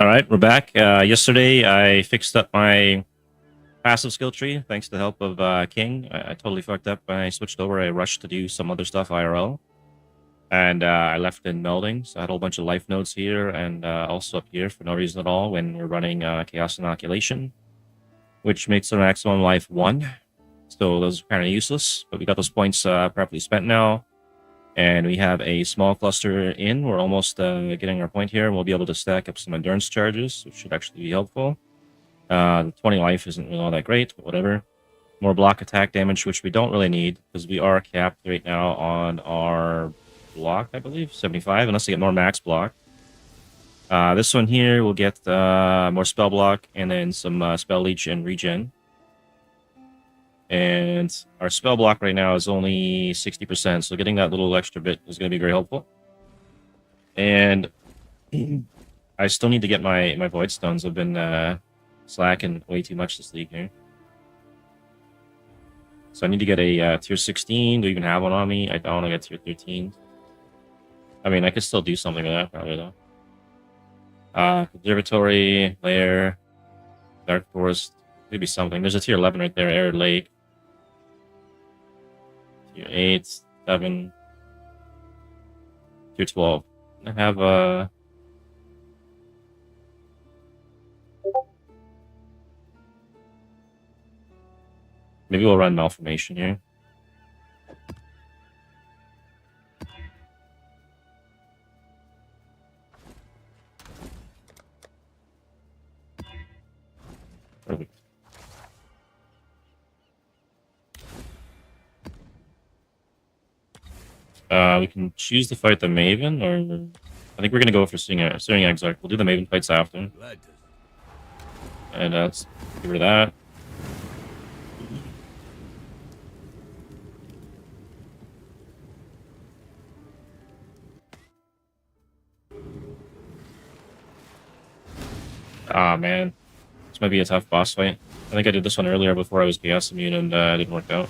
All right, we're back. Yesterday, I fixed up my passive skill tree thanks to the help of King. I totally fucked up when I switched over. I rushed to do some other stuff IRL, and I left in melding. So I had a whole bunch of life nodes here and also up here for no reason at all when we're running Chaos Inoculation, which makes our maximum life 1. So those are kind of useless, but we got those points properly spent now. And we have a small cluster in. We're almost getting our point here. We'll be able to stack up some endurance charges, which should actually be helpful. The 20 life isn't really all that great, but whatever. More block attack damage, which we don't really need, because we are capped right now on our block, I believe. 75, unless they get more max block. This one here will get more spell block, and then some spell leech and regen. And our spell block right now is only 60%, so getting that little extra bit is going to be very helpful. And I still need to get my Void Stones. I've been slacking way too much this league here. So I need to get a tier 16. Do I even have one on me? I don't want to get tier 13. I mean, I could still do something with that, probably, though. Observatory, Lair, Dark Forest. Maybe something. There's a tier 11 right there, Arid Lake. Tier 8, 7, tier 12. I have maybe we'll run Malformation here. Perfect. We can choose to fight the Maven, or I think we're gonna go for Searing Exarch. We'll do the Maven fights after. And let's get rid of that. Ah, man. This might be a tough boss fight. I think I did this one earlier before I was Chaos Immune and it didn't work out.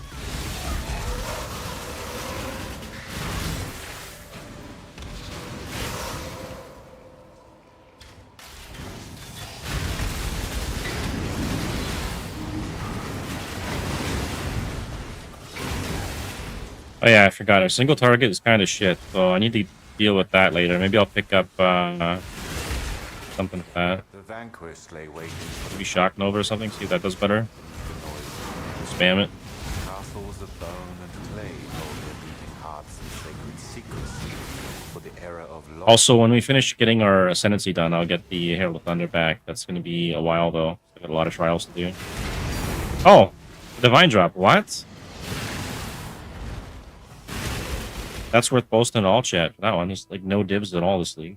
Oh yeah, I forgot. Our single target is kind of shit, so I need to deal with that later. Maybe I'll pick up something like that. Maybe Shock Nova or something, see if that does better. Spam it. Castles of bone and clay hold their beating hearts and sacred secrecy for the era of lost. Also, when we finish getting our ascendancy done, I'll get the Herald of Thunder back. That's going to be a while, though. I've got a lot of trials to do. Oh! Divine Drop. What? That's worth posting in all chat for that one. There's like no dibs at all this league.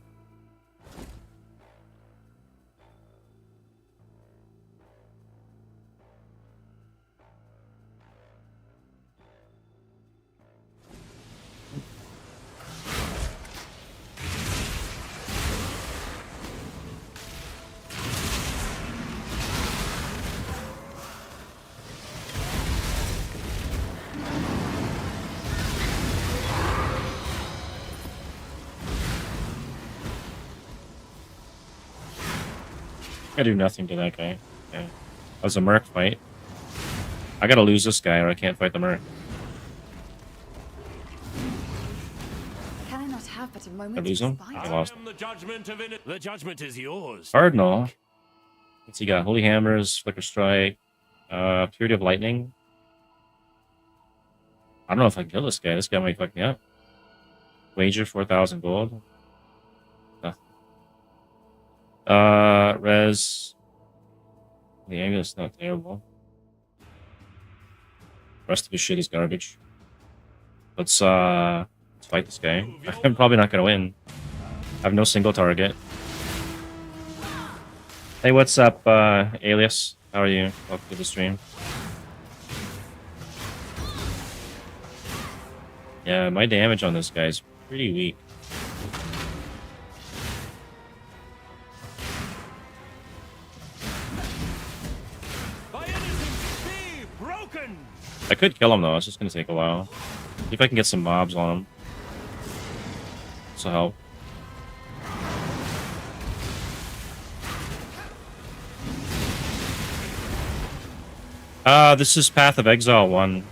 I do nothing to that guy. Yeah. That was a merc fight. I gotta lose this guy or I can't fight the merc. Can I not have but a moment I lose him? of I lost him. The judgment is yours. Cardinal. What's he got? Holy Hammers, Flicker Strike, Purity of Lightning. I don't know if I can kill this guy. This guy might fuck me up. Wager 4,000 gold. Res. The angle is not terrible. The rest of his shit is garbage. Let's fight this guy. I'm probably not gonna win. I have no single target. Hey, what's up, Alias? How are you? Welcome to the stream. Yeah, my damage on this guy is pretty weak. I could kill him though, it's just gonna take a while. See if I can get some mobs on him. This'll help. This is Path of Exile 1.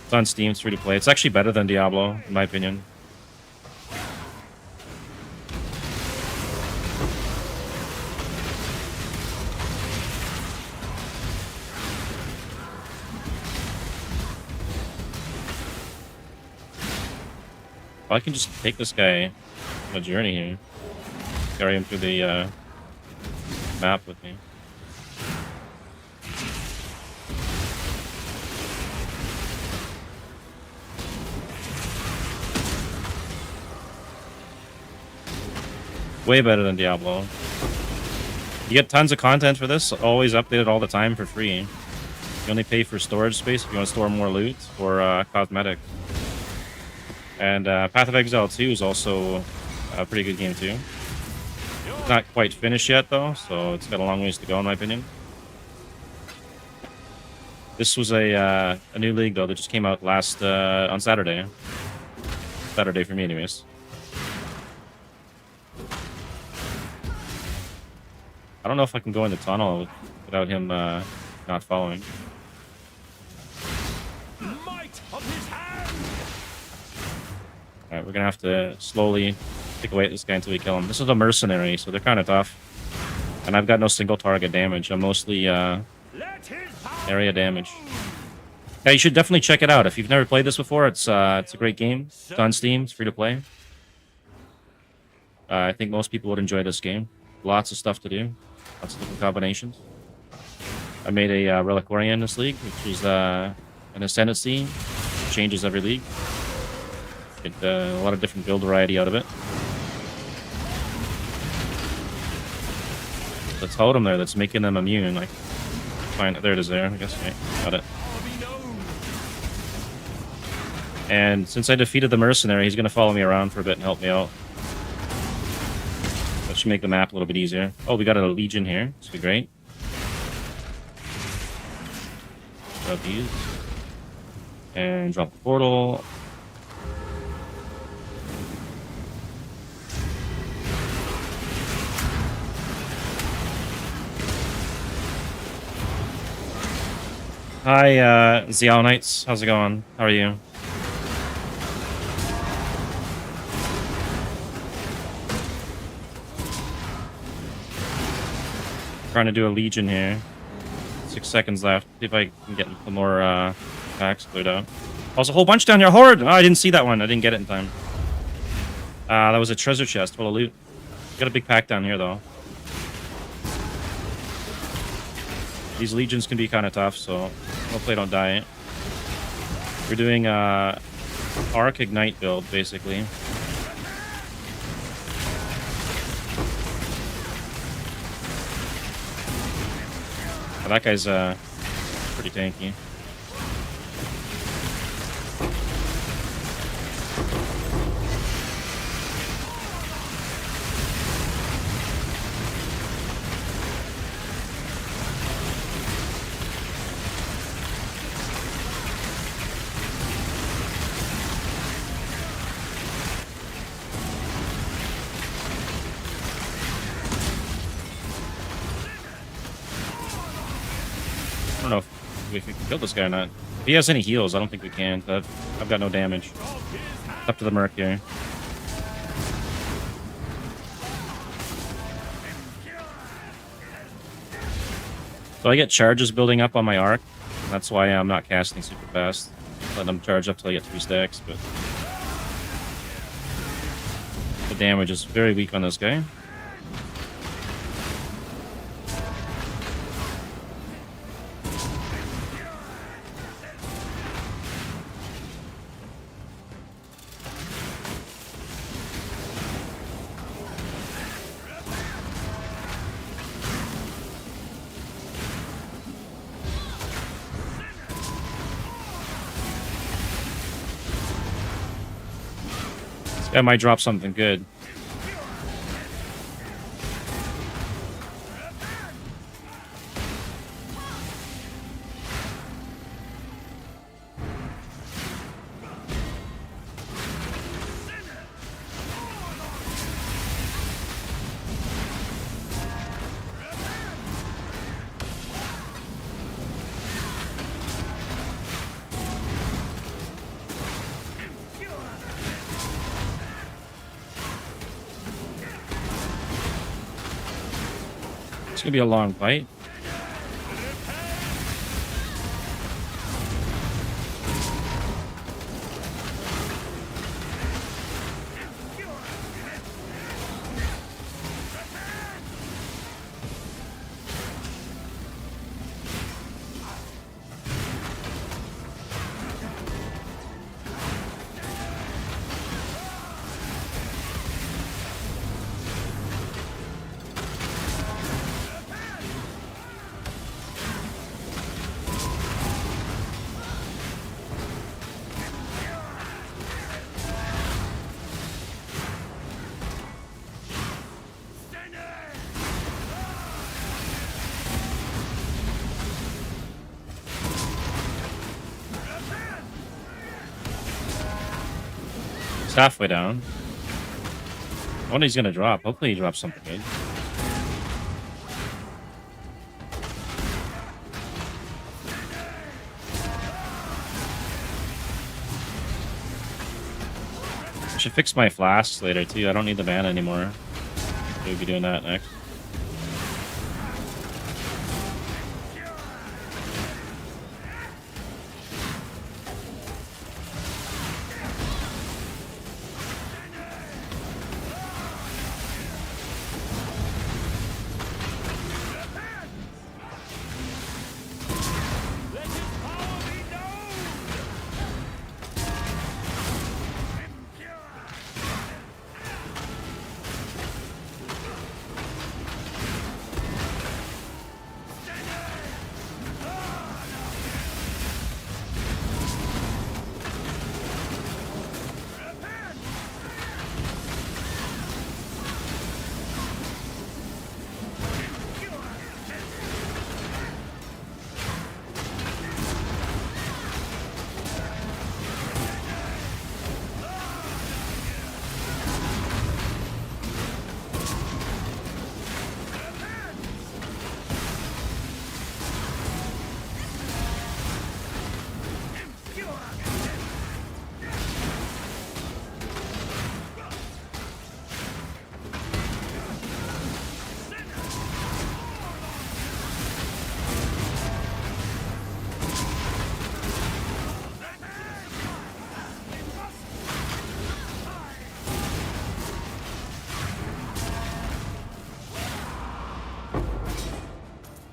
It's on Steam, it's free to play. It's actually better than Diablo, in my opinion. Well, I can just take this guy on a journey here. Carry him through the map with me. Way better than Diablo. You get tons of content for this, always updated all the time for free. You only pay for storage space if you want to store more loot or cosmetic. And Path of Exile 2 is also a pretty good game too. It's not quite finished yet though, so it's got a long ways to go in my opinion. This was a new league though that just came out last on Saturday. Saturday for me anyways. I don't know if I can go in the tunnel without him not following. Might of his hand! Alright, we're gonna have to slowly pick away at this guy until we kill him. This is a mercenary, so they're kind of tough. And I've got no single target damage. I'm mostly Let his power area damage. Yeah, you should definitely check it out. If you've never played this before, it's a great game. It's on Steam. It's free to play. I think most people would enjoy this game. Lots of stuff to do. Lots of different combinations. I made a Reliquarian in this league, which is an ascendancy. It changes every league. Get a lot of different build variety out of it. The totem there that's making them immune. Like, fine, there it is. There, I guess. Okay, got it. And since I defeated the mercenary, he's gonna follow me around for a bit and help me out. That should make the map a little bit easier. Oh, we got a legion here. This would be great. Drop these. And drop the portal. Hi, Xiao How's it going? How are you? Trying to do a legion here. 6 seconds left. See if I can get some more packs cleared out. Also, a whole bunch down here. Horde! Oh, I didn't see that one. I didn't get it in time. That was a treasure chest full of loot. Got a big pack down here, though. These legions can be kind of tough, so hopefully I don't die. We're doing Arc Ignite build, basically. Oh, that guy's pretty tanky. I don't know if we can kill this guy or not. If he has any heals, I don't think we can. I've got no damage. It's up to the merc here. So I get charges building up on my arc. That's why I'm not casting super fast. Let them charge up till I get 3 stacks, but the damage is very weak on this guy. That might drop something good. It's gonna be a long fight. It's halfway down. I wonder he's gonna drop. Hopefully he drops something good. I should fix my flasks later too. I don't need the mana anymore. We'll be doing that next. Let his power be known!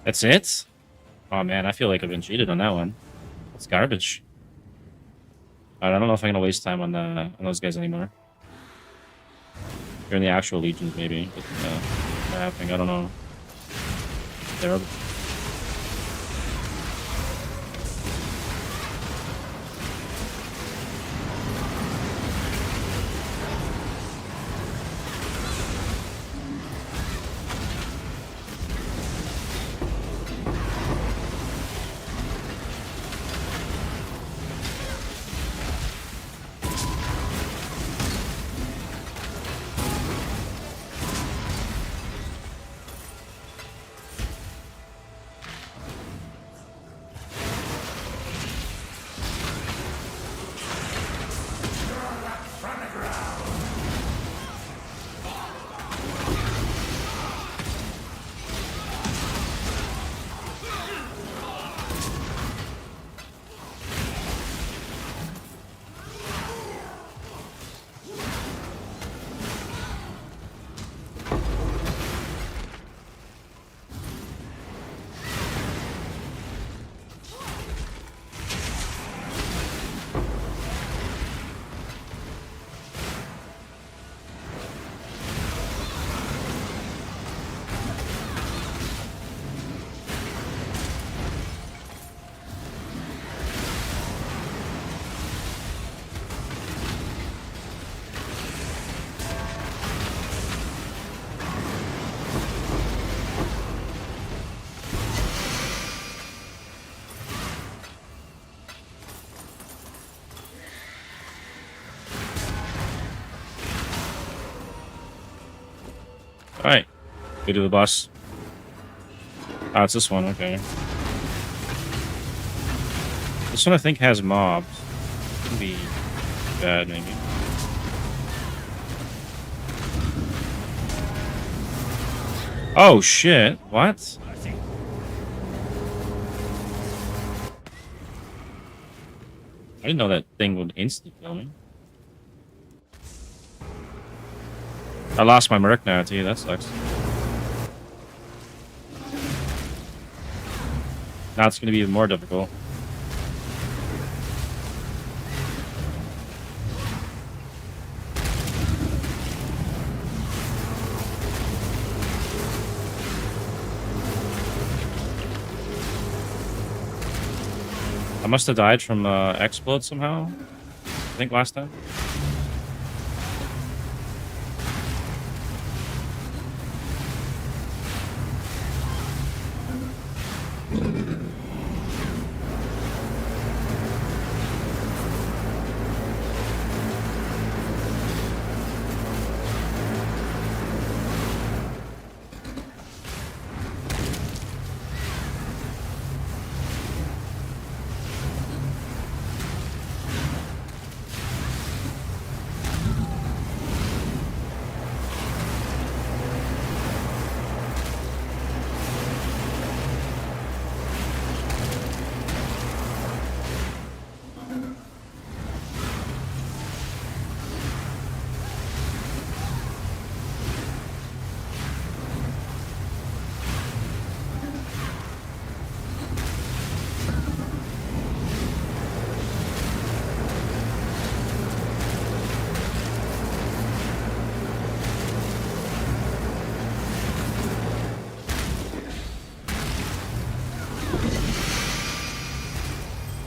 That's it? Oh man, I feel like I've been cheated on that one. That's garbage. Alright, I don't know if I'm gonna waste time on those guys anymore. You're in the actual legions, maybe. But, not happening. I don't know. Terrible. Alright. Go to the boss. Oh, it's this one, okay. This one I think has mobs. Could be bad, maybe. Oh shit! What? I didn't know that thing would instantly kill me. I lost my merc now too. That sucks. Now it's gonna be even more difficult. I must have died from explode somehow. I think last time.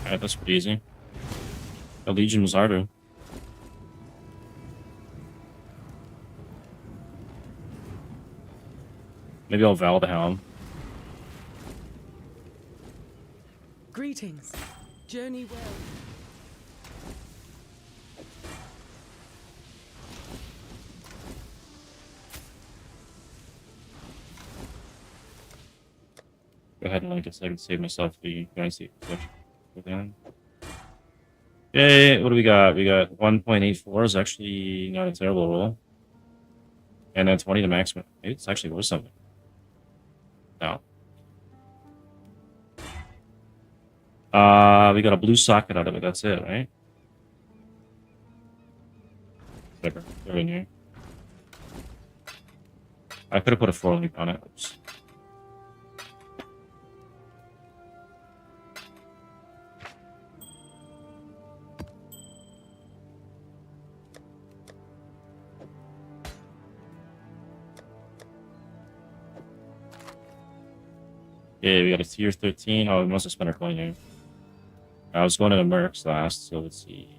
Alright, that's pretty easy. The Legion was harder. Maybe I'll Val the Helm. Greetings. Journey well. Go ahead and link it so I can save myself the guys. Yay, what do we got? We got 1.84 is actually not a terrible roll. And then 20 to maximum. Maybe it's actually worth something. No. We got a blue socket out of it, that's it, right? Whatever, they're in here. I could have put a 4-leaf on it. Oops. Yeah, we got a tier 13. Oh, we must have spent our coin here. I was going to the mercs last, so let's see.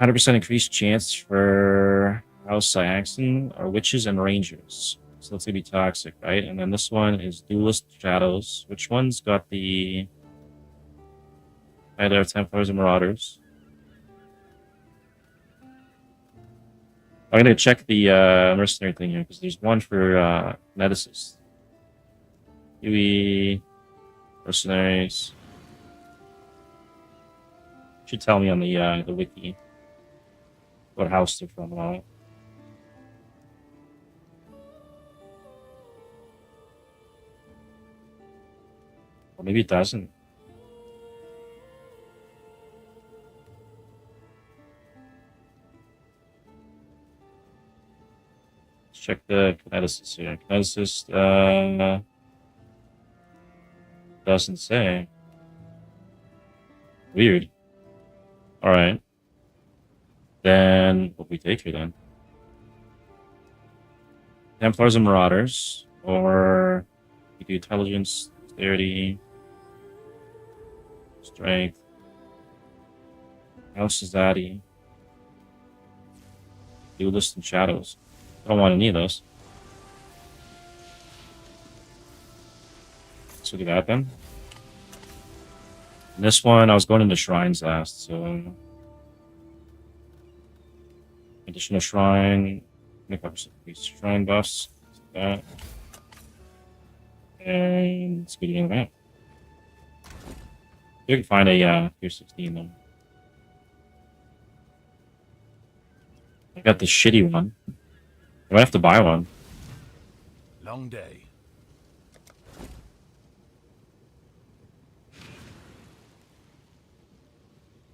100% increased chance for House Scion or Witches and Rangers. So that's gonna be toxic, right? And then this one is Duelist Shadows. Which one's got the either Templars and Marauders? I'm gonna check the mercenary thing here because there's one for Nemesis. UE mercenaries. Should tell me on the wiki what house they're from and all that. Or maybe it doesn't. Let's check the kineticist here. Kineticist doesn't say. Weird. Alright. Then what we take here then? Templars and Marauders. Or we do intelligence, dexterity, strength. House is Zaddy. Duelist and Shadows. I don't want any of those. So do that then. And this one, I was going into shrines last, so additional shrine, make up these shrine buffs, like that, and let's get that. You can find a tier 16 though. I got the shitty one. I might have to buy one. Long day.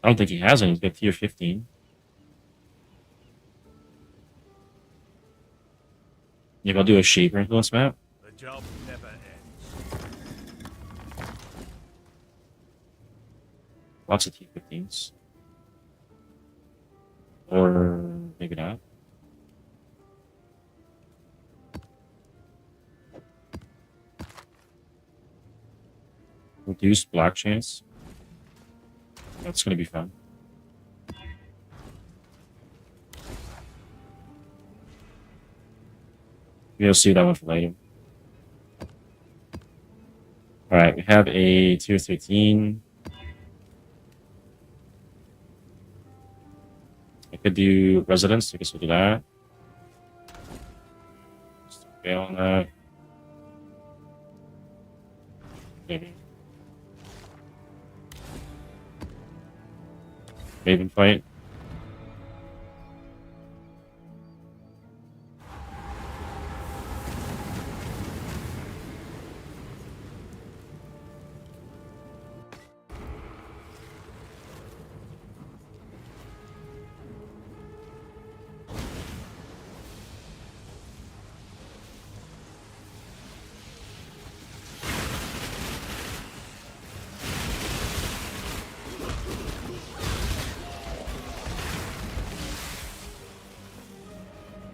I don't think he has any. He's got tier 15. Maybe I'll do a shaper influence map. The job never ends. Lots of tier 15s. Or maybe not. Reduced block chance. That's gonna be fun. You'll see that one for later. Alright, we have a tier 13. I could do residence, I guess we'll do that. Just fail on that. Maybe. Maven fight.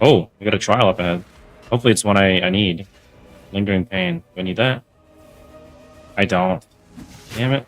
Oh, we got a trial up ahead. Hopefully it's one I need. Lingering pain. Do I need that? I don't. Damn it.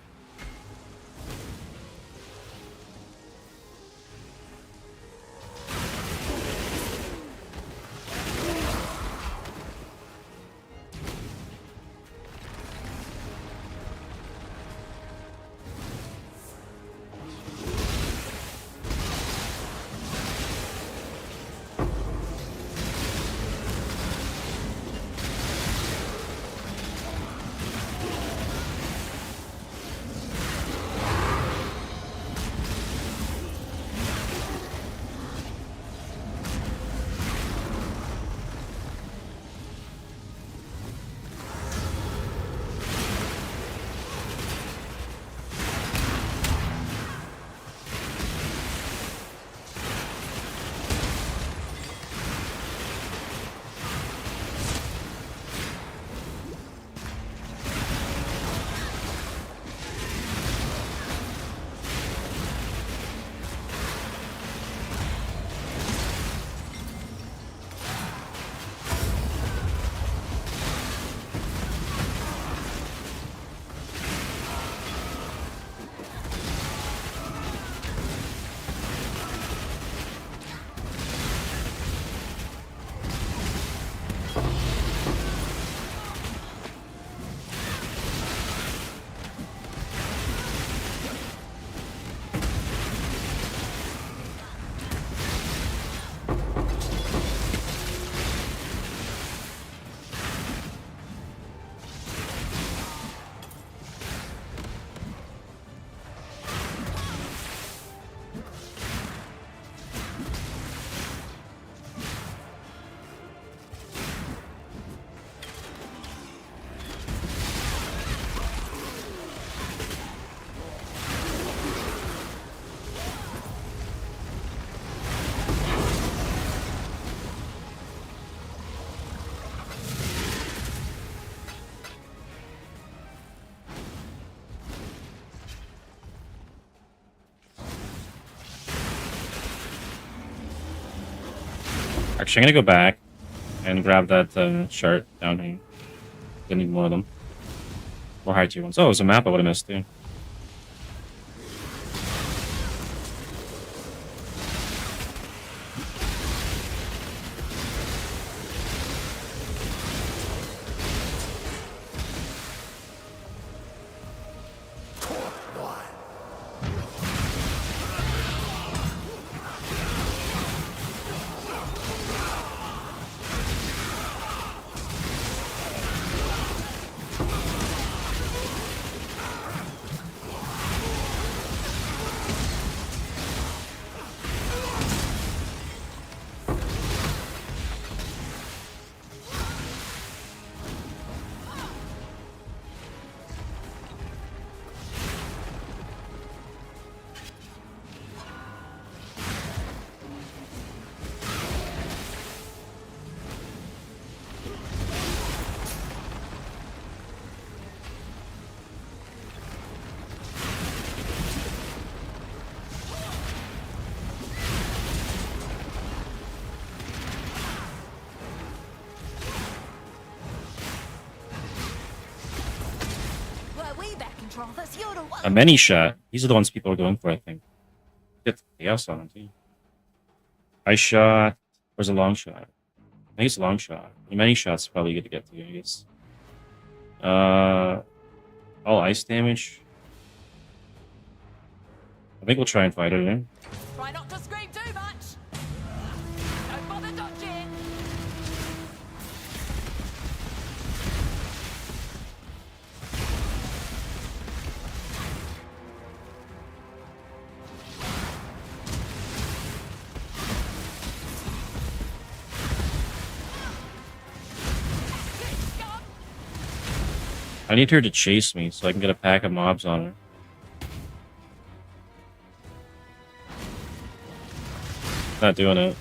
Actually, I'm gonna go back and grab that chart down here. I need more of them. More high tier ones. Oh, it was a map I would have missed too. That's you're the one. A many shot. These are the ones people are going for, I think. Get chaos on them too. Ice shot. Where's a long shot? I think it's a long shot. A many shots probably good to get to, I guess. All ice damage. I think we'll try and fight it in. Try not to scream too much. Don't bother dodging. I need her to chase me so I can get a pack of mobs on her. Not doing it.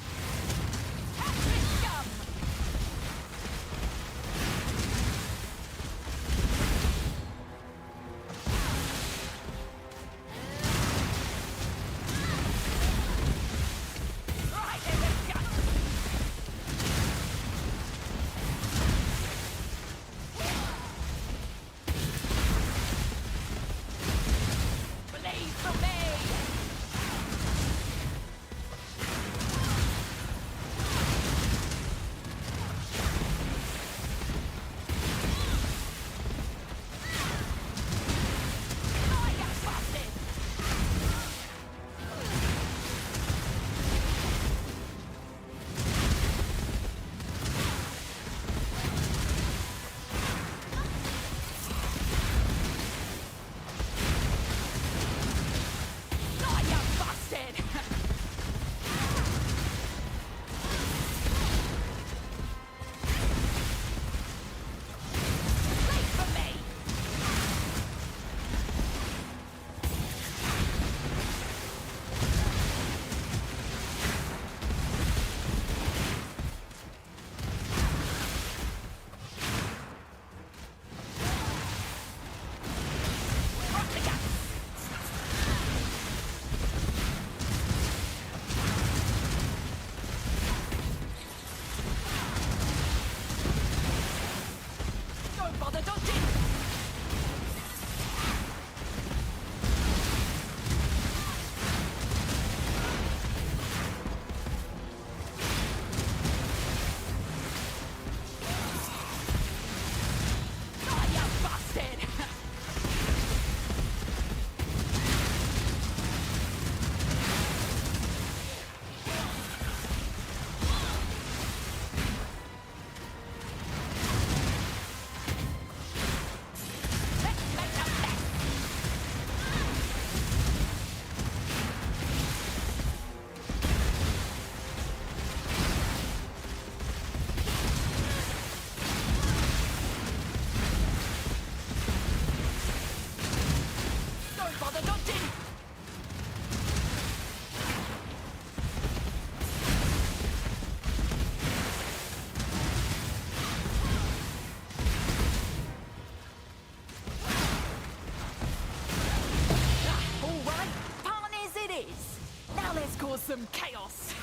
Some chaos.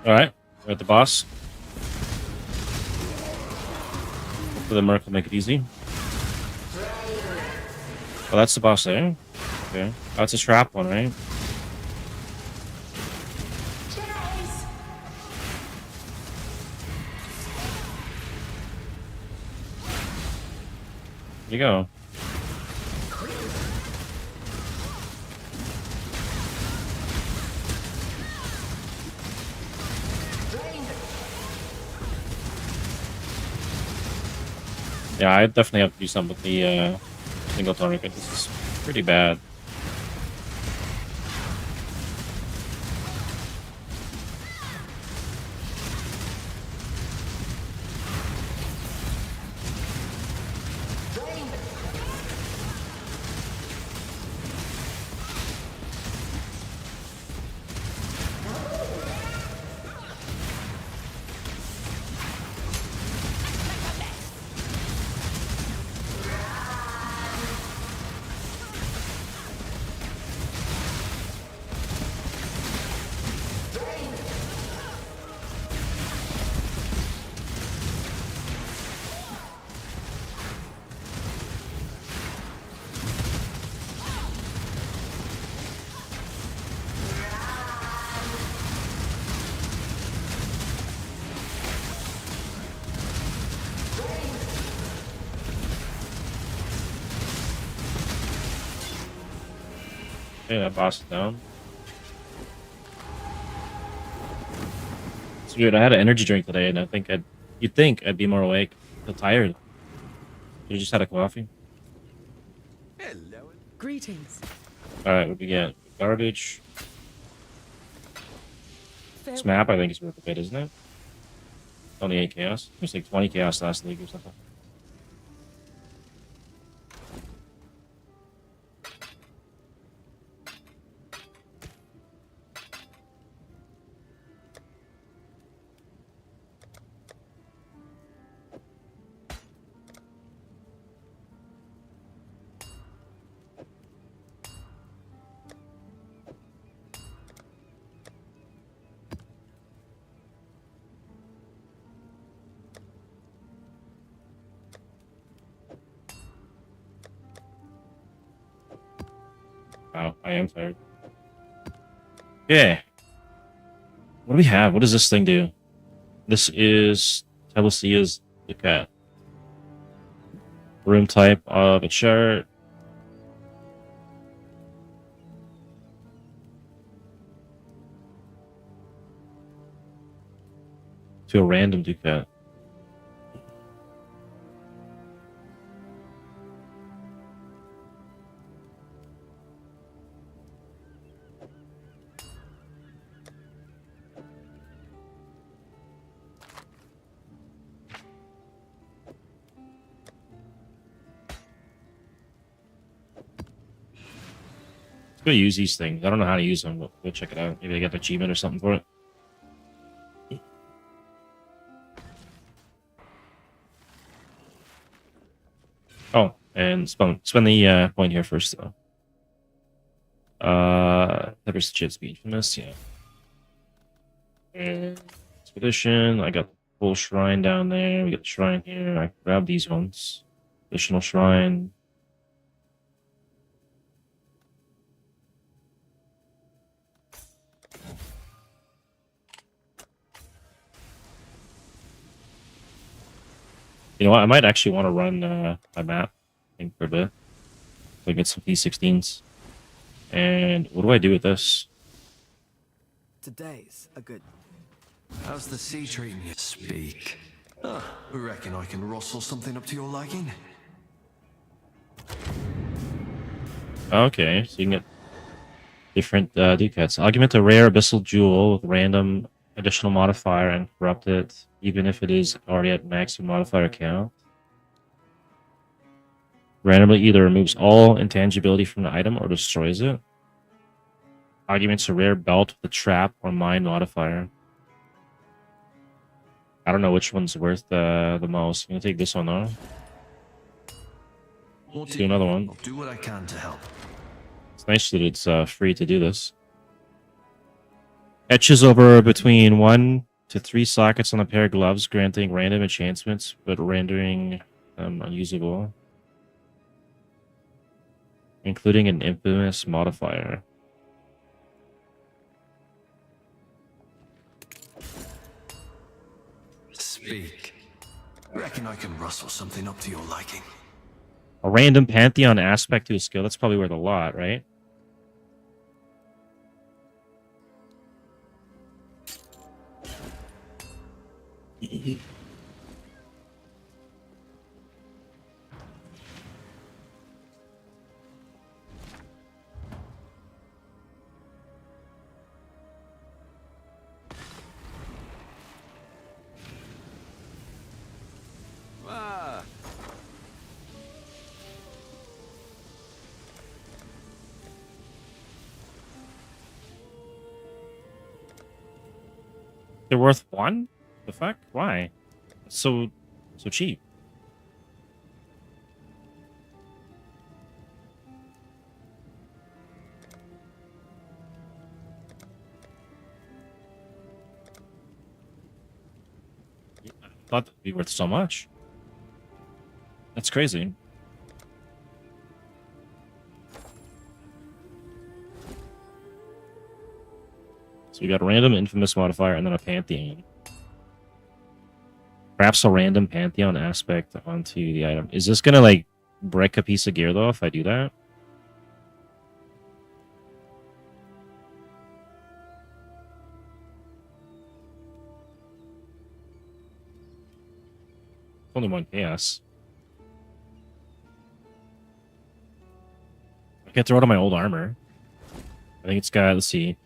Alright, we're at the boss. Hopefully the merc will make it easy. Oh, that's the boss there. Okay. Oh, it's a trap one, right? Where'd you go? Yeah, I definitely have to do something with the single tourniquet. This is pretty bad. Okay, that boss is down. It's weird. I had an energy drink today, and you'd think I'd be more awake. I feel tired. You just had a coffee. Hello. Greetings. All right, what do we get? Garbage. This Farewell. map, I think, is worth a bit, isn't it? Only 8 chaos. It was like 20 chaos last league or something. Wow, I am tired. Yeah. What do we have? What does this thing do? This is Telesia's the cat. Room type of a chart. To a random Ducat. Let's go use these things. I don't know how to use them, but we'll check it out. Maybe I get an achievement or something for it. Oh, and spend the point here first, though. There's the chance to be infamous, yeah. And expedition. I got the full shrine down there. We got the shrine here. I can grab these ones. Additional shrine. You know what? I might actually want to run my map, I think, for a bit. So I get some P16s. And what do I do with this? Today's a good. How's the sea treating you? Speak. Reckon I can rustle something up to your liking? Okay, so you can get different ducats. Augment a rare abyssal jewel with random additional modifier and corrupt it, even if it is already at maximum modifier count. Randomly either removes all intangibility from the item or destroys it. Augments a rare belt with a trap or mine modifier. I don't know which one's worth the most. I'm gonna take this one though. Do another one. I'll do what I can to help. It's nice that it's free to do this. Etches over between 1 to 3 sockets on a pair of gloves, granting random enchantments, but rendering them unusable. Including an infamous modifier. Speak. Reckon I can rustle something up to your liking. A random pantheon aspect to a skill. That's probably worth a lot, right? Ah, They're worth 1? The fuck? Why? It's so cheap. I thought that'd be worth so much. That's crazy. So we got a random infamous modifier and then a pantheon. Perhaps a random pantheon aspect onto the item. Is this gonna like break a piece of gear though if I do that? only one chaos. I can throw it on my old armor. I think it's got, let's see,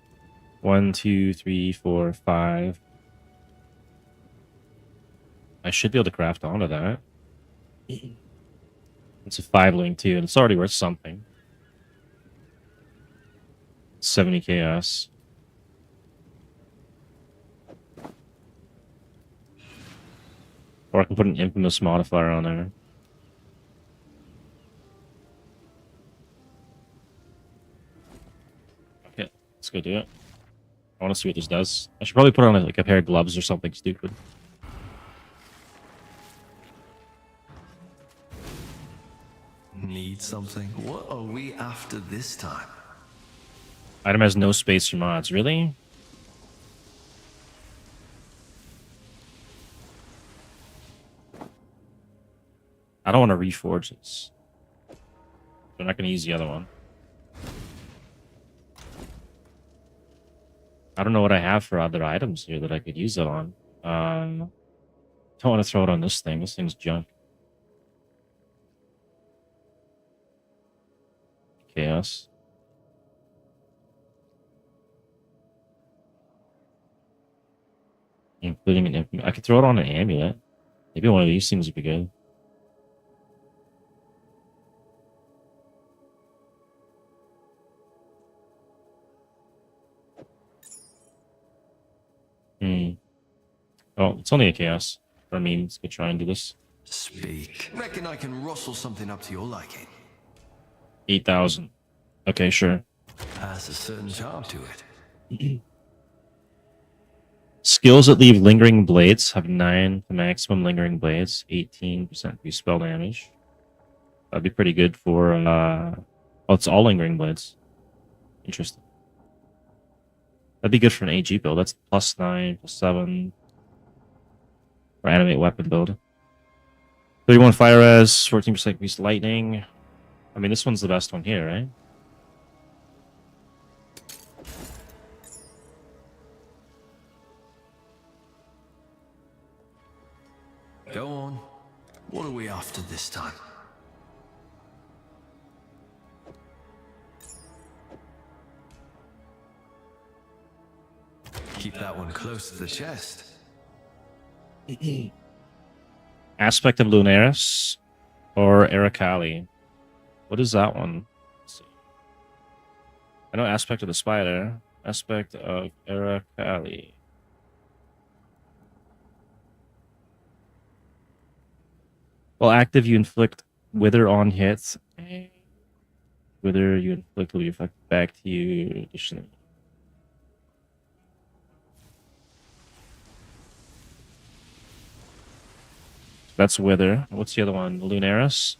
1, 2, 3, 4, 5. I should be able to craft onto that. It's a 5 link too, and it's already worth something. 70 chaos. Or I can put an infamous modifier on there. Okay, let's go do it. I want to see what this does. I should probably put on like a pair of gloves or something stupid. Need something? What are we after this time? Item has no space for mods. Really? I don't want to reforge this. I'm not going to use the other one. I don't know what I have for other items here that I could use it on. Don't want to throw it on this thing. This thing's junk. Chaos. Including an I could throw it on an amulet. Maybe one of these things would be good. Oh, it's only a chaos. I mean, let's go try and do this. Speak. Reckon I can rustle something up to your liking. 8,000. Okay, sure. Has a certain charm to it. Skills that leave lingering blades have 9 to maximum lingering blades, 18% free spell damage. That'd be pretty good for oh, it's all lingering blades. Interesting. That'd be good for an AG build. That's +9, +7. For animate weapon build. 31 fire res, 14% increased lightning. I mean, this one's the best one here, right? Go on. What are we after this time? Keep that one close to the chest. Aspect of Lunaris or Ericali. What is that one? Let's see. I know Aspect of the Spider. Aspect of Ericali. While active, you inflict Wither on hits. Wither you inflict will be affected back to you additionally. That's Wither. What's the other one? Lunaris?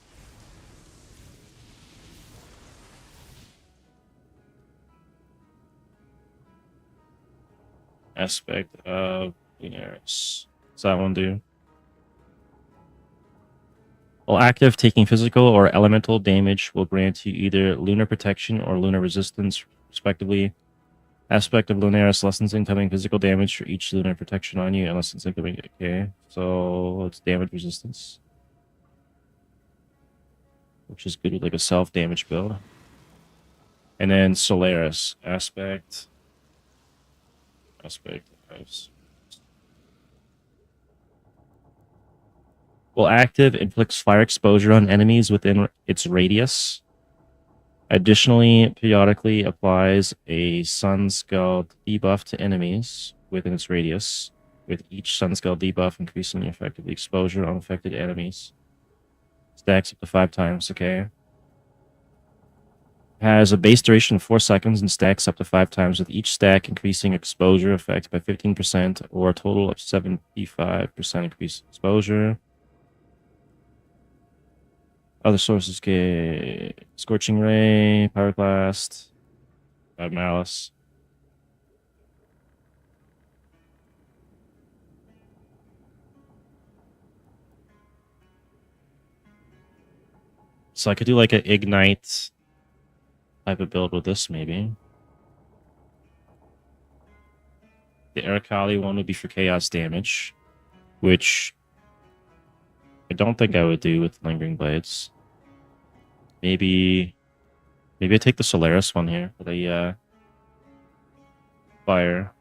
Aspect of Lunaris. What's that one do? While active, taking physical or elemental damage will grant you either lunar protection or lunar resistance, respectively. Aspect of Lunaris lessens incoming physical damage for each lunar protection on you, unless it's incoming. Okay, so it's damage resistance, which is good with like a self-damage build. And then Solaris aspect. While active, inflicts fire exposure on enemies within its radius. Additionally, periodically applies a Sunscald debuff to enemies within its radius, with each Sunscald debuff increasing the effective exposure on affected enemies. Stacks up to 5 times, okay. Has a base duration of 4 seconds and stacks up to 5 times, with each stack increasing exposure effect by 15% or a total of 75% increased exposure. Other sources get Scorching Ray, Pyroclast, Bad Malice. So I could do like an Ignite type of build with this, maybe. The Ericali one would be for chaos damage, which I don't think I would do with Lingering Blades. Maybe I take the Solaris one here for the fire.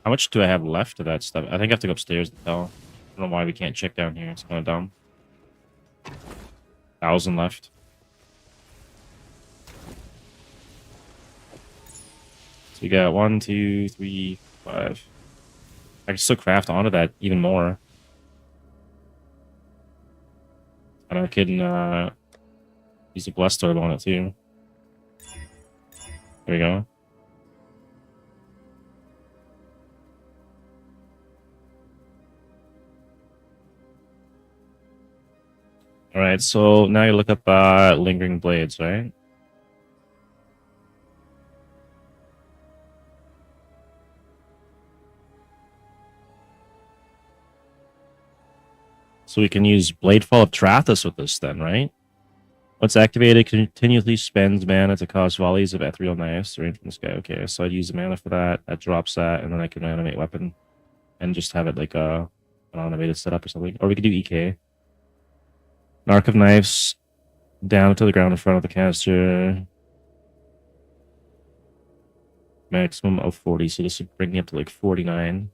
How much do I have left of that stuff? I think I have to go upstairs to tell. I don't know why we can't check down here. It's kind of dumb. 1,000 left. So we got 1, 2, 3, 5. I can still craft onto that even more. And I can use a Blessed Orb on it too. There we go. Alright, so now you look up Lingering Blades, right? So we can use Bladefall of Trathus with this then, right? Once activated, continuously spends mana to cause volleys of ethereal knives to range from this guy. Okay, so I'd use the mana for that. That drops that, and then I can animate weapon and just have it like an automated setup or something. Or we could do EK. Arc of Knives down to the ground in front of the caster. Maximum of 40, so this would bring me up to like 49.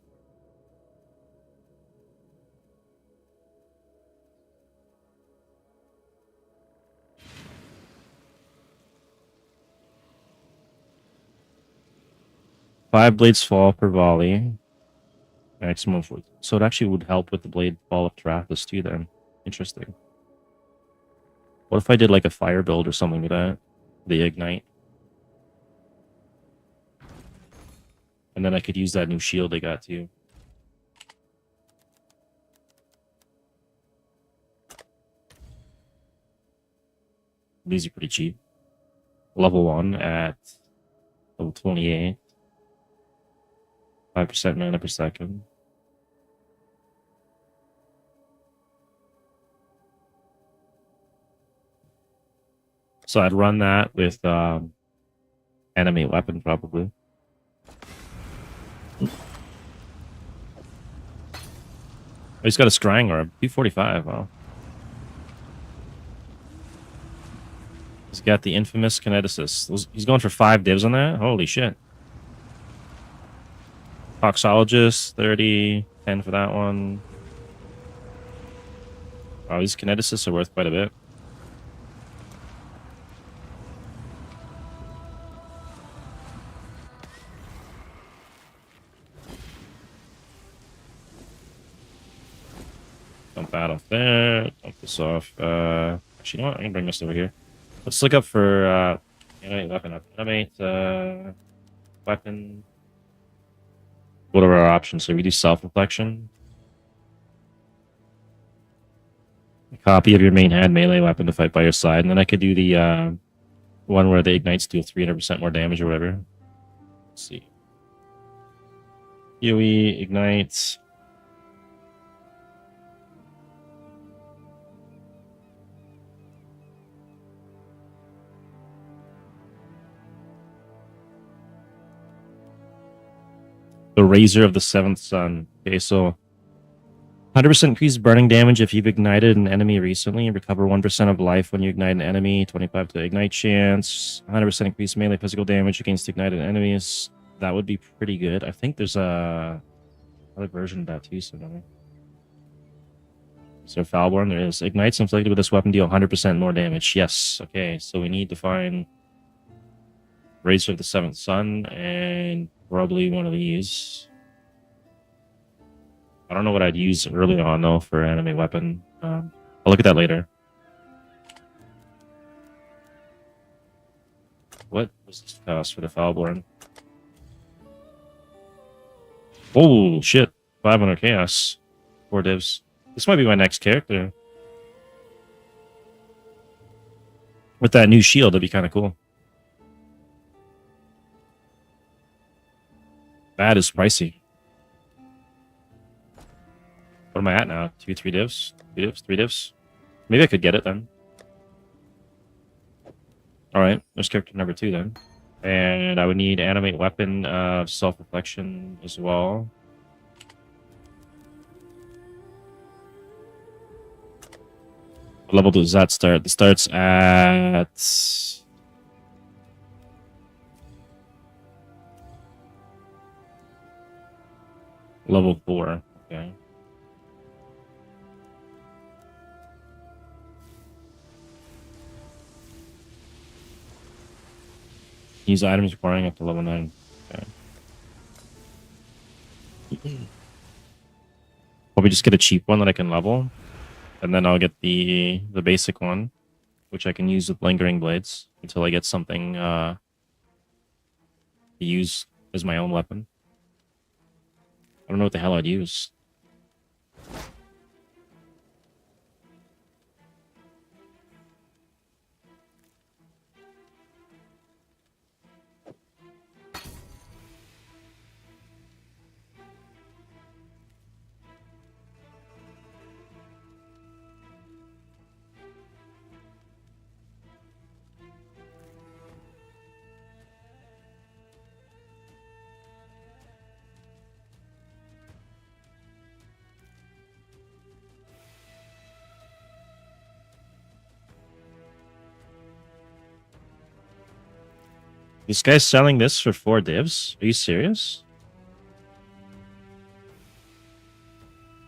Five blades fall per volley. Maximum 40. So it actually would help with the blade fall of Trathus too then. Interesting. What if I did like a fire build or something with that? The ignite. And then I could use that new shield they got too. These are pretty cheap. Level 1 at level 28. 5% mana per second. So I'd run that with animate weapon probably. Oh, he's got a scrying orb. 245, wow. He's got the infamous kineticist. He's going for 5 divs on that? Holy shit. Toxologist, 30, 10 for that one. Wow, these kineticists are worth quite a bit. Dump that off there. Dump this off. Actually, you know what? I can bring this over here. Let's look up for animate weapon. Animate weapon. What are our options? So we do self-reflection. A copy of your main hand melee weapon to fight by your side. And then I could do the one where the ignites deal 300% more damage or whatever. Let's see. UE, ignites. The Razor of the Seventh Sun. Okay, so 100% increased burning damage if you've ignited an enemy recently. Recover 1% of life when you ignite an enemy. 25 to ignite chance. 100% increased melee physical damage against ignited enemies. That would be pretty good. I think there's another version of that too somewhere. Is there Foulborn? There is. Ignites inflicted with this weapon deal 100% more damage. Yes. Okay, so we need to find Razor of the Seventh Sun and probably one of these. I don't know what I'd use early on though for anime weapon. I'll look at that later. What was this cost for the Foulborn? Oh shit! 500 chaos. 4 divs. This might be my next character. With that new shield, that'd be kind of cool. That is pricey. What am am I at now? 2, 3 divs? 2 divs? 3 divs? Maybe I could get it then. Alright, there's character number 2 then. And I would need animate weapon of self-reflection as well. What level does that start? It starts at... level 4. Okay. Use items requiring up to level 9. Okay. Probably just get a cheap one that I can level. And then I'll get the basic one, which I can use with Lingering Blades until I get something to use as my own weapon. I don't know what the hell I'd use. This guy's selling this for 4 divs? Are you serious?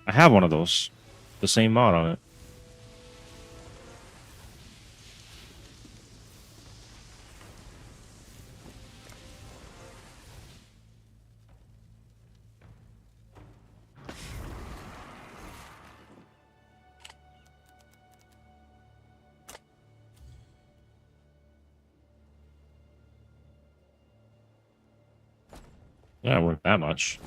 I have one of those. The same mod on it. Yeah, it worked that much.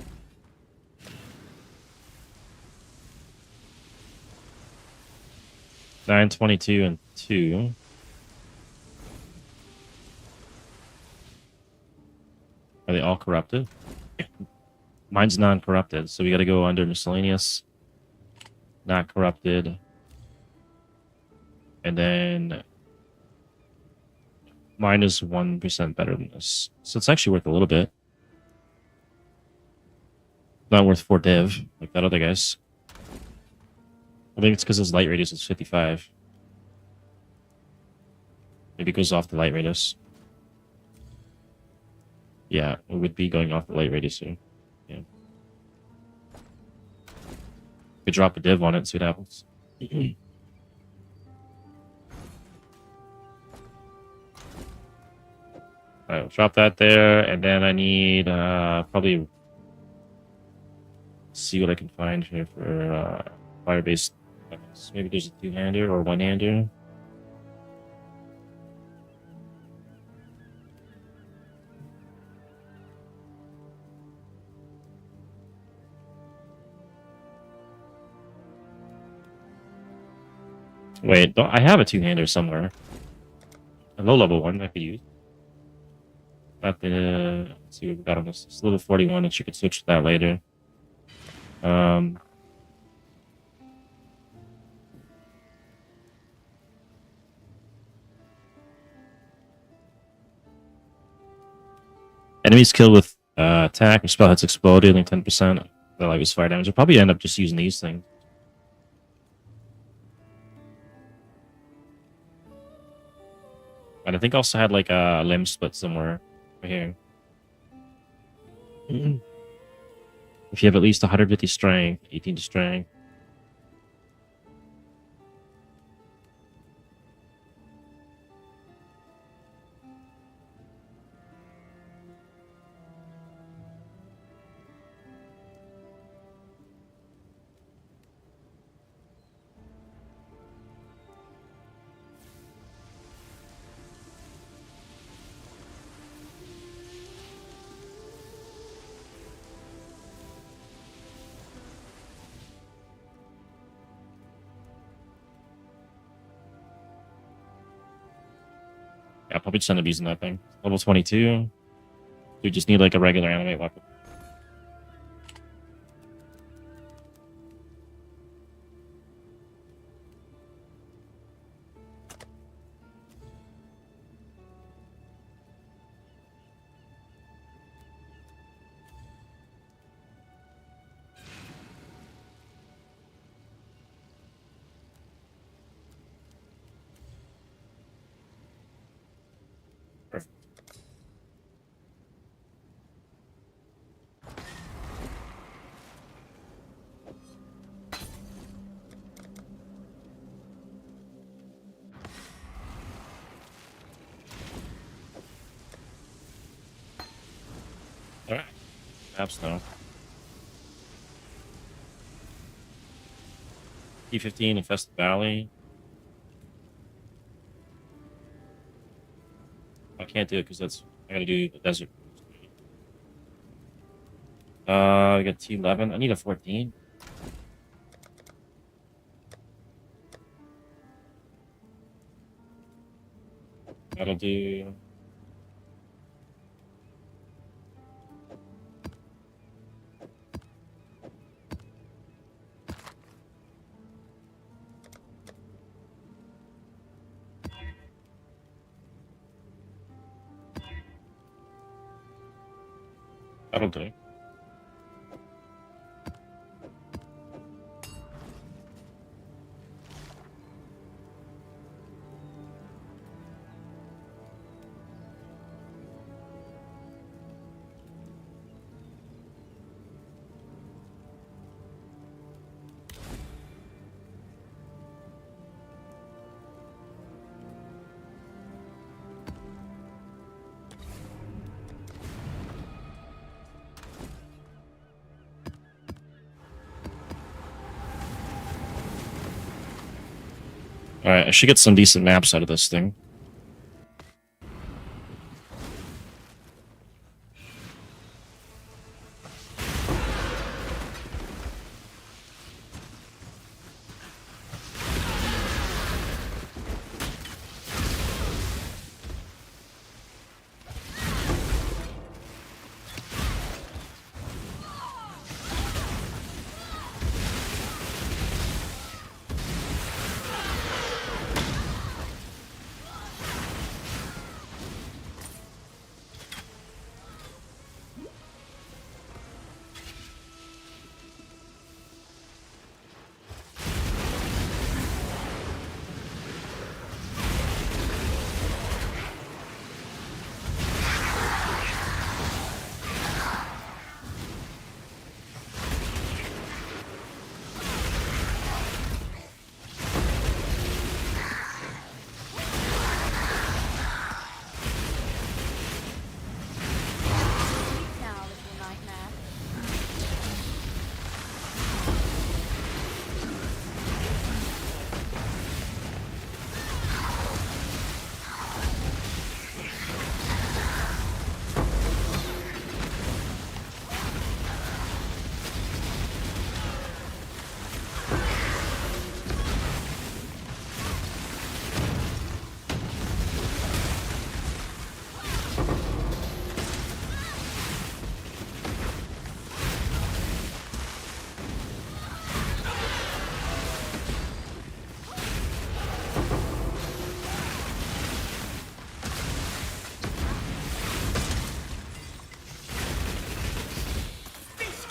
$9.22 and 2. Are they all corrupted? Mine's non-corrupted, so we gotta go under miscellaneous. Not corrupted. And then mine is 1% better than this. So it's actually worth a little bit. Not worth 4 div, like that other guy's. I think it's because his light radius is 55. Maybe it goes off the light radius. Yeah, it would be going off the light radius here. Yeah. Could drop a div on it and see what happens. Alright, we'll drop that there, and then I need probably see what I can find here for fire-based weapons. Maybe there's a 2-hander or 1-hander. Wait, I have a 2-hander somewhere. A low-level one I could use. Not the... Let's see what we got on this. It's level 41, and she could switch to that later. Enemies killed with attack or spell hits explode, dealing 10% the lightest fire damage. I'll probably end up just using these things. And I think I also had like a limb split somewhere right here. If you have at least 150 strength, 18 strength. Yeah, I'll probably just end up using that thing. Level 22. We just need like a regular animate weapon. All right. Maps now. T15 Infested Valley. I can't do it because I gotta do the desert. I got T11. I need a 14. That'll do. That'll do. Alright, I should get some decent maps out of this thing. Now, little nightmare.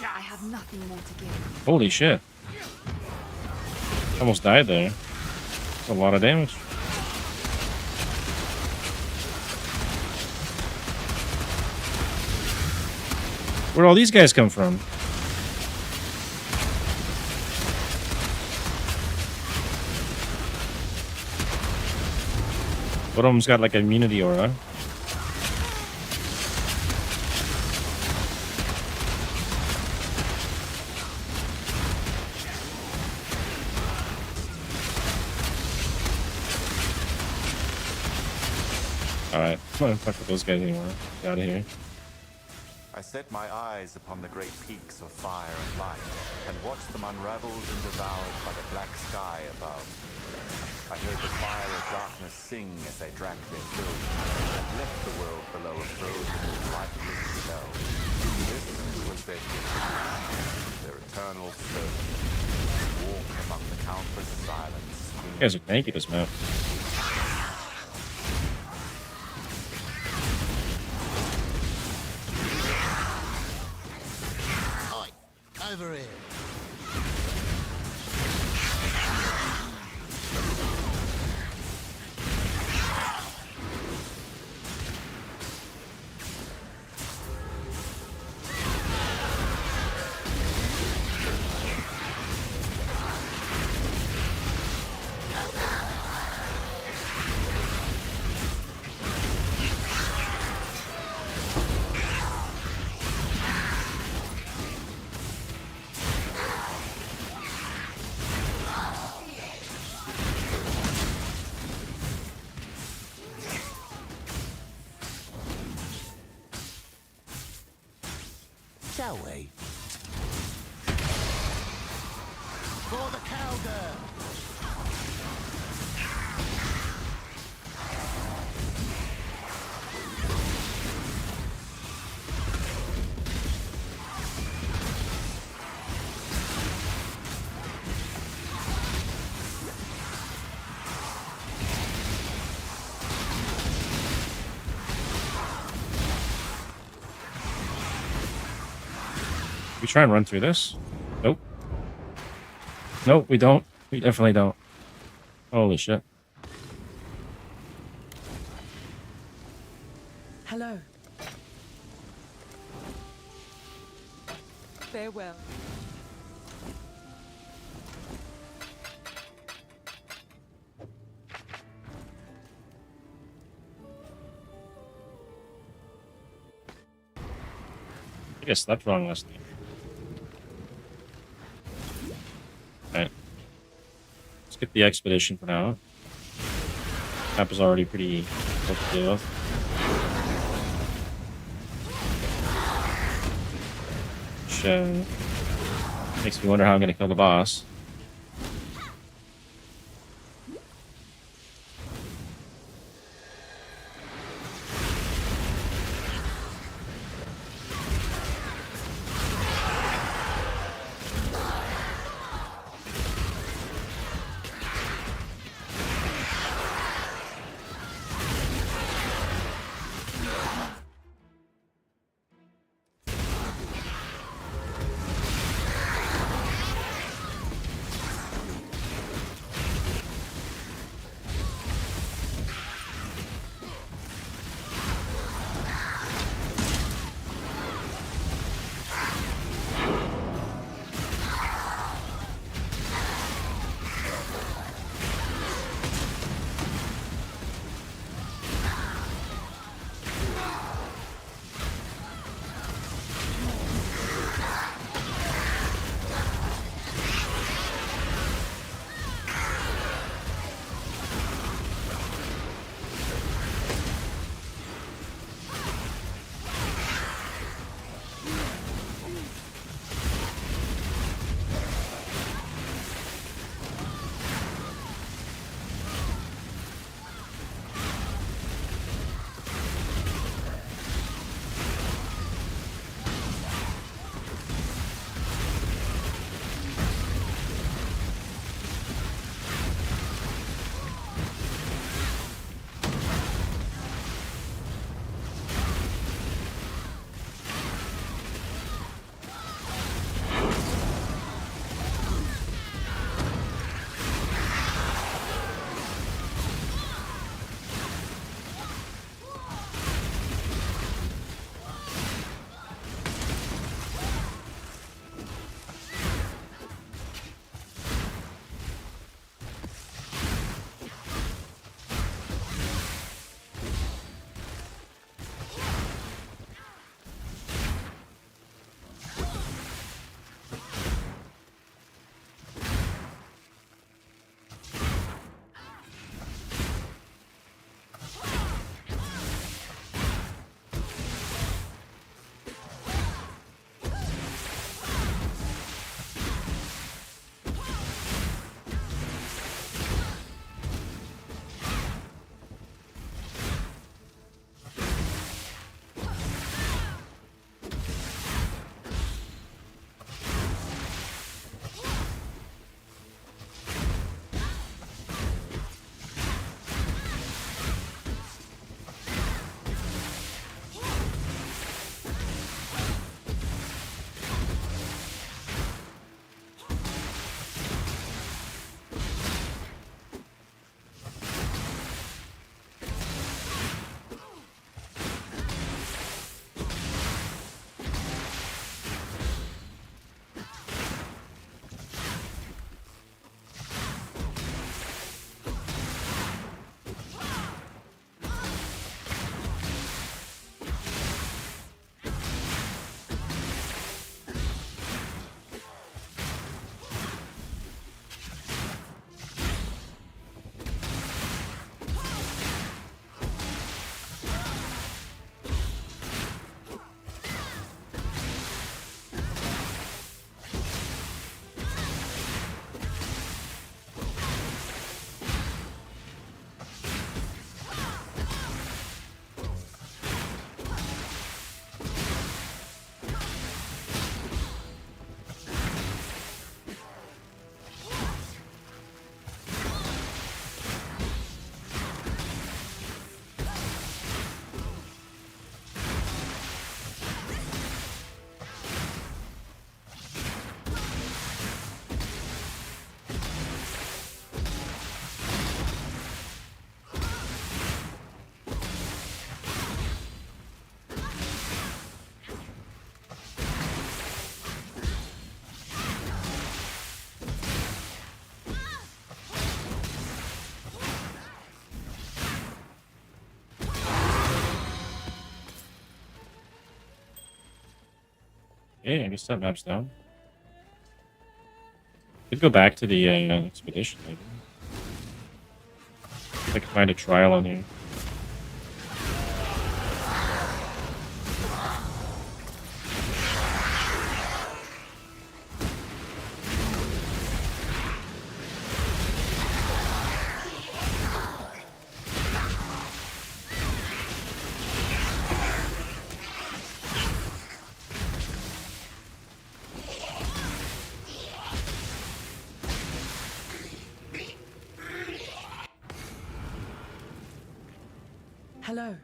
I have nothing more to give. Holy shit. Almost died there. That's a lot of damage. Where'd all these guys come from? One of them's got like immunity aura. Alright, I'm not fuck with those guys anymore. Get out of here. I set my eyes upon the great peaks of fire and light, and watched them unraveled and devoured by the black sky above. I heard the fire of darkness sing as they dragged their fill, and left the world below a frozen and lifeless spell. This was their gift, their eternal service, walk among the countless silence. You guys are tanky this map. Over here. Shall we? For the Calder! We try and run through this? Nope. Nope, we don't. We definitely don't. Holy shit. Hello. Farewell. I guess slept wrong last night. Alright. Let's get the expedition for now. Map is already pretty close to deal with. Which makes me wonder how I'm gonna kill the boss. Yeah, I guess that map's down. Could go back to the expedition, maybe. I could find a trial on here. Hello.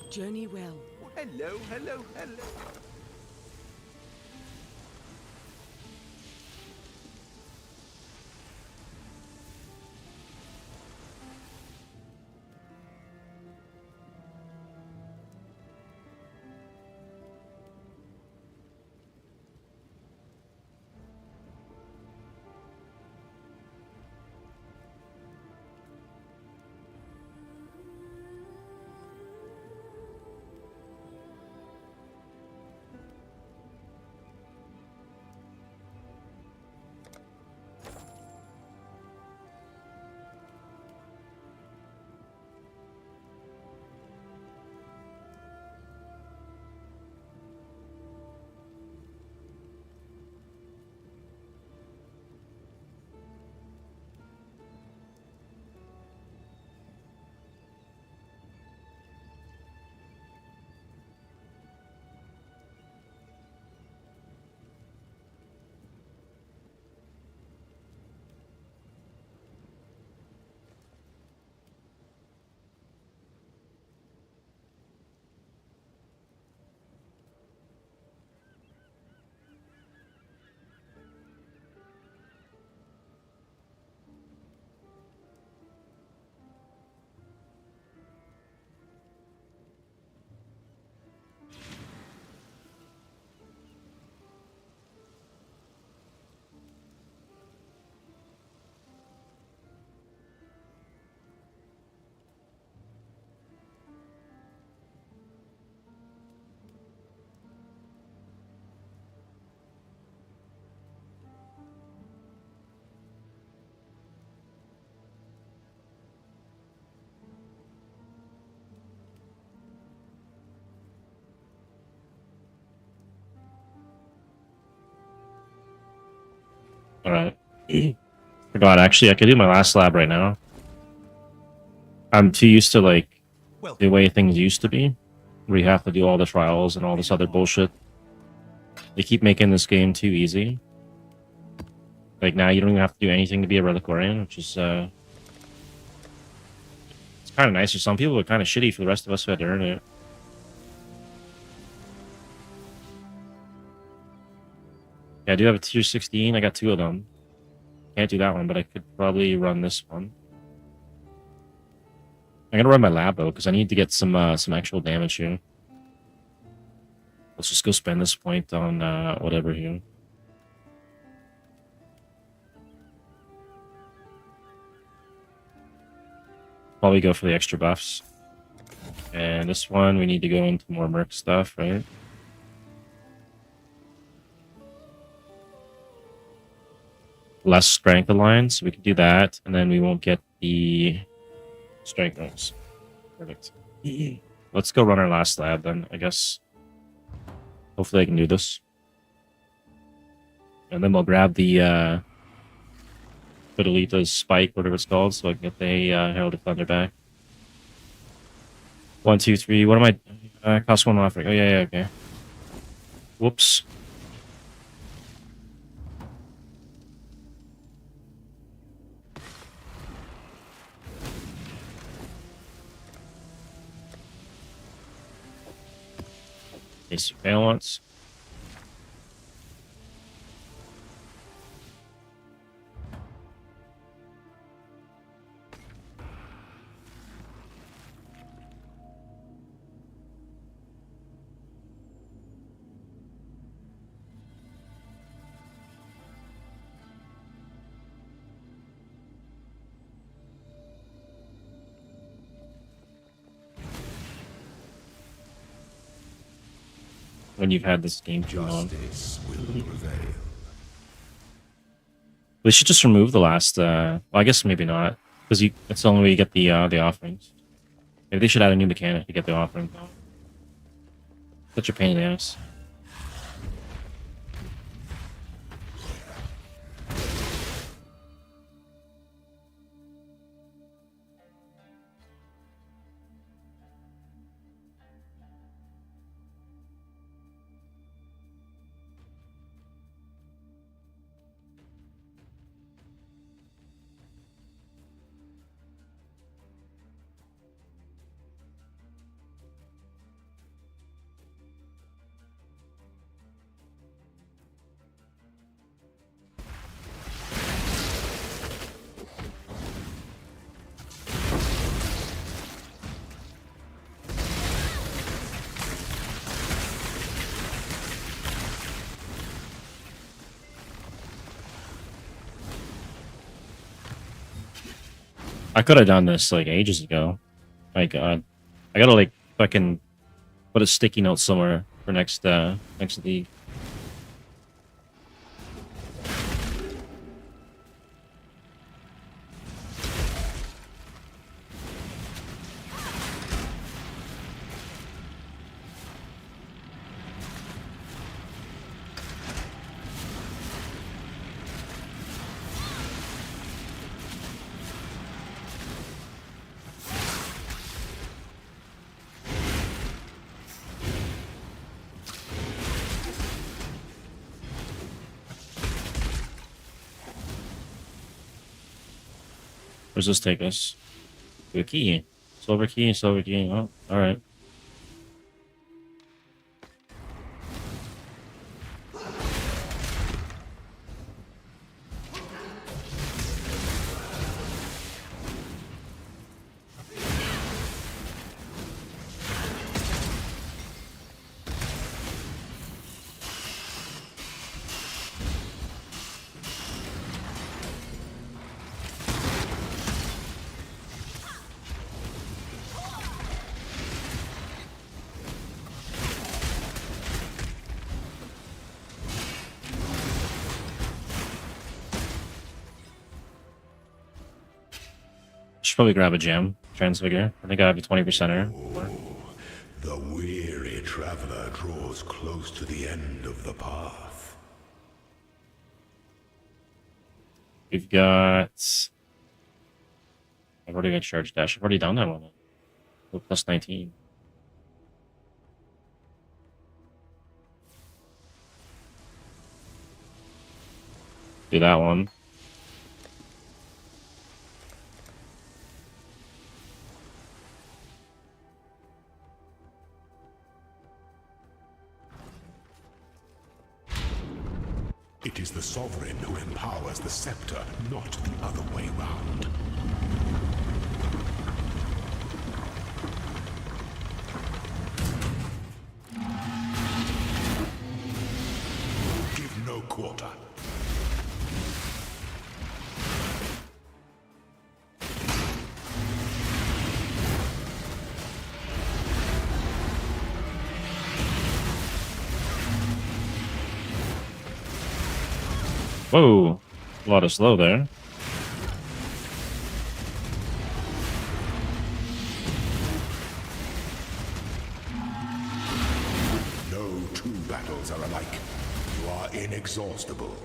Journey well. Hello, hello, hello. Alright. Forgot, actually, I could do my last lab right now. I'm too used to, like, the way things used to be, where you have to do all the trials and all this other bullshit. They keep making this game too easy. Like, now you don't even have to do anything to be a Reliquarian, which is, it's kind of nice for some people, but kind of shitty for the rest of us who had to earn it. Yeah, I do have a tier 16. I got 2 of them. Can't do that one, but I could probably run this one. I'm gonna run my lab though, because I need to get some actual damage here. Let's just go spend this point on whatever here. Probably go for the extra buffs. And this one, we need to go into more merc stuff, right? Less strength alliance, so we can do that, and then we won't get the strength ranks. Perfect. Let's go run our last lab then, I guess. Hopefully I can do this. And then we'll grab the Fidelita's spike, whatever it's called, so I can get the Herald of Thunder back. 1, 2, 3. What am I? Cost 1 offering. Oh, yeah, okay. Whoops. Okay, surveillance. when you've had this game too long. Justice will prevail. They should just remove the last. Well, I guess maybe not, because it's the only way you get the offerings. Maybe they should add a new mechanic to get the offering. Such a pain in the ass. I could have done this like ages ago. My God, I gotta like fucking put a sticky note somewhere for next league. Where's this take us? To a key. Silver key, silver key. Oh, alright. Should probably grab a gem. Transfigure. I think I have a 20%er. The weary traveler draws close to the end of the path. We've got... I've already got charge dash. I've already done that one. Oh, plus 19. Do that one. It is the sovereign who empowers the scepter, not the other way round. Give no quarter. Whoa, a lot of slow there. No two battles are alike. You are inexhaustible.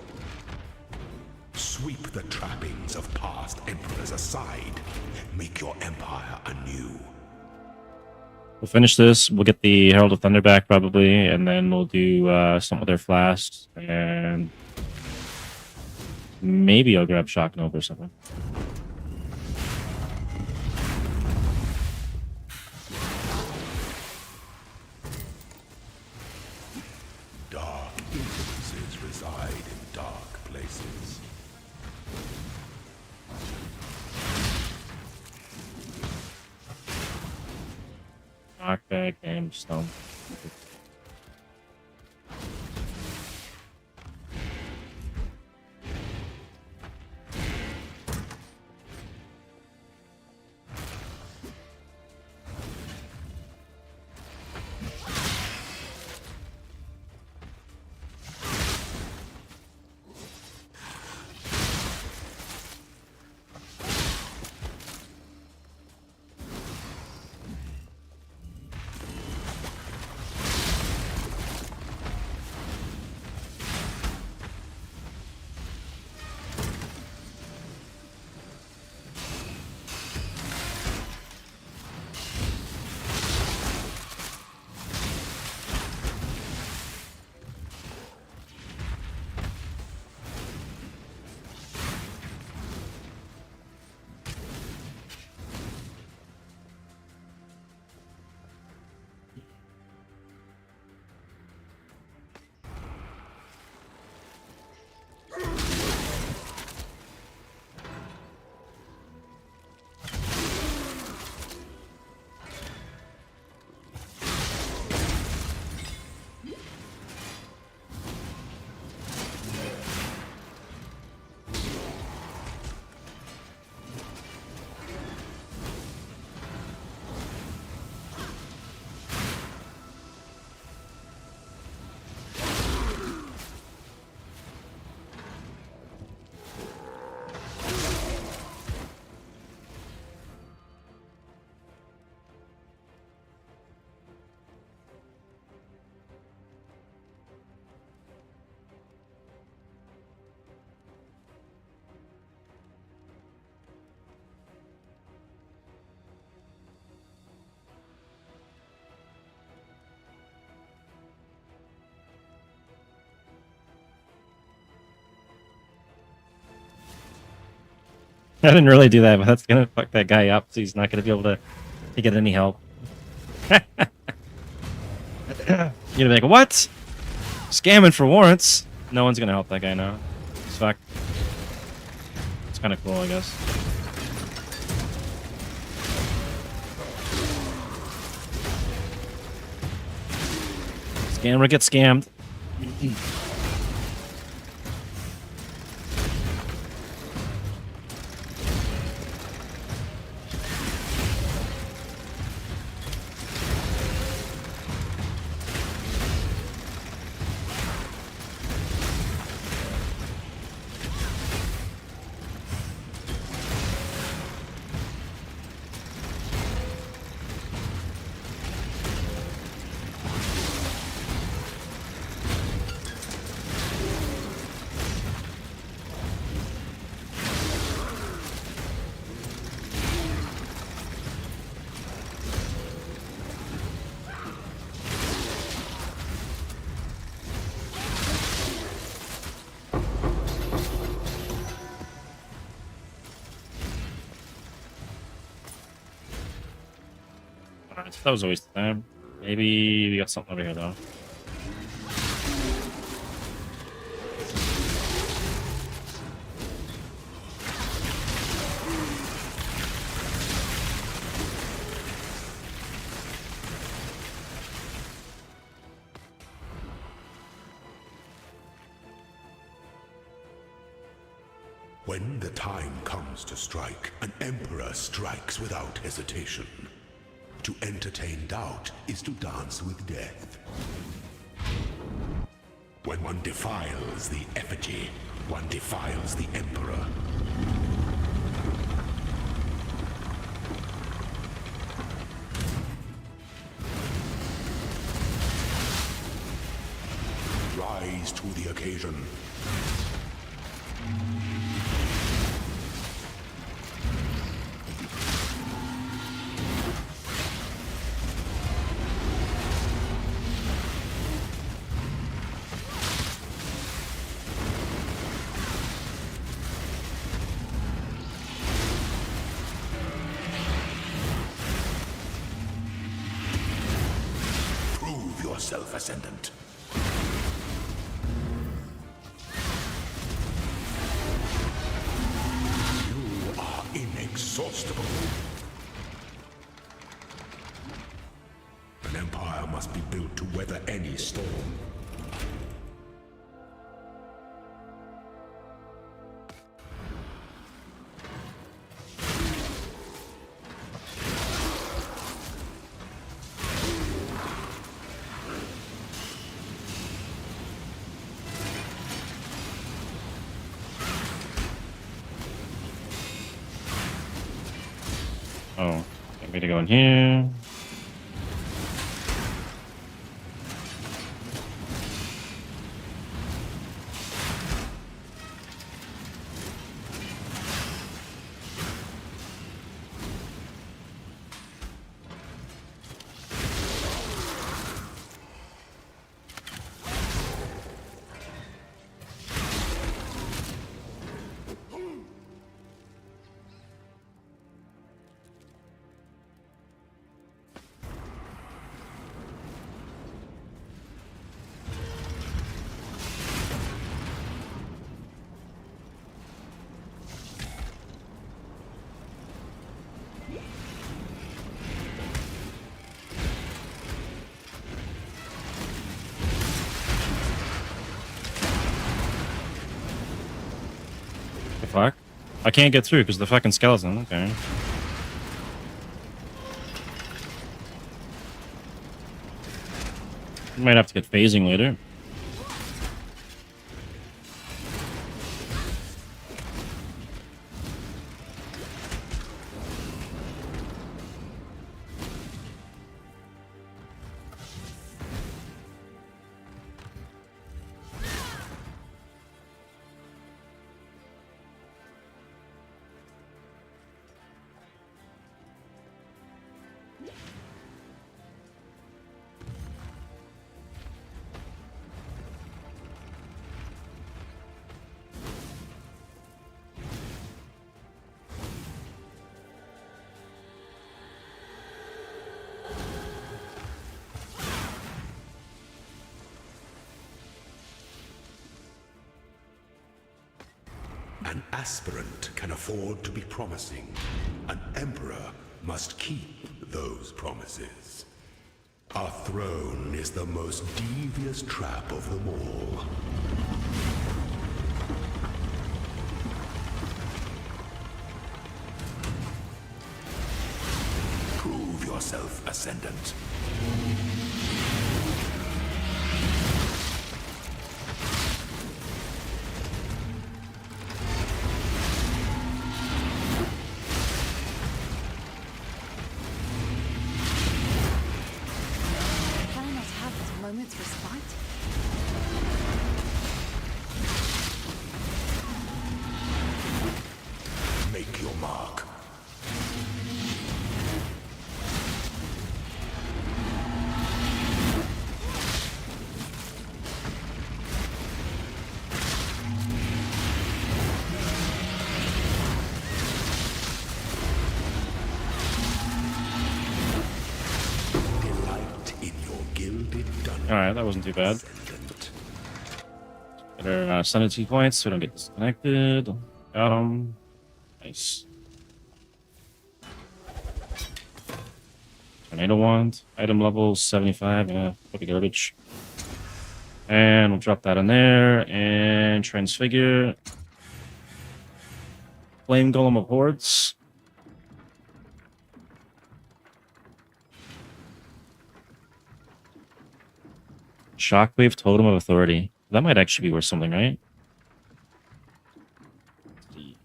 Sweep the trappings of past emperors aside. Make your empire anew. We'll finish this. We'll get the Herald of Thunder back probably, and then we'll do some of their flasks, and maybe I'll grab Shock Nova or something. Dark influences reside in dark places. Knockback and stone. I didn't really do that, but that's gonna fuck that guy up, so he's not gonna be able to get any help. You're gonna be like, what? Scamming for warrants? No one's gonna help that guy now. It's fuck. It's kind of cool, I guess. Scammer gets scammed. Alright, that was a waste of time. Maybe we got something over here though. When the time comes to strike, an emperor strikes without hesitation. To entertain doubt is to dance with death. When one defiles the effigy, one defiles the emperor. Rise to the occasion. Prove yourself, Ascendant. You are inexhaustible. An empire must be built to weather any storm. Oh, get me to go in here. The fuck? I can't get through because the fucking skeleton. Okay. Might have to get phasing later. An aspirant can afford to be promising. An emperor must keep those promises. Our throne is the most devious trap of them all. Prove yourself, Ascendant. Can I not have this moment's respite? Make your mark. Delight in your gilded dungeon. Alright, that wasn't too bad. Ascendant. Get our ascendancy points so we don't get disconnected. Got them. Nice. Tornado wand. Item level 75. Yeah, fucking garbage. And we'll drop that in there. And transfigure. Flame Golem of Hordes. Shockwave Totem of Authority. That might actually be worth something, right? Let's see.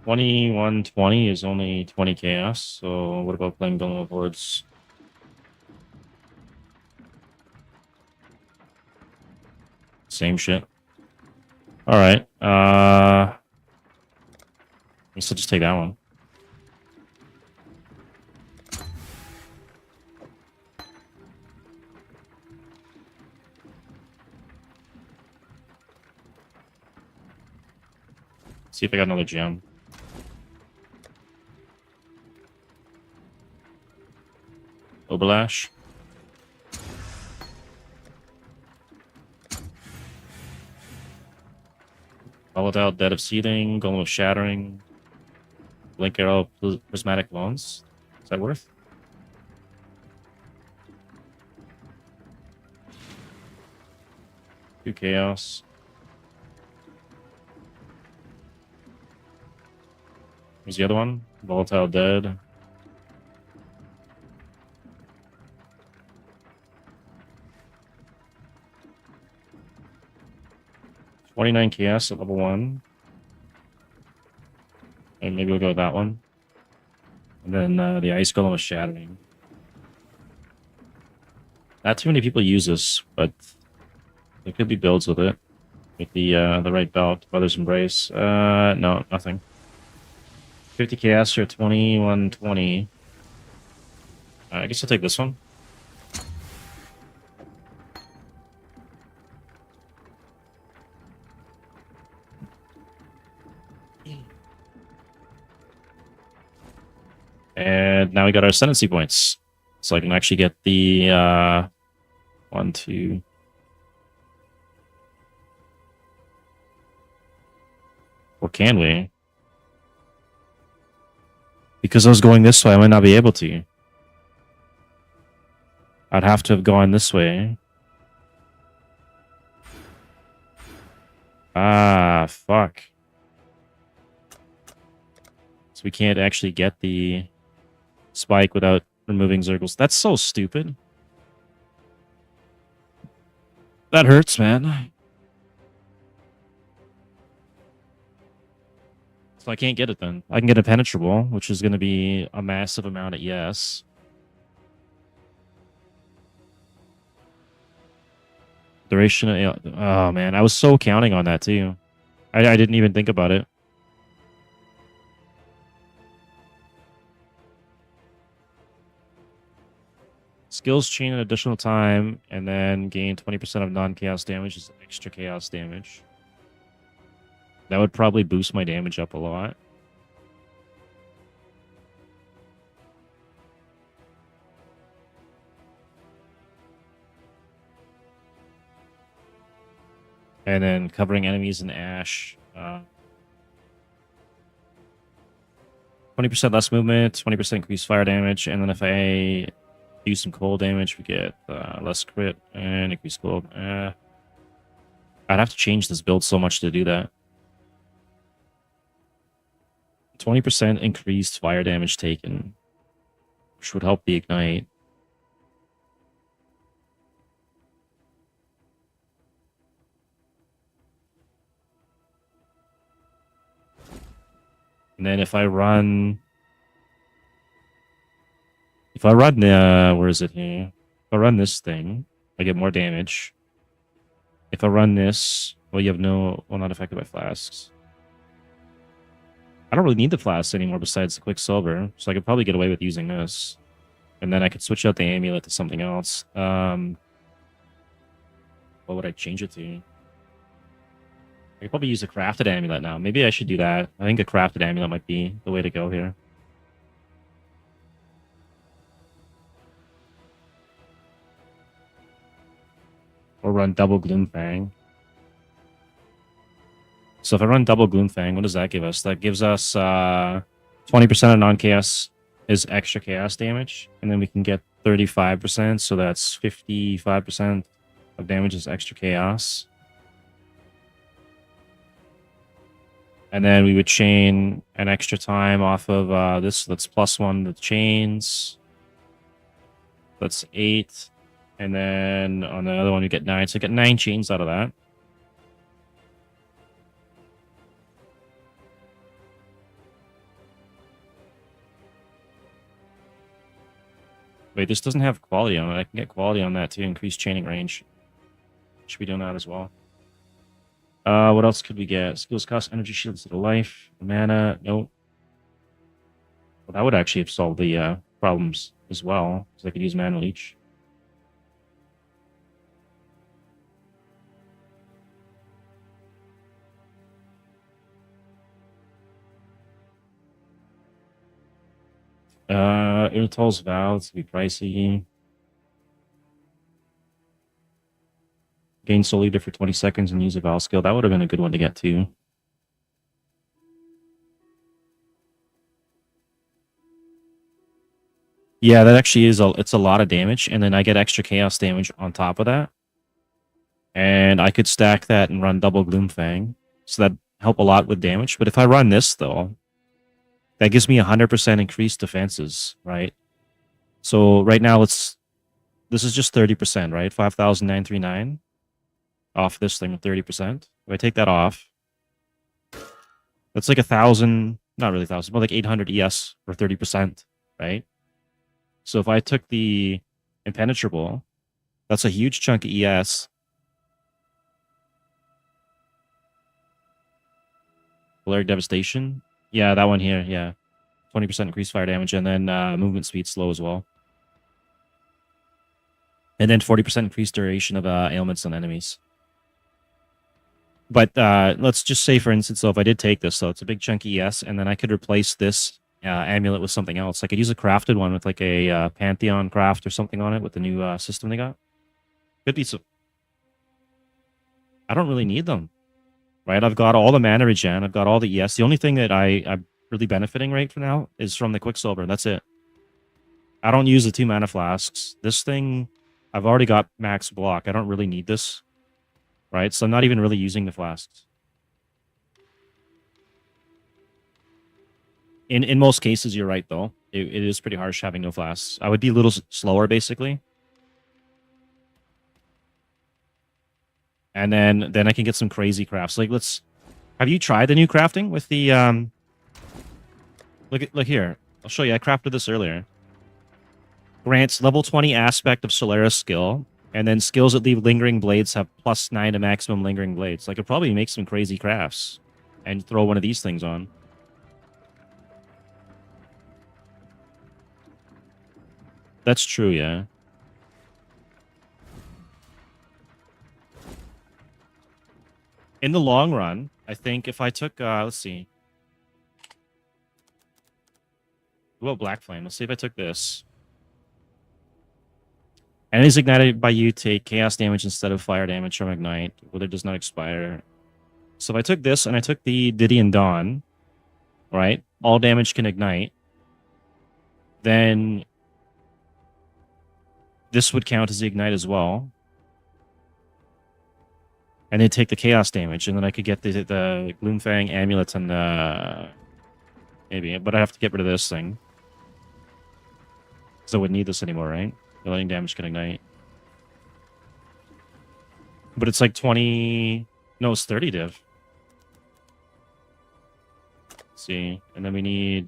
$21.20 is only 20 chaos, so what about playing Golem of Hordes? Same shit. Alright, I guess I'll just take that one. See if I got another gem. Obalash. Volatile Dead of Seething, Golem of Shattering, Blink Arrow, Prismatic Loans. Is that worth? Two Chaos. Here's the other one. Volatile Dead. $29 chaos at level 1. And maybe we'll go with that one. And then the Ice Golem of Shattering. Not too many people use this, but there could be builds with it. With the right belt, Mother's Embrace. No, nothing. 50 chaos or 2120. I guess I'll take this one. And now we got our ascendancy points. So I can actually get the 1, 2. Or can we? Because I was going this way, I might not be able to. I'd have to have gone this way. Ah, fuck. So we can't actually get the spike without removing Xirgils. That's so stupid. That hurts, man. So I can't get it then. I can get impenetrable, which is going to be a massive amount at yes. Duration. Oh man, I was so counting on that too. I didn't even think about it. Skills chain an additional time, and then gain 20% of non-chaos damage as extra chaos damage. That would probably boost my damage up a lot. And then covering enemies in ash. 20% less movement, 20% increased fire damage, and then if I do some cold damage, we get less crit and increased cold. I'd have to change this build so much to do that. 20% increased fire damage taken, which would help the ignite. And then if I run where is it here? If I run this thing, I get more damage. If I run this, well, you have not affected by flasks. I don't really need the flasks anymore besides the Quicksilver, so I could probably get away with using this. And then I could switch out the amulet to something else. What would I change it to? I could probably use a crafted amulet now. Maybe I should do that. I think a crafted amulet might be the way to go here. Or run double Gloomfang. So if I run double Gloomfang, what does that give us? That gives us 20% of non-chaos is extra chaos damage. And then we can get 35%. So that's 55% of damage is extra chaos. And then we would chain an extra time off of this. That's +1 to the chains. That's 8. And then on the other one, we get 9. So we get 9 chains out of that. Wait, this doesn't have quality on it. I can get quality on that to increase chaining range. Should be doing that as well. What else could we get? Skills cost energy shields to the life. Mana, nope. Well, that would actually have solved the problems as well, because I could use mana leech. Irrital's Vows would be pricey. Gain Soul Leader for 20 seconds and use a Vow skill. That would have been a good one to get too. Yeah, that actually is it's a lot of damage, and then I get extra chaos damage on top of that. And I could stack that and run double Gloomfang. So that'd help a lot with damage. But if I run this though, that gives me 100% increased defenses, right? So right now this is just 30%, right? 5,939 off this thing with 30%. If I take that off, that's like 1,000, not really 1,000, but like 800 ES for 30%, right? So if I took the Impenetrable, that's a huge chunk of ES. Polaric Devastation. Yeah, that one here, yeah. 20% increased fire damage, and then movement speed slow as well. And then 40% increased duration of ailments on enemies. But let's just say, for instance, so if I did take this, so it's a big chunk ES, and then I could replace this amulet with something else. I could use a crafted one with like a Pantheon craft or something on it with the new system they got. Could be so. I don't really need them, right? I've got all the mana regen. I've got all the ES. The only thing that I'm really benefiting right for now is from the Quicksilver. That's it. I don't use the 2 mana flasks. This thing, I've already got max block. I don't really need this, right? So I'm not even really using the flasks. In most cases, you're right, though. It is pretty harsh having no flasks. I would be a little slower, basically. And then I can get some crazy crafts. Like, have you tried the new crafting with the, look here. I'll show you. I crafted this earlier. Grants level 20 aspect of Solaris skill, and then skills that leave lingering blades have +9 to maximum lingering blades. I could probably make some crazy crafts and throw one of these things on. That's true, yeah. In the long run, I think if I took, let's see. Well, Black Flame. Let's see if I took this. Enemies ignited by you take chaos damage instead of fire damage from ignite. Whether it does not expire. So if I took this and I took the Didion Dawn, right? All damage can ignite. Then this would count as the ignite as well. And then take the chaos damage, and then I could get the Gloomfang amulet and maybe, but I have to get rid of this thing. So I wouldn't need this anymore, right? The lightning damage can ignite. But it's like 20... No, it's 30 div. Let's see. And then we need...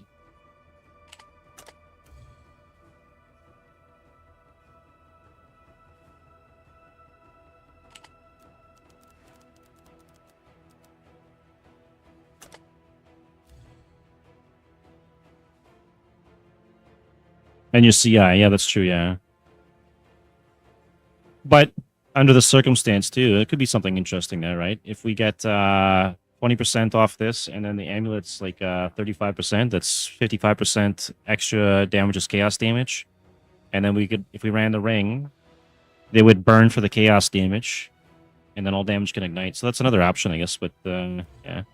And your CI, yeah, that's true, yeah. But under the circumstance, too, it could be something interesting there, right? If we get 20% off this, and then the amulet's like 35%, that's 55% extra damage as chaos damage. And then we could, if we ran the ring, they would burn for the chaos damage, and then all damage can ignite. So that's another option, I guess, but yeah.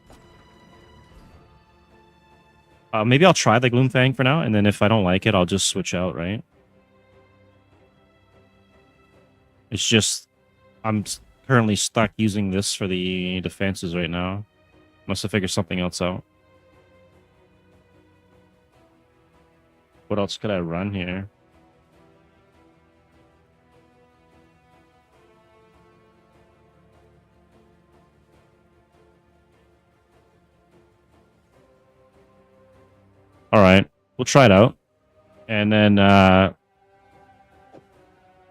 Maybe I'll try the Gloomfang for now, and then if I don't like it, I'll just switch out, right? It's just, I'm currently stuck using this for the defenses right now. Must have figured something else out. What else could I run here? All right, we'll try it out. And then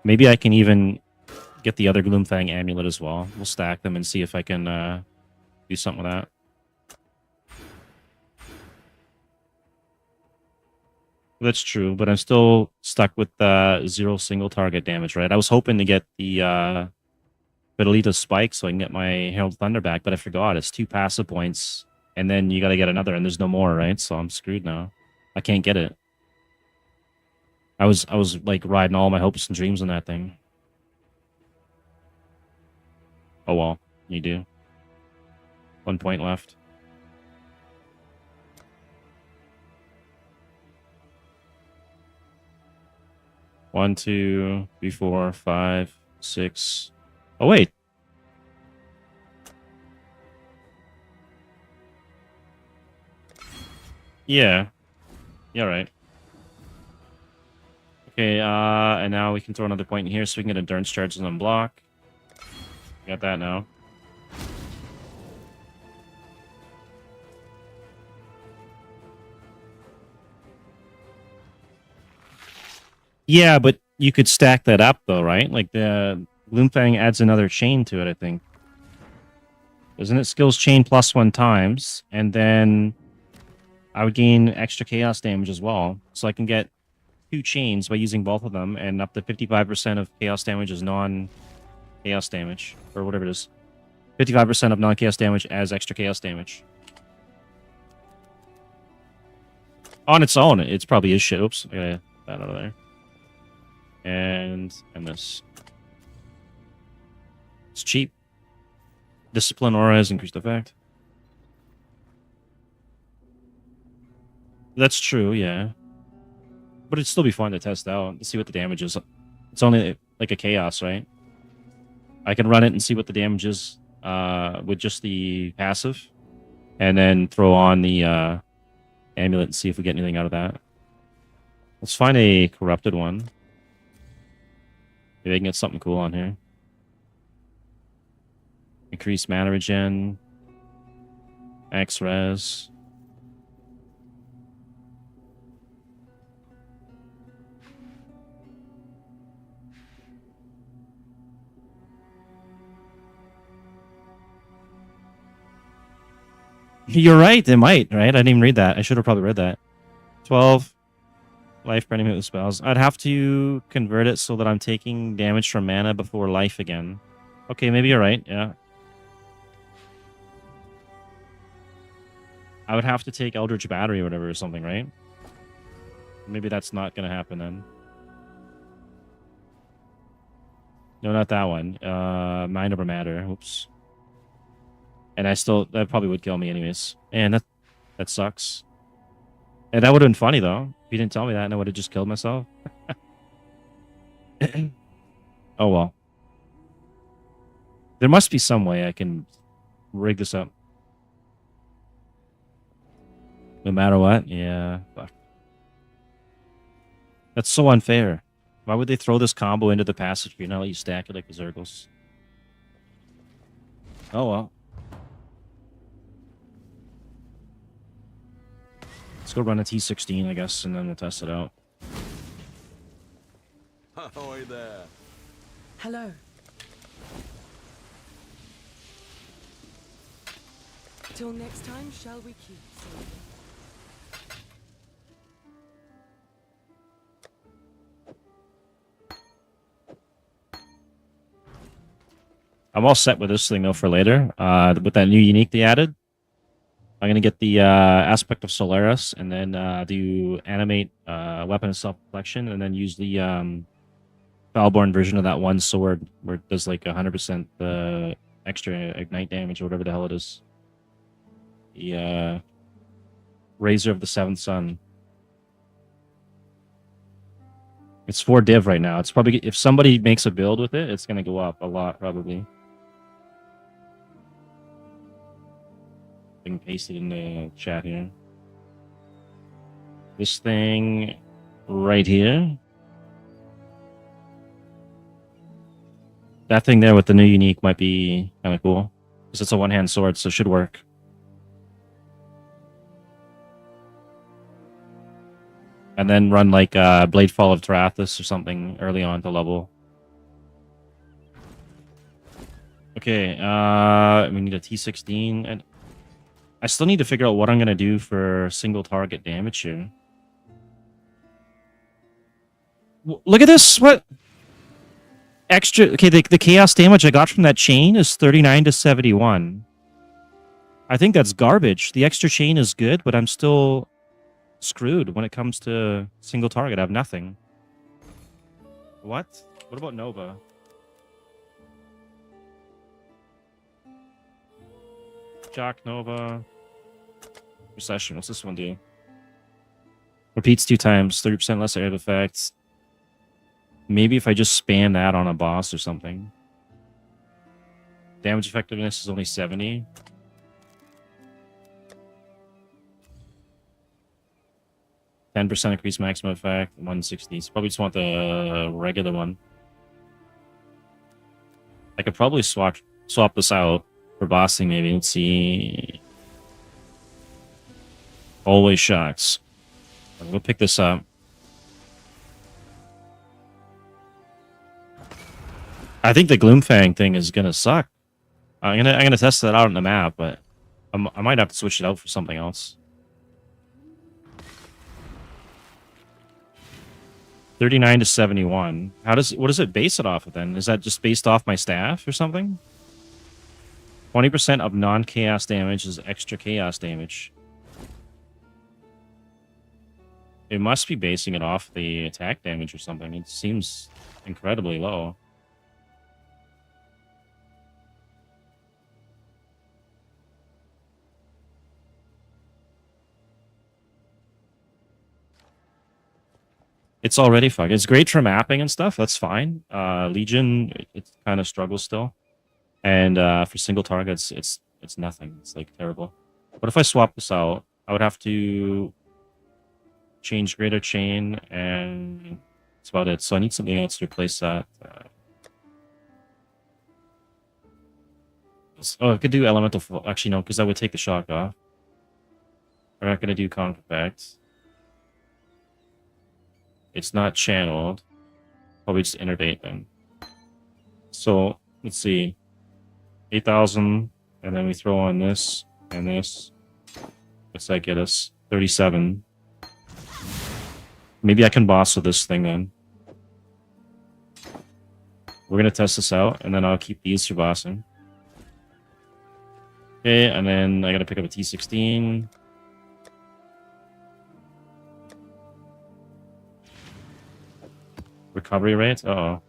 maybe I can even get the other Gloomfang amulet as well. We'll stack them and see if I can do something with that. That's true, but I'm still stuck with 0 single target damage, right? I was hoping to get the Fidelita's Spike so I can get my Herald Thunder back, but I forgot. It's 2 passive points, and then you gotta get another, and there's no more, right? So I'm screwed now. I can't get it. I was like riding all my hopes and dreams on that thing. Oh well, you do. 1 point left. One, 2, 3, 4, 5, 6. Oh wait. Yeah. Yeah, right. Okay, and now we can throw another point in here so we can get endurance charges on block. Got that now. Yeah, but you could stack that up though, right? Like the Gloomfang adds another chain to it, I think. Isn't it skills chain +1 times, and then I would gain extra chaos damage as well. So I can get 2 chains by using both of them, and up to 55% of chaos damage is non-chaos damage, or whatever it is. 55% of non-chaos damage as extra chaos damage. On its own, it's probably is shit. Oops, I gotta get that out of there. And this. It's cheap. Discipline aura has increased effect. That's true, yeah. But it'd still be fun to test out to see what the damage is. It's only like a chaos, right? I can run it and see what the damage is with just the passive. And then throw on the amulet and see if we get anything out of that. Let's find a corrupted one. Maybe I can get something cool on here. Increase mana regen. Max res. You're right, it might, right? I didn't even read that. I should have probably read that. 12 life per enemy with spells. I'd have to convert it so that I'm taking damage from mana before life again. Okay, maybe you're right, yeah. I would have to take Eldritch Battery or whatever or something, right? Maybe that's not gonna happen then. No, not that one. Mind over matter. Oops. And that probably would kill me anyways. And that sucks. And that would have been funny though. If you didn't tell me that, and I would have just killed myself. Oh well. There must be some way I can rig this up. No matter what? Yeah. Fuck. That's so unfair. Why would they throw this combo into the passage tree and not let you stack it like the Xirgils? Oh well. Let's go run a T16, I guess, and then we'll test it out. Ahoy there. Hello. Till next time, shall we keep sailing? I'm all set with this thing though for later. With that new unique they added, I'm gonna get the aspect of Solaris and then do animate weapon of self-reflection and then use the Valborn version of that one sword where it does like 100% the extra ignite damage or whatever the hell it is. The Razor of the Seventh Sun. It's 4 div right now. It's probably, if somebody makes a build with it, it's gonna go up a lot probably. I can paste it in the chat here. This thing right here. That thing there with the new unique might be kind of cool. Because it's a one-hand sword, so it should work. And then run like Bladefall of Tarathis or something early on to level. Okay, we need a T16 and I still need to figure out what I'm going to do for single target damage here. Look at this! What? Extra... Okay, the chaos damage I got from that chain is 39 to 71. I think that's garbage. The extra chain is good, but I'm still screwed when it comes to single target. I have nothing. What? What about Nova? Jock Nova. Recession. What's this one do? Repeats 2 times. 30% less area of effects. Maybe if I just spam that on a boss or something. Damage effectiveness is only 70. %% increase maximum effect. 160. So probably just want the regular one. I could probably swap this out for bossing maybe. Let's see. Always shocks. We'll pick this up. I think the Gloomfang thing is gonna suck. I'm gonna test that out on the map, but I might have to switch it out for something else. 39 to 71. What does it base it off of then? Is that just based off my staff or something? 20% of non-chaos damage is extra chaos damage. It must be basing it off the attack damage or something. It seems incredibly low. It's already fucked. It's great for mapping and stuff. That's fine. Legion, it kind of struggles still. And for single targets, it's nothing. It's like terrible. What if I swap this out? I would have to change greater chain, and that's about it. So I need something else to replace that. I could do elemental. Actually, no, because that would take the shock off. We're not gonna do Confact. It's not channeled. Probably just innervate then. So let's see. 8,000, and then we throw on this and this. What's that get us? 37. Maybe I can boss with this thing then. We're gonna test this out, and then I'll keep these for bossing. Okay, and then I gotta pick up a T16. Recovery rate? Uh-oh.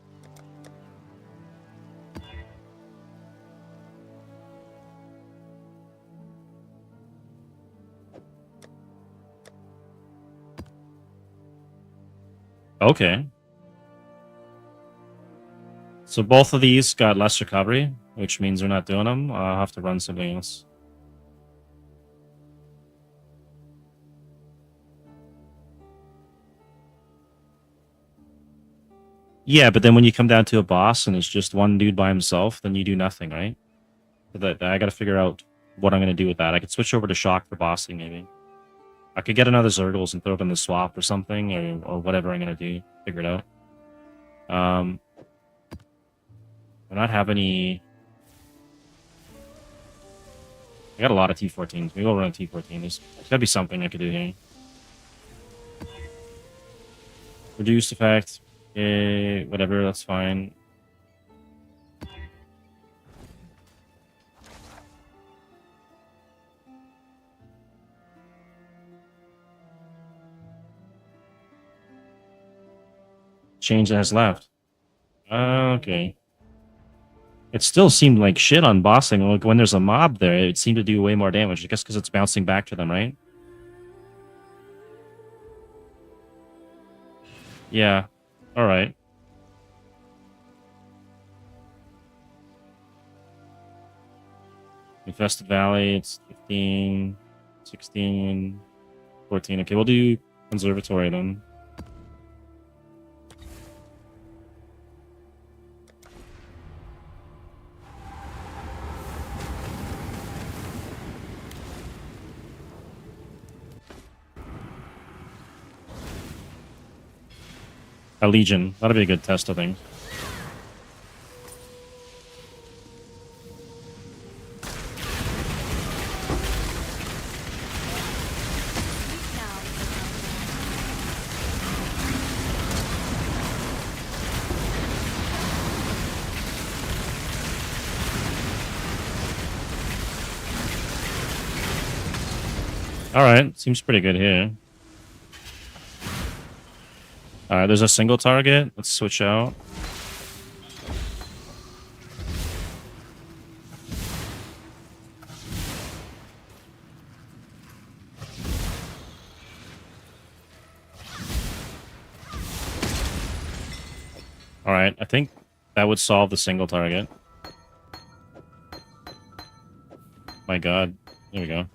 Okay. So both of these got less recovery, which means we're not doing them. I'll have to run something else. Yeah, but then when you come down to a boss and it's just one dude by himself, then you do nothing, right? So that I got to figure out what I'm going to do with that. I could switch over to shock for bossing, maybe. I could get another Xirgils and throw it in the swap or something, or whatever I'm going to do. Figure it out. I not have any... I got a lot of T14s. Maybe we'll run a T14. There's got to be something I could do here. Reduced effect. Okay, whatever, that's fine. Change that has left. Okay. It still seemed like shit on bossing. Like when there's a mob there, it seemed to do way more damage. I guess because it's bouncing back to them, right? Yeah. Alright. Infested Valley, it's 15, 16, 14. Okay, we'll do Conservatory then. A Legion. That'll be a good test, I think. Alright, seems pretty good here. Alright, there's a single target. Let's switch out. Alright, I think that would solve the single target. My god. There we go.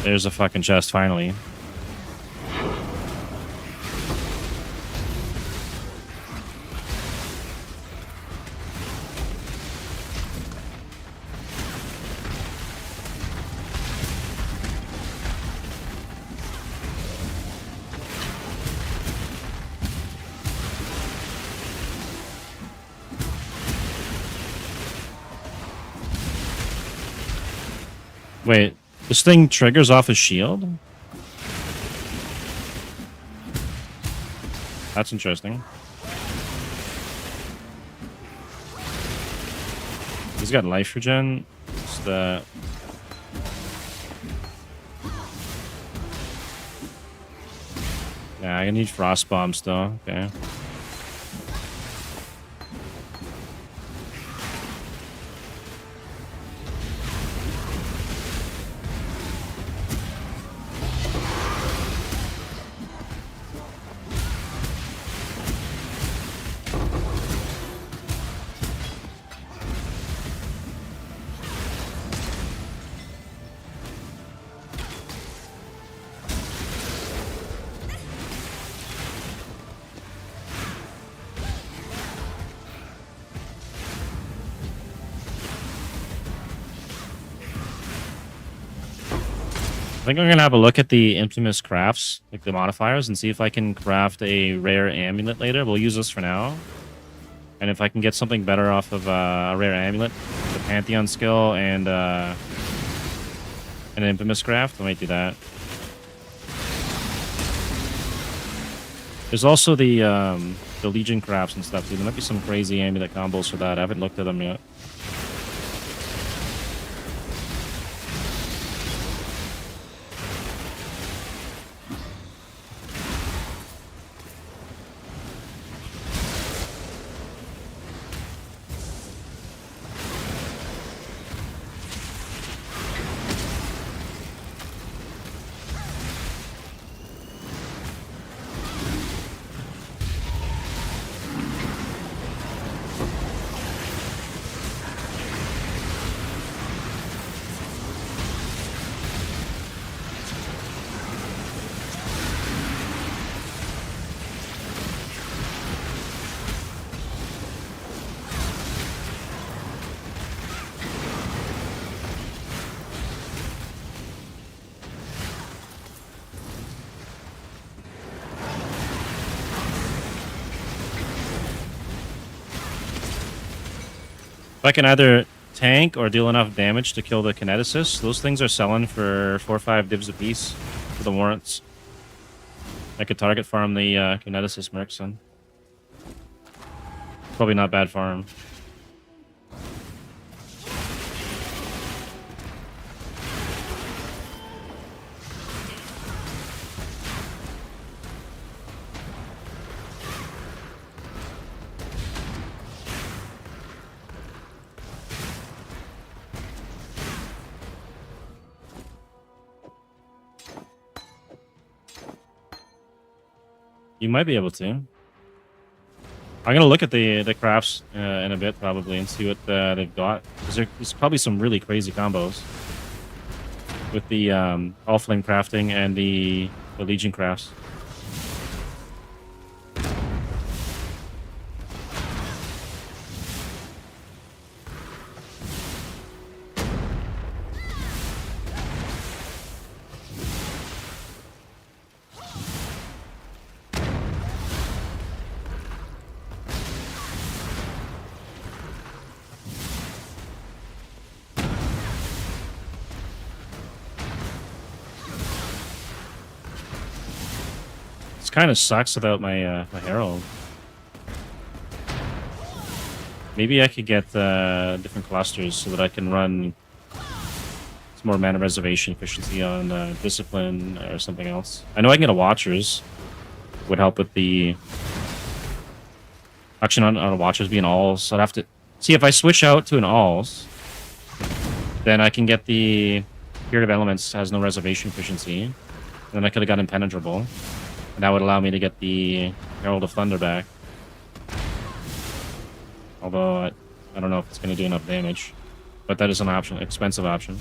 There's a fucking chest, finally. Wait, this thing triggers off his shield? That's interesting. He's got life regen. What's that? Yeah, I need frost bombs though. Okay. think I'm gonna have a look at the Infamous crafts, like the modifiers, and see if I can craft a rare amulet later. We'll use this for now. And if I can get something better off of a rare amulet, the Pantheon skill and an Infamous craft, I might do that. There's also the Legion crafts and stuff too. There might be some crazy amulet combos for that. I haven't looked at them yet. If I can either tank or deal enough damage to kill the kineticists, those things are selling for 4 or 5 divs a piece for the warrants. I could target farm the kineticist mercs then. Probably not bad farm. You might be able to. I'm gonna look at the crafts in a bit probably and see what they've got. Because there's probably some really crazy combos with the all flame crafting and the Legion crafts. Kind of sucks without my my Herald. Maybe I could get different clusters so that I can run some more mana reservation efficiency on Discipline or something else. I know I can get a Watchers. Would help with the action on a Watchers being alls. So I'd have to see if I switch out to an alls, then I can get the Spirit of Elements has no reservation efficiency. And then I could have got Impenetrable. And that would allow me to get the Herald of Thunder back. Although, I don't know if it's going to do enough damage. But that is an option, expensive option.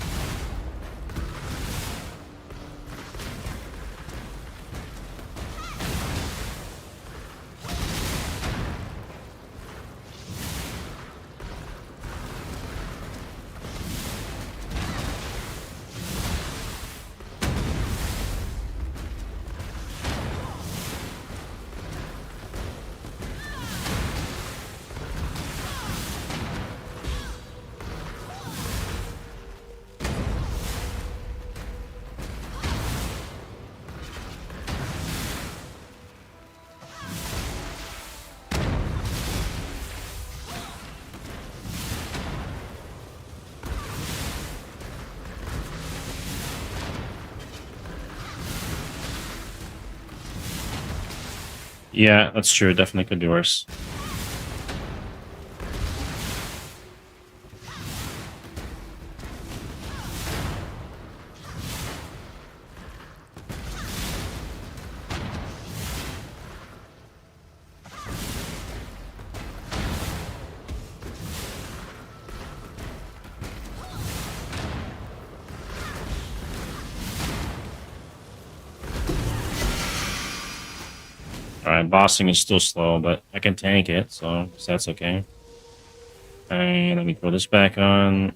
Yeah, that's true. It definitely could be worse. Alright, bossing is still slow, but I can tank it, so that's okay. And let me throw this back on.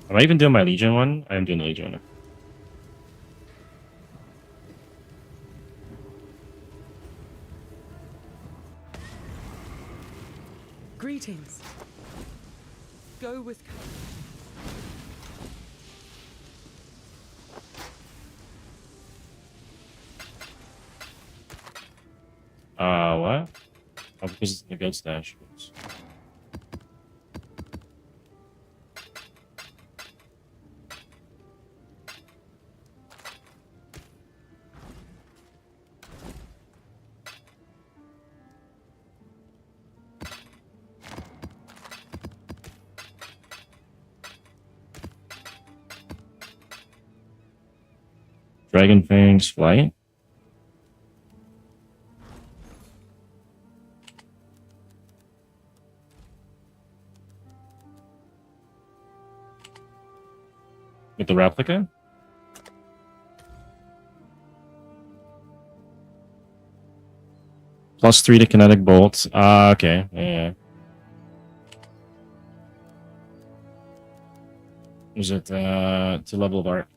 Am I even doing my Legion one? I am doing the Legion one. Greetings. Go with. What? Oh, because it's the ghost dash. Oops. Dragon Fangs Flight. With the replica? +3 to kinetic bolts. Okay. Yeah. Is it to level of art?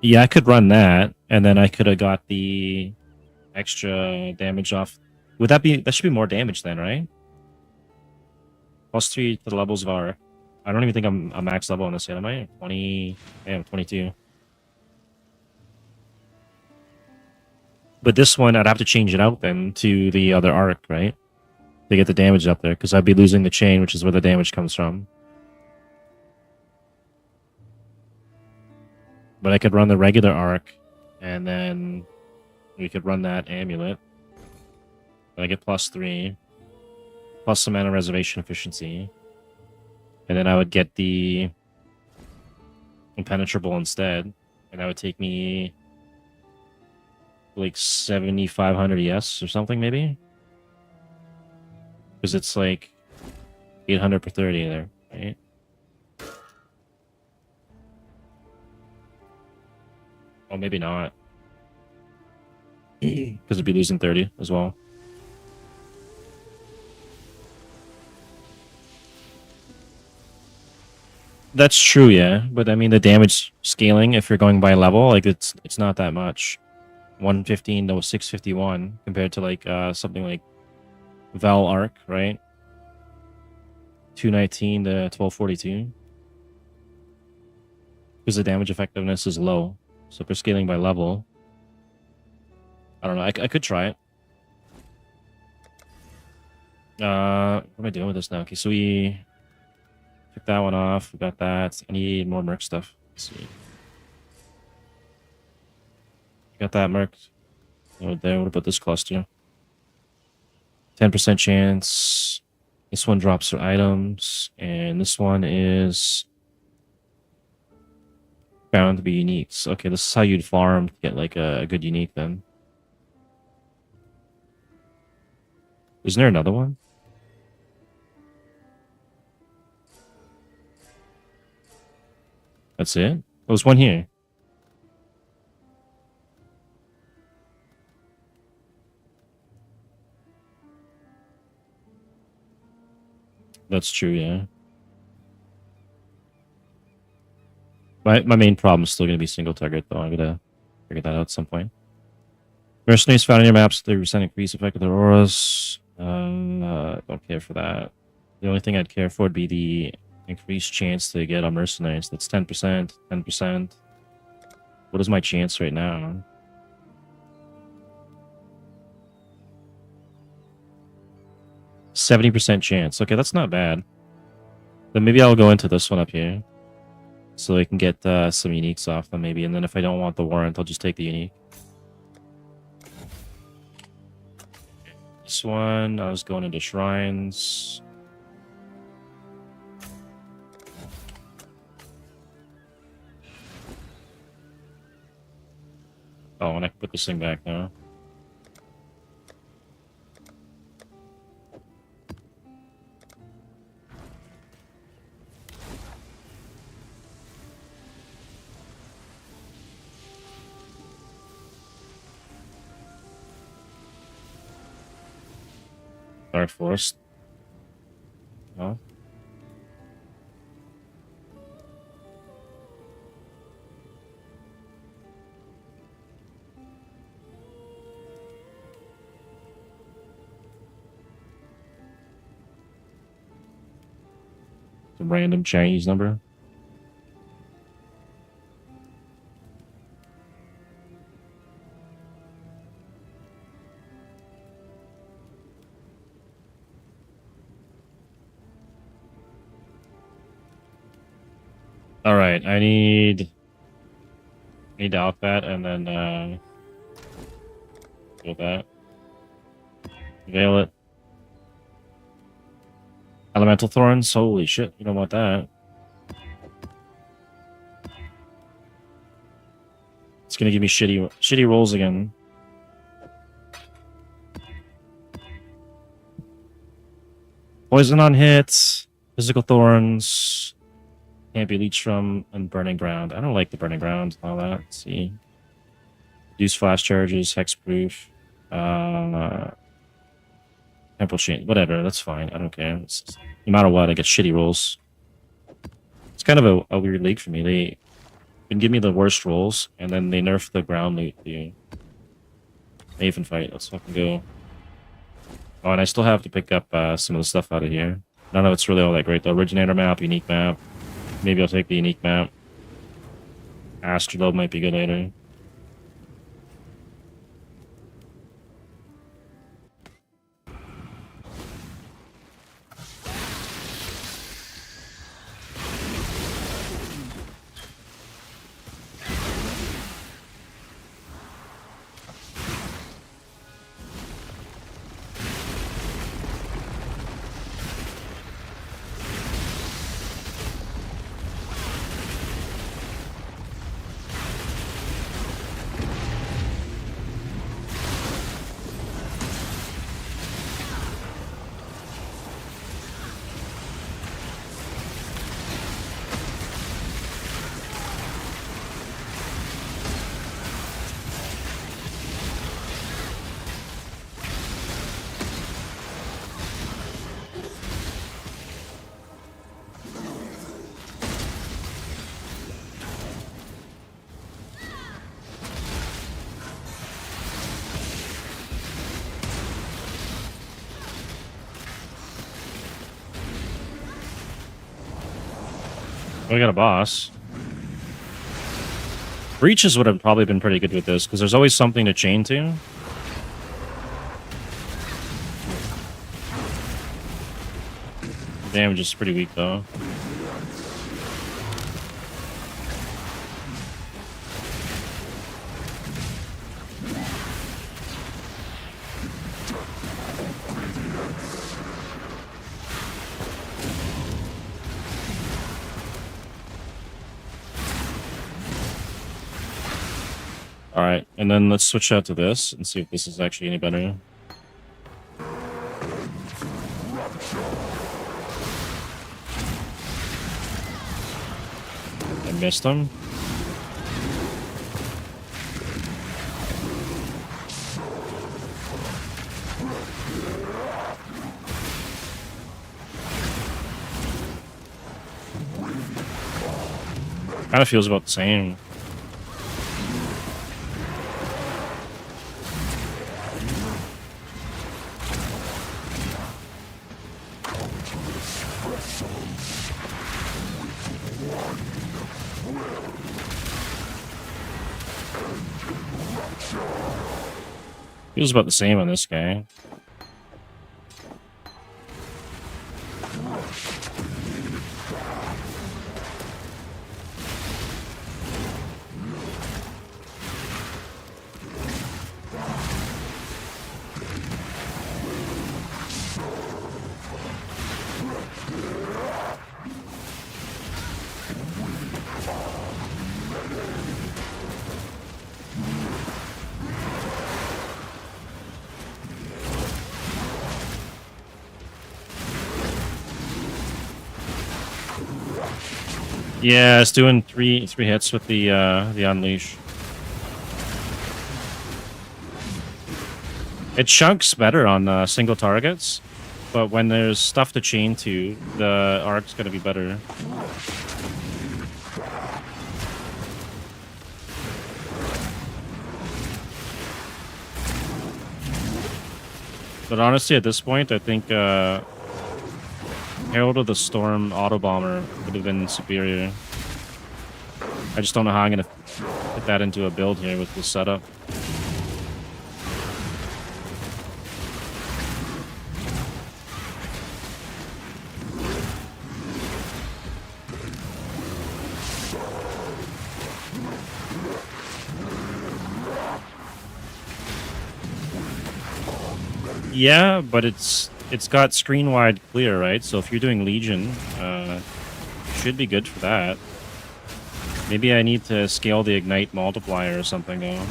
Yeah, I could run that, and then I could have got the extra damage off. Would that be... That should be more damage then, right? +3 to the levels of our... I don't even think I'm a max level on this yet, am I? 20... Damn, 22. But this one, I'd have to change it out then to the other arc, right? To get the damage up there, because I'd be losing the chain, which is where the damage comes from. But I could run the regular arc, and then we could run that amulet. And I get +3, plus some mana reservation efficiency. And then I would get the impenetrable instead. And that would take me like 7,500 ES or something, maybe? Because it's like 800 per 30 there, right? Oh, maybe not. Because it'd be losing 30 as well. That's true, yeah. But I mean, the damage scaling, if you're going by level, like it's not that much. 115 to 651 compared to like something like Val Arc, right? 219 to 1242. Because the damage effectiveness is low. So if we're scaling by level, I don't know. I could try it. What am I doing with this now? Okay, so we took that one off. We got that. I need more merc stuff. Let's see. Got that merc. Over there. What about this cluster? 10% chance. This one drops their items. And this one is bound to be uniques. Okay, this is how you'd farm to get like a good unique then. Isn't there another one? That's it? There's one here. That's true, yeah. My main problem is still going to be single target, though. I'm going to figure that out at some point. Mercenaries found on your maps, 30% increase effect of their auras. Don't care for that. The only thing I'd care for would be the increased chance to get on mercenaries. That's 10%, 10%. What is my chance right now? %70 chance. Okay, that's not bad. Then maybe I'll go into this one up here. So I can get some uniques off them maybe. And then if I don't want the warrant, I'll just take the unique. This one, I was going into shrines. Oh, and I can put this thing back now. Dark Forest. No. It's a random Chinese number. All right, I need to out that and then do that. Veil it. Elemental Thorns. Holy shit! You don't want that. It's gonna give me shitty rolls again. Poison on hits. Physical Thorns. Can't be leached from, and Burning Ground. I don't like the Burning Ground and all that. Let's see. Use flash charges, hexproof. Temporal Chain. Whatever, that's fine. I don't care. No matter what, I get shitty rolls. It's kind of a weird league for me. They can give me the worst rolls, and then they nerf the ground loot. The Maven fight. Let's fucking go. Oh, and I still have to pick up some of the stuff out of here. None of it's really all that great. The Originator map, Unique map. Maybe I'll take the Unique map. Astrolobe might be good later. We got a boss. Breaches would have probably been pretty good with this, because there's always something to chain to. The damage is pretty weak, though. Alright, and then let's switch out to this and see if this is actually any better. I missed him. Kind of feels about the same. Feels about the same on this guy. Yeah, it's doing three hits with the unleash. It chunks better on single targets. But when there's stuff to chain to, the arc's gonna be better. But honestly, at this point, I think Herald of the Storm Auto Bomber would have been superior. I just don't know how I'm gonna fit that into a build here with this setup. Yeah, but it's got screen wide clear, right? So if you're doing Legion, should be good for that. Maybe I need to scale the Ignite multiplier or something, though.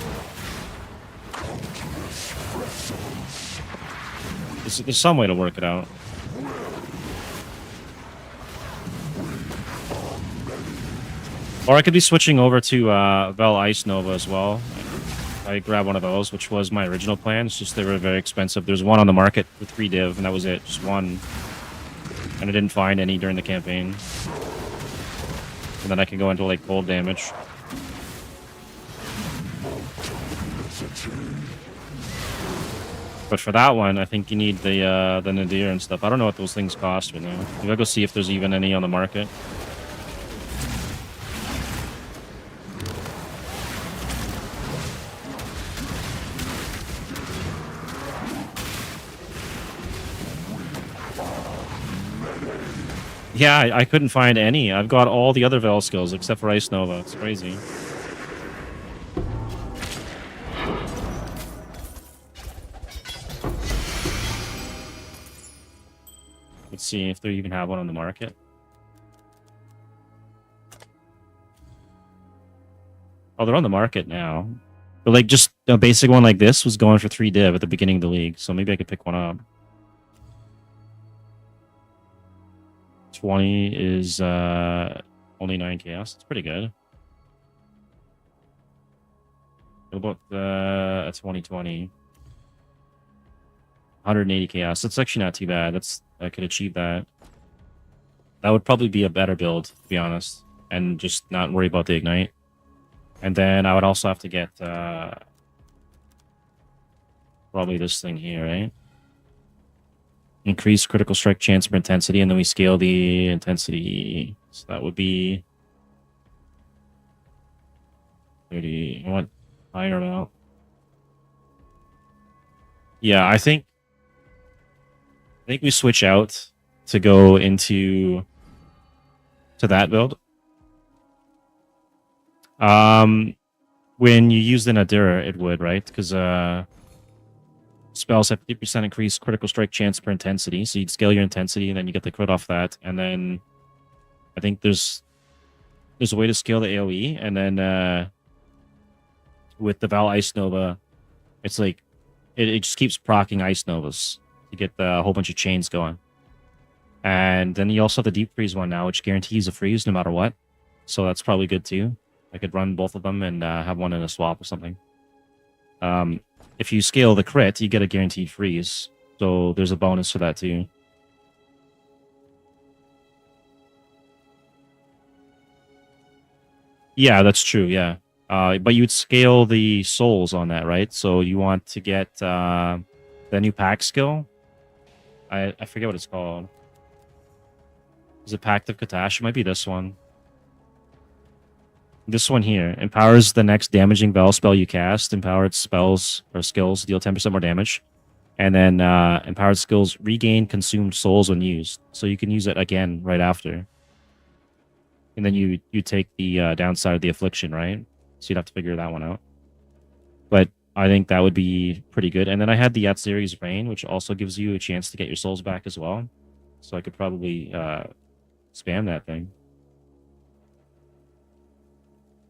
There's some way to work it out. Or I could be switching over to Vel Ice Nova as well. I grabbed one of those, which was my original plan. It's just they were very expensive. There's one on the market with 3 div, and that was it. Just one. And I didn't find any during the campaign. And then I can go into, like, cold damage. But for that one, I think you need the Nadir and stuff. I don't know what those things cost right now. Maybe I'll go see if there's even any on the market. Yeah, I couldn't find any. I've got all the other Vel skills except for Ice Nova. It's crazy. Let's see if they even have one on the market. Oh, they're on the market now. But like just a basic one like this was going for 3 div at the beginning of the league, so maybe I could pick one up. 20 is only 9 chaos. That's pretty good. What about the 2020? 180 chaos. That's actually not too bad. I could achieve that. That would probably be a better build, to be honest, and just not worry about the ignite. And then I would also have to get probably this thing here, right? Increase critical strike chance per intensity, and then we scale the intensity. So that would be 30. I want higher amount. Yeah, I think we switch out to go into that build. When you use the Nadir, it would, right? Because spells have 50% increased critical strike chance per intensity. So you'd scale your intensity, and then you get the crit off that. And then I think there's a way to scale the AoE. And then with the Val Ice Nova, it's like it just keeps proccing Ice Novas to get a whole bunch of chains going. And then you also have the Deep Freeze one now, which guarantees a freeze no matter what. So that's probably good too. I could run both of them and have one in a swap or something. If you scale the crit, you get a guaranteed freeze. So there's a bonus for that too. Yeah, that's true, yeah. But you'd scale the souls on that, right? So you want to get the new pack skill. I forget what it's called. Is it Pact of Katash? It might be this one. This one here empowers the next damaging Vel spell you cast. Empowered spells or skills deal 10% more damage. And then empowered skills regain consumed souls when used. So you can use it again right after. And then you take the downside of the affliction, right? So you'd have to figure that one out. But I think that would be pretty good. And then I had the Xirgils Rain, which also gives you a chance to get your souls back as well. So I could probably spam that thing.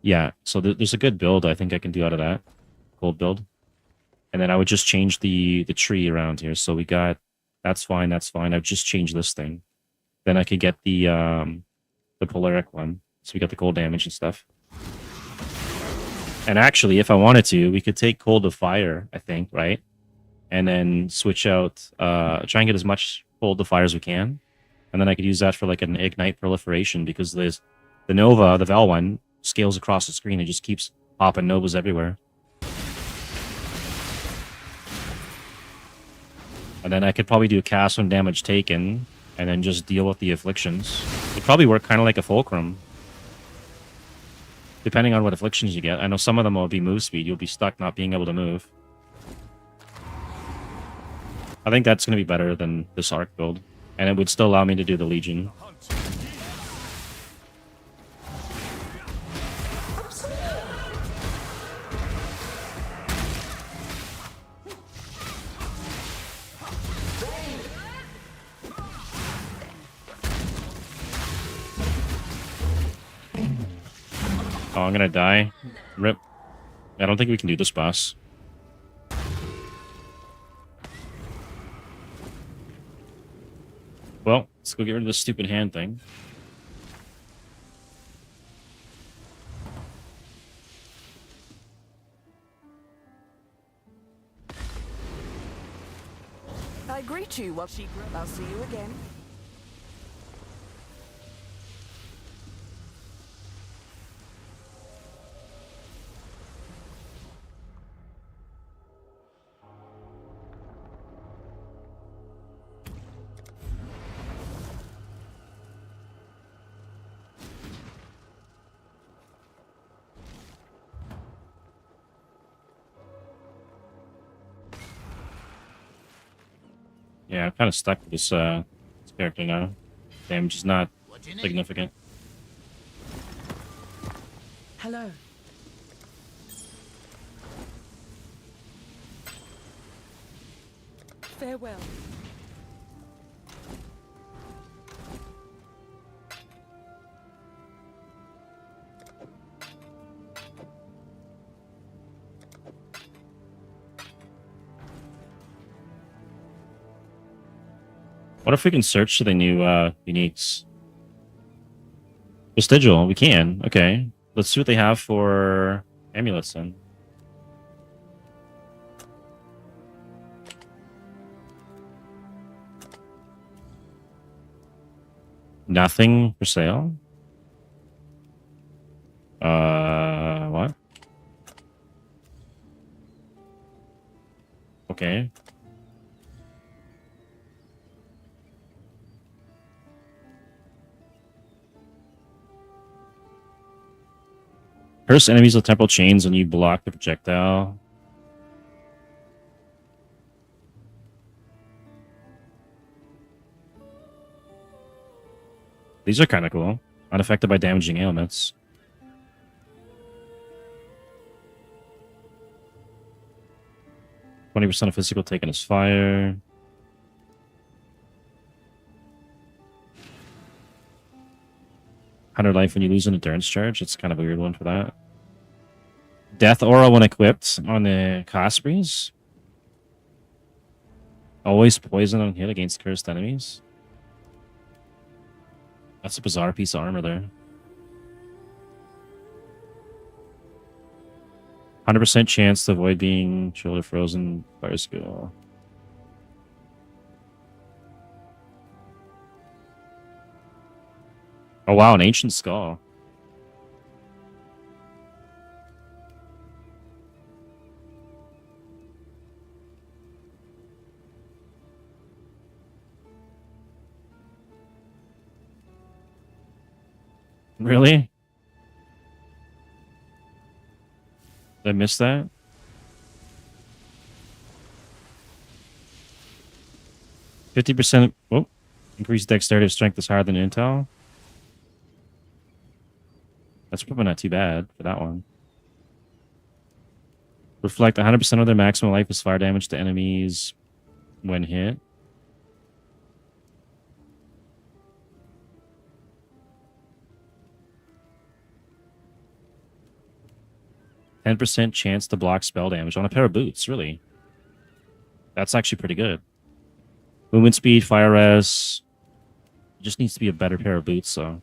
Yeah, so there's a good build I think I can do out of that. Gold build. And then I would just change the tree around here. So we got... That's fine, that's fine. I've just changed this thing. Then I could get the Polaric one. So we got the cold damage and stuff. And actually, if I wanted to, we could take Cold of Fire, I think, right? And then switch out... try and get as much hold the fires we can. And then I could use that for like an ignite proliferation because the Nova, the Val one, scales across the screen. It just keeps popping Novas everywhere. And then I could probably do a cast on damage taken and then just deal with the afflictions. It'd probably work kind of like a Fulcrum. Depending on what afflictions you get. I know some of them will be move speed. You'll be stuck not being able to move. I think that's going to be better than this Arc build. And it would still allow me to do the Legion. Oh, I'm gonna die. Rip. I don't think we can do this boss. Well, let's go get rid of this stupid hand thing. I greet you, what she. I'll see you again. Yeah, I'm kind of stuck with this character now. Damage is not significant. Hello. Farewell. What if we can search for the new uniques? Vestigial, we can. Okay. Let's see what they have for amulets then. Nothing for sale? What? Okay. Curse enemies with temporal chains when you block the projectile. These are kind of cool. Unaffected by damaging ailments. %of physical taken as fire. $100 life when you lose an endurance charge. It's kind of a weird one for that. Death aura when equipped on the Cospreys. Always poison on hit against cursed enemies. That's a bizarre piece of armor there. 100% chance to avoid being chilled or frozen. Fire skill. Oh wow, an ancient skull. Really? Did I miss that? %. Oh, increased dexterity of strength is higher than intel. That's probably not too bad for that one. Reflect 100% of their maximum life as fire damage to enemies when hit. %10 chance to block spell damage on a pair of boots, really. That's actually pretty good. Movement speed, fire res. It just needs to be a better pair of boots, so.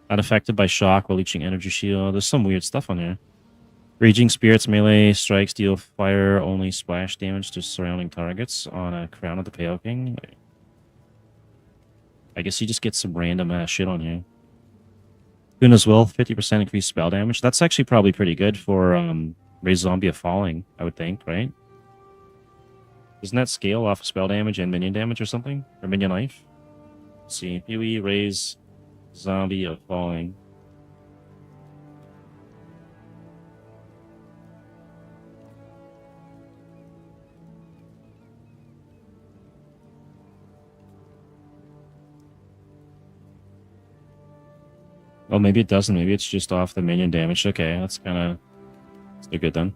Not affected by shock while leeching energy shield. There's some weird stuff on here. Raging Spirit's melee strikes deal fire only splash damage to surrounding targets on a Crown of the Pale King. I guess you just get some random ass shit on you. Kuna's Will, 50% increased spell damage. That's actually probably pretty good for Raise Zombie of Falling, I would think, right? Doesn't that scale off of spell damage and minion damage or something? Or minion life? Let's see. Huey, Raise Zombie of Falling. Oh, maybe it doesn't. Maybe it's just off the minion damage. Okay, that's kind of still good then.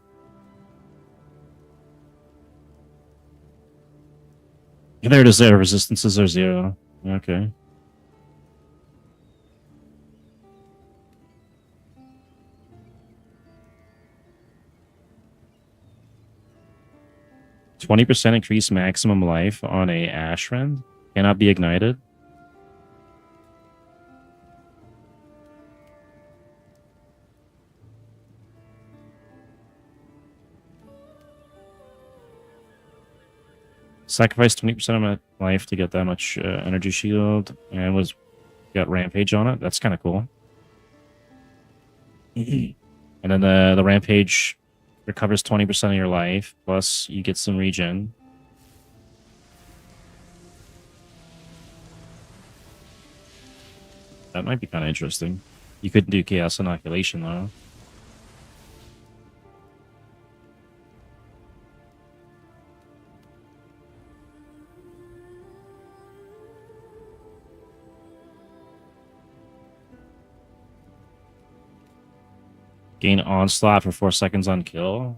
Yeah, there it is there. Resistances are 0. Okay. %20 increase maximum life on a Ash Rend. Cannot be ignited. Sacrifice 20% of my life to get that much energy shield, and got rampage on it. That's kind of cool. And then the rampage recovers 20% of your life, plus you get some regen. That might be kind of interesting. You could do chaos inoculation though. Gain onslaught for 4 seconds on kill.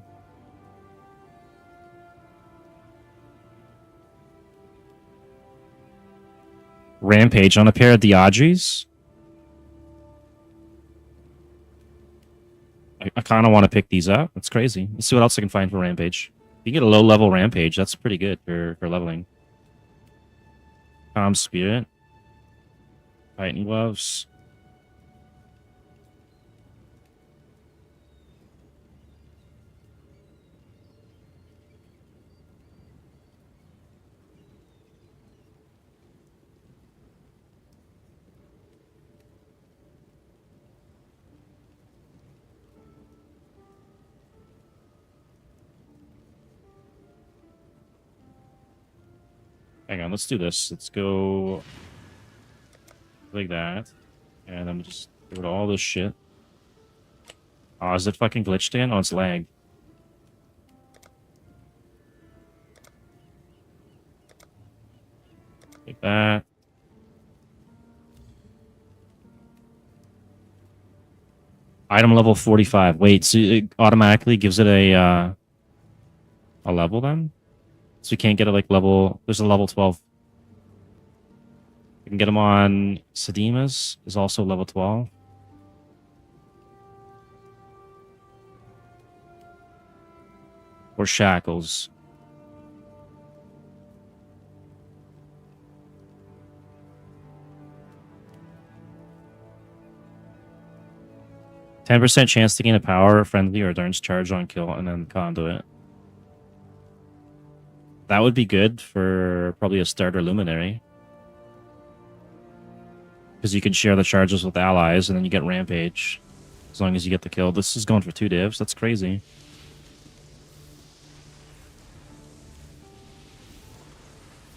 Rampage on a pair of Diadries. I kind of want to pick these up. That's crazy. Let's see what else I can find for Rampage. If you get a low level Rampage, that's pretty good for leveling. Calm Spirit. Titan Gloves. Hang on, let's do this. Let's go like that. And I'm just do all this shit. Oh, is it fucking glitched in? Oh, it's lagged. Like that. Item level 45. Wait, so it automatically gives it a level then? So you can't get it like level... There's a level 12. You can get them on Sedima's, is also level 12. Or Shackles. %10 chance to gain a power, friendly, or endurance charge on kill, and then conduit. That would be good for probably a starter Luminary. Because you can share the charges with allies, and then you get Rampage. As long as you get the kill. This is going for 2 divs. That's crazy.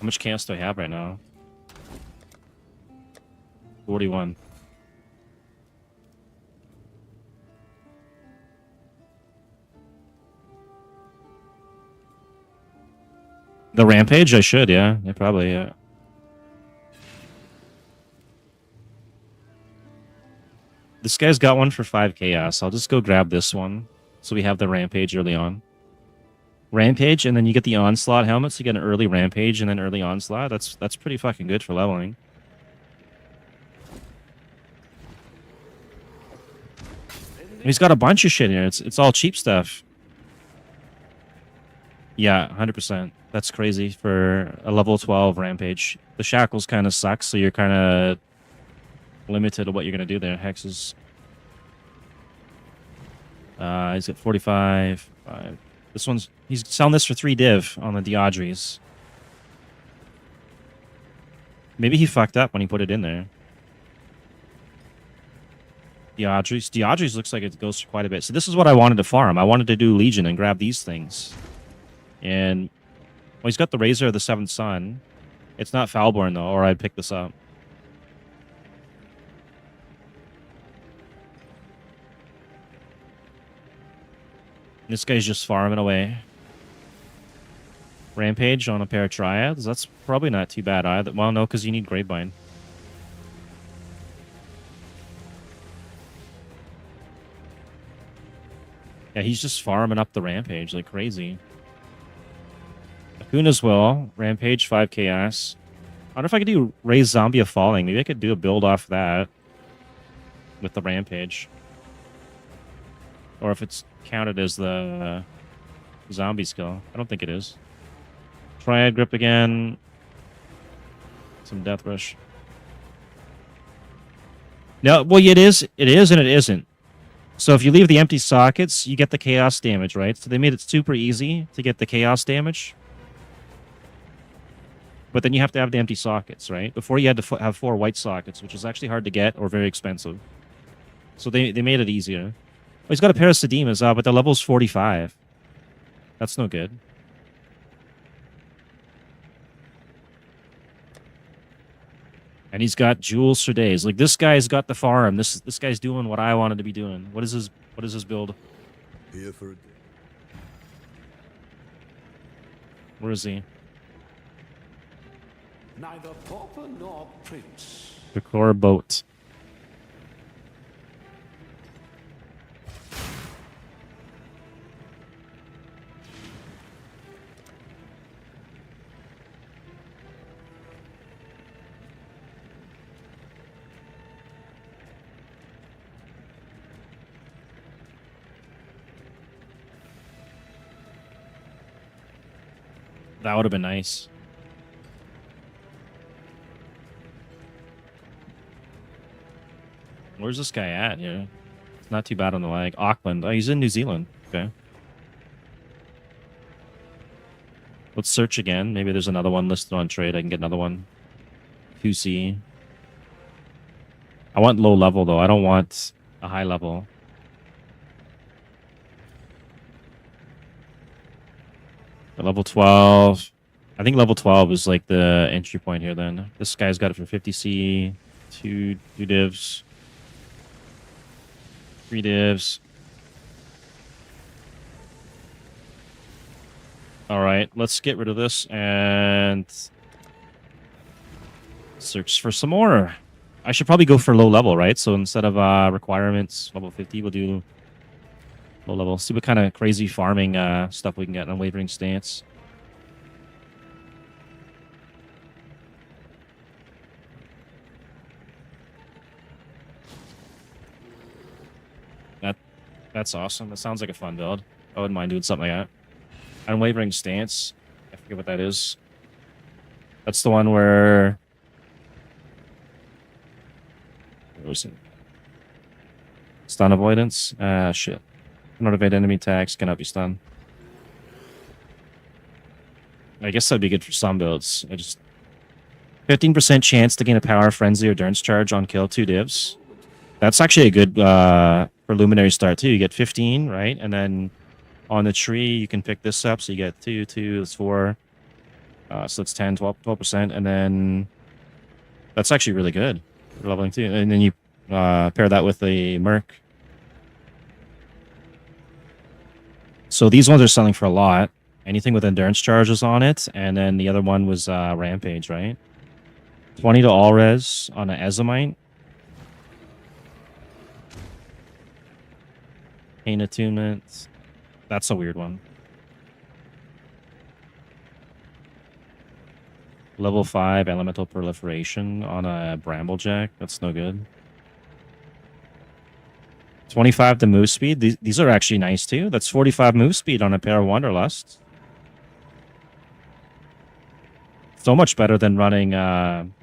How much chaos do I have right now? 41. The Rampage? I should, yeah. Yeah, probably, yeah. This guy's got one for 5 chaos. I'll just go grab this one. So we have the Rampage early on. Rampage, and then you get the Onslaught helmet, so you get an early Rampage and then early Onslaught. That's pretty fucking good for leveling. He's got a bunch of shit here. It's all cheap stuff. Yeah, 100%. That's crazy for a level 12 Rampage. The Shackles kind of suck, so you're kind of limited to what you're going to do there. Hexes. He's at 45. This one's he's selling this for 3 div on the Diodres. Maybe he fucked up when he put it in there. Diodres looks like it goes for quite a bit. So this is what I wanted to farm. I wanted to do Legion and grab these things. And well, he's got the Razor of the Seventh Sun. It's not Foulborn though, or I'd pick this up. This guy's just farming away. Rampage on a pair of Triads. That's probably not too bad either. Well, no, because you need Gravebind. Yeah, he's just farming up the Rampage like crazy. Akun as well. Rampage, 5 Chaos. I wonder if I could do Raise Zombie of Falling. Maybe I could do a build off that with the Rampage. Or if it's counted as the zombie skill. I don't think it is. Triad Grip again. Some Death Rush. No, well, it is and it isn't. So if you leave the empty sockets, you get the chaos damage, right? So they made it super easy to get the chaos damage. But then you have to have the empty sockets, right? Before you had to have 4 white sockets, which is actually hard to get or very expensive. So they made it easier. Oh, he's got a pair of Sedemas, but the level's 45. That's no good. And he's got jewels for days. Like this guy's got the farm. This guy's doing what I wanted to be doing. What is his build? Here for a Where is he? Neither pauper nor prince. The core boat. That would have been nice. Where's this guy at here? It's not too bad on the lag. Auckland. Oh, he's in New Zealand. Okay. Let's search again. Maybe there's another one listed on trade. I can get another one. 2C. I want low level, though. I don't want a high level. At level 12. I think level 12 is like the entry point here then. This guy's got it for 50C. 2 divs. 3 divs. Alright, let's get rid of this and search for some more. I should probably go for low level, right? So instead of requirements, level 50, we'll do low level. See what kind of crazy farming stuff we can get on Wavering Stance. That's awesome. That sounds like a fun build. I wouldn't mind doing something like that. Unwavering Stance. I forget what that is. That's the one where... Where was it? Stun avoidance? Shit. Cannot evade enemy attacks. Cannot be stunned. I guess that'd be good for some builds. I just... 15% chance to gain a Power, Frenzy, or Durance Charge on kill. 2 divs. That's actually a good... for Luminary start too, you get 15, right? And then on the tree, you can pick this up, so you get 2, that's 4. So that's 10, 12%, and then that's actually really good for leveling too. And then you pair that with a merc. So these ones are selling for a lot. Anything with endurance charges on it, and then the other one was Rampage, right? 20 to all res on an Ezomite. Pain Attunement. That's a weird one. Level 5 Elemental Proliferation on a Bramblejack. That's no good. 25 to move speed. These are actually nice too. That's 45 move speed on a pair of Wanderlusts. So much better than running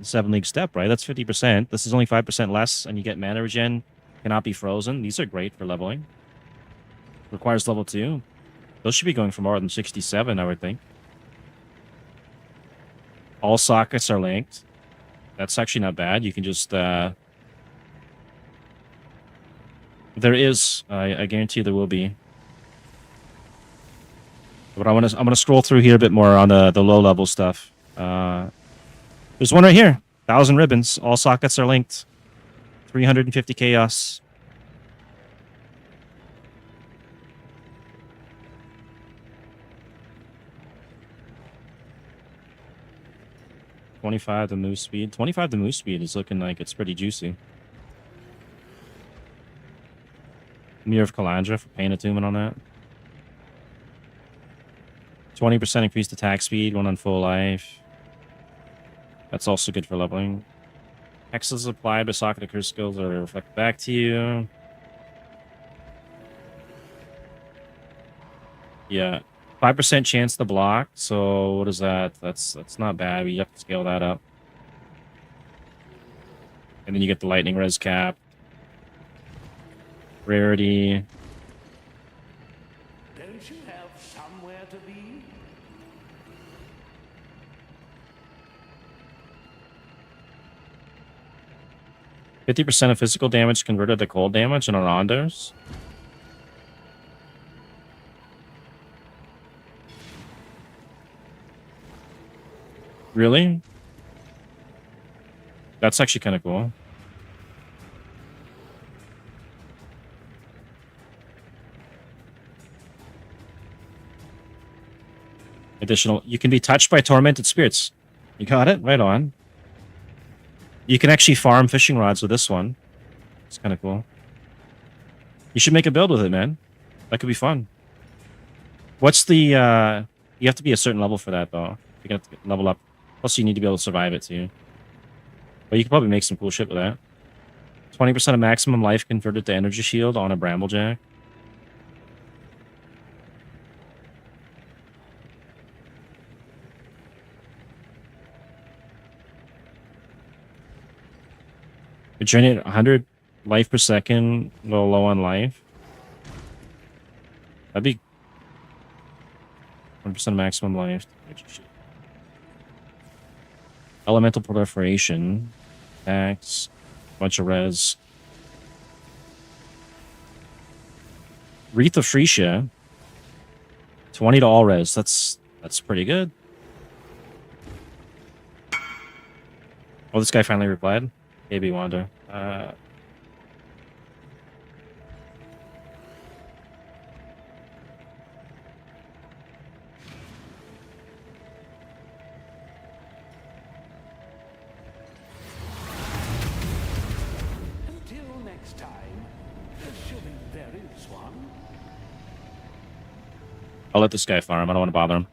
7 League Step, right? That's 50%. This is only 5% less, and you get mana regen. Cannot be frozen. These are great for leveling. Requires level 2. Those should be going for more than 67, I would think. All sockets are linked. That's actually not bad. You can just... there is. I guarantee there will be. But I'm gonna scroll through here a bit more on the low-level stuff. There's one right here. 1,000 ribbons. All sockets are linked. 350 chaos. $25 the move speed. 25 the move speed is looking like it's pretty juicy. Mirror of Calandra for Pain Attunement on that. 20% increased attack speed, 1 on full life. That's also good for leveling. Hexes applied by socket curse skills are reflected back to you. Yeah. 5% chance to block, so what is that? That's not bad. We have to scale that up. And then you get the lightning res cap. Rarity. Don't you have somewhere to be? %50 of physical damage converted to cold damage and on Onders. Really? That's actually kind of cool. Additional, you can be touched by tormented spirits. You got it? Right on. You can actually farm fishing rods with this one. It's kind of cool. You should make a build with it, man. That could be fun. What's the, you have to be a certain level for that, though. You're gonna have to level up. Plus, you need to be able to survive it, too. But you can probably make some cool shit with that. 20% of maximum life converted to energy shield on a Bramblejack. Regenerate 100 life per second, a little low on life. That'd be 100% maximum life. Elemental proliferation. Axe. Bunch of res. Wreath of Freesia. 20 to all res. That's pretty good. Oh, this guy finally replied. AB Wander. Until next time, assuming there is one. I'll let this guy farm. I don't want to bother him.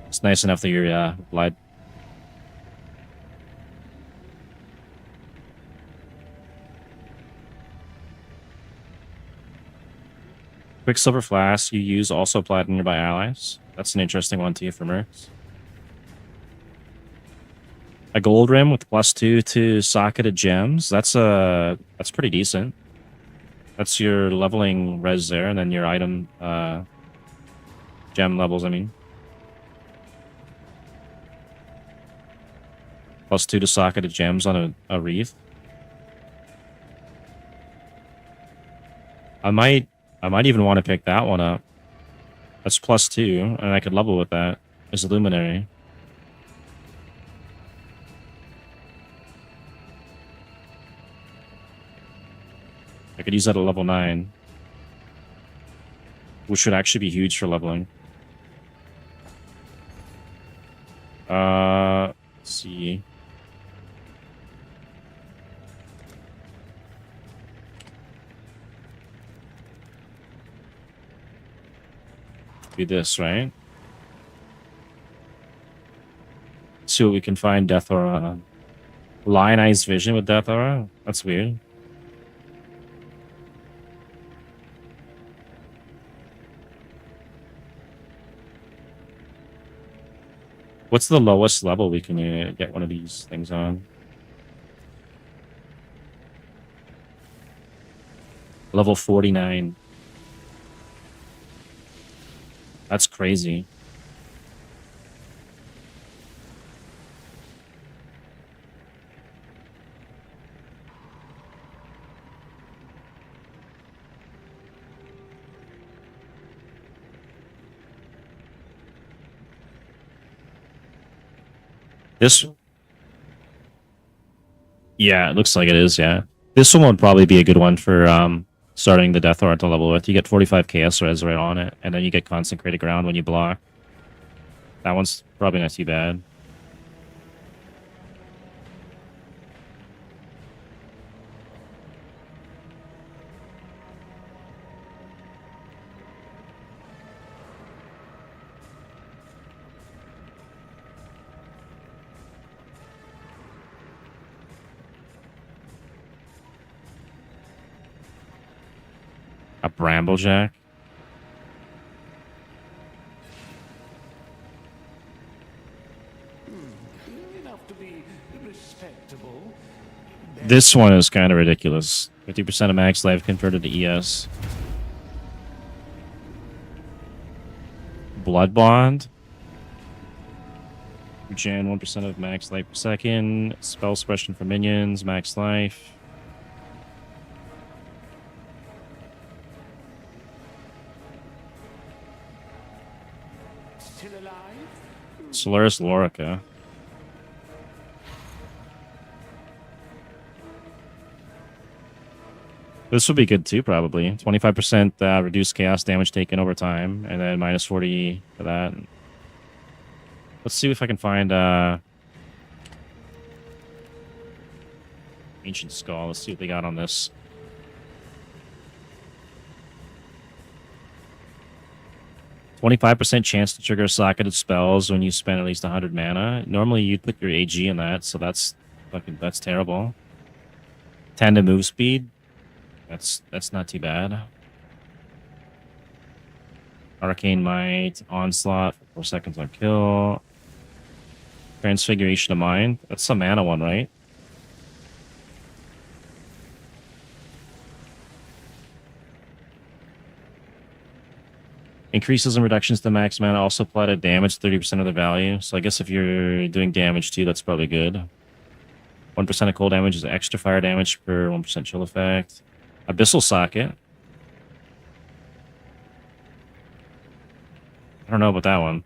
It's nice enough that you're replied. Quicksilver Flask you use also applied to nearby allies. That's an interesting one too for mercs. A gold rim with +2 to socketed gems. That's pretty decent. That's your leveling res there, and then your item gem levels, I mean. +2 to socketed gems on a wreath. I might even want to pick that one up. That's +2, and I could level with that as a Luminary. I could use that at level 9. Which would actually be huge for leveling. Let's see. Do this, right? Let's see what we can find. Death Aura. Lionized Vision with Death Aura? That's weird. What's the lowest level we can get one of these things on? Level 49. That's crazy. This, yeah, it looks like it is, yeah. This one would probably be a good one for starting the Death Oracle level with. You get 45 KS res right on it, and then you get Consecrated Ground when you block. That one's probably not too bad. A Bramblejack. Enough to be respectable. This one is kind of ridiculous. 50% of max life converted to ES. Blood Bond. Regen 1% of max life per second. Spell suppression for minions. Max life. Still alive? Solaris Lorica. This would be good too, probably. 25% reduced chaos damage taken over time, and then minus 40 for that. Let's see if I can find Ancient Skull. Let's see what they got on this. "25% chance to trigger socketed spells when you spend at least 100 mana. Normally you'd put your AG in that, so that's terrible. 10 to move speed. That's not too bad. Arcane Might, Onslaught for 4 seconds on kill. Transfiguration of Mind. That's some mana one, right? Increases and reductions to max mana also apply to damage 30% of the value. So I guess if you're doing damage too, that's probably good. 1% of cold damage is extra fire damage per 1% chill effect. Abyssal Socket. I don't know about that one.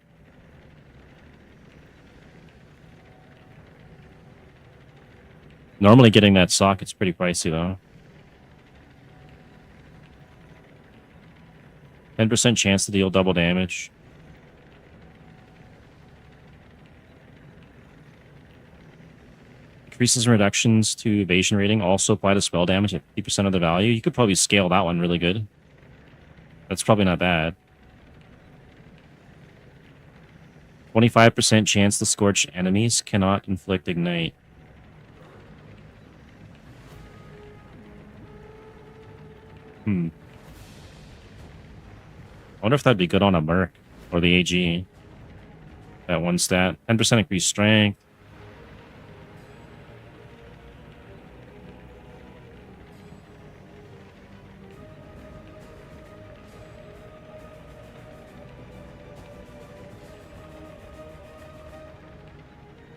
Normally getting that socket's pretty pricey though. 10% chance to deal double damage. Increases and reductions to evasion rating also apply to spell damage at 50% of the value. You could probably scale that one really good. That's probably not bad. 25% chance to scorch enemies, cannot inflict ignite. I wonder if that'd be good on a merc or the AG. That one stat. 10% increased strength.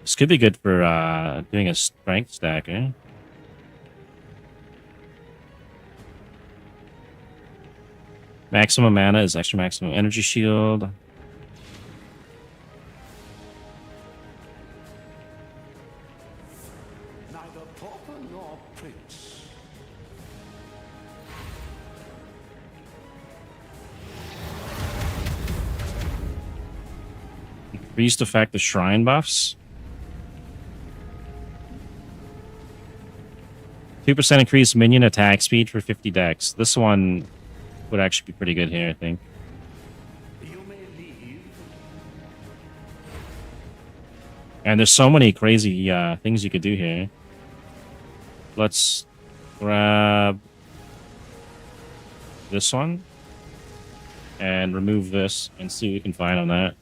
This could be good for doing a strength stack, eh? Maximum mana is extra maximum energy shield. Neither pauper nor prince. Increased effect of shrine buffs. 2% increased minion attack speed for 50 dex. This one would actually be pretty good here, I think. You may leave. And there's so many crazy things you could do here. Let's grab this one and remove this and see what we can find on that.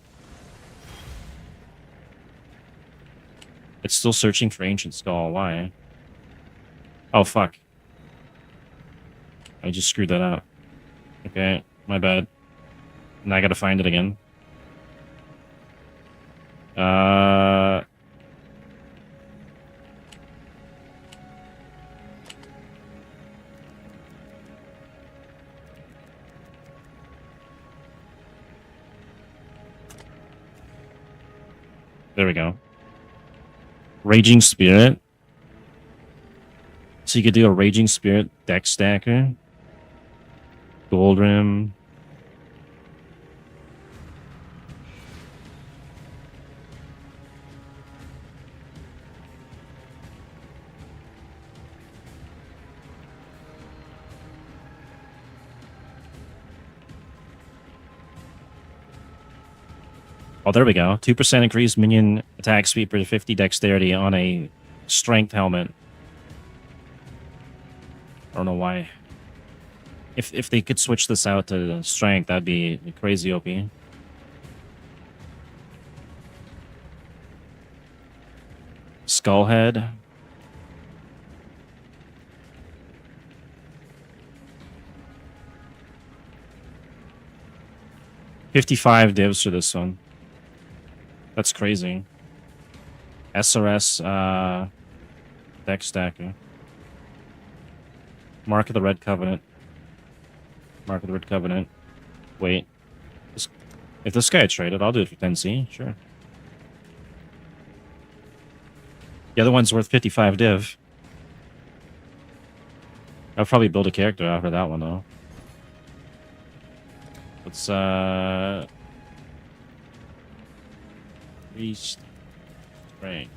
It's still searching for Ancient Skull. Why? Oh, fuck. I just screwed that up. Okay, my bad. And I gotta find it again. Uh... There we go. Raging Spirit. So you could do a Raging Spirit deck stacker. Gold Rim. Oh, there we go. 2% increased minion attack speed per 50 dexterity on a strength helmet. I don't know why. If they could switch this out to strength, that'd be crazy OP. Skullhead. $55 divs for this one. That's crazy. SRS deck stacker. Mark of the Red Covenant. Mark of the Red Covenant. Wait. If this guy traded, I'll do it for 10C. Sure. The other one's worth 55 div. I'll probably build a character after that one, though. Let's, East. Right.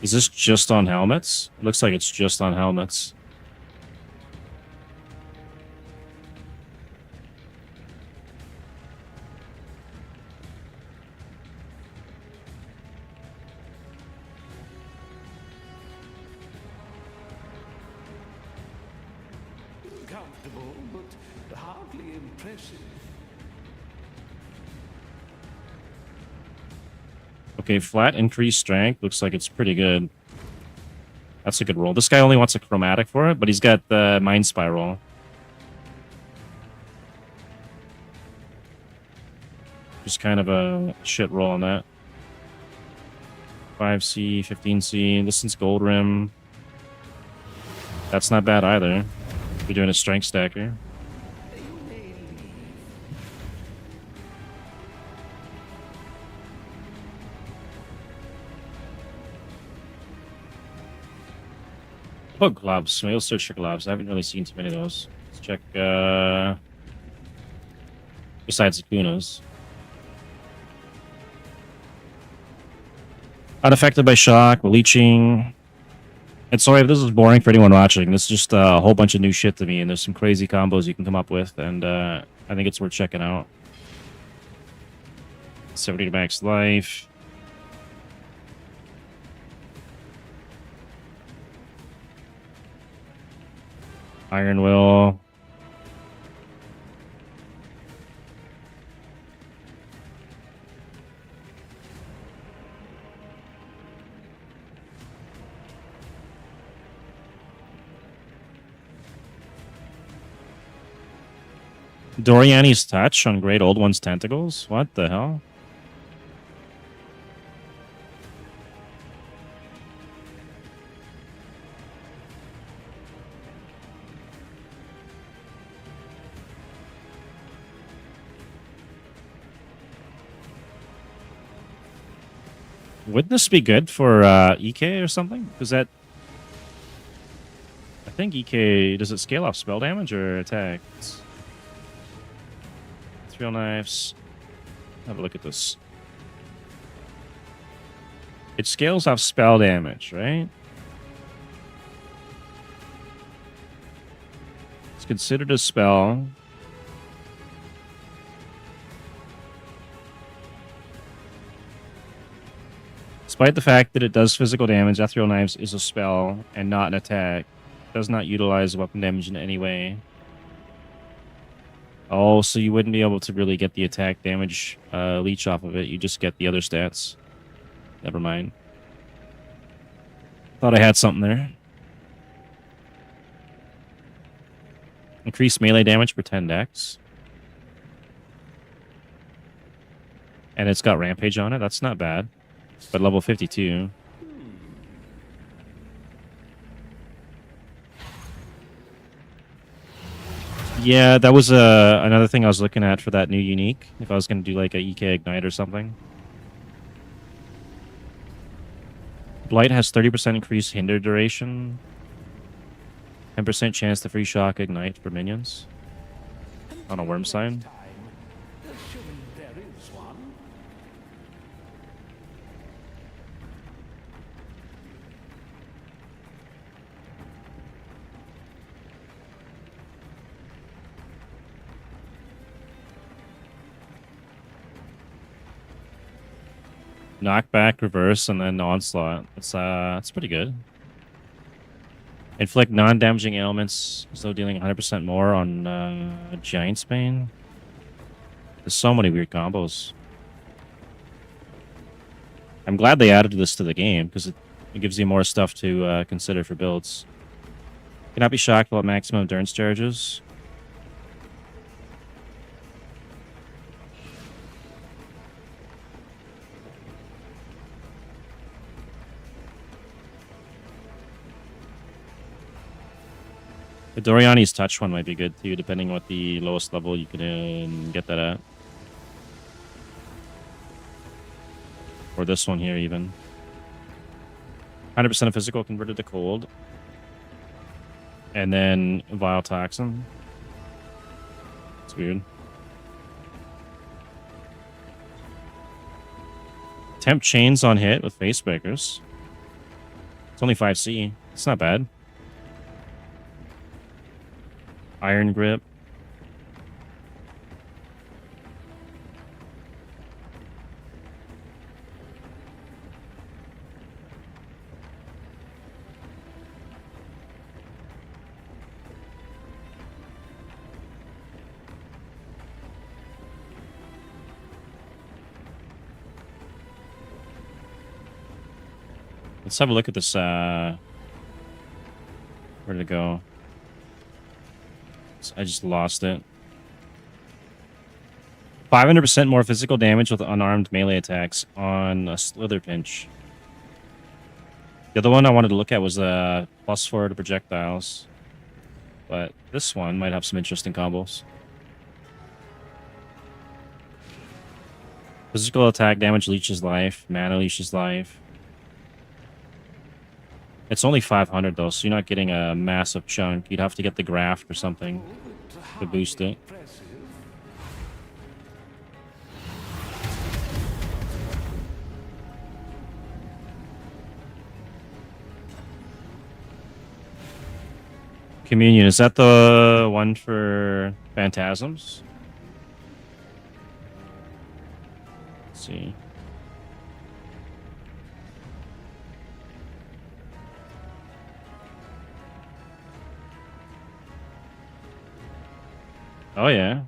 Is this just on helmets? It looks like it's just on helmets. Comfortable, but hardly impressive. Okay, flat increased strength. Looks like it's pretty good. That's a good roll. This guy only wants a chromatic for it, but he's got the Mind Spiral. Just kind of a shit roll on that. 5C, 15C. This one's Gold Rim. That's not bad either. You're doing a strength stacker. Oh, gloves. Maybe I'll search for gloves. I haven't really seen too many of those. Let's check, besides Akuna's. Unaffected by shock, leeching. And sorry if this is boring for anyone watching. This is just a whole bunch of new shit to me, and there's some crazy combos you can come up with, and I think it's worth checking out. 70 to max life. Iron Will. Doriani's Touch on Great Old One's Tentacles? What the hell? Wouldn't this be good for EK or something? Because that... I think EK... Does it scale off spell damage or attacks? Real knives. Have a look at this. It scales off spell damage, right? It's considered a spell. Despite the fact that it does physical damage, Ethereal Knives is a spell and not an attack. It does not utilize weapon damage in any way. Oh, so you wouldn't be able to really get the attack damage leech off of it. You just get the other stats. Never mind. Thought I had something there. Increased melee damage for 10 dex. And it's got Rampage on it. That's not bad. But level 52. Yeah, that was another thing I was looking at for that new unique. If I was going to do like a EK Ignite or something. Blight has 30% increased hinder duration. 10% chance to free shock Ignite for minions. On a worm sign. Time, assuming there is one. Knockback, reverse, and then onslaught. It's pretty good. Inflict non-damaging ailments, so dealing 100% more on Giant Bane. There's so many weird combos. I'm glad they added this to the game, because it gives you more stuff to consider for builds. Cannot be shocked while at maximum endurance charges. The Doriani's touch one might be good too, depending on what the lowest level you can get that at. Or this one here even. 100% of physical converted to cold. And then Vile Toxin. It's weird. Temp chains on hit with face breakers. It's only 5C. It's not bad. Iron grip. Let's have a look at this. Where did it go? I just lost it. 500% more physical damage with unarmed melee attacks on a Slither Pinch. The other one I wanted to look at was +4 to projectiles. But this one might have some interesting combos. Physical attack damage leeches life. Mana leeches life. It's only 500 though, so you're not getting a massive chunk. You'd have to get the graft or something to boost it. Impressive. Communion, is that the one for Phantasms? Let's see. Oh, yeah.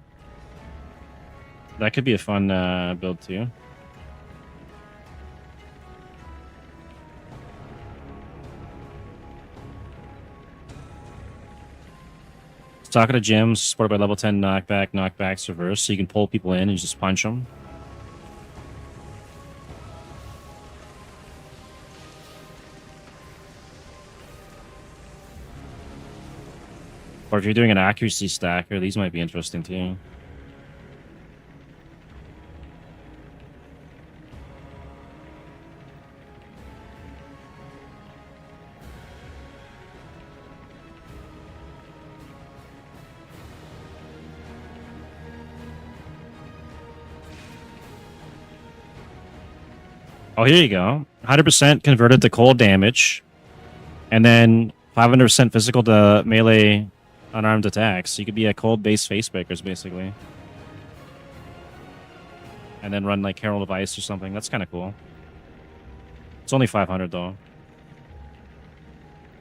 That could be a fun build, too. Talking to gyms, supported by level 10 knockback, knockbacks reverse, so you can pull people in and just punch them. Or if you're doing an accuracy stacker, these might be interesting too. Oh, here you go. 100% converted to cold damage. And then 500% physical to melee unarmed attacks. So you could be a cold-based facebreakers, basically. And then run, like, Herald of Ice or something. That's kind of cool. It's only 500, though.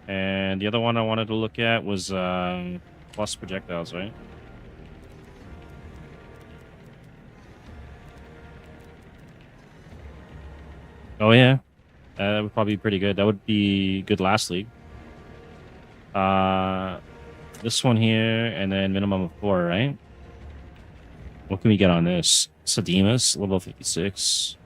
And the other one I wanted to look at was plus projectiles, right? Oh yeah, that would probably be pretty good. That would be good last league. This one here, and then minimum of 4, right? What can we get on this? Sadimas, level 56.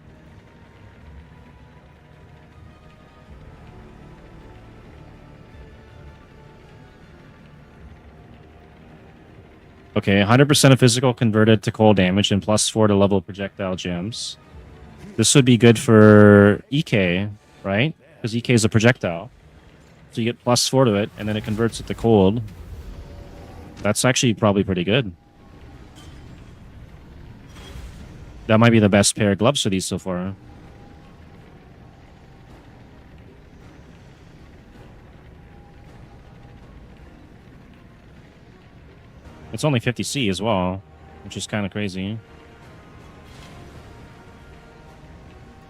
Okay, 100% of physical converted to cold damage and +4 to level projectile gems. This would be good for EK, right? Because EK is a projectile. So you get +4 to it, and then it converts it to cold. That's actually probably pretty good. That might be the best pair of gloves for these so far. It's only 50C as well, which is kind of crazy.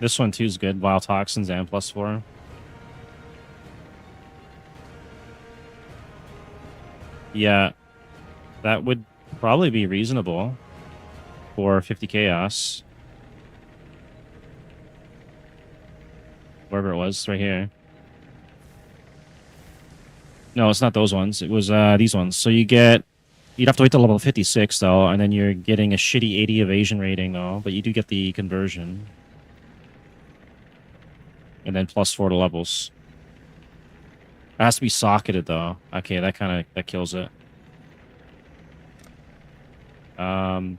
This one too is good. Wild Toxins and +4. Yeah, that would probably be reasonable for 50 Chaos. Wherever it was, right here. No, it's not those ones. It was these ones. So you'd have to wait till level 56 though, and then you're getting a shitty 80 evasion rating though, but you do get the conversion. And then +4 to levels. It has to be socketed though. Okay, that kills it. Let's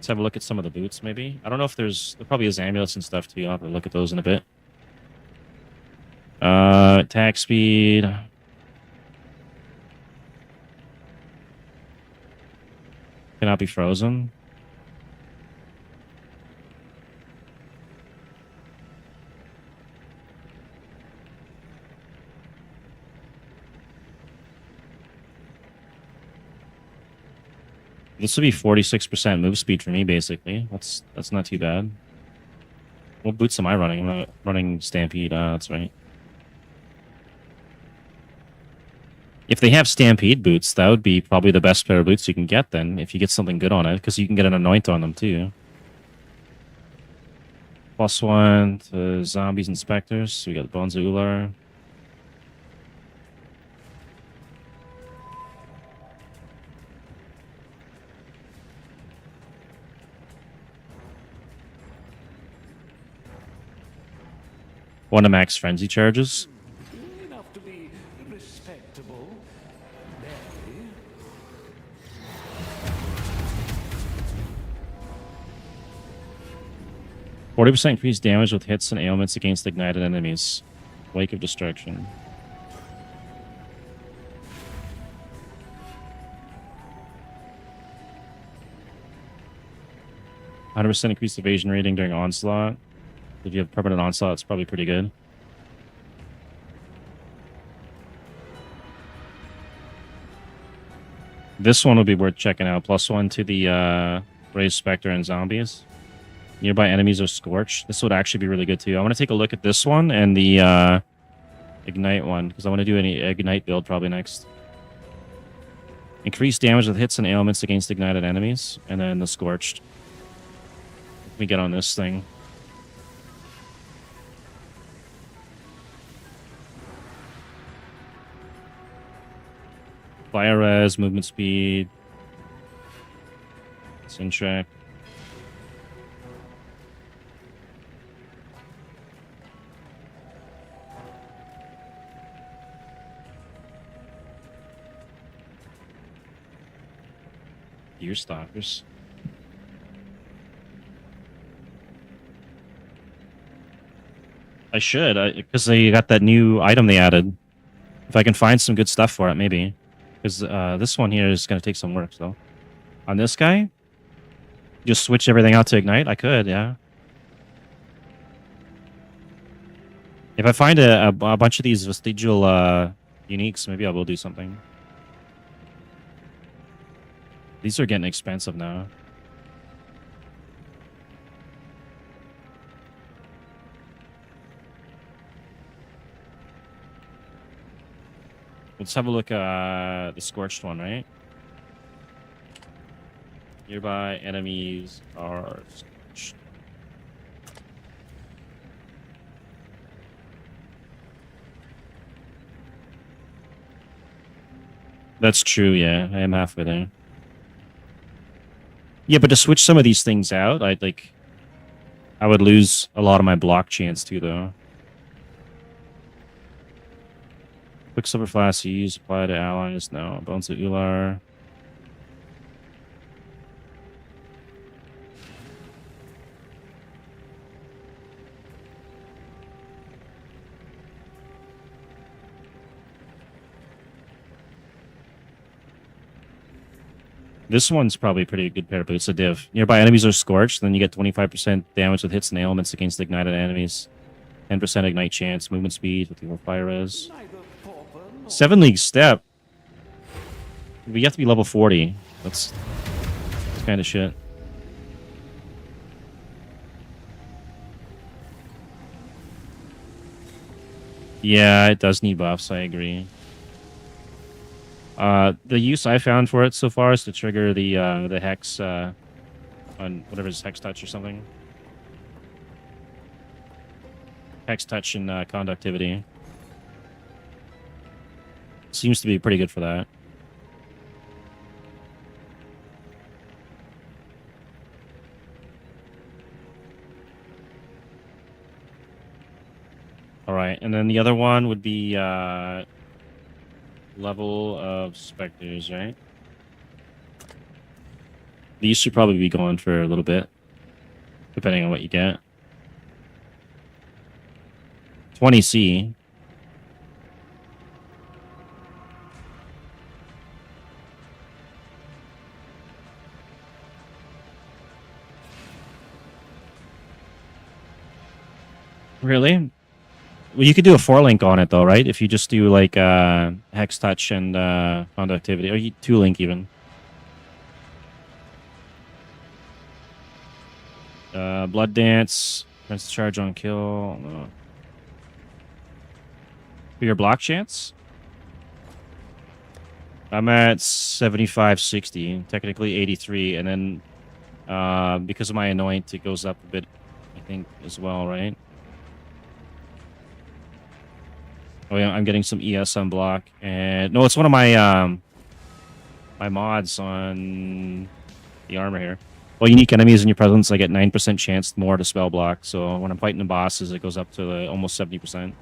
have a look at some of the boots maybe. I don't know if there probably is amulets and stuff too. I'll have to look at those in a bit. Attack speed. Cannot be frozen. This would be 46% move speed for me, basically. That's not too bad. What boots am I running? I'm not running Stampede. That's right. If they have Stampede boots, that would be probably the best pair of boots you can get then, if you get something good on it, because you can get an Anoint on them too. +1 to Zombies and Specters. So we got Bones of Ular. One to max frenzy charges. Enough to be respectable. Barely. 40% increased damage with hits and ailments against ignited enemies. Wake of Destruction. %100% increased evasion rating during onslaught. If you have permanent onslaught, it's probably pretty good. This one would be worth checking out. +1 to the Raised Spectre and Zombies. Nearby enemies are scorched. This would actually be really good too. I want to take a look at this one and the Ignite one, because I want to do an Ignite build probably next. Increased damage with hits and ailments against ignited enemies, and then the Scorched. Let me get on this thing. Fire res, movement speed, Syntrack. Ear Stalkers. I should, because they got that new item they added. If I can find some good stuff for it, maybe. Because this one here is going to take some work, so. On this guy, just switch everything out to Ignite? I could, yeah. If I find a bunch of these vestigial uniques, maybe I will do something. These are getting expensive now. Let's have a look at the Scorched one, right? Nearby enemies are scorched. That's true, yeah. I am halfway there. Yeah, but to switch some of these things out, I would lose a lot of my block chance too, though. Quicksilver Flask use apply to allies. No. Bones of Ular. This one's probably a pretty good pair of boots. A div. Nearby enemies are scorched, then you get 25% damage with hits and ailments against ignited enemies. 10% ignite chance, movement speed with your fire res. 7 League Step. We have to be level 40. That's kind of shit. Yeah, it does need buffs, I agree. The use I found for it so far is to trigger the hex on whatever is hex touch or something. Hex touch and conductivity. Seems to be pretty good for that. All right, and then the other one would be level of specters, right? These should probably be going for a little bit, depending on what you get. 20C. Really? Well, you could do a 4-link on it, though, right? If you just do, like, Hex Touch and Conductivity. Or 2-link, even. Blood Dance. Press charge on kill. No. For your block chance? I'm at 75, 60. Technically 83. And then, because of my Anoint, it goes up a bit, I think, as well, right? Oh yeah, I'm getting some ES on block, and no, it's one of my my mods on the armor here. Well, unique enemies in your presence, I get 9% chance more to spell block. So when I'm fighting the bosses, it goes up to almost 70%.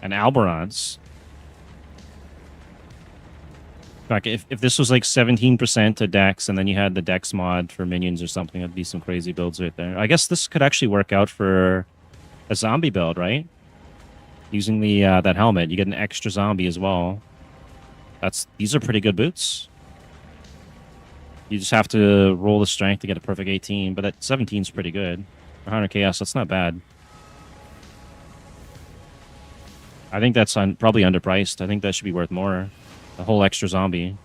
And Alberons. Fuck, if this was like 17% to Dex, and then you had the Dex mod for minions or something, that'd be some crazy builds right there. I guess this could actually work out for a zombie build, right? Using the that helmet, you get an extra zombie as well. These are pretty good boots. You just have to roll the strength to get a perfect 18, but that 17 is pretty good. 100 chaos, that's not bad. I think that's probably underpriced. I think that should be worth more. The whole extra zombie.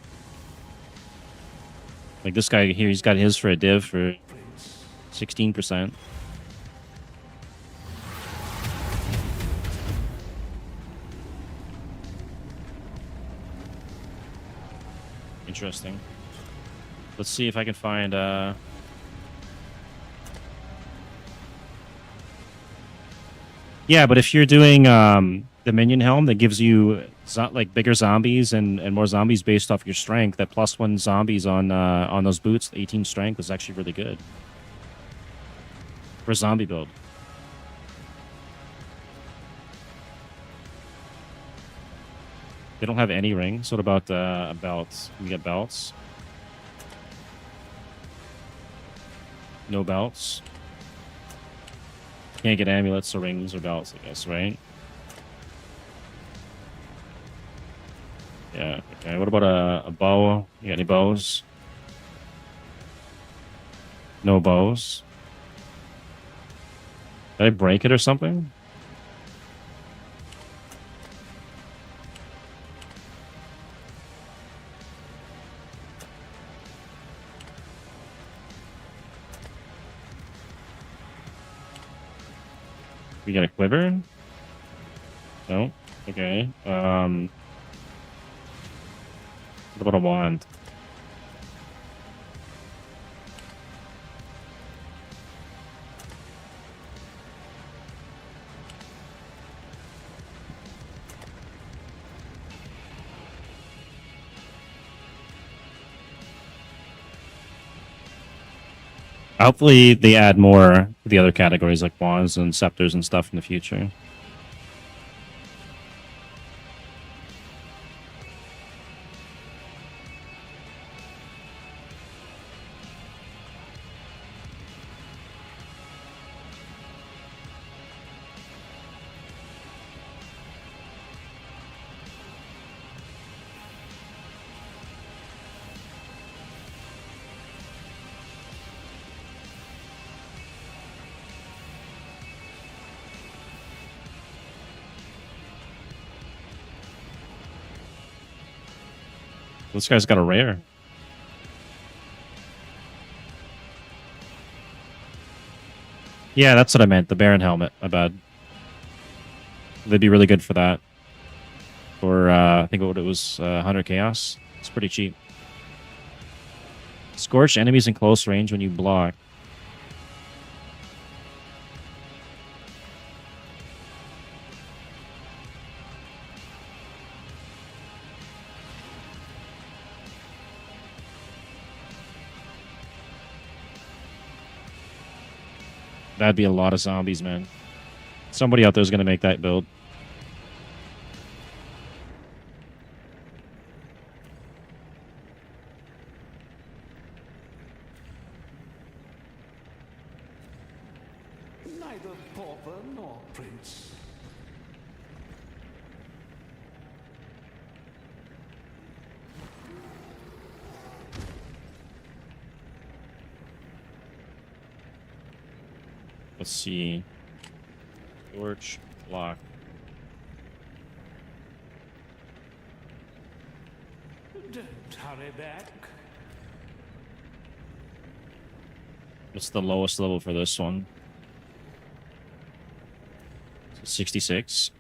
Like this guy here, he's got his for a div for 16%. Interesting. Let's see if I can find yeah, but if you're doing the minion helm that gives you like bigger zombies and more zombies based off your strength, that +1 zombies on those boots, 18 strength, is actually really good for a zombie build. They don't have any rings. What about belts? Can we get belts? No belts. Can't get amulets or rings or belts, I guess, right? Yeah, okay. What about a bow? You got any bows? No bows. Did I break it or something? We got a quiver? No? Okay. What about a wand? Hopefully they add more to the other categories like wands and scepters and stuff in the future. This guy's got a rare. Yeah, that's what I meant. The Baron helmet. My bad. They'd be really good for that. For, I think what it was, 100 Chaos. It's pretty cheap. Scorch enemies in close range when you block. That'd be a lot of zombies, man. Somebody out there is going to make that build. Neither pauper nor prince. Let's see. Torch, block. Don't hurry back. What's the lowest level for this one? 66.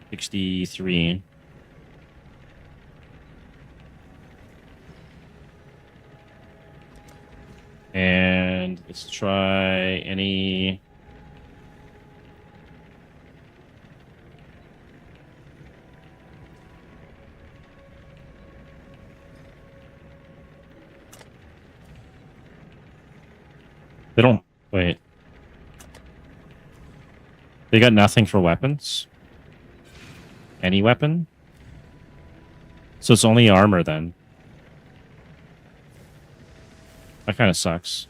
63. And let's try any... They don't... Wait. They got nothing for weapons? Any weapon? So it's only armor then. That kind of sucks.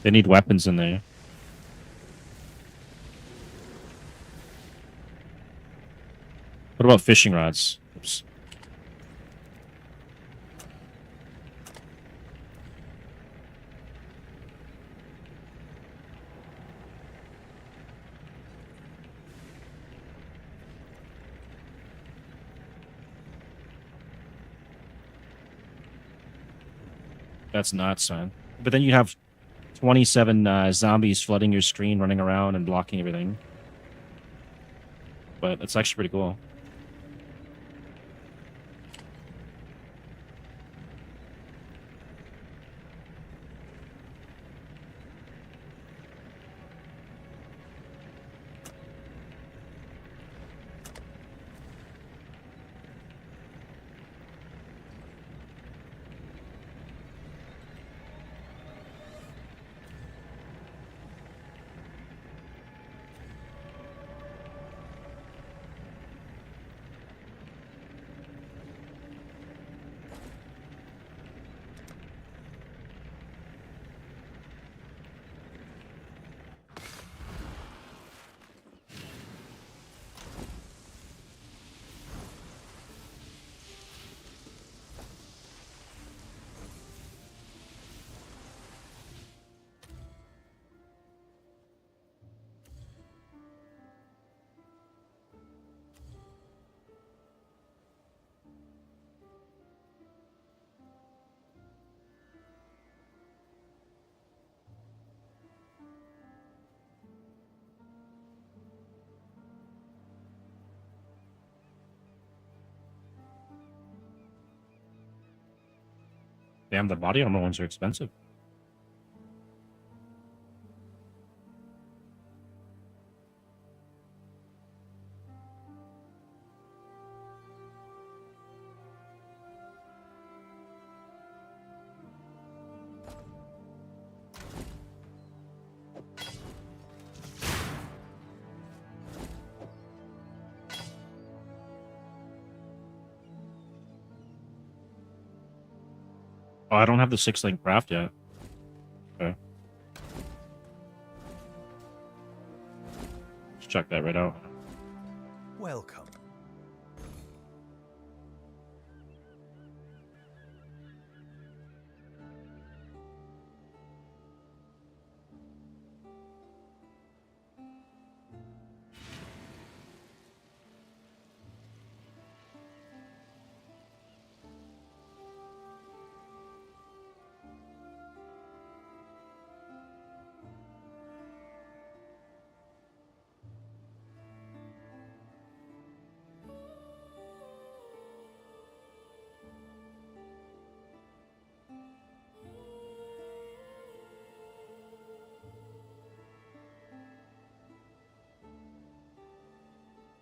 They need weapons in there. What about fishing rods? Oops. That's nuts, man. But then you have 27 zombies flooding your screen, running around and blocking everything. But it's actually pretty cool. Damn, the body armor ones are expensive. Oh, I don't have the 6-link craft yet. Okay. Let's check that right out. Welcome.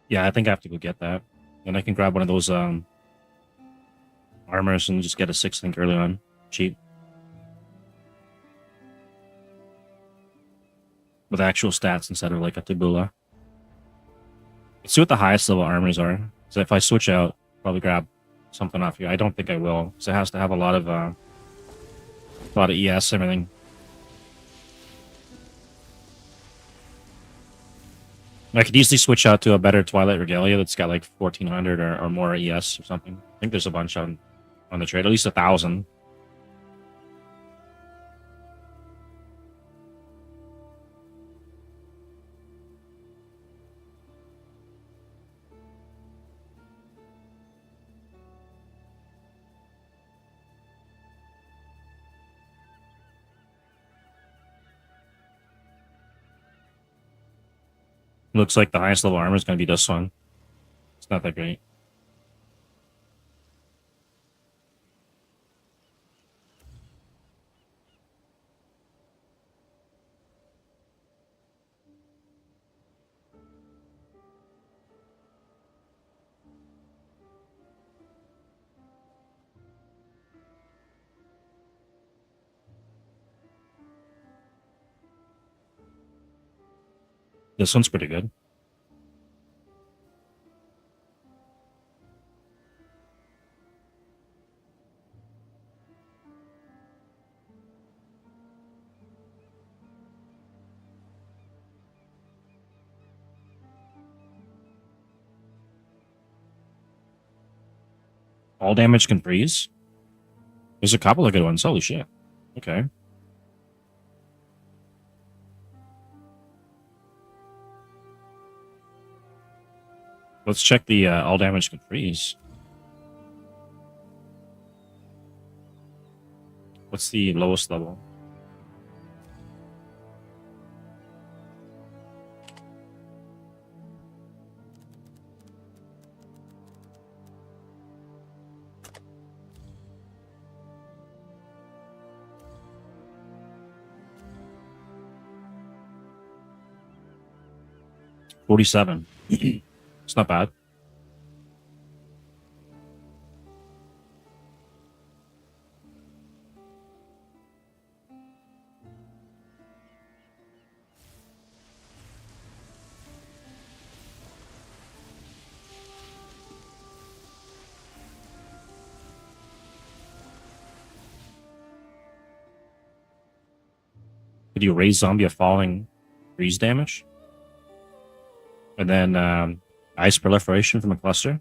Yeah, I think I have to go get that. And I can grab one of those armors and just get a 6-link early on. Cheap. With actual stats instead of like a tabula. Let's see what the highest level armors are. So if I switch out, probably grab something off here. I don't think I will, because it has to have a lot of ES, everything. I could easily switch out to a better Twilight Regalia that's got like 1400 or more ES or something. I think there's a bunch on the trade, at least 1,000. Looks like the highest level armor is going to be this one. It's not that great. This one's pretty good. All damage can freeze. There's a couple of good ones. Holy shit. Okay. Let's check the all damage can freeze. What's the lowest level? $47. It's not bad. Could you raise zombie of falling freeze damage? And then ice proliferation from a cluster?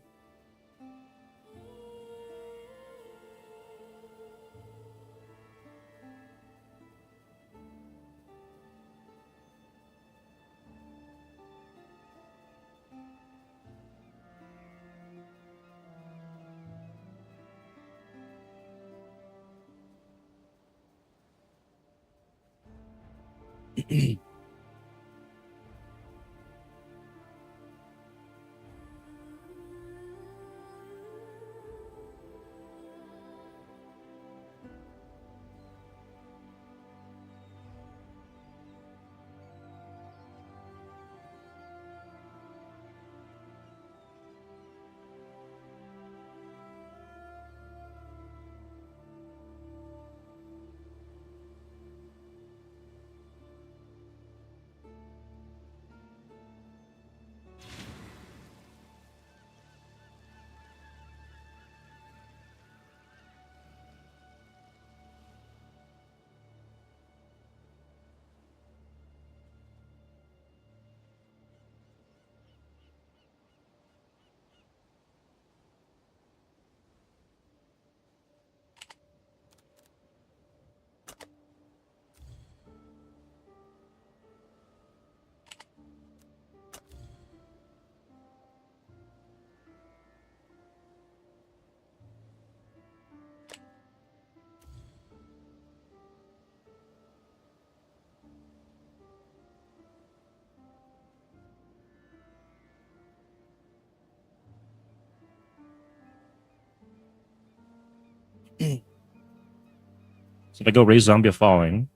So if I go raise zombie of falling,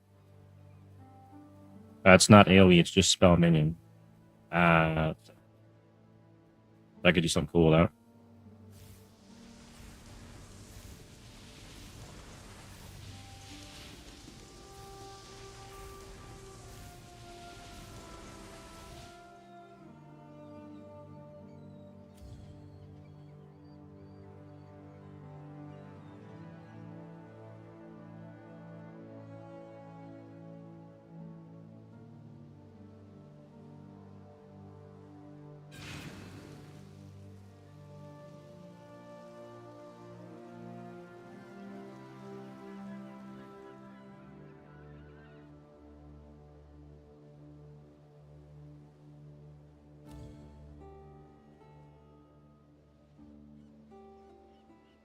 it's not AoE, it's just spell minion. I could do something cool with that.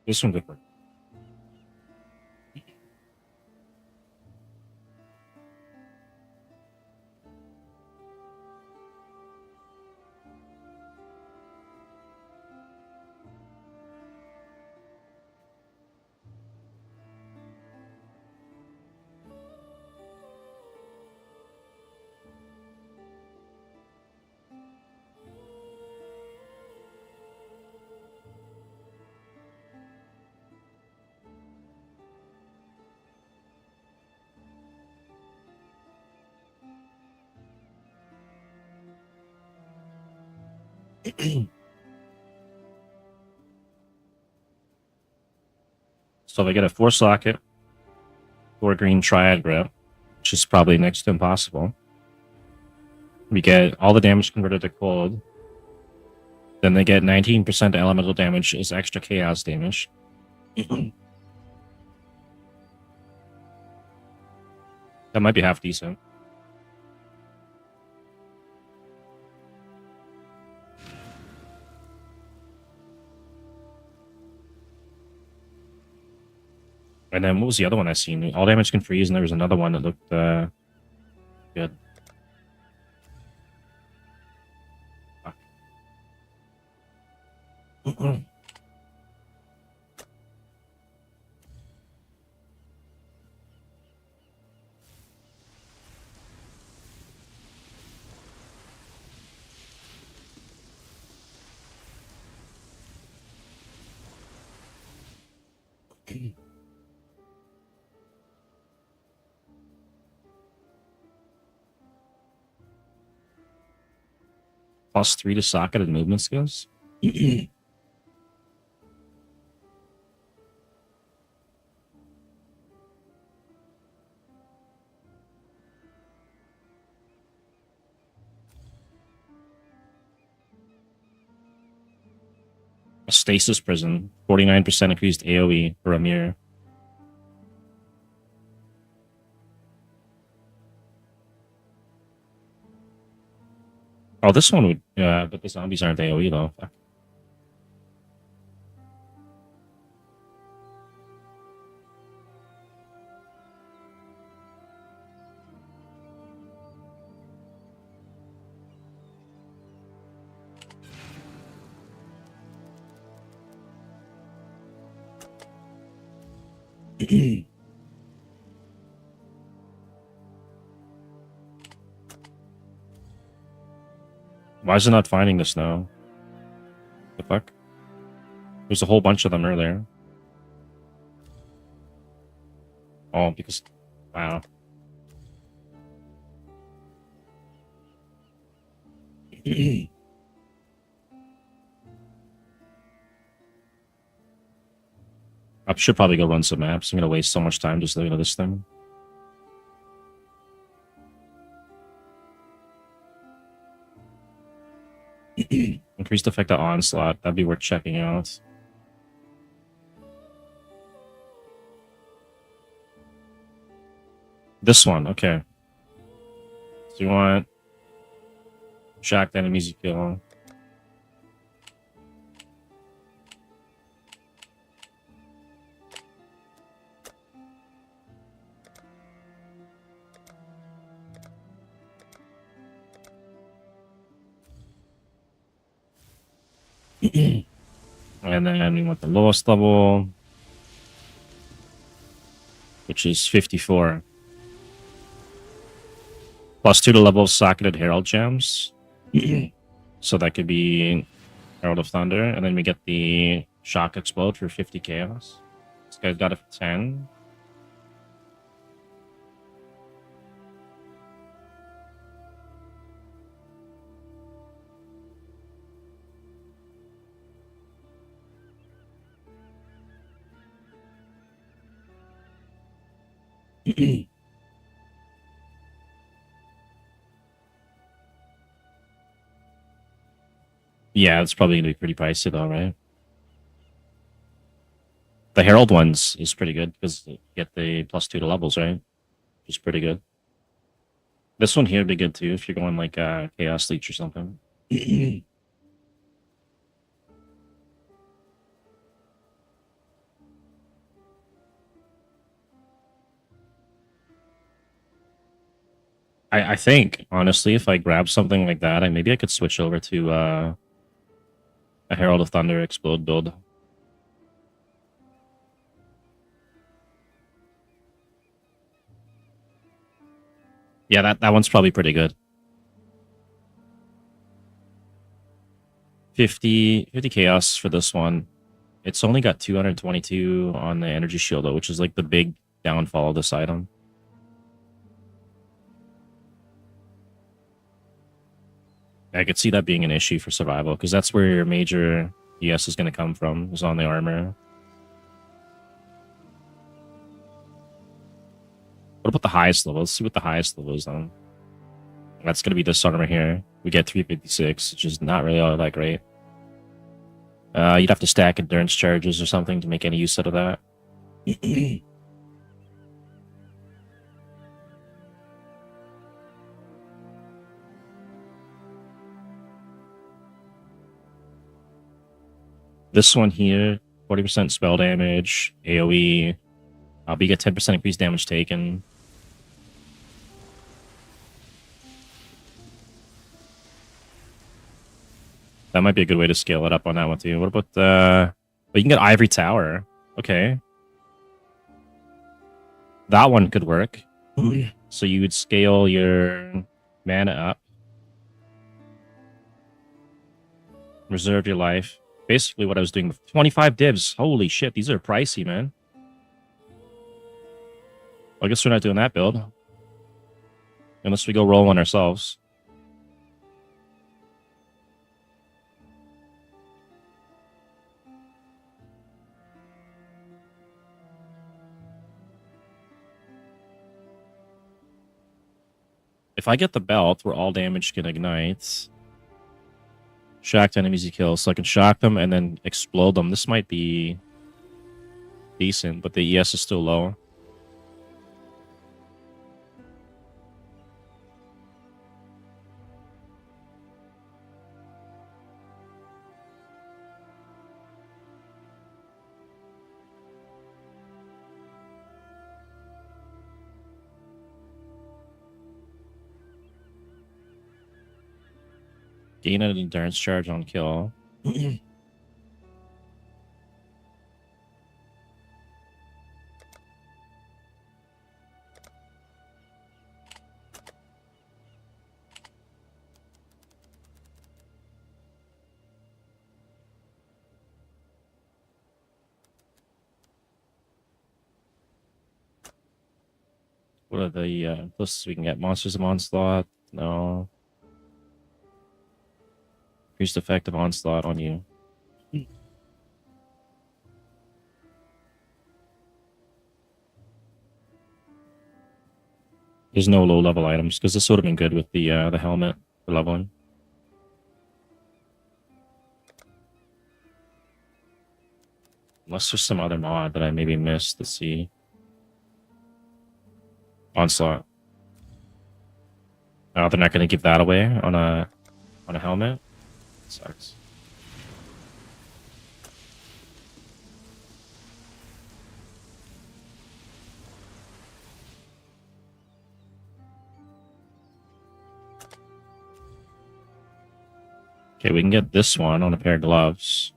This one different. So if I get a 4 socket, 4 green triad grip, which is probably next to impossible, we get all the damage converted to cold. Then they get 19% elemental damage as extra chaos damage. That might be half decent. And then what was the other one I seen? All damage can freeze, and there was another one that looked good. Fuck. +3 to socket and movement skills. A stasis prison, 49% increased AoE for a mirror. Oh, this one would, but the zombies aren't AoE though. Fuck. Why is it not finding this now? The fuck? There's a whole bunch of them earlier. Oh, because... Wow. I should probably go run some maps. I'm gonna waste so much time just looking at this thing. Increased effect of onslaught. That'd be worth checking out. This one, okay. So you want shocked enemies you kill. And then we want the lowest level. which is 54. +2 to level of socketed Herald Gems. So that could be Herald of Thunder. And then we get the Shock Explode for 50 Chaos. This guy's got it for 10. Yeah, it's probably going to be pretty pricey though, right? The Herald ones is pretty good because you get the +2 to levels, right? Which is pretty good. This one here would be good too if you're going like Chaos Leech or something. I think, honestly, if I grab something like that, maybe I could switch over to a Herald of Thunder Explode build. Yeah, that one's probably pretty good. 50 Chaos for this one. It's only got 222 on the Energy Shield, though, which is like the big downfall of this item. I could see that being an issue for survival, because that's where your major ES is going to come from, is on the armor. What about the highest level? Let's see what the highest level is on. That's going to be this armor here. We get 356, which is not really all that great. You'd have to stack endurance charges or something to make any use out of that. This one here, 40% spell damage, AoE. But you get 10% increased damage taken. That might be a good way to scale it up on that one too. What about the... Oh, you can get Ivory Tower. Okay. That one could work. So you would scale your mana up. Reserve your life. Basically what I was doing with 25 divs. Holy shit, these are pricey, man. I guess we're not doing that build. Unless we go roll one ourselves. If I get the belt where all damage can ignite, shocked enemies you kill, so I can shock them and then explode them. This might be decent, but the ES is still low. Gain an endurance charge on kill. What are the plus we can get? Monsters of Onslaught? No. Increased effect of Onslaught on you. There's no low level items because this would have been good with the helmet for leveling. Unless there's some other mod that I maybe missed. Let's see. Onslaught. Oh, they're not going to give that away on a helmet. Sucks. Okay, we can get this one on a pair of gloves.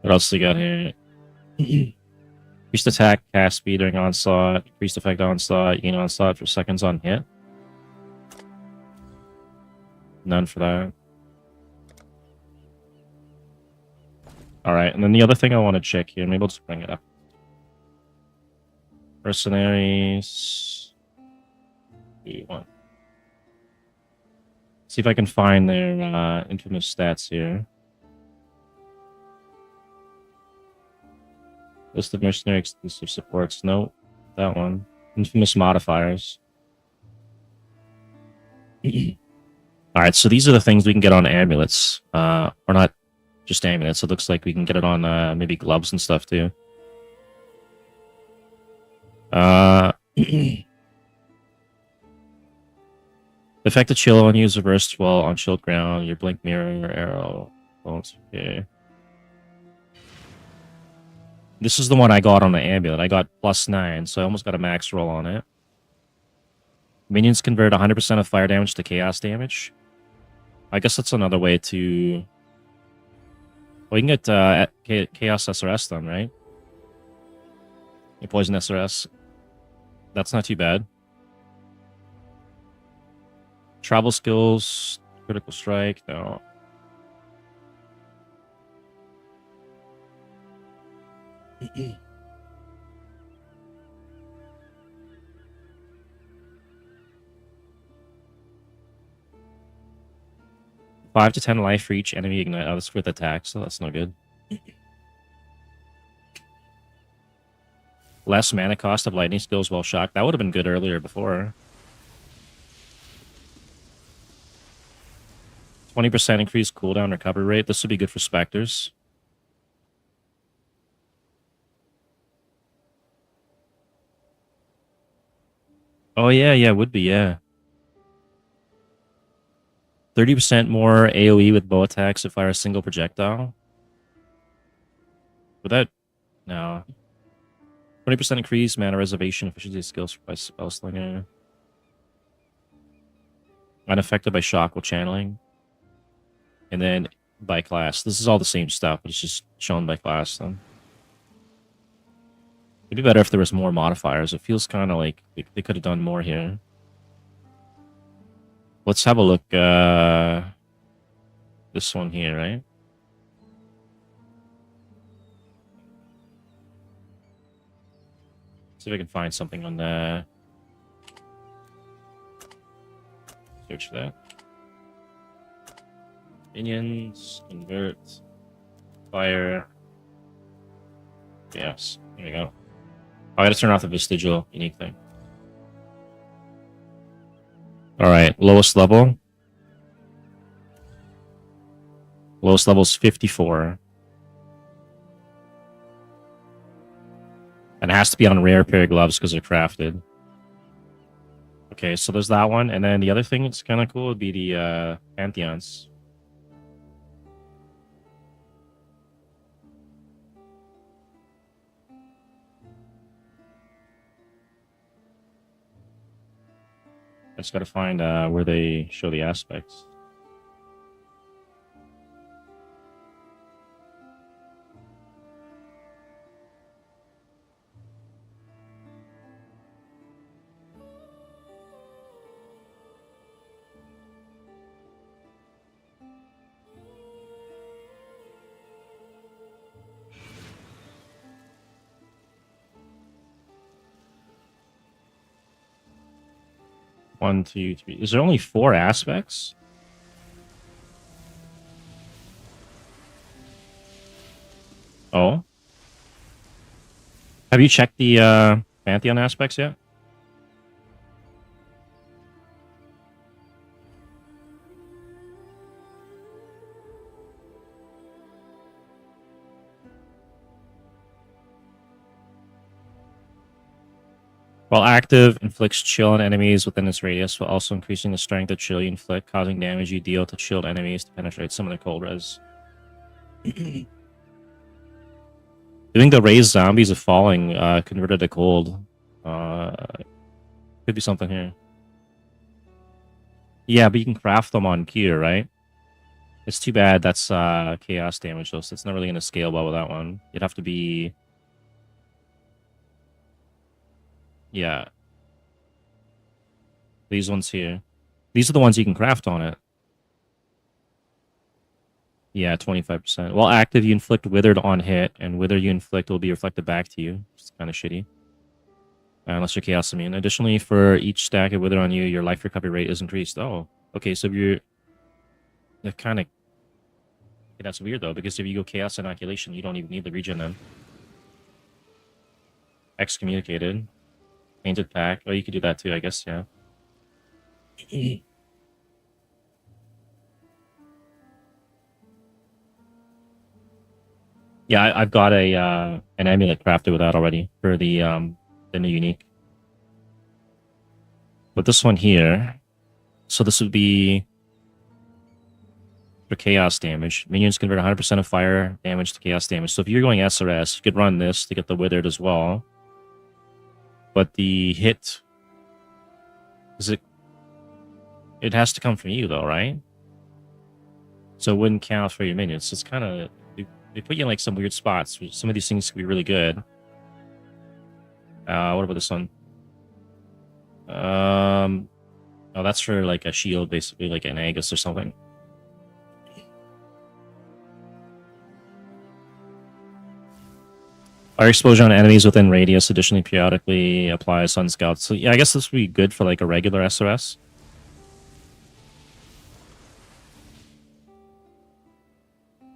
What else do we got here? Increased attack, cast speed during onslaught, increased effect onslaught, gain onslaught for seconds on hit. None for that. Alright, and then the other thing I want to check here, maybe I'll just bring it up. Mercenaries. E1. See if I can find their infamous stats here. List of mercenary exclusive supports. No, that one. Infamous modifiers. Alright, so these are the things we can get on amulets. Or not just amulets. It looks like we can get it on maybe gloves and stuff too. The effect of chill on you is reversed while on chilled ground. Your blink mirror arrow. Okay. This is the one I got on the amulet. I got +9, so I almost got a max roll on it. Minions convert 100% of fire damage to chaos damage. I guess that's another way to... Well, you can get chaos SRS done, right? Poison SRS. That's not too bad. Travel skills, critical strike, no. Five to 10 life for each enemy ignite. Oh, that's with attack, so that's no good. Less mana cost of lightning skills while shocked. That would have been good earlier before. 20% increased cooldown recovery rate. This would be good for specters. Oh yeah, yeah, would be, yeah. 30% more AoE with bow attacks if fire a single projectile. Would that... No. 20% increase mana reservation efficiency skills by spell slinger. Unaffected by shock while channeling. And then by class. This is all the same stuff, but it's just shown by class then. It'd be better if there was more modifiers. It feels kind of like they could have done more here. Let's have a look. This one here, right? See if I can find something on the... Search that. Minions, convert, fire. Yes, here we go. I gotta turn off the vestigial unique thing. Alright, lowest level. Lowest level is 54. And it has to be on rare pair of gloves because they're crafted. Okay, so there's that one. And then the other thing that's kind of cool would be the Pantheons. I just gotta find where they show the aspects. One, two, three. Is there only 4 aspects? Oh. Have you checked the Pantheon aspects yet? While active, inflicts chill on enemies within its radius, while also increasing the strength of chill you inflict, causing damage you deal to chilled enemies to penetrate some of their cold res. Doing the raised zombies of falling converted to cold. Could be something here. Yeah, but you can craft them on Kier, right? It's too bad that's chaos damage though, so it's not really gonna scale well with that one. You'd have to be, yeah, these ones here. These are the ones you can craft on it. Yeah, 25%. Well, active, you inflict withered on hit, and wither you inflict will be reflected back to you. It's kind of shitty. Unless you're chaos immune. Additionally, for each stack of wither on you, your life recovery rate is increased. Oh, okay, so if you're kind of... that's weird, though, because if you go chaos inoculation, you don't even need the regen then. Excommunicated. Painted pack. Oh, you could do that too, I guess, yeah. Yeah, I've got a an amulet crafted with that already for the new unique. But this one here, so this would be for chaos damage. Minions convert 100% of fire damage to chaos damage. So if you're going SRS, you could run this to get the withered as well. But the hit is it has to come from you though, right? So it wouldn't count for your minions. It's kind of, they put you in like some weird spots. Some of these things could be really good. What about this one? Oh, that's for like a shield, basically, like an Aegis or something. Fire exposure on enemies within radius additionally periodically applies on scouts. So yeah, I guess this would be good for like a regular SRS.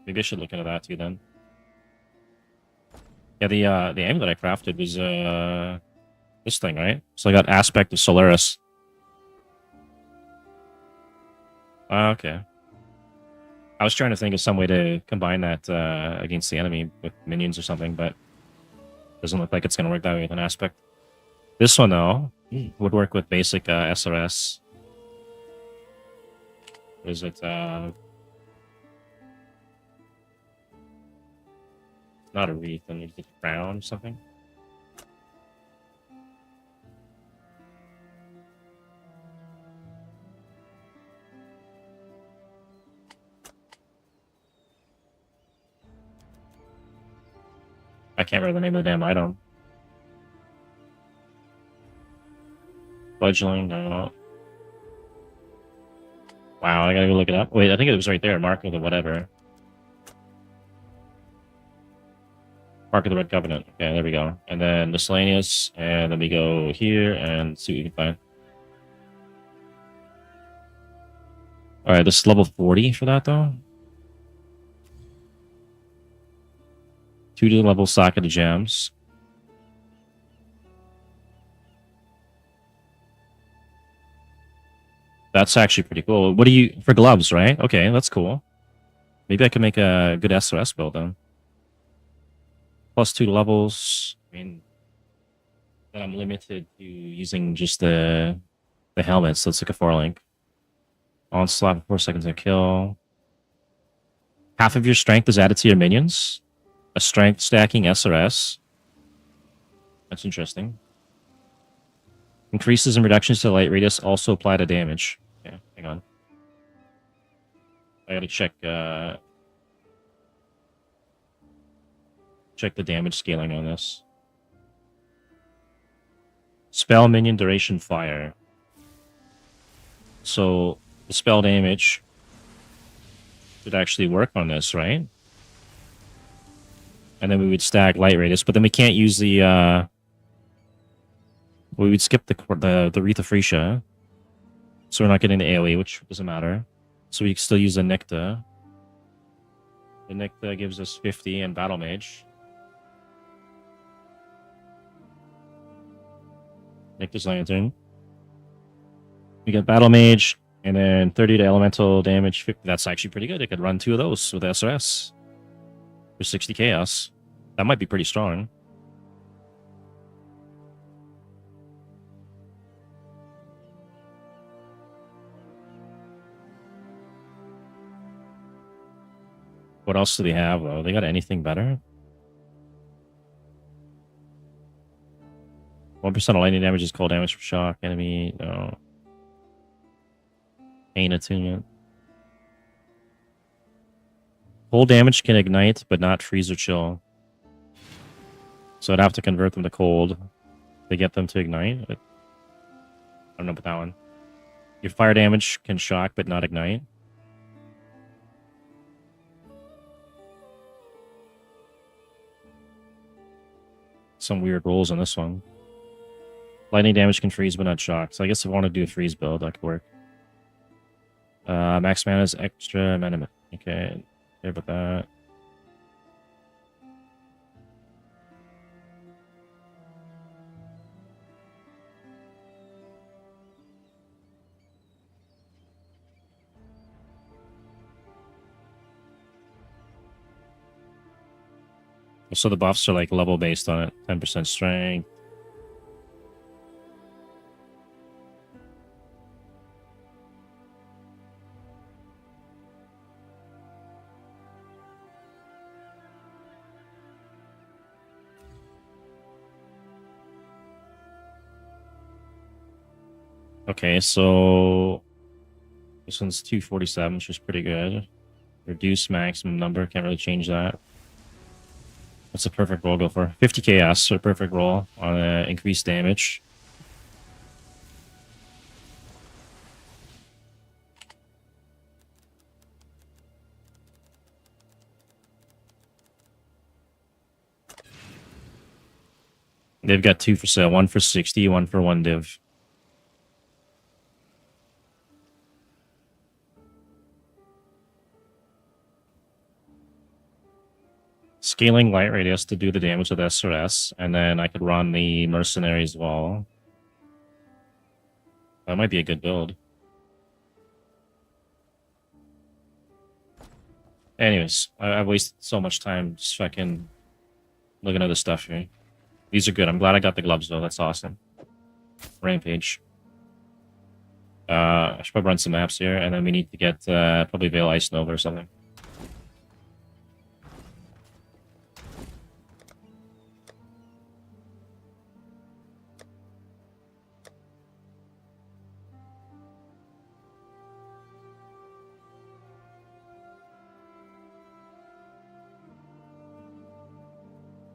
Maybe I should look into that too then. Yeah, the amulet I crafted was this thing, right? So I got Aspect of Solaris. Okay. I was trying to think of some way to combine that against the enemy with minions or something, but doesn't look like it's going to work that way with an Aspect. This one, though, would work with basic SRS. What is it? Not a wreath, I need a crown or something. I can't remember the name of the damn item. Fledgling, no. Wow, I gotta go look it up. Wait, I think it was right there. Mark of the whatever. Mark of the Red Covenant. Okay, there we go. And then miscellaneous, and then we go here and see what we can find. Alright, this is level 40 for that, though. 2 to the level socket of gems. That's actually pretty cool. What do you... for gloves, right? Okay, that's cool. Maybe I can make a good SOS build, then. Plus 2 levels. I mean, then I'm limited to using just the helmet, so it's like a 4-link. Onslaught for 4 seconds to kill. Half of your strength is added to your minions. A strength stacking SRS. That's interesting. Increases and reductions to light radius also apply to damage. Okay, hang on. I gotta check check the damage scaling on this. Spell minion duration fire. So the spell damage should actually work on this, right? And then we would stack light radius, but then we can't use the we would skip the Wreath of Freesia. So we're not getting the AoE, which doesn't matter. So we can still use the Nicta. The Nicta gives us 50 and Battle Mage. Nicta's Lantern. We get Battle Mage, and then 30 to elemental damage. 50. That's actually pretty good. I could run 2 of those with SRS. For 60 chaos. That might be pretty strong. What else do they have, though? They got anything better? 1% of lightning damage is cold damage from shock. Enemy, no. Pain attunement. Whole damage can ignite, but not freeze or chill. So I'd have to convert them to cold to get them to ignite. But I don't know about that one. Your fire damage can shock, but not ignite. Some weird rolls on this one. Lightning damage can freeze, but not shock. So I guess if I want to do a freeze build, that could work. Max mana is extra mana. Okay, care about that. So the buffs are like level based on it. 10% strength. Okay, so this one's 247, which is pretty good. Reduce maximum number, can't really change that. What's a perfect roll go for? 50 chaos, so perfect roll on increased damage. They've got 2 for sale, 1 for 60, 1 for 1 div. Scaling light radius to do the damage with SRS, and then I could run the mercenary as well. That might be a good build. Anyways, I've wasted so much time just fucking looking at this stuff here. These are good. I'm glad I got the gloves though. That's awesome. Rampage. I should probably run some maps here, and then we need to get probably Veil Ice Nova or something.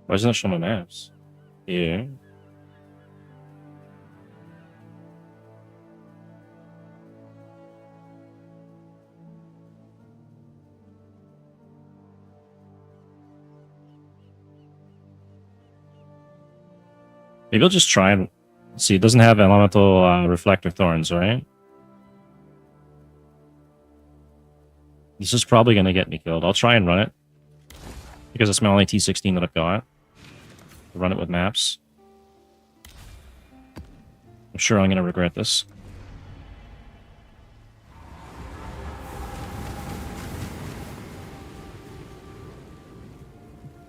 Why doesn't it show my maps? Yeah. Maybe I'll just try and see. It doesn't have elemental reflector thorns, right? This is probably going to get me killed. I'll try and run it because it's my only T16 that I've got. Run it with maps. I'm sure I'm going to regret this.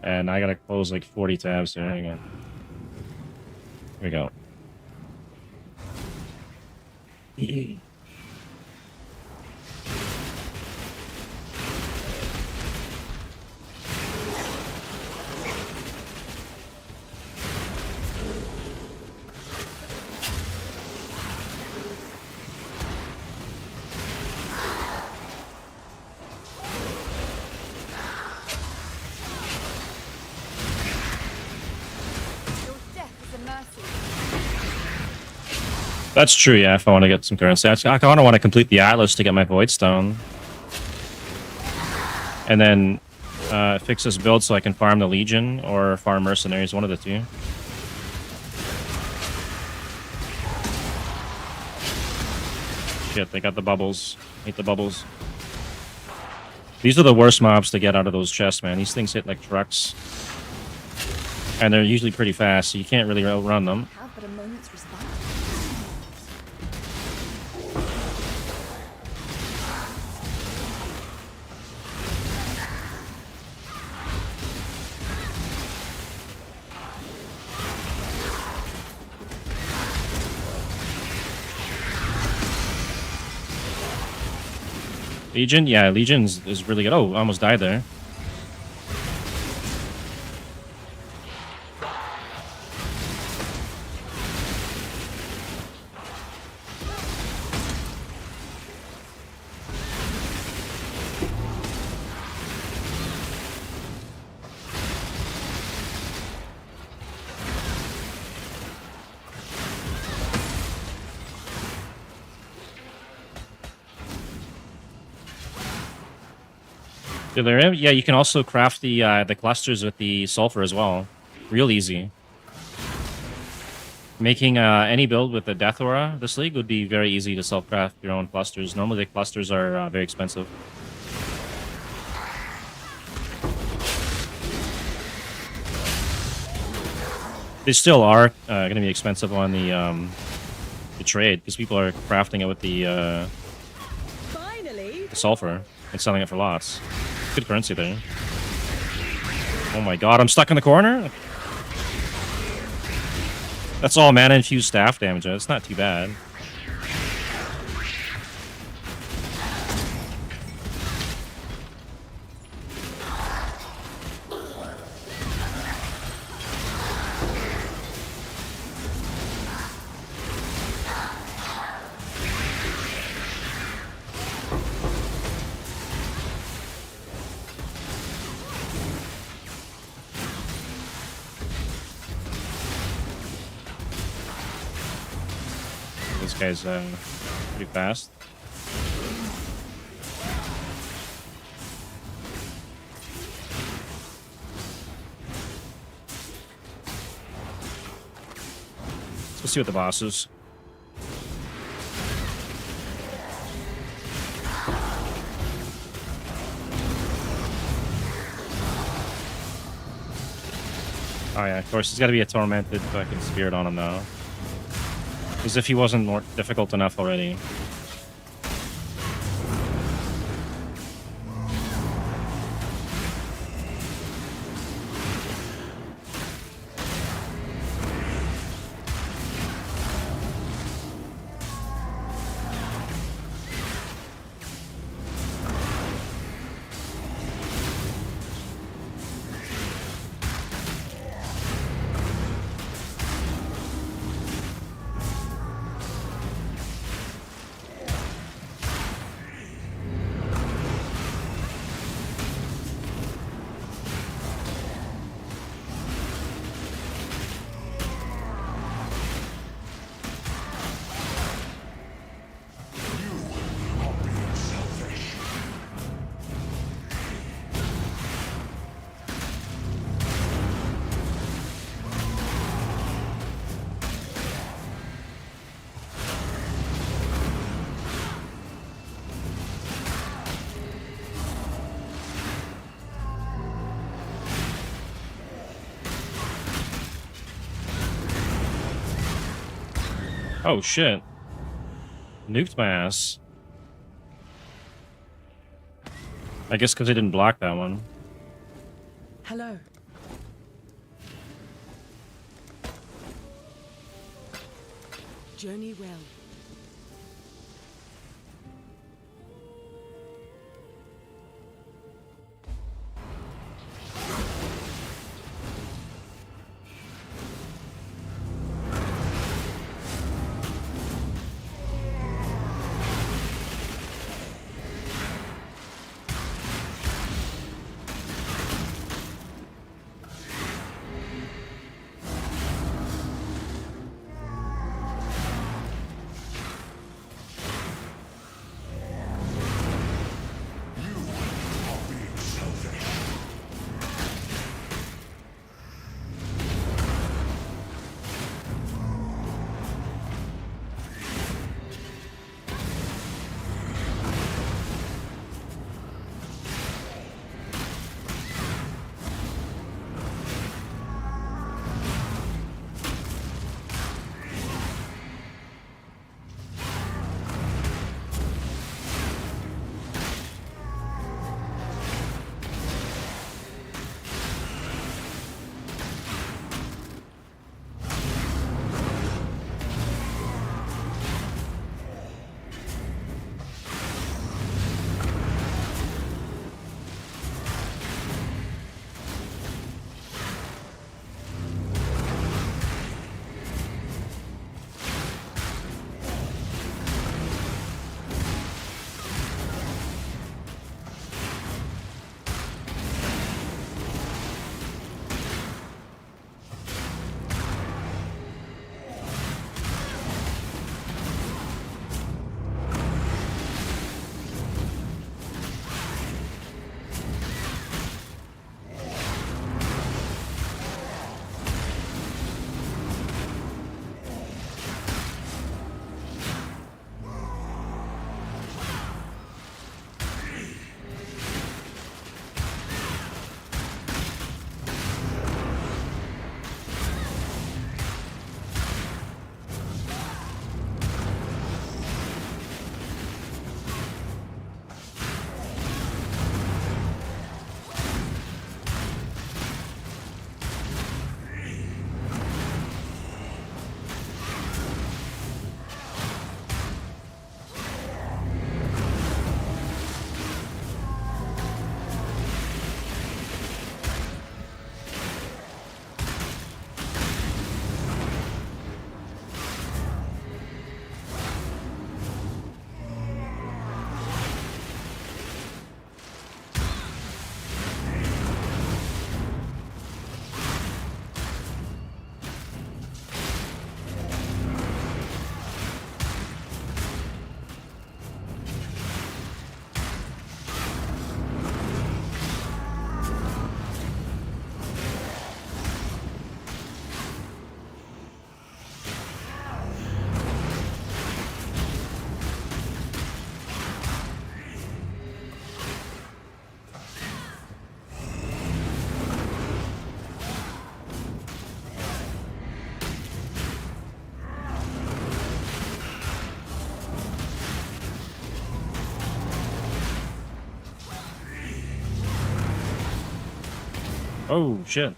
And I got to close like 40 tabs here. Hang on. Here we go. That's true, yeah, if I want to get some currency. I kind of want to complete the Atlas to get my Void Stone. And then fix this build so I can farm the Legion or farm Mercenaries, one of the two. Shit, they got the bubbles. Hate the bubbles. These are the worst mobs to get out of those chests, man. These things hit like trucks. And they're usually pretty fast, so you can't really outrun them. Have but a moment's response. Legion? Yeah, Legion is really good. Oh, I almost died there. Yeah, you can also craft the clusters with the sulfur as well. Real easy. Making any build with the Death Aura this league would be very easy to self-craft your own clusters. Normally the clusters are very expensive. They still are going to be expensive on the trade because people are crafting it with the sulfur and selling it for lots. Good currency there. Oh my god, I'm stuck in the corner? That's all mana infused staff damage. It's not too bad. This guy's pretty fast. Let's see what the boss is. Oh yeah, of course, he's got to be a tormented fucking spirit on him now. As if he wasn't more difficult enough already. Oh shit. Nuked my ass. I guess because I didn't block that one. Hello. Journey well. Oh, shit.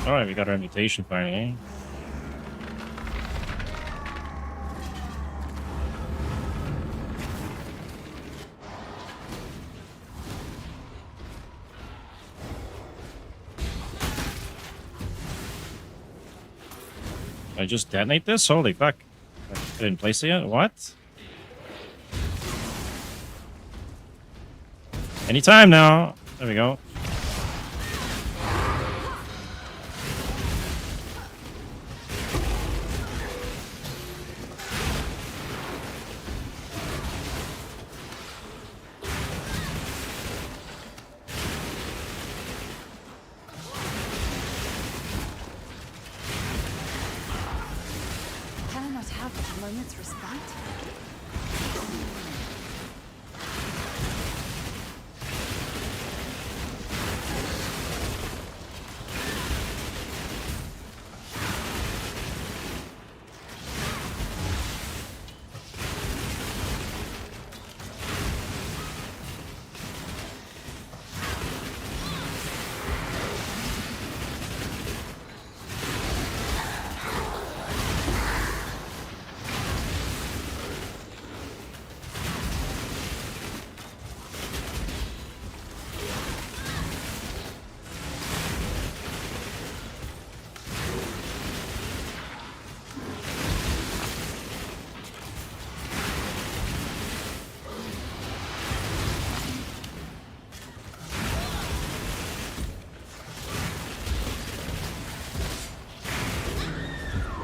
Alright, we got our invitation finally. I just detonate this? Holy fuck. I didn't place it yet? What? Anytime now. There we go. Can I not have a moment's respite?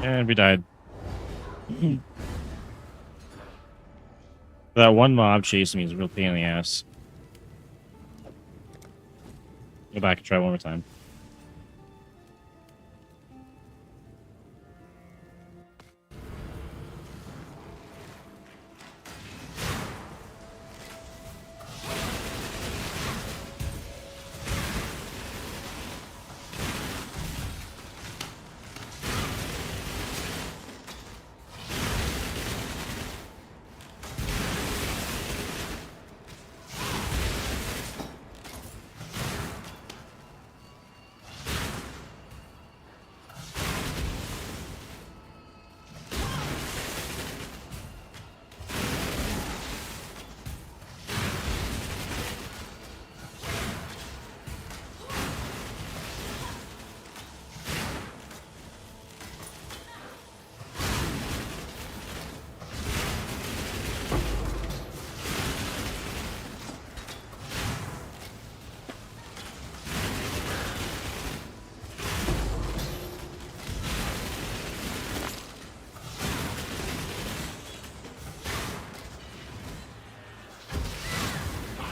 And we died. That one mob chasing me is a real pain in the ass. Go back and try one more time.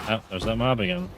Oh, there's that mob again.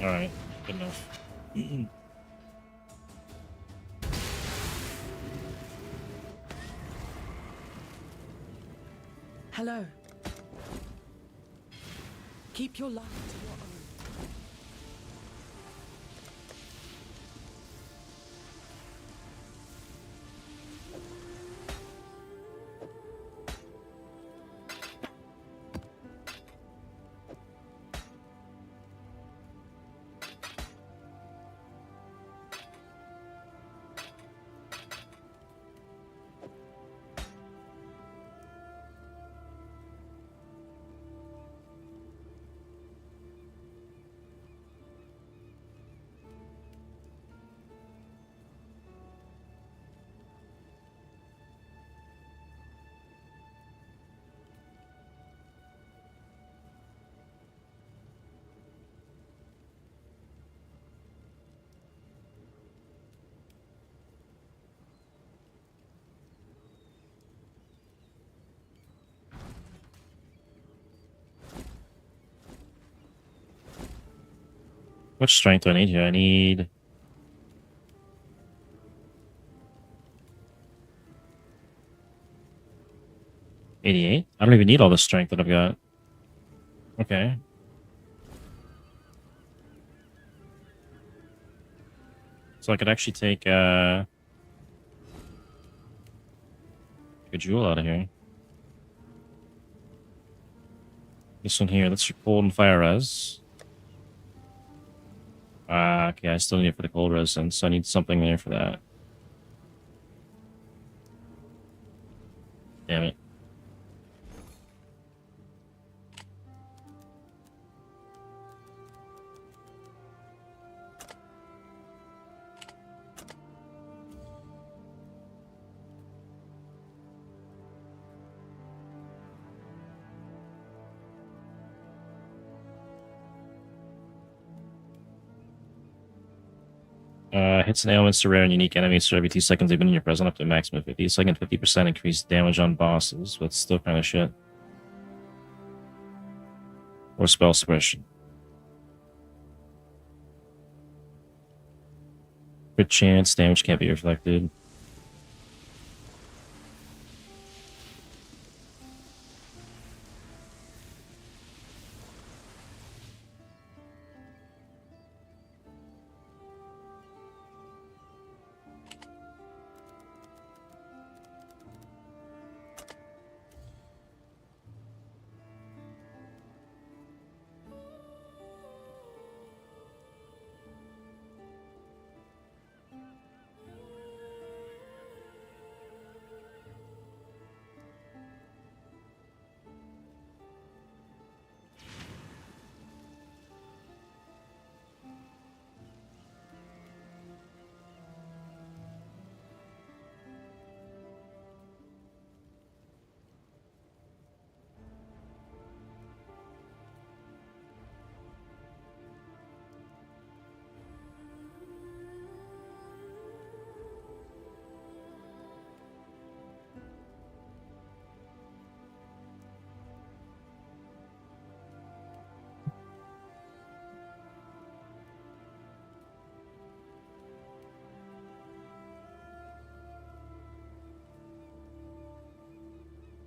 Alright, good enough. Hello. Keep your light to your own. Which strength do I need here? I need 88? I don't even need all the strength that I've got. Okay. So I could actually take a jewel out of here. This one here, that's your cold and fire res. Okay, I still need it for the cold resistance, so I need something there for that. Damn it. Hits and ailments to rare and unique enemies for every 2 seconds they've been in your presence up to a maximum of 50. Second, 50% increased damage on bosses, but still kind of shit. Or spell suppression. Crit chance, damage can't be reflected.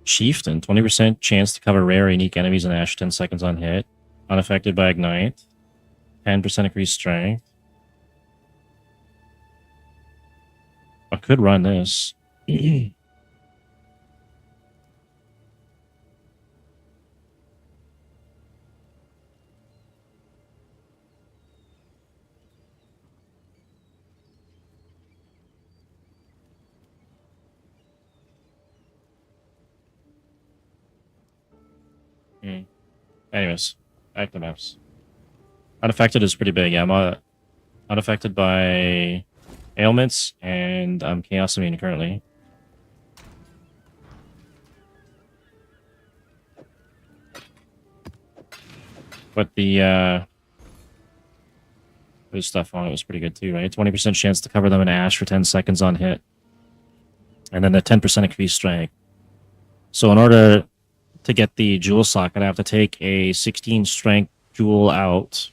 Chieftain, 20% chance to cover rare or unique enemies and Ash 10 seconds on hit. Unaffected by Ignite. 10% increased strength. I could run this. Anyways, back to maps. Unaffected is pretty big. Yeah, I'm unaffected by ailments, and I'm Chaos Immune currently. But the there's stuff on it was pretty good too, right? 20% chance to cover them in Ash for 10 seconds on hit. And then the 10% increased strength. So in order to get the jewel socket, I have to take a 16 strength jewel out.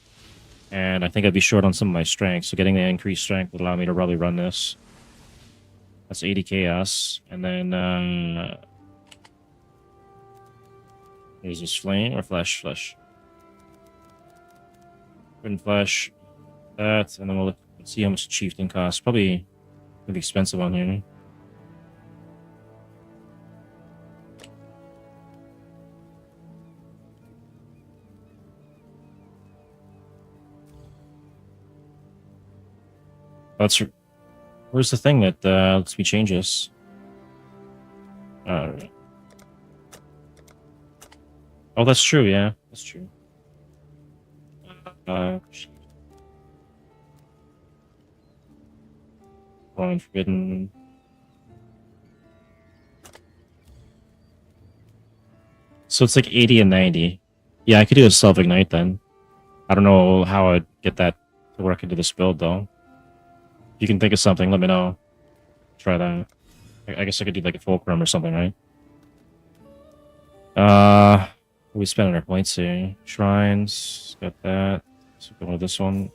And I think I'd be short on some of my strength. So getting the increased strength would allow me to probably run this. That's 80 chaos. And then here's this flame or flesh. Flesh. Twin flesh. That. And then we'll see how much chieftain costs. Probably pretty expensive on here. Where's the thing that lets me change this? Oh, that's true, yeah. That's true. Forbidden. So it's like 80 and 90. Yeah, I could do a self-ignite then. I don't know how I'd get that to work into this build, though. If you can think of something, let me know. Try that. I guess I could do like a fulcrum or something, right? What are we spending our points here? Shrines. Got that. So go with this one.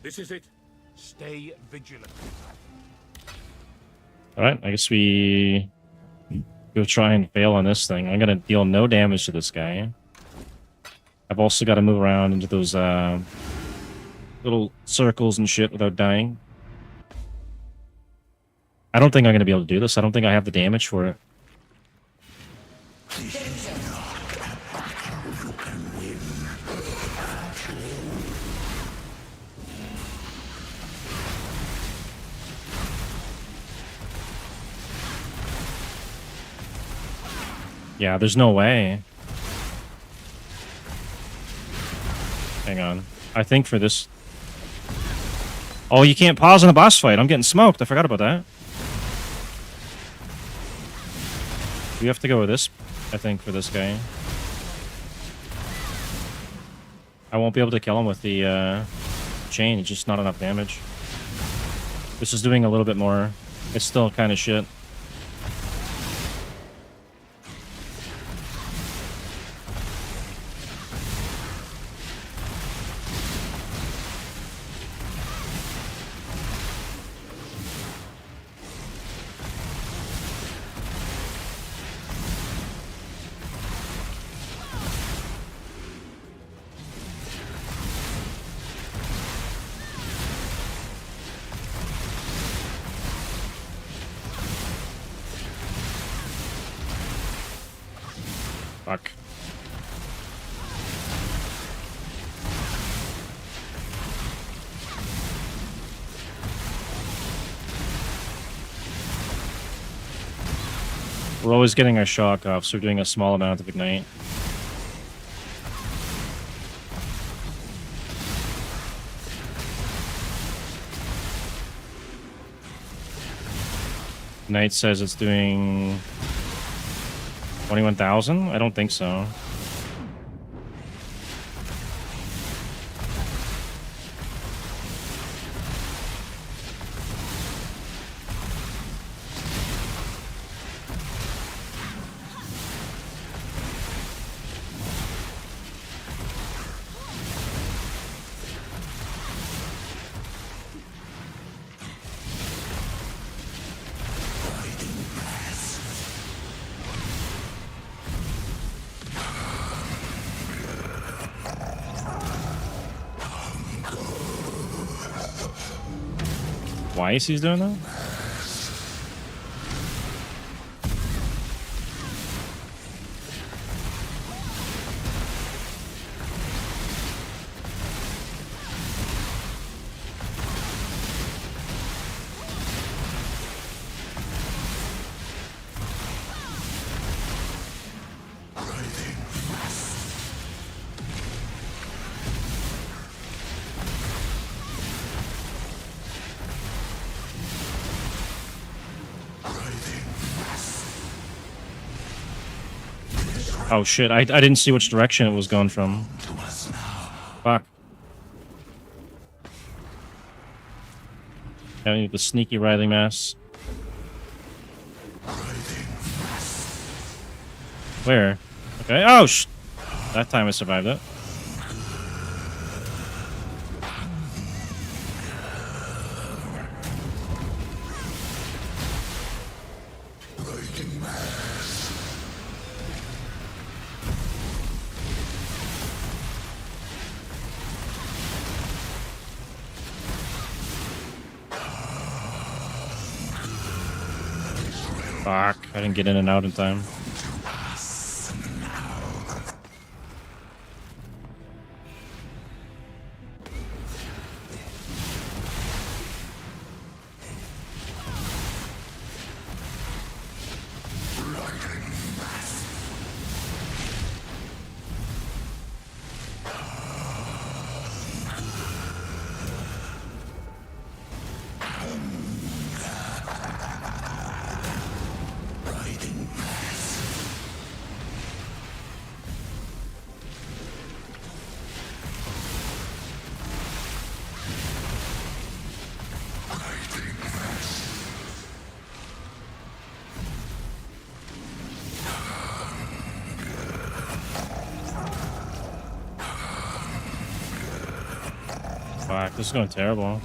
This is it. Stay vigilant. Alright, I guess we go try and fail on this thing. I'm gonna deal no damage to this guy. I've also got to move around into those little circles and shit without dying. I don't think I'm gonna be able to do this. I don't think I have the damage for it. Yeah, there's no way. Hang on. I think for this... Oh, you can't pause in a boss fight. I'm getting smoked. I forgot about that. We have to go with this, I think, for this guy. I won't be able to kill him with the chain. It's just not enough damage. This is doing a little bit more. It's still kind of shit. Fuck. We're always getting our shock off, so we're doing a small amount of ignite. Ignite says it's doing 21,000? I don't think so. twice he's doing that? Oh shit, I didn't see which direction it was going from. Fuck. I need the sneaky writhing mass. Where? Okay. Oh that time I survived it. Fuck, I didn't get in and out in time. Fuck, this is going terrible.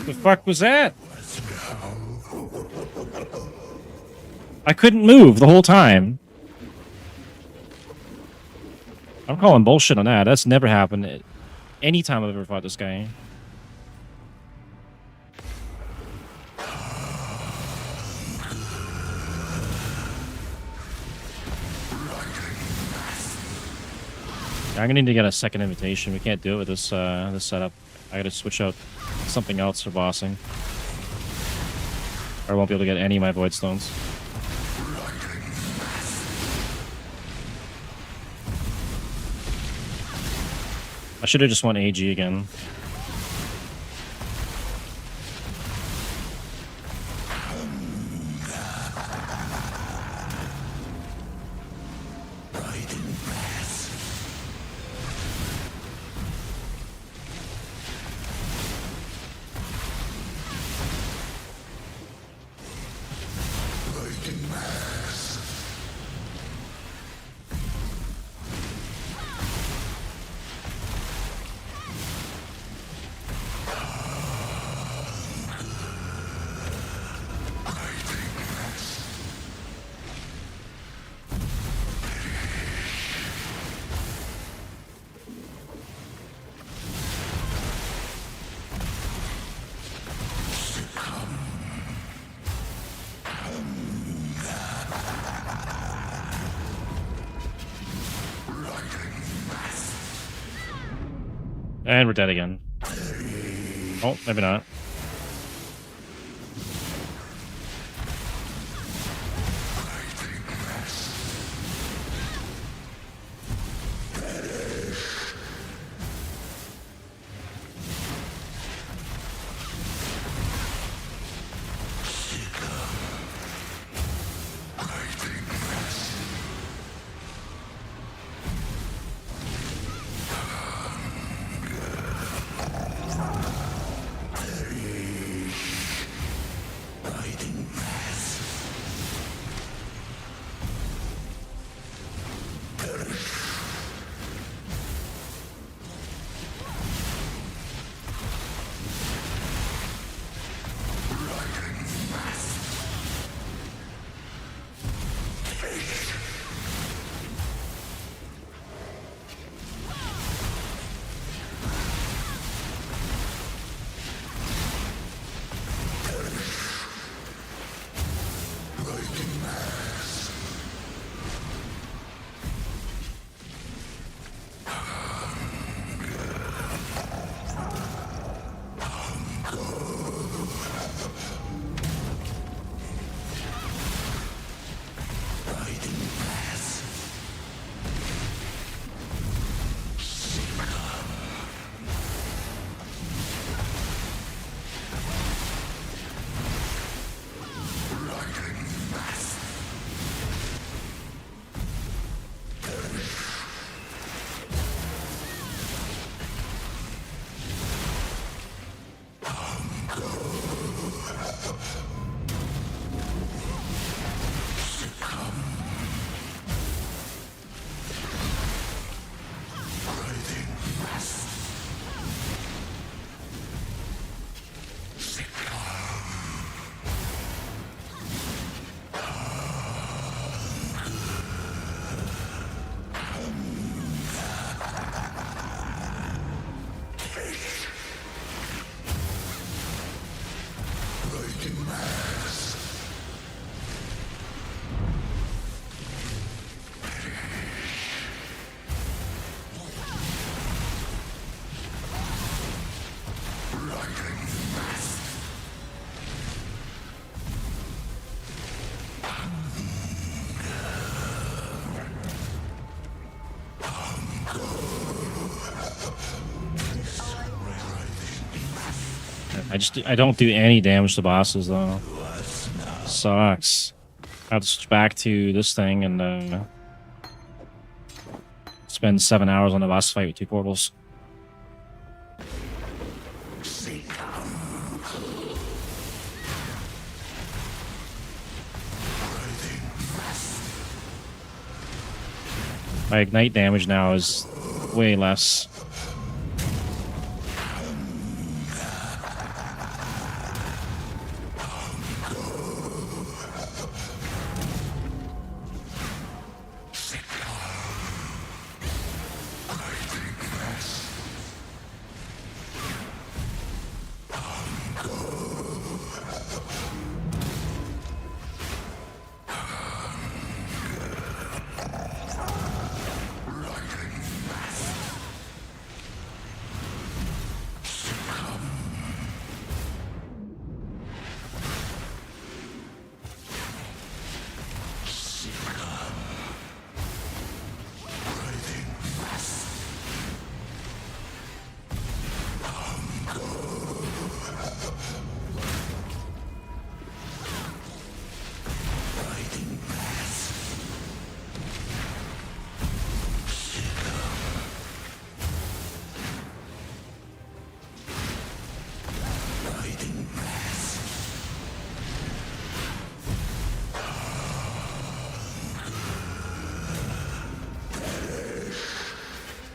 The fuck was that? I couldn't move the whole time. I'm calling bullshit on that. That's never happened any time I've ever fought this guy. I'm gonna need to get a second invitation. We can't do it with this this setup. I gotta switch out something else for bossing, or I won't be able to get any of my void stones. I should have just won AG again. And we're dead again. Oh, maybe not. I don't do any damage to bosses though. Sucks. I have to switch back to this thing and spend 7 hours on a boss fight with 2 portals. My ignite damage now is way less.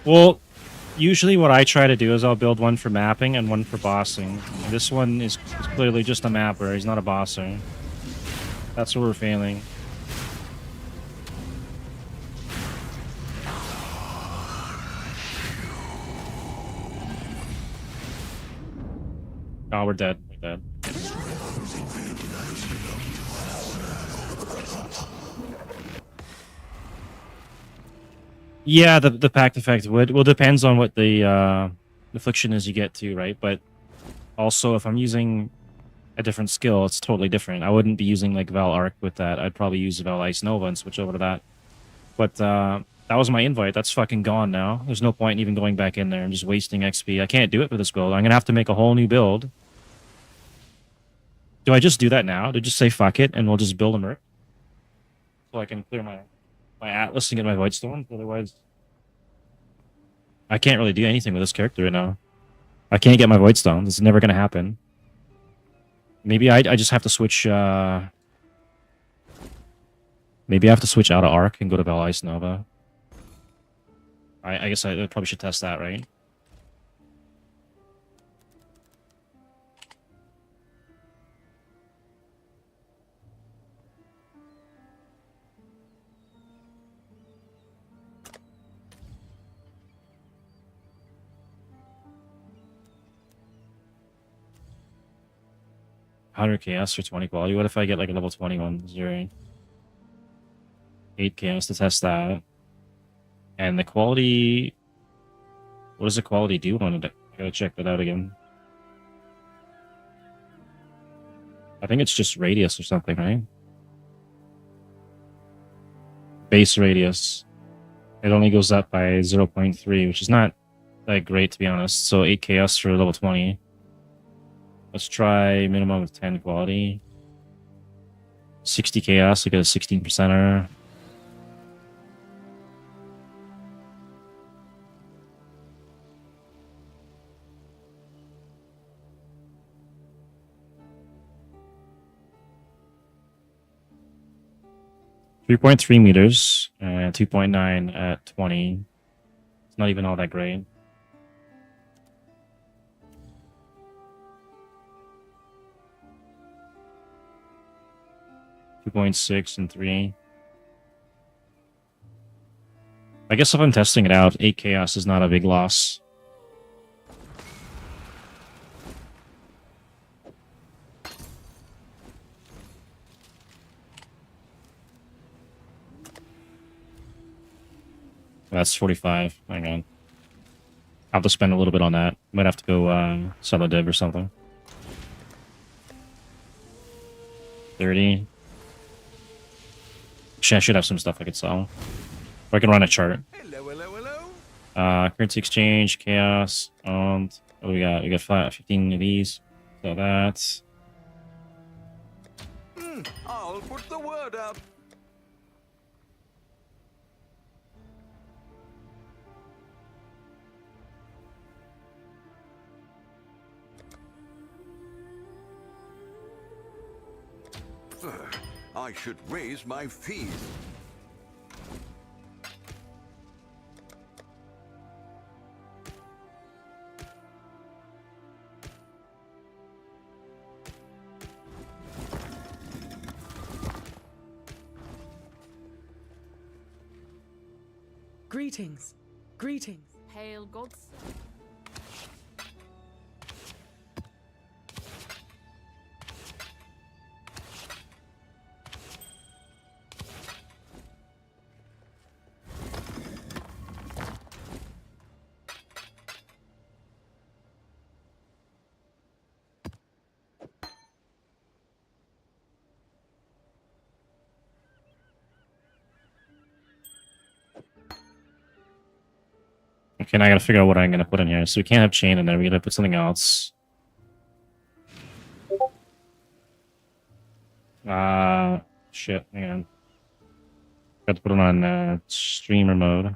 Well, usually what I try to do is I'll build one for mapping and one for bossing. This one is clearly just a mapper. He's not a bosser. That's where we're failing. Oh, we're dead. We're dead. Yeah, the pact effect would. Well, depends on what the affliction is you get to, right? But also, if I'm using a different skill, it's totally different. I wouldn't be using like Val Arc with that. I'd probably use Val Ice Nova and switch over to that. But that was my invite. That's fucking gone now. There's no point in even going back in there. I'm just wasting XP. I can't do it for this build. I'm gonna have to make a whole new build. Do I just do that now? To just say fuck it and we'll just build a merc? So I can clear my Atlas and get my Voidstone. Otherwise, I can't really do anything with this character right now. I can't get my Voidstone. This is never going to happen. Maybe I just have to switch... Maybe I have to switch out of Arc and go to Val Ice Nova. I guess I probably should test that, right? 100 chaos for 20 quality. What if I get like a level 21 0? 8 chaos to test that. And the quality... What does the quality do on it? I gotta check that out again. I think it's just radius or something, right? Base radius. It only goes up by 0.3, which is not that great, to be honest. So 8 chaos for level 20. Let's try minimum of 10 quality. 60 chaos, we get a 16%er. .3 meters and 2.9 at 20. It's not even all that great. .6 and 3. I guess if I'm testing it out, 8 chaos is not a big loss. That's 45. Hang on. I'll have to spend a little bit on that. Might have to go sell a div or something. 30. Actually, I should have some stuff I could sell. Or I can run a chart. Currency exchange, chaos, and what do we got? We got 15 of these. So that's... I'll put the word out. I should raise my fees. Greetings. Greetings. Hail gods. Okay, now I gotta figure out what I'm gonna put in here. So we can't have chain in there. We gotta put something else. Shit. Hang on. Got to put it on streamer mode.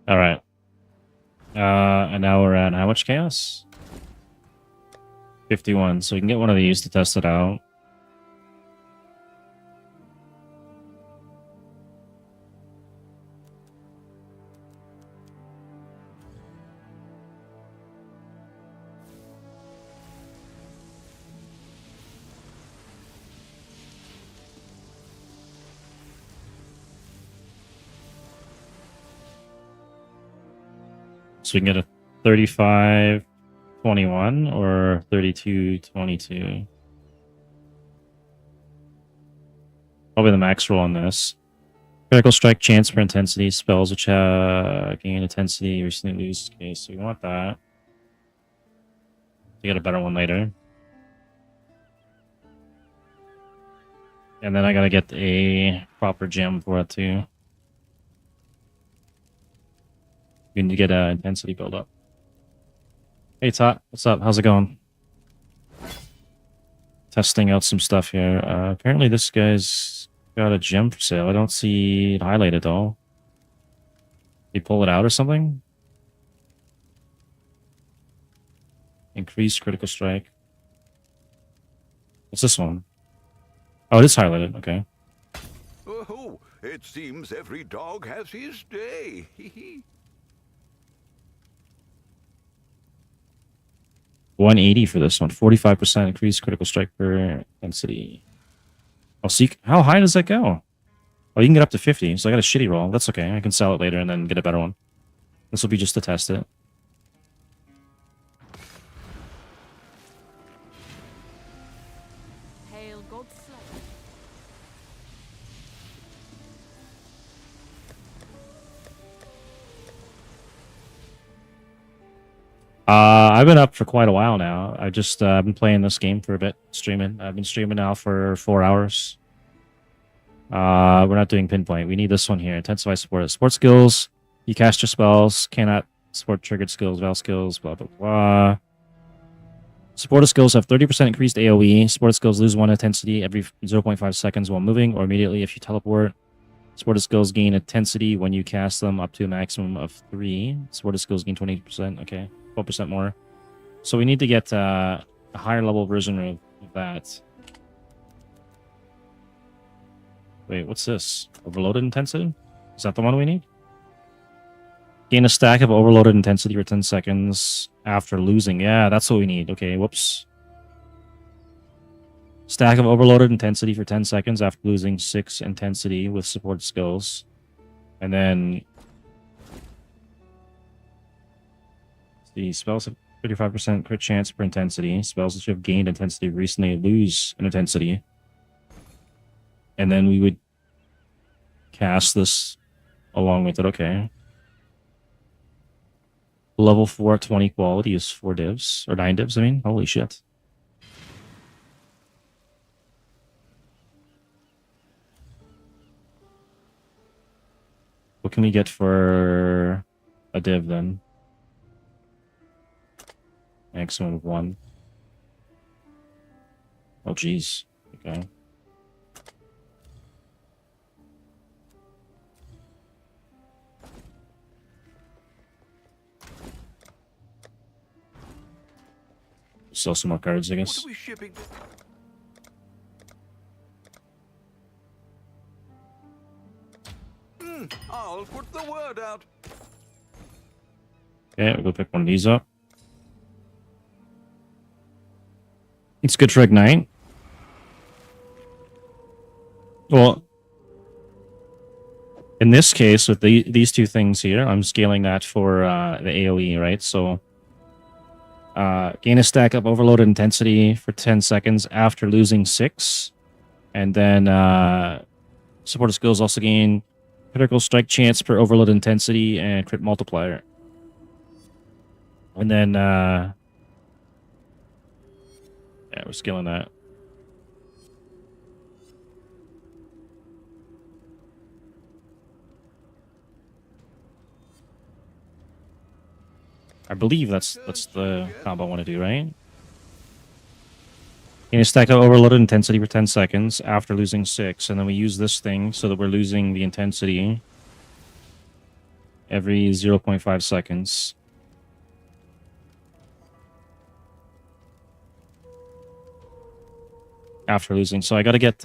All right. And now we're at how much chaos? 51. So we can get one of these to test it out. So we can get a 35-21 or 32-22. Probably the max roll on this. Critical strike chance for intensity. Spells which gain intensity recently lose. Okay, so we want that. To get a better one later. And then I gotta get a proper gem for it too. We need to get an intensity build up. Hey Tot, what's up? How's it going? Testing out some stuff here. Apparently this guy's got a gem for sale. I don't see it highlighted though. Did he pull it out or something? Increased critical strike. What's this one? Oh, it is highlighted. Okay. Oh, it seems every dog has his day. 180 for this one. 45% increased critical strike per intensity. Oh, seek. How high does that go? Oh, you can get up to 50. So I got a shitty roll. That's okay. I can sell it later and then get a better one. This will be just to test it. Hail gods. I've been up for quite a while now. I've just been playing this game for a bit, streaming. I've been streaming now for 4 hours. We're not doing pinpoint. We need this one here. Intensify support. Support skills. You cast your spells. Cannot support triggered skills, val skills, blah, blah, blah. Supported skills have 30% increased AoE. Supported skills lose 1 intensity every 0.5 seconds while moving or immediately if you teleport. Supported skills gain intensity when you cast them up to a maximum of 3. Supported skills gain 20%. Okay. 12% more. So we need to get a higher level version of that. Wait, what's this? Overloaded intensity? Is that the one we need? Gain a stack of overloaded intensity for 10 seconds after losing. Yeah, that's what we need. Okay, whoops. Stack of overloaded intensity for 10 seconds after losing 6 intensity with support skills. And then the spells have 35% crit chance per intensity. Spells which have gained intensity recently lose an intensity. And then we would cast this along with it. Okay. Level 4 20 quality is 4 divs. Or 9 divs, I mean. Holy shit. What can we get for a div then? Maximum of 1. Oh, jeez. Okay. Sell some more cards, I guess. What are we shipping? I'll put the word out. Okay, we'll go pick one of these up. It's good for Ignite. Well, in this case, with these two things here, I'm scaling that for the AoE, right? So, gain a stack of overloaded intensity for 10 seconds after losing 6. And then supported skills also gain critical strike chance per overload intensity and crit multiplier. And then, yeah, we're scaling that. I believe that's the combo I want to do, right? Gain a stack of overloaded intensity for 10 seconds after losing 6, and then we use this thing so that we're losing the intensity every 0.5 seconds. After losing. So I gotta get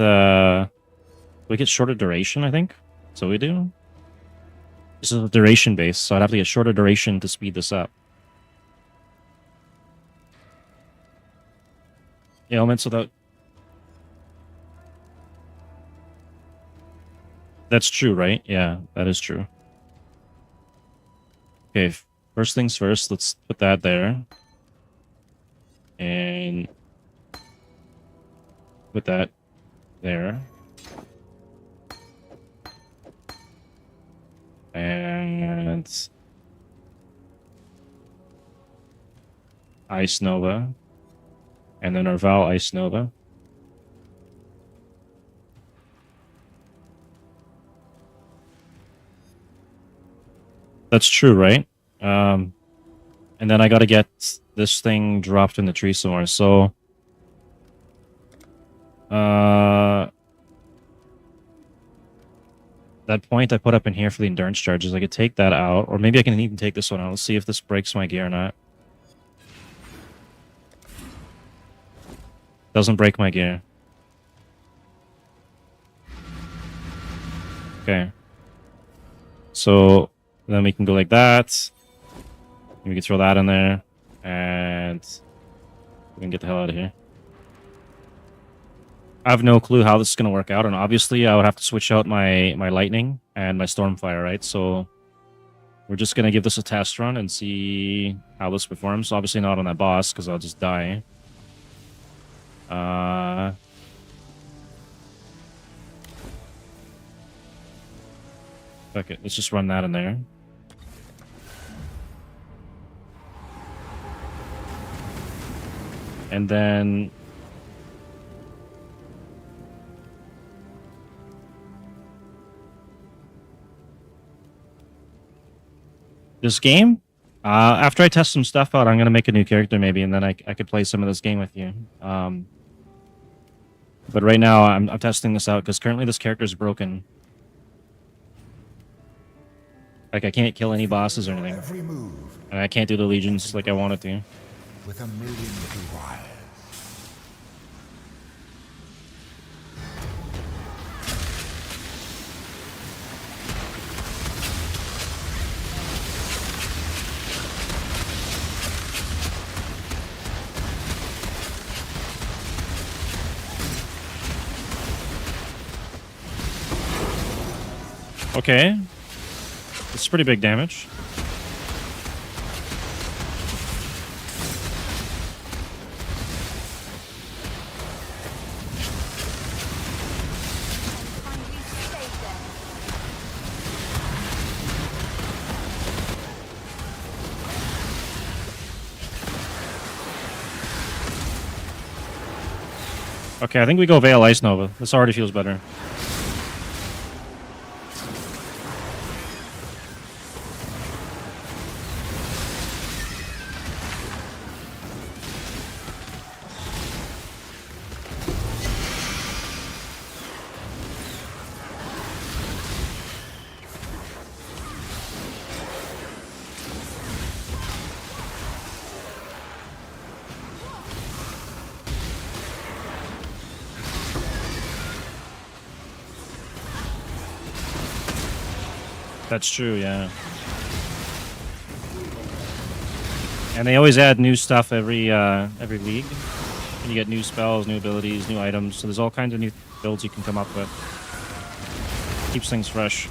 we get shorter duration, I think. So we do. This is a duration base, so I'd have to get shorter duration to speed this up. Ailments without... That's true, right? Yeah, that is true. Okay, first things first, let's put that there. And put that there. And Ice Nova. And then Orval Ice Nova. That's true, right? And then I gotta get this thing dropped in the tree somewhere. So that point I put up in here for the endurance charges, I could take that out, or maybe I can even take this one out. Let's see if this breaks my gear or not. Doesn't break my gear. Okay. So then we can go like that. We can throw that in there, and we can get the hell out of here. I have no clue how this is going to work out, and obviously I would have to switch out my lightning and my stormfire, right? So we're just going to give this a test run and see how this performs. Obviously not on that boss, because I'll just die. Fuck it, let's just run that in there. And then this game, after I test some stuff out, I'm gonna make a new character maybe, and then I could play some of this game with you. But right now I'm testing this out because currently this character is broken. Like I can't kill any bosses or anything, Every move and I can't do the legions like I wanted to. with a million little wires. Okay, it's pretty big damage. Okay, I think we go Veil Ice Nova. This already feels better. That's true, yeah. And they always add new stuff every league. And you get new spells, new abilities, new items. So there's all kinds of new builds you can come up with. Keeps things fresh.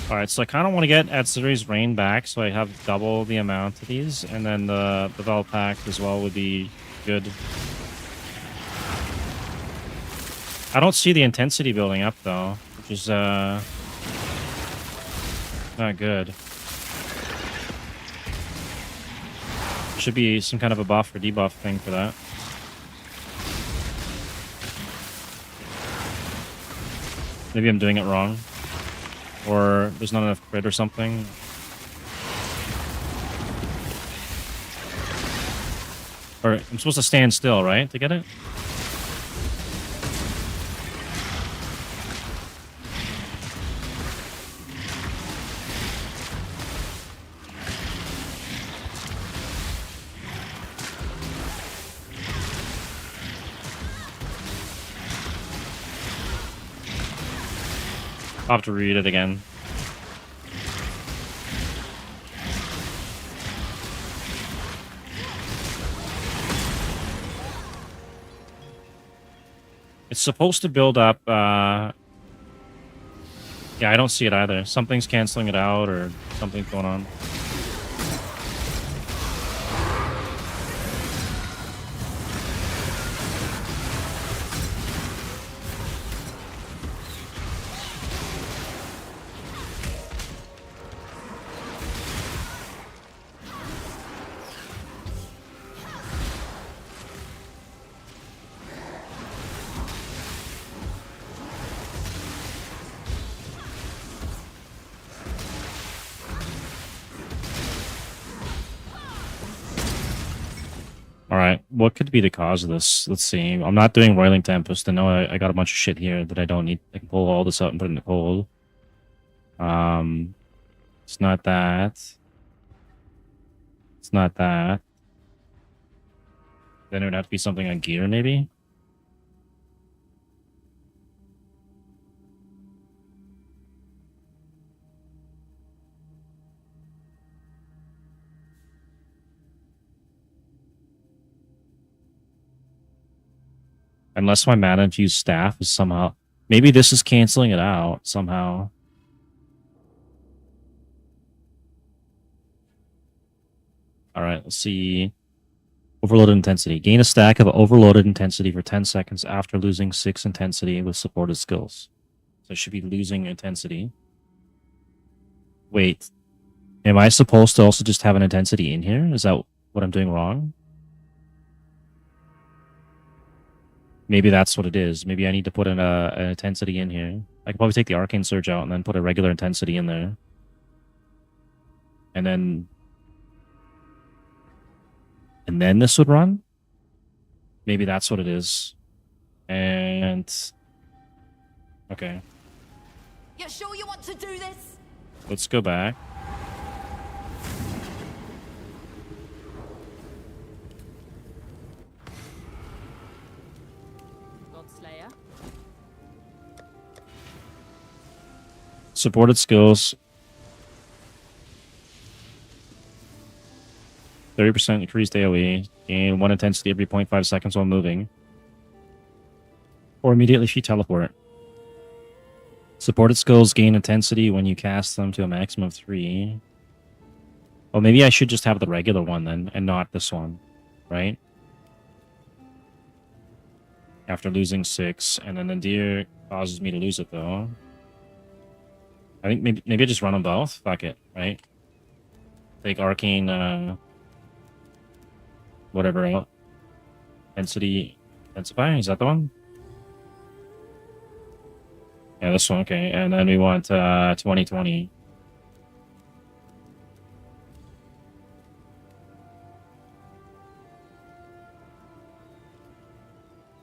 Alright, so I kind of want to get Adsiri's Rain back, so I have double the amount of these, and then the Vel Pact as well would be good. I don't see the intensity building up, though, which is, not good. Should be some kind of a buff or debuff thing for that. Maybe I'm doing it wrong. Or there's not enough crit or something. Or I'm supposed to stand still, right, to get it? I'll have to read it again. It's supposed to build up, yeah, I don't see it either. Something's canceling it out or something's going on. Alright, what could be the cause of this? Let's see. I'm not doing Roiling Tempest. I know I got a bunch of shit here that I don't need. I can pull all this out and put it in the cold. It's not that. It's not that. Then it would have to be something on gear, maybe? Unless my mana infused staff is somehow... Maybe this is canceling it out somehow. Alright, let's see. Overloaded intensity. Gain a stack of overloaded intensity for 10 seconds after losing 6 intensity with supported skills. So I should be losing intensity. Wait. Am I supposed to also just have an intensity in here? Is that what I'm doing wrong? Maybe that's what it is. Maybe I need to put an intensity in here. I could probably take the Arcane Surge out and then put a regular intensity in there. And then this would run? Maybe that's what it is. And... Okay. You sure you want to do this? Let's go back. Godslayer. Supported skills. 30% increased AoE. Gain 1 intensity every 0.5 seconds while moving. Or immediately if you teleport. Supported skills gain intensity when you cast them to a maximum of 3. Well, maybe I should just have the regular one then, and not this one. Right? after losing 6, and then the deer causes me to lose it though. I think maybe I just run them both. Fuck it, right? Take arcane, whatever out. Density, intensify. Is that the one? Yeah, this one. Okay, and then we want 2020.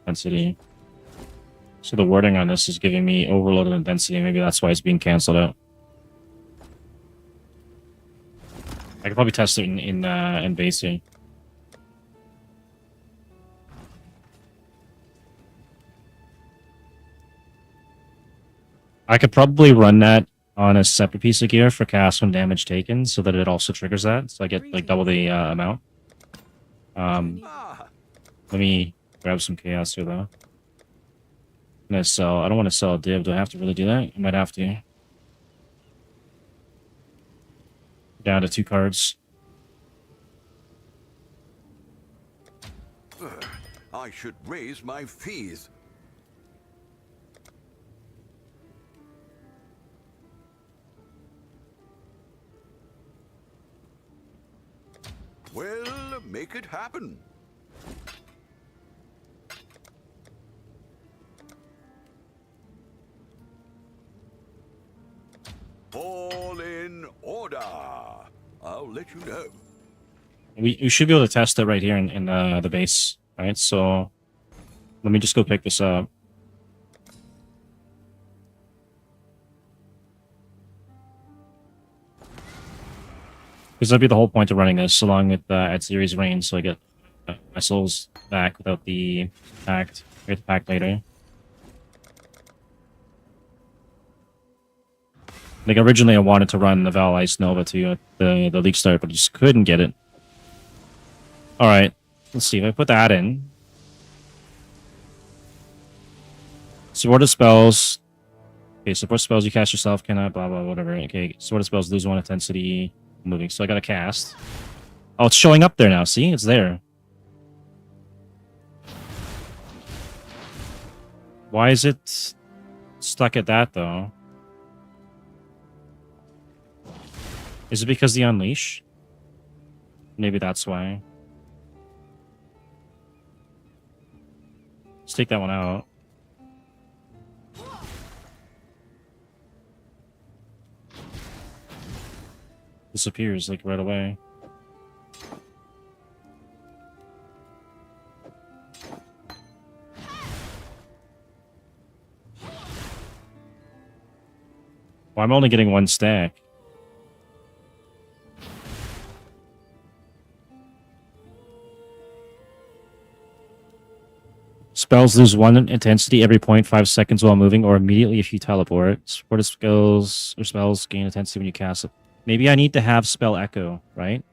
Density. So the wording on this is giving me overloaded intensity. Maybe that's why it's being canceled out. I could probably test it in base here. I could probably run that on a separate piece of gear for cast when damage taken, so that it also triggers that, so I get like double the amount. Ah, Let me grab some chaos here though. I'm gonna sell. I don't want to sell a div. Do I have to really do that? I might have to. Down to 2 cards. I should raise my fees. Well, make it happen. All in order. I'll let you know. We should be able to test it right here in the base. Alright, so let me just go pick this up. Because that'd be the whole point of running this, along with at series range, so I get my souls back without the pact. I get the pact later. Like originally I wanted to run the Val Ice Nova to the league start, but I just couldn't get it. Alright, let's see if I put that in. Support of spells. Okay, support spells you cast yourself cannot blah blah whatever. Okay, support of spells lose 1 intensity moving. So I gotta cast. Oh, it's showing up there now, see? It's there. Why is it stuck at that though? Is it because the unleash? Maybe that's why. Let's take that one out. Disappears like right away. Well, I'm only getting 1 stack. Spells lose 1 intensity every 0.5 seconds while moving or immediately if you teleport. Supported skills or spells gain intensity when you cast it. Maybe I need to have spell echo, right?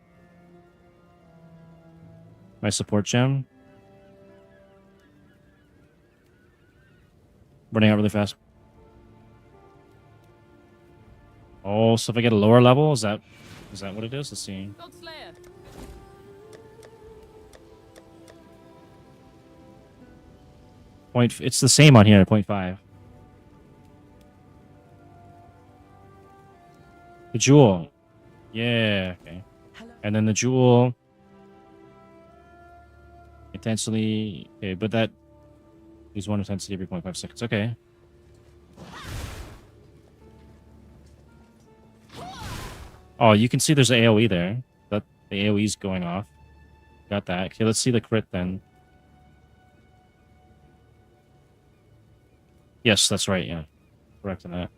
My support gem. Running out really fast. Oh, so if I get a lower level, is that what it is? Let's see. Godslayer. It's the same on here, 0.5. The jewel. Yeah, okay. And then the jewel. Intensely. Okay, but that is 1 intensity every 0.5 seconds. Okay. Oh, you can see there's an AoE there. That the AoE's going off. Got that. Okay, let's see the crit then. Yes, that's right, yeah. Correct on that.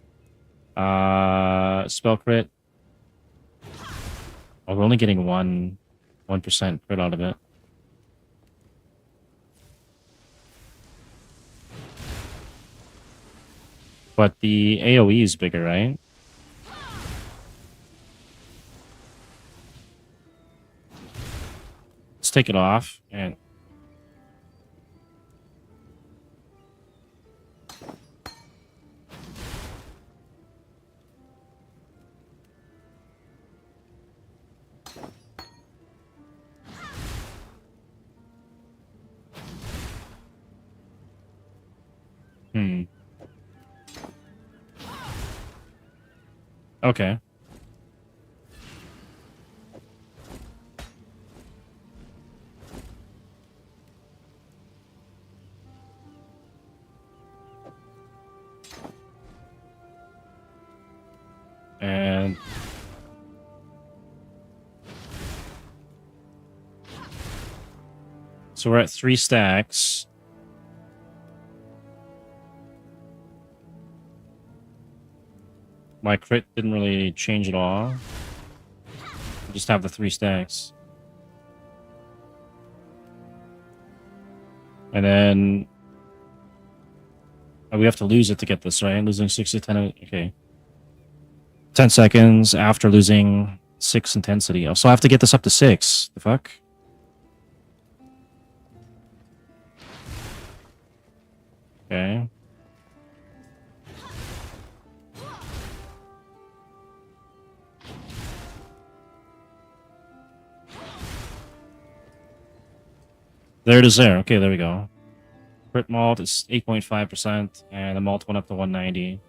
Spell crit. Oh, we're only getting 1% crit out of it. But the AoE is bigger, right? Let's take it off and Hmm. Okay. And so we're at 3 stacks. My crit didn't really change at all. I just have the 3 stacks. And then we have to lose it to get this, right? Losing 6 to 10. Okay. 10 seconds after losing 6 intensity. Oh, so I have to get this up to 6. The fuck? Okay. There it is there. Okay, there we go. Crit malt is 8.5%, and the malt went up to 190.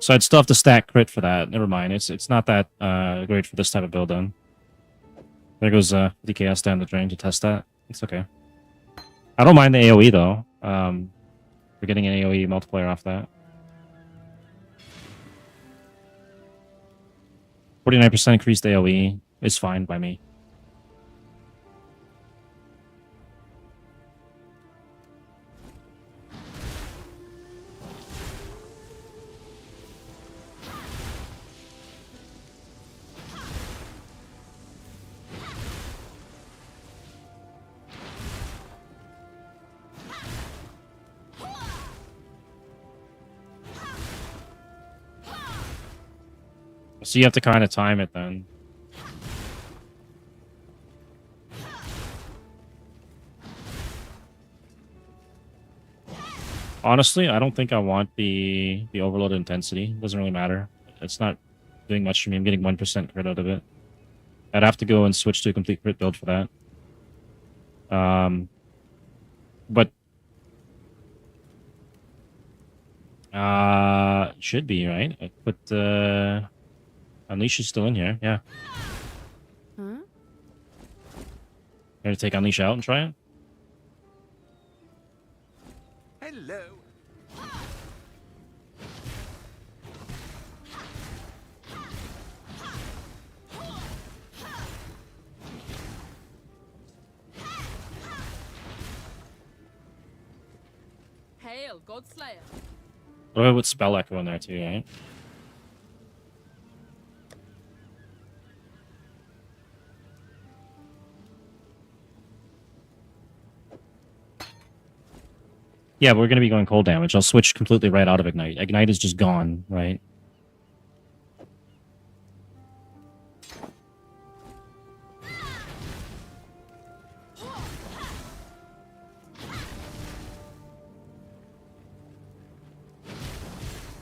So I'd still have to stack crit for that. Never mind. It's not that great for this type of build then. There goes DKS down the drain to test that. It's okay. I don't mind the AoE though. We're getting an AoE multiplier off that. 49% increased AoE is fine by me. So you have to kind of time it then. Honestly, I don't think I want the overload intensity. It doesn't really matter. It's not doing much for me. I'm getting 1% crit out of it. I'd have to go and switch to a complete crit build for that. But should be, right? I put Unleash is still in here, yeah. Huh? Gonna take Unleash out and try it? Hello. Hail, Godslayer. What about with Spell Echo in there too, right? Yeah, but we're going to be going cold damage. I'll switch completely right out of Ignite. Ignite is just gone, right?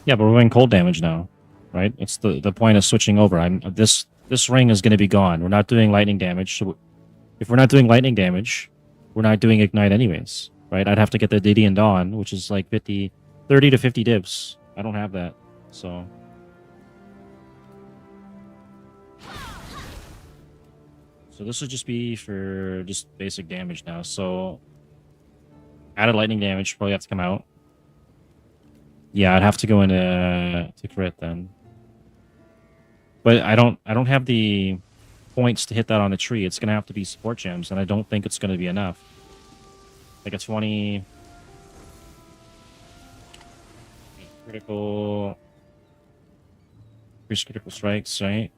Yeah, but we're going cold damage now, right? It's the point of switching over. This ring is going to be gone. We're not doing lightning damage. So if we're not doing lightning damage, we're not doing Ignite anyways, right? I'd have to get the Didion Dawn, which is like 30 to 50 dips. I don't have that, so. So this would just be for just basic damage now. So added lightning damage probably have to come out. Yeah, I'd have to go into to crit then. But I don't have the points to hit that on the tree. It's gonna have to be support gems, and I don't think it's gonna be enough. Like a 20 critical increased critical strikes, right?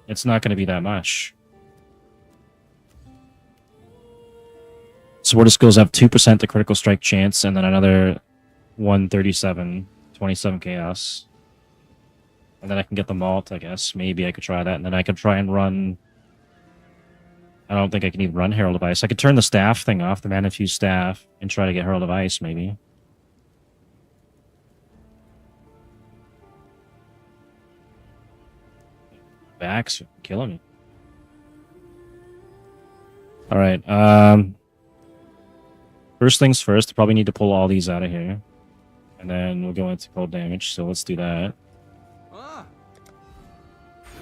It's not gonna be that much. Sword of Skills have 2% to critical strike chance, and then another 137, 27 chaos. And then I can get the malt, I guess. Maybe I could try that, and then I could try and run. I don't think I can even run Herald of Ice. I could turn the staff thing off, the Mana Fused staff, and try to get Herald of Ice, maybe. Backs are killing me. All right. First things first, probably need to pull all these out of here. And then we'll go into cold damage, so let's do that. Ah,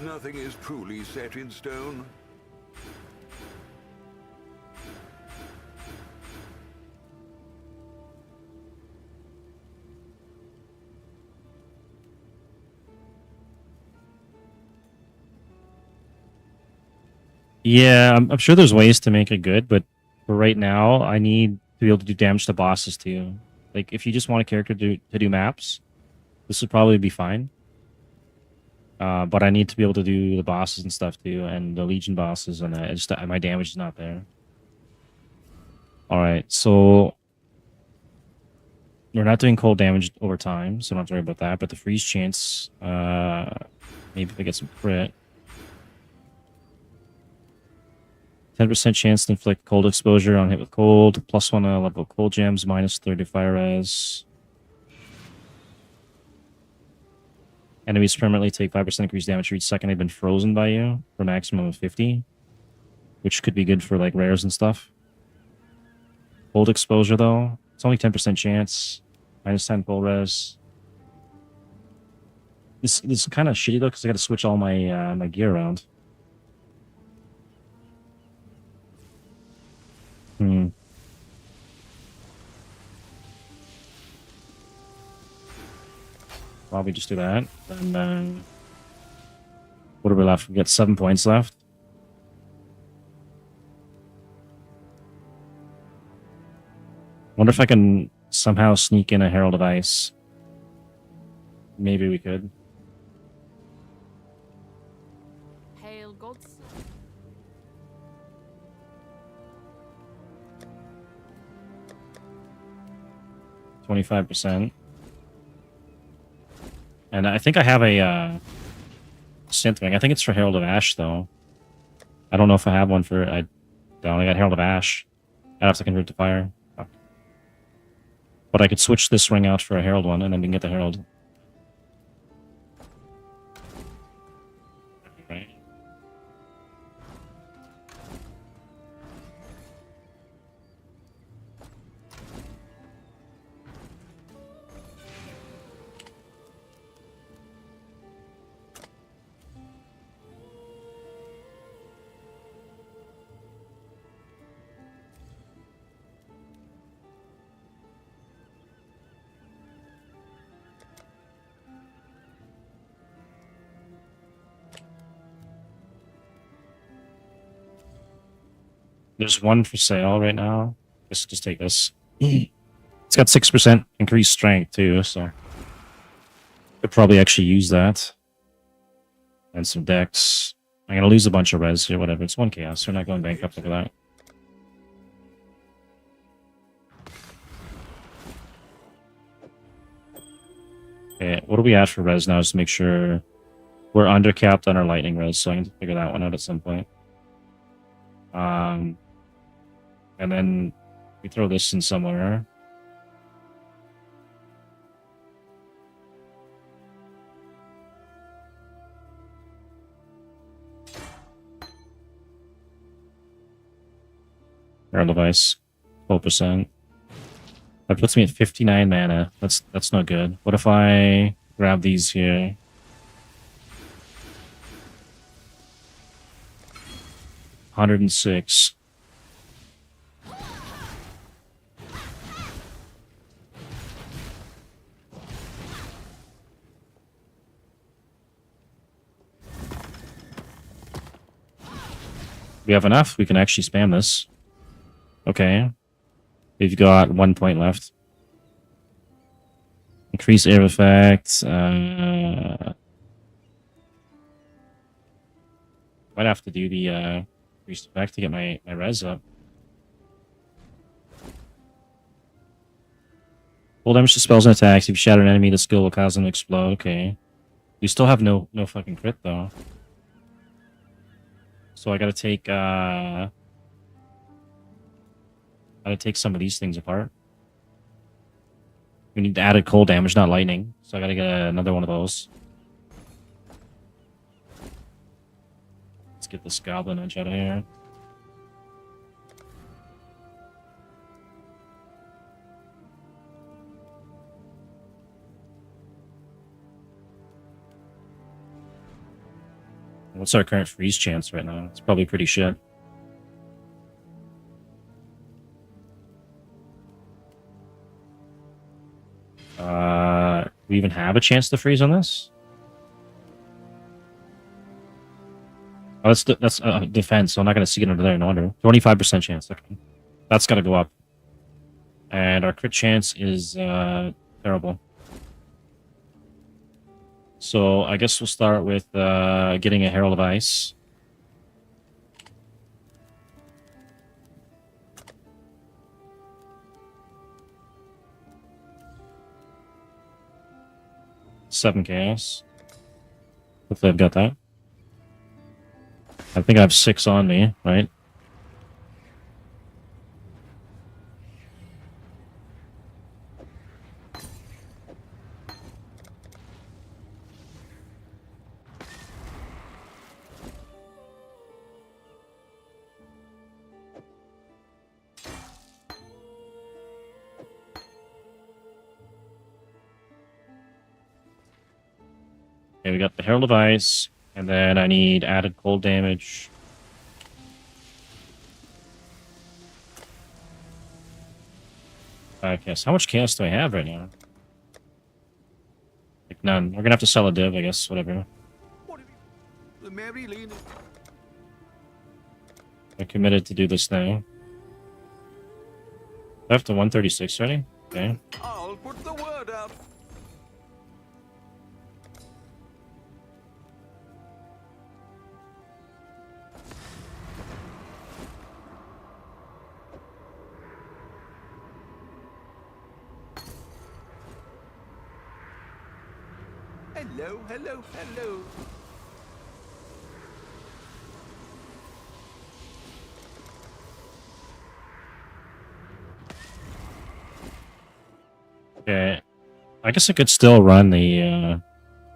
nothing is truly set in stone. Yeah, I'm sure there's ways to make it good, but for right now, I need to be able to do damage to bosses too. Like, if you just want a character to do maps, this would probably be fine. But I need to be able to do the bosses and stuff too, and the Legion bosses, and my damage is not there. All right, so we're not doing cold damage over time, so don't have to worry about that. But the freeze chance, maybe if I get some crit. 10% chance to inflict cold exposure on hit with cold. +1 level cold gems. -30 fire res. Enemies permanently take 5% increased damage for each second they've been frozen by you for a maximum of 50. Which could be good for like rares and stuff. Cold exposure though. It's only 10% chance. -10 full res. This is kind of shitty though because I got to switch all my my gear around. Probably just do that. Then what are we left? We got 7 points left. Wonder if I can somehow sneak in a Herald of Ice. Maybe we could. Hail gods. 25%. And I think I have a synth ring. I think it's for Herald of Ash, though. I don't know if I have one for... I don't. I got Herald of Ash. I'd have to convert to fire. Fuck. But I could switch this ring out for a Herald one, and then we can get the Herald. Right. There's one for sale right now. Just take this. It's got 6% increased strength too, so could probably actually use that. And some dex. I'm gonna lose a bunch of res here, whatever. It's 1 chaos. We're not going bankrupt over that. Okay, what do we add for res now? Just to make sure we're undercapped on our lightning res, so I can figure that one out at some point. And then we throw this in somewhere. Herald of Ice, 12%. That puts me at 59 mana. That's not good. What if I grab these here? $106. We have enough. We can actually spam this. Okay. We've got 1 point left. Increase air effect. Might have to do the increased effect to get my res up. Full damage to spells and attacks. If you shatter an enemy, the skill will cause them to explode. Okay. We still have no fucking crit though. So I gotta take some of these things apart. We need added cold damage, not lightning. So I gotta get another one of those. Let's get this goblin edge out of here. What's our current freeze chance right now? It's probably pretty shit. We even have a chance to freeze on this? Oh, that's defense, so I'm not going to see it under there, no wonder. 25% chance. Okay. That's got to go up. And our crit chance is terrible. So I guess we'll start with getting a Herald of Ice. Seven chaos. Hopefully I've got that. I think I have 6 on me, right? Okay, we got the Herald of Ice, and then I need added cold damage. Chaos. How much chaos do I have right now? Like none. We're gonna have to sell a div, I guess. Whatever. The Mary Lane. I'm committed to do this thing. I have to 136 already? Okay. I'll put the word out. Hello, hello, hello. Okay. I guess I could still run the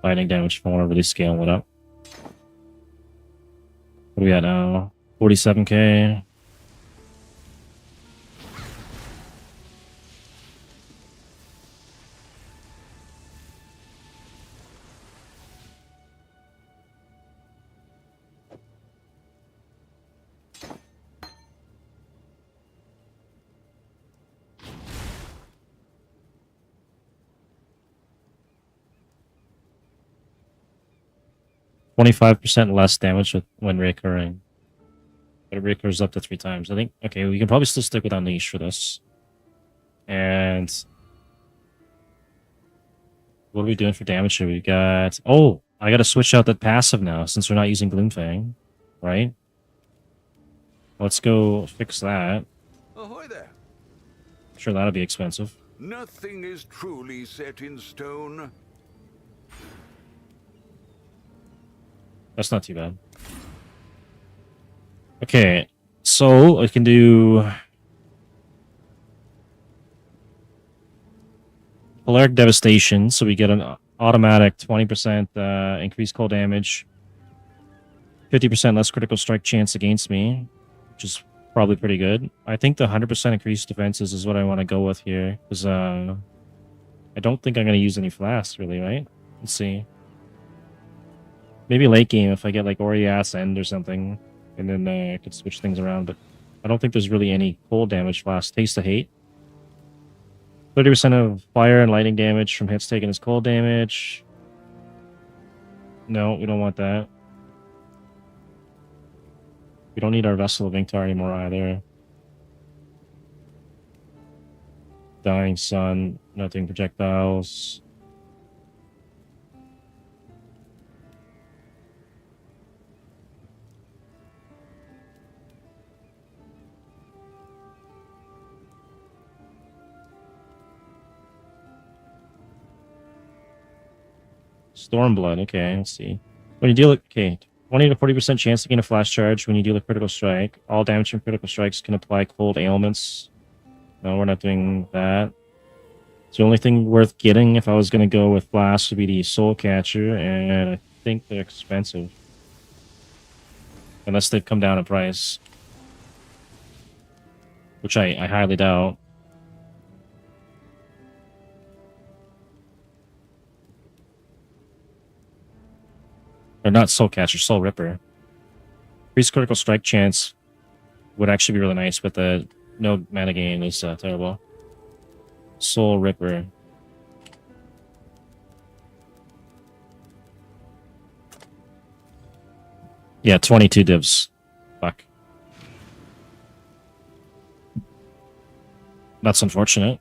lightning damage if I want to really scale it up. What do we got now? 47k. %less damage when recurring. But it recurs up to 3 times. I think, okay, we can probably still stick with Unleash for this. And what are we doing for damage here? We got... Oh! I gotta switch out that passive now, since we're not using Gloomfang. Right? Let's go fix that. Ahoy there. Sure, that'll be expensive. Nothing is truly set in stone. That's not too bad. Okay, so I can do... Polaric Devastation, so we get an automatic 20% increased cold damage. 50% less critical strike chance against me, which is probably pretty good. I think the 100% increased defenses is what I want to go with here, because I don't think I'm going to use any flasks, really, right? Let's see. Maybe late game if I get like Oriath's End or something, and then I could switch things around, but I don't think there's really any cold damage flasks. Taste of Hate. 30% of fire and lightning damage from hits taken as cold damage. No, we don't want that. We don't need our Vessel of Inktar anymore either. Dying Sun, nothing projectiles. Stormblood, okay, let's see. When you deal it, okay, 20 to 40% chance to gain a flash charge when you deal a critical strike. All damage from critical strikes can apply cold ailments. No, we're not doing that. So the only thing worth getting if I was going to go with flash would be the Soul Catcher, and I think they're expensive. Unless they've come down in price. Which I highly doubt. Or not Soul Catcher, Soul Ripper. Increased critical strike chance would actually be really nice, but the no mana gain is terrible. Soul Ripper. Yeah, 22 divs. Fuck. That's unfortunate.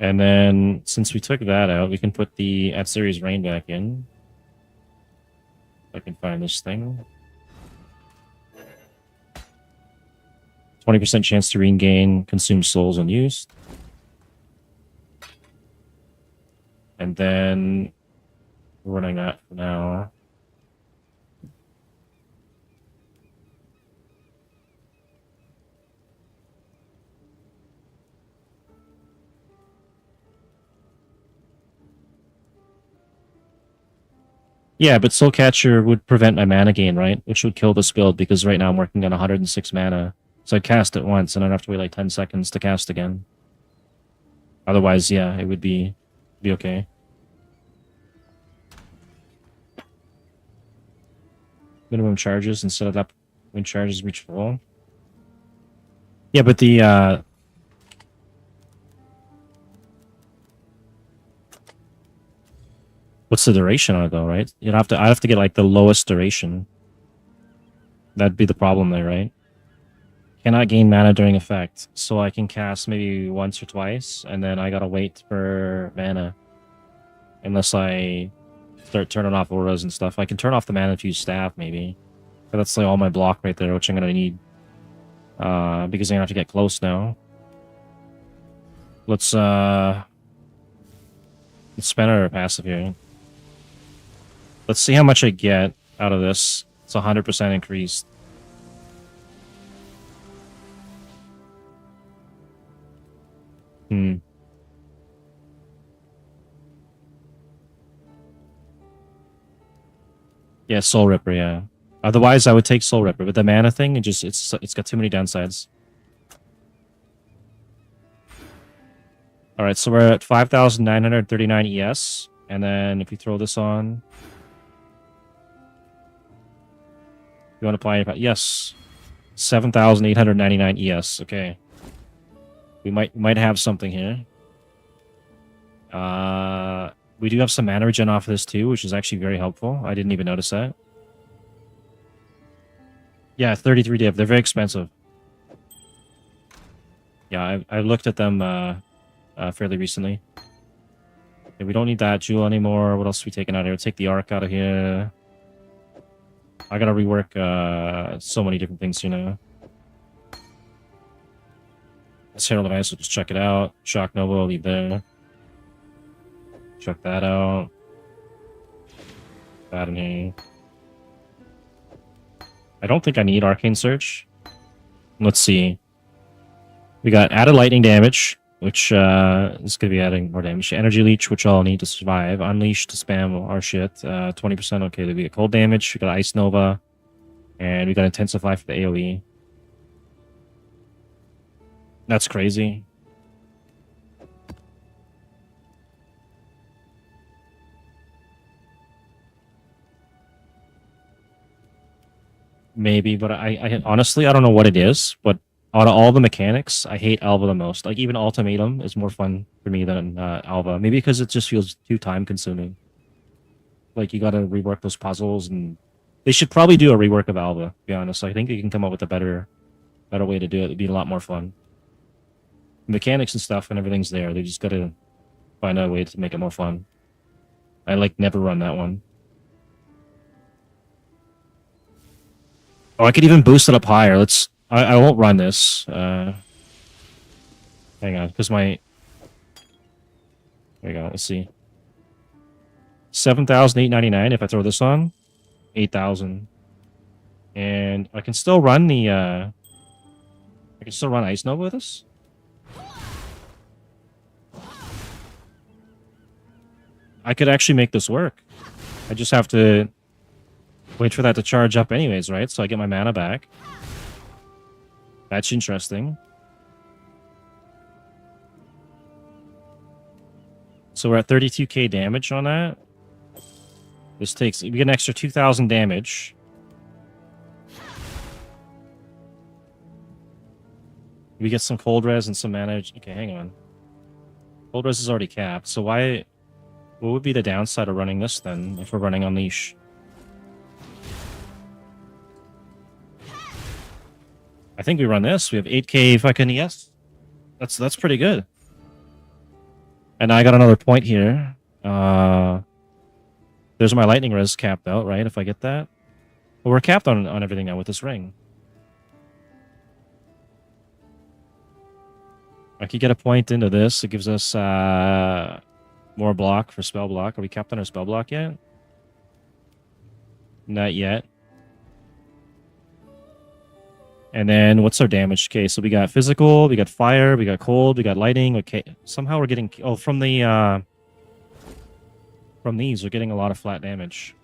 And then, since we took that out, we can put the at series rain back in. If I can find this thing. 20% chance to regain consumed souls unused. And then, we're running that for now. Yeah, but Soul Catcher would prevent my mana gain, right? Which would kill this build, because right now I'm working on 106 mana. So I'd cast it once, and I'd have to wait like 10 seconds to cast again. Otherwise, yeah, it would be okay. Minimum charges instead of that when charges reach full. Yeah, but the what's the duration on it though, right? I'd have to get like the lowest duration. That'd be the problem there, right? Cannot gain mana during effect. So I can cast maybe once or twice, and then I gotta wait for mana. Unless I start turning off auras and stuff. I can turn off the mana to use staff, maybe. But that's like all my block right there, which I'm gonna need. Because I'm gonna have to get close now. Let's spend our passive here. Let's see how much I get out of this. It's 100% increased. Yeah, Soul Ripper, yeah. Otherwise, I would take Soul Ripper, but the mana thing, it's got too many downsides. All right, so we're at 5,939 ES, and then if you throw this on, you want to apply any? Yes, 7,899 ES. Okay, we might have something here. We do have some mana regen off of this too, which is actually very helpful. I didn't even notice that. Yeah, 33 div. They're very expensive. Yeah, I looked at them fairly recently. Okay, we don't need that jewel anymore. What else are we taking out of here? Take the arc out of here. I gotta rework so many different things here now. This Herald of Ice, will just check it out. Shock Nova will be there. Check that out. That in here. I don't think I need Arcane Search. Let's see. We got added lightning damage, which is going to be adding more damage. Energy Leech, which I'll need to survive. Unleash to spam our shit. 20%. Okay, we get cold damage. We got Ice Nova. And we got Intensify for the AoE. That's crazy. Maybe, but I honestly, I don't know what it is, but out of all the mechanics, I hate Alva the most. Like, even Ultimatum is more fun for me than Alva. Maybe because it just feels too time-consuming. Like, you gotta rework those puzzles, and they should probably do a rework of Alva, to be honest. I think they can come up with a better way to do it. It'd be a lot more fun. Mechanics and stuff and everything's there. They just gotta find a way to make it more fun. I, like, never run that one. Oh, I could even boost it up higher. I won't run this. Hang on, because my... There you go, let's see. 7,899 if I throw this on. 8,000. And I can still run the... I can still run Ice Nova with this? I could actually make this work. I just have to wait for that to charge up anyways, right? So I get my mana back. That's interesting. So we're at 32k damage on that. This takes... We get an extra 2,000 damage. We get some cold res and some mana. Okay, hang on. Cold res is already capped, so why... What would be the downside of running this then, if we're running Unleash? I think we run this. We have 8k fucking ES. That's pretty good. And I got another point here. There's my lightning res capped out, right? If I get that. Well, we're capped on everything now with this ring. I could get a point into this. It gives us more block for spell block. Are we capped on our spell block yet? Not yet. And then what's our damage? Okay, so we got physical, we got fire, we got cold, we got lightning. Okay, somehow we're getting... Oh, from the... From these, we're getting a lot of flat damage.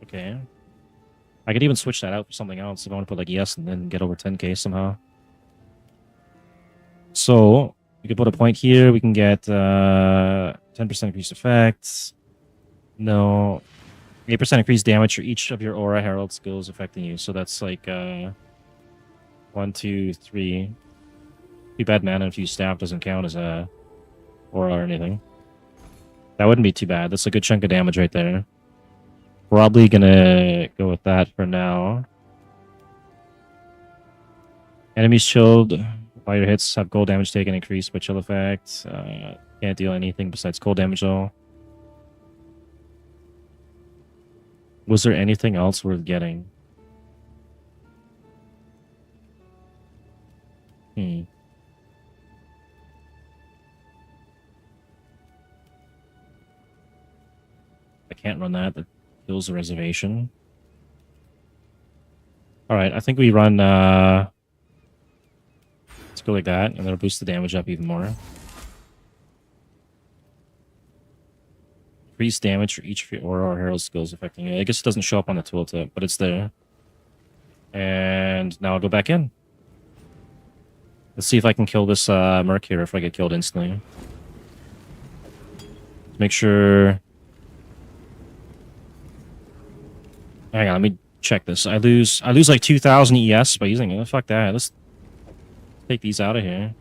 Okay. I could even switch that out for something else if I want to put like yes and then get over 10k somehow. So, we could put a point here. We can get 10% increased effects. No. 8% increased damage for each of your aura herald skills affecting you. So that's like 1, 2, 3. Be bad mana if you staff doesn't count as a aura or anything. That wouldn't be too bad. That's a good chunk of damage right there. Probably gonna go with that for now. Enemies chilled while your hits have cold damage taken increased by chill effect. Can't deal anything besides cold damage though. Was there anything else worth getting? I can't run that. That kills the reservation. Alright, I think we run... let's go like that, and that'll boost the damage up even more. Increase damage for each of your aura or herald skills affecting you. I guess it doesn't show up on the tooltip, but it's there. And now I'll go back in. Let's see if I can kill this merc here if I get killed instantly. Make sure... Hang on, let me check this. I lose like 2,000 ES by using it. Fuck that. Let's take these out of here.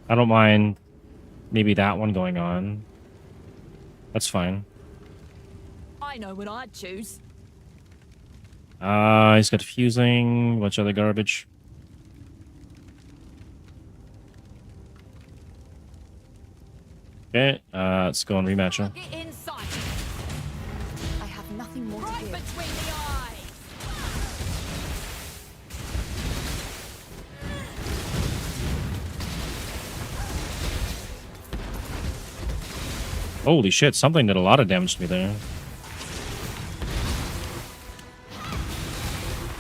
I don't mind maybe that one going on. That's fine. I know what I'd choose. He's got fusing, a bunch of other garbage. Okay, let's go and rematch him. Get inside. I have nothing more to Right give. between the eyes. Holy shit, something did a lot of damage to me there.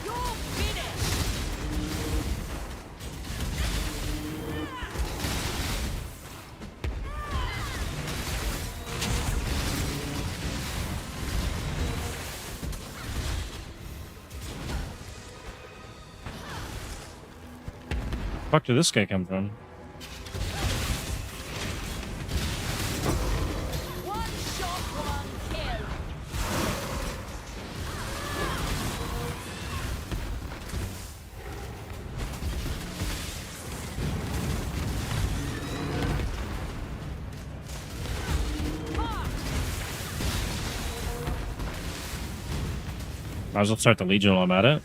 You're finished. Fuck did this guy come from? One shot, one kill. Might as well start the Legion while I'm at it.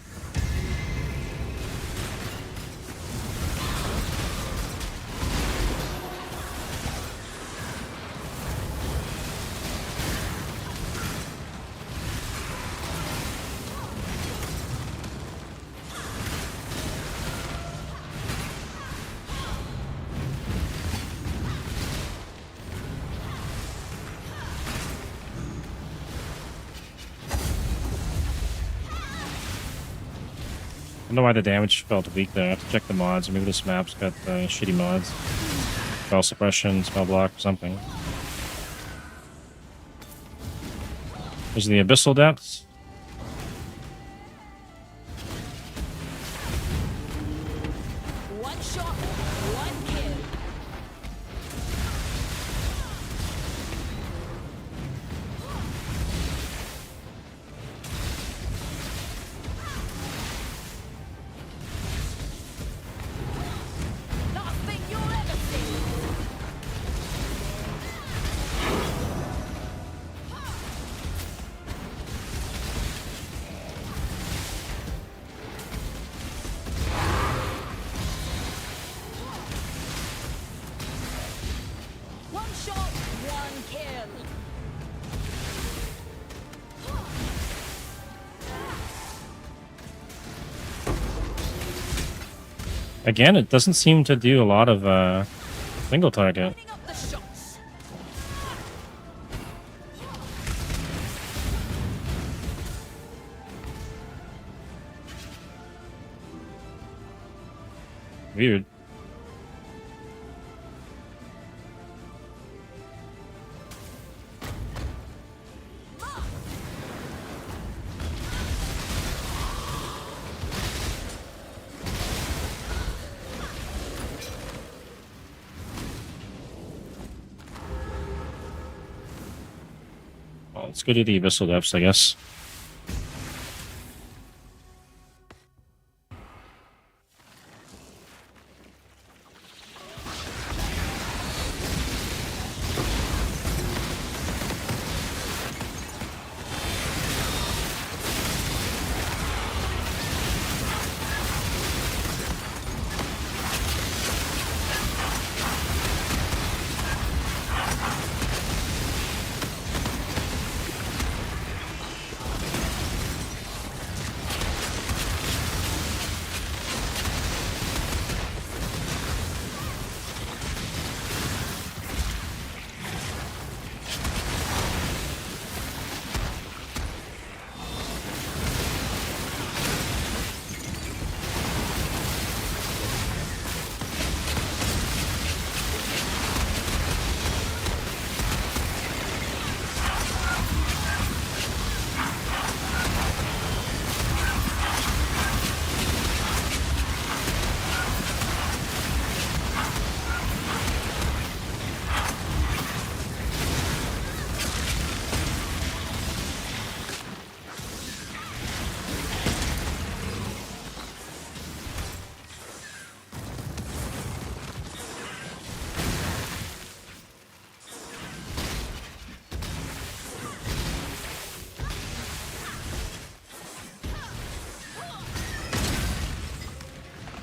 I don't know why the damage felt weak there. I have to check the mods. Maybe this map's got shitty mods. Spell suppression, spell block, something. There's the Abyssal Depths. One shot, one kill. Again, it doesn't seem to do a lot of single target. Lining up the shots. Weird. Well, let's go to the Abyssal Depths, I guess.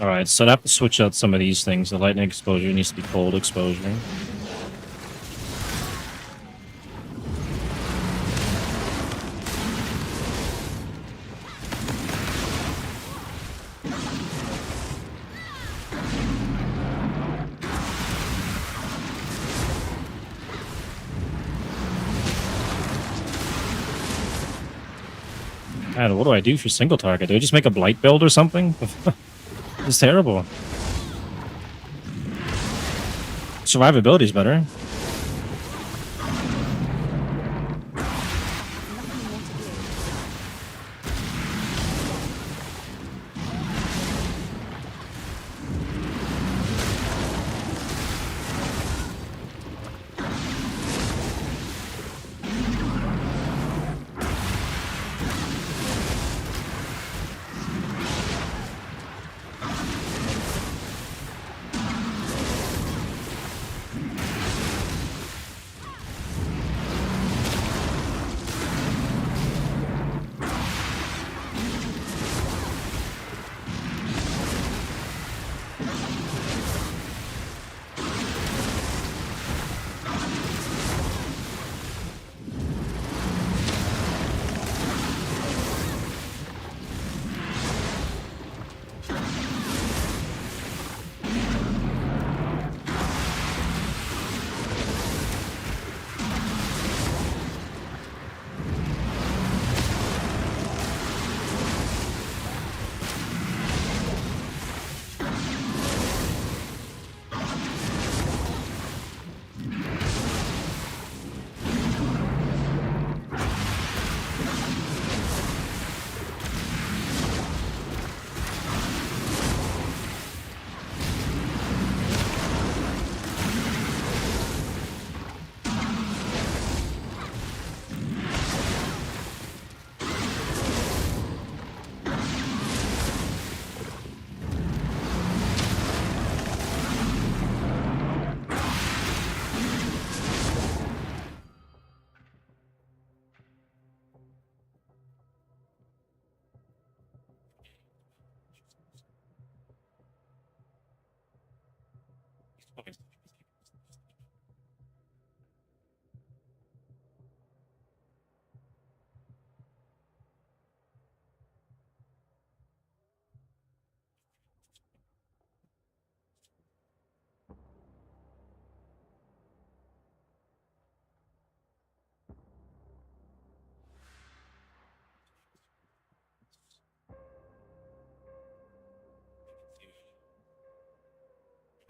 Alright, so I have to switch out some of these things. The lightning exposure needs to be cold exposure. God, what do I do for single target? Do I just make a blight build or something? It's terrible. Survivability is better.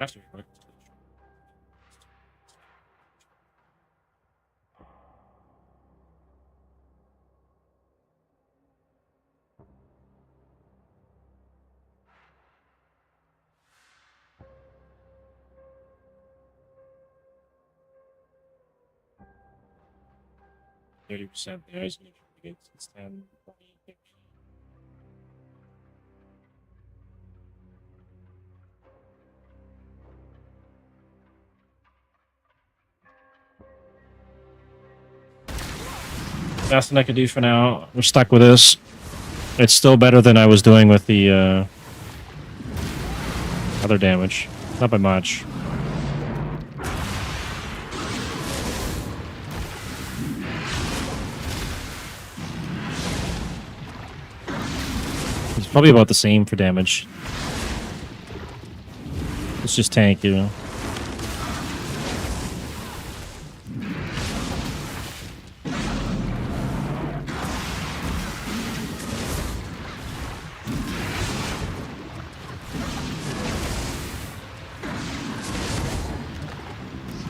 That's really quick. 30% there is going to be good. It's 10, 20, 50. Best thing I can do for now. We're stuck with this. It's still better than I was doing with the other damage. Not by much. It's probably about the same for damage. It's just tank, you know.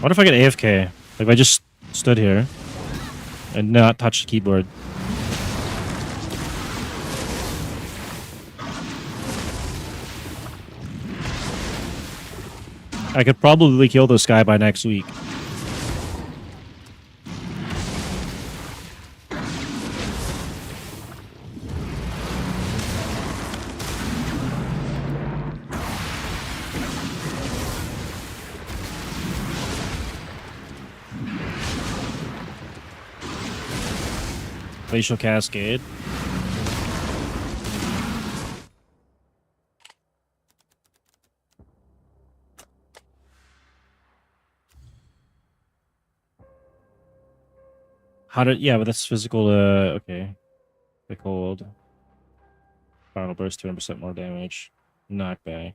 What if I get AFK? Like if I just stood here and not touch the keyboard. I could probably kill this guy by next week. Glacial Cascade. How did... Yeah, but that's physical, okay. The cold. Final burst, 200% more damage. Knockback.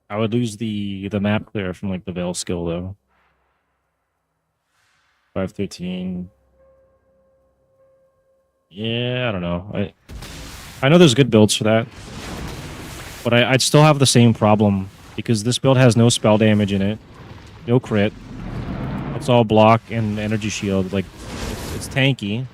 I would lose the map clear from, like, the Veil skill, though. 513. Yeah, I don't know. I know there's good builds for that. But I'd still have the same problem. Because this build has no spell damage in it. No crit. It's all block and energy shield. Like, it's tanky.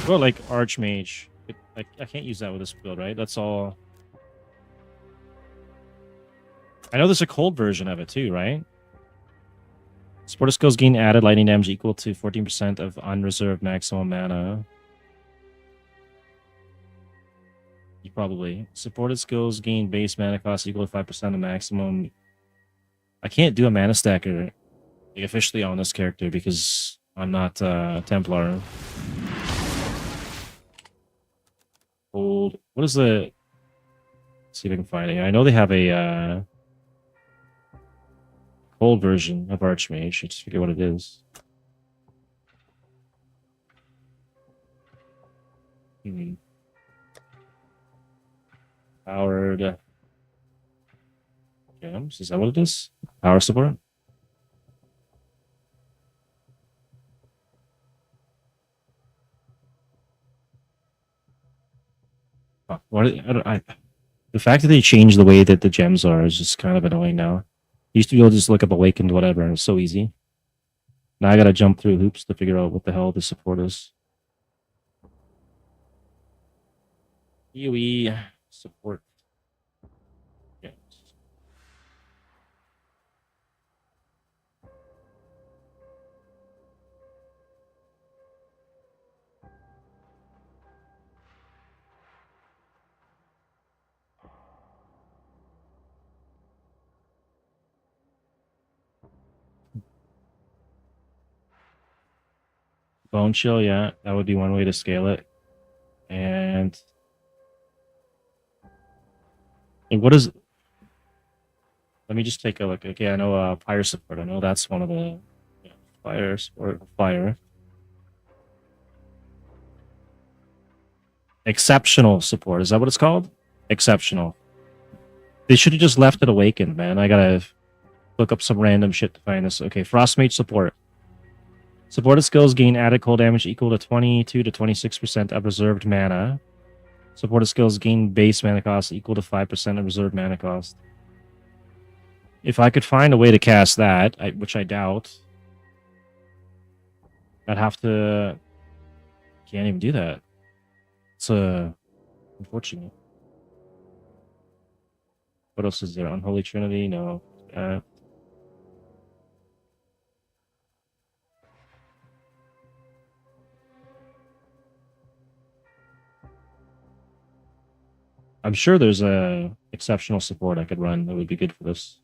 Well, like Archmage. I can't use that with this build, right? That's all... I know there's a cold version of it too, right? Supporter skills gain added lightning damage equal to 14% of unreserved maximum mana. You probably. Supported skills gain base mana cost equal to 5% of maximum. I can't do a mana stacker like, officially on this character because I'm not Templar. Cold. What is the... Let's see if I can find it. I know they have a... Old version of Archmage. I just forget what it is. Powered gems. Is that what it is? Power support? Oh, the fact that they changed the way that the gems are is just kind of annoying now. Used to be able to just look up Awakened, whatever, and it's so easy. Now I gotta jump through hoops to figure out what the hell the support is. UE support. Yeah. Bone Chill, yeah, that would be one way to scale it. And what is... Let me just take a look. Okay, I know fire support. I know that's one of the fire support. Fire. Exceptional support. Is that what it's called? Exceptional. They should have just left it Awakened, man. I gotta look up some random shit to find this. Okay, Frostmage support. Supported skills gain added cold damage equal to 22 to 26% of reserved mana. Supported skills gain base mana cost equal to 5% of reserved mana cost. If I could find a way to cast that, which I doubt, I'd have to... Can't even do that. It's unfortunate. What else is there? Unholy Trinity? No. I'm sure there's a exceptional support I could run that would be good for this.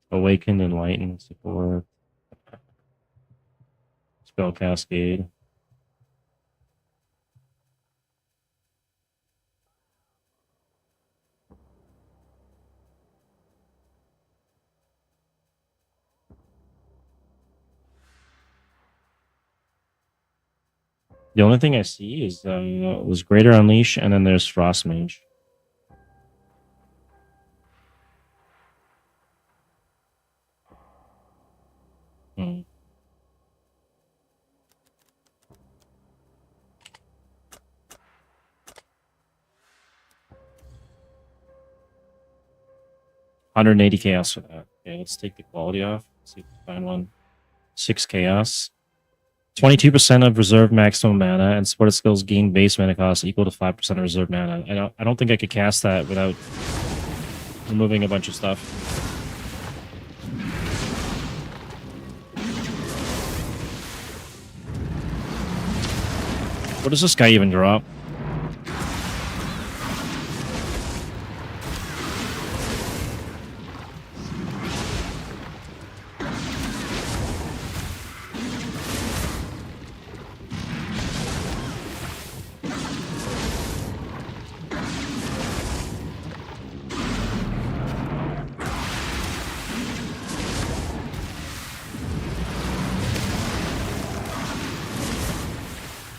Awakened, Enlightened, support. Spell Cascade. The only thing I see is was Greater Unleash, and then there's Frost Mage. Hmm. $180 chaos for that. Okay, let's take the quality off. Let's see if we can find one. 6 chaos. 22% of reserved maximum mana, and supported skills gain base mana cost equal to 5% of reserved mana. I don't think I could cast that without removing a bunch of stuff. What does this guy even drop?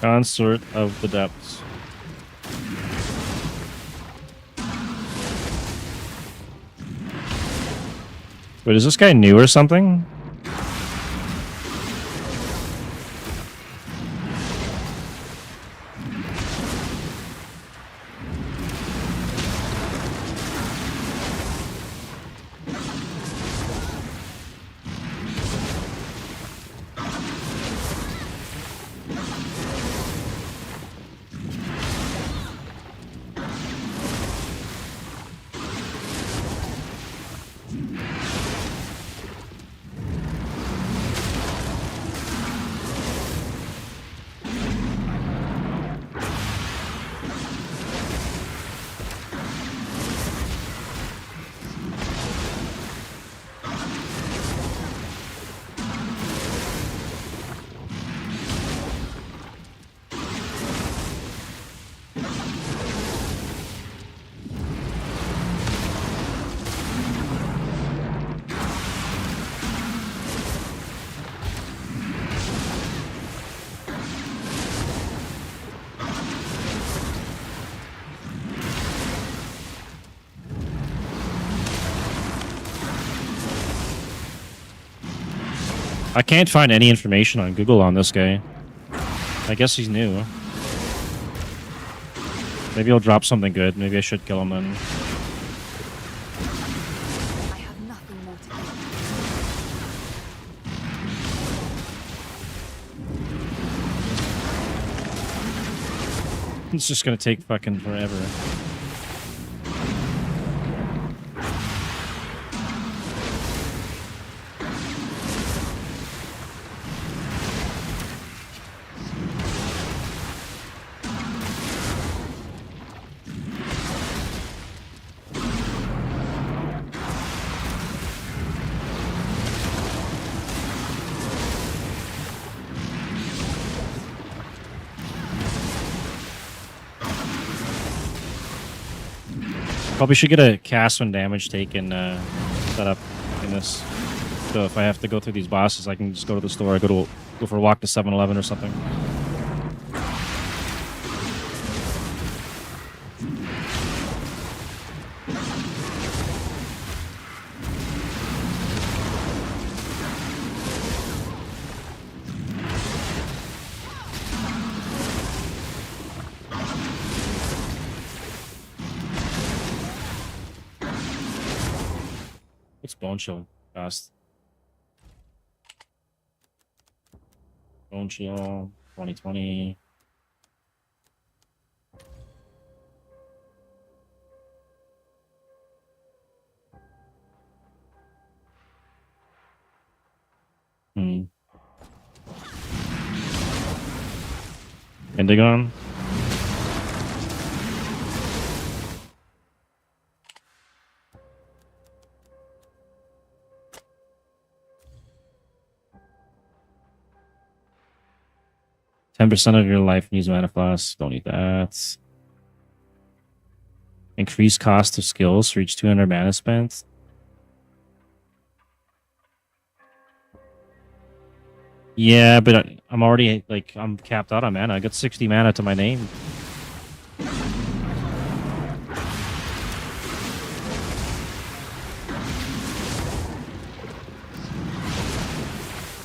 Consort of the Depths. Wait, is this guy new or something? I can't find any information on Google on this guy. I guess he's new. Maybe he'll drop something good. Maybe I should kill him then. I have nothing more to give. It's just gonna take fucking forever. Probably should get a cast when damage taken set up in this. So if I have to go through these bosses, I can just go to the store. I go for a walk to 7-Eleven or something. What's Bone Chill cost? Bone Chill 2020. Indigon. %% of your life needs mana floss. Don't need that. Increase cost of skills. Reach 200 mana spent. Yeah, but I'm already, like, I'm capped out on mana. I got 60 mana to my name.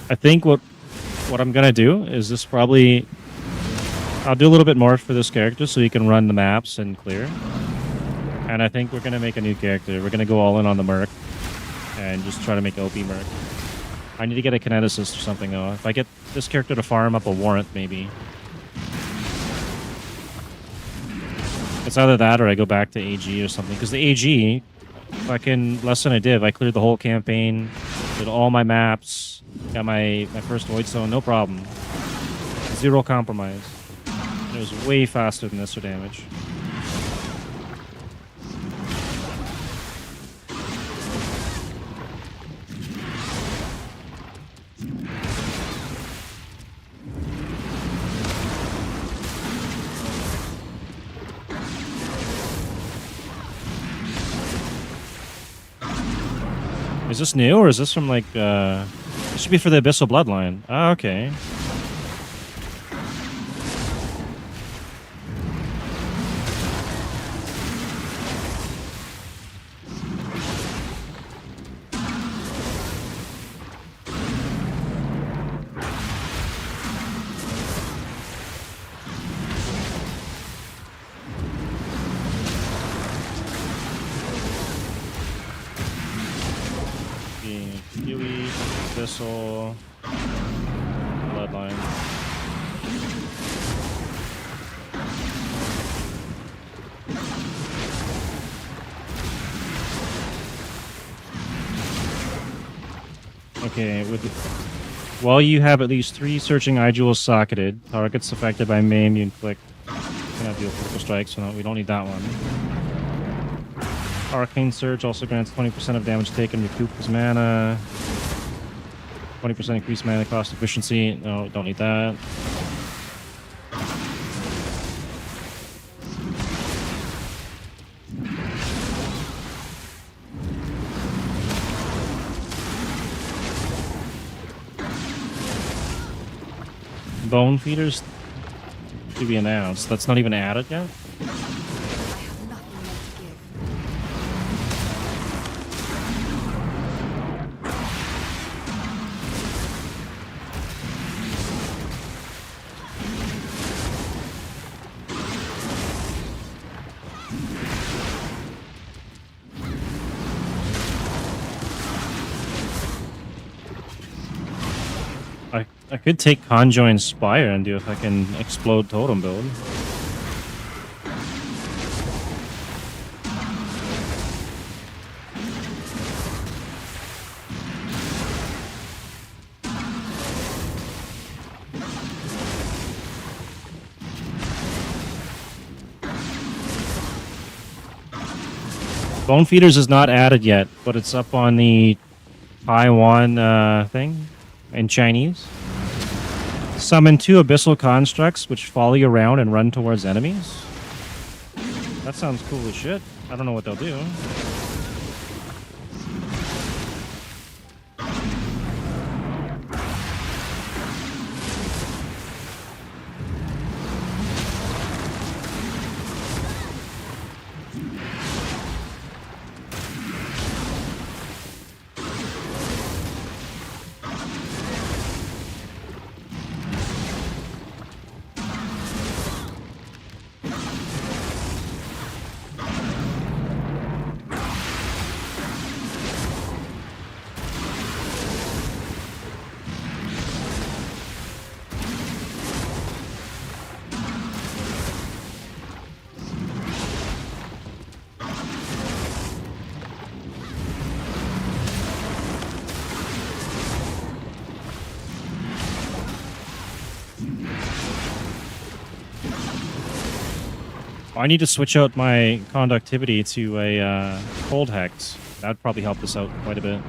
I think what I'm gonna do is this probably... I'll do a little bit more for this character so he can run the maps and clear. And I think we're gonna make a new character. We're gonna go all in on the merc and just try to make OP merc. I need to get a kineticist or something though. If I get this character to farm up a warrant, maybe. It's either that or I go back to AG or something. Because the AG, fucking less than a div. I cleared the whole campaign, did all my maps, got my first void zone, no problem. Zero compromise. It was way faster than this for damage. Is this new, or is this from, like, it should be for the Abyssal Bloodline. Ah, okay. Abyssal Bloodline. Okay, while you have at least 3 searching eye jewels socketed, targets affected by May immune click cannot deal critical strikes, so no, we don't need that one. Arcane Surge also grants 20% of damage taken, recoups mana. 20% increased mana cost efficiency. No, don't need that. Bone feeders to be announced. That's not even added yet? I could take Conjoin Spire and do if I can explode totem build. Bone Feeders is not added yet, but it's up on the Taiwan thing in Chinese. Summon 2 abyssal constructs which follow you around and run towards enemies. That sounds cool as shit. I don't know what they'll do. I need to switch out my conductivity to a cold hex. That'd probably help us out quite a bit.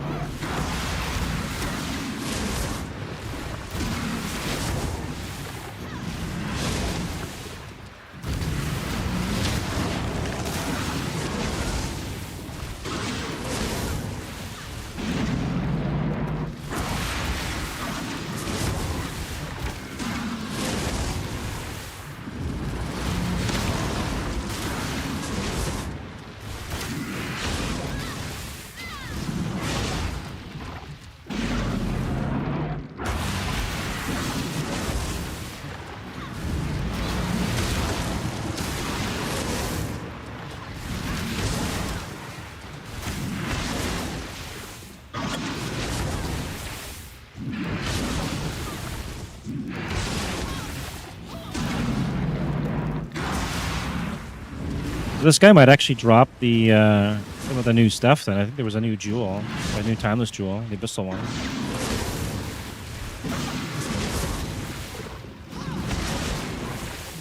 This guy might actually drop the some of the new stuff then. I think there was a new jewel, a new timeless jewel, the abyssal one.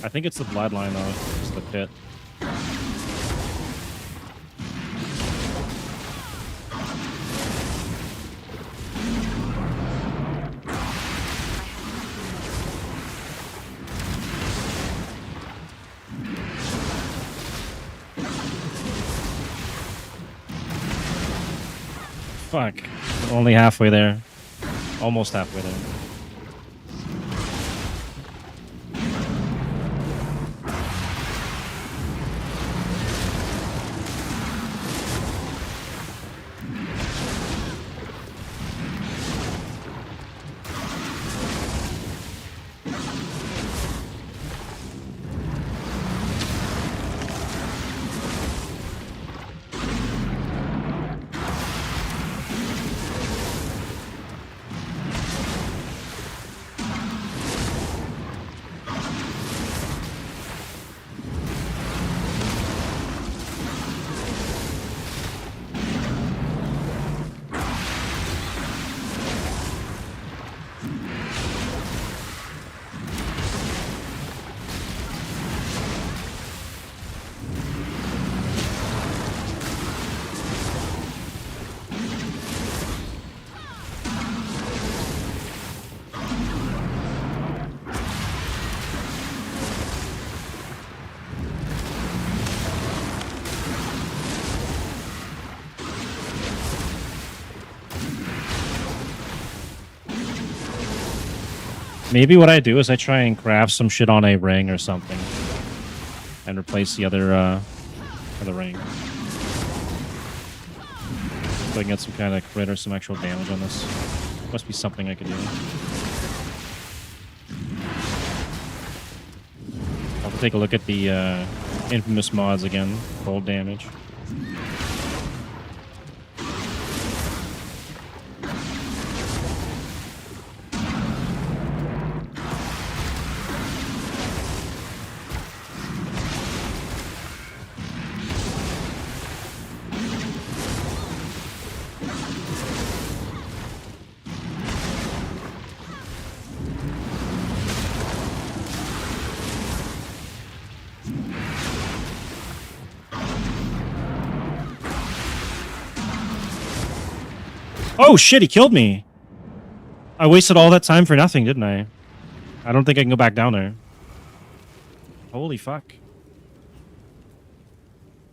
I think it's the bloodline though, it's the pit. Fuck. Only halfway there. Almost halfway there. Maybe what I do is I try and craft some shit on a ring or something, and replace the other ring. So I can get some kind of crit or some actual damage on this. Must be something I could do. I'll have to take a look at the infamous mods again. Cold damage. Oh shit, he killed me. I wasted all that time for nothing, didn't I? I don't think I can go back down there. Holy fuck.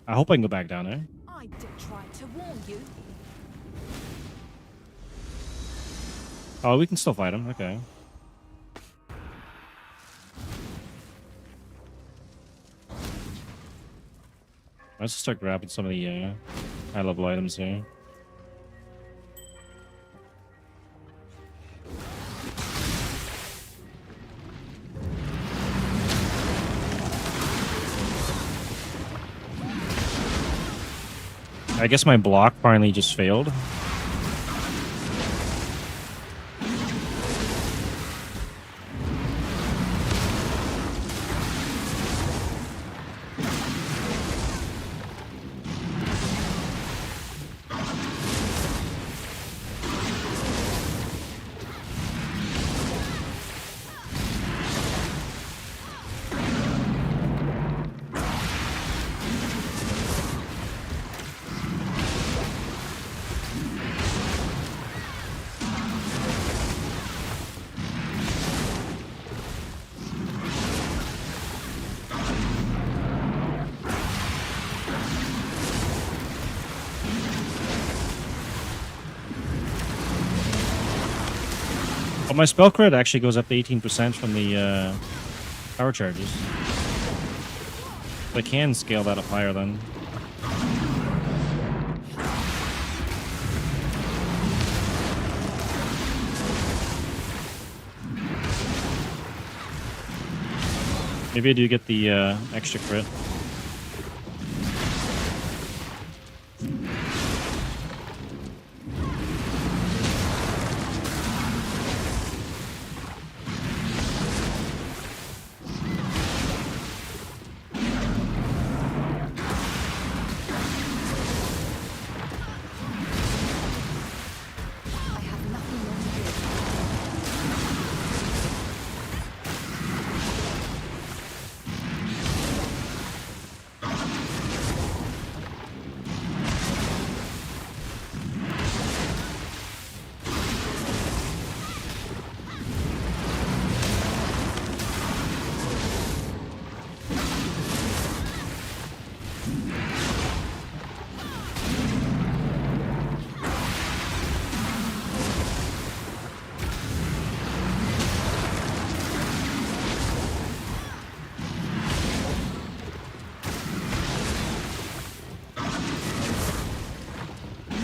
I hope I can go back down there. I did try to warn you. Oh, we can still fight him. Okay. Let's start grabbing some of the high-level items here. I guess my block finally just failed. But my spell crit actually goes up to 18% from the power charges. So I can scale that up higher then. Maybe I do get the extra crit. I have nothing more to give.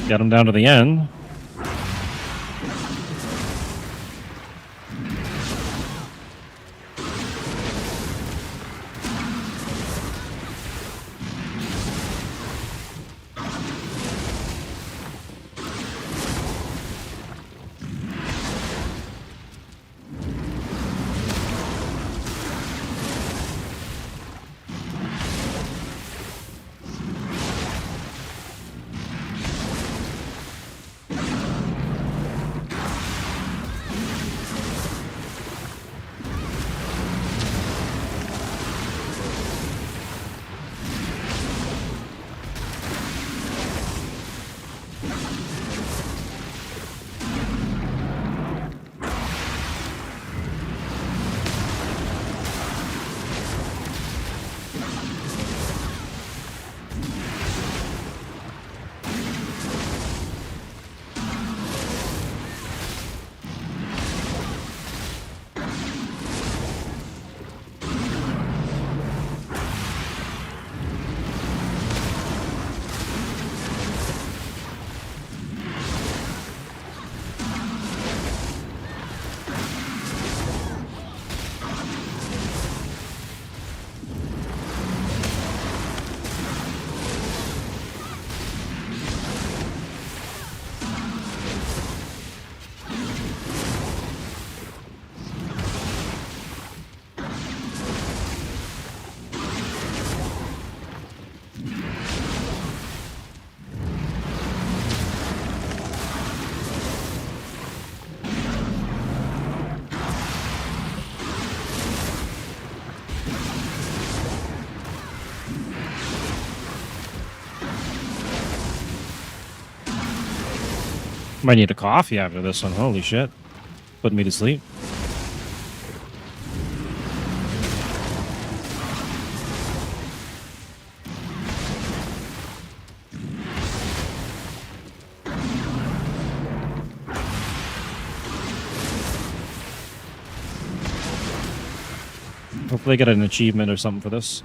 Got him down to the end. Might need a coffee after this one. Holy shit. Putting me to sleep. Hopefully I get an achievement or something for this.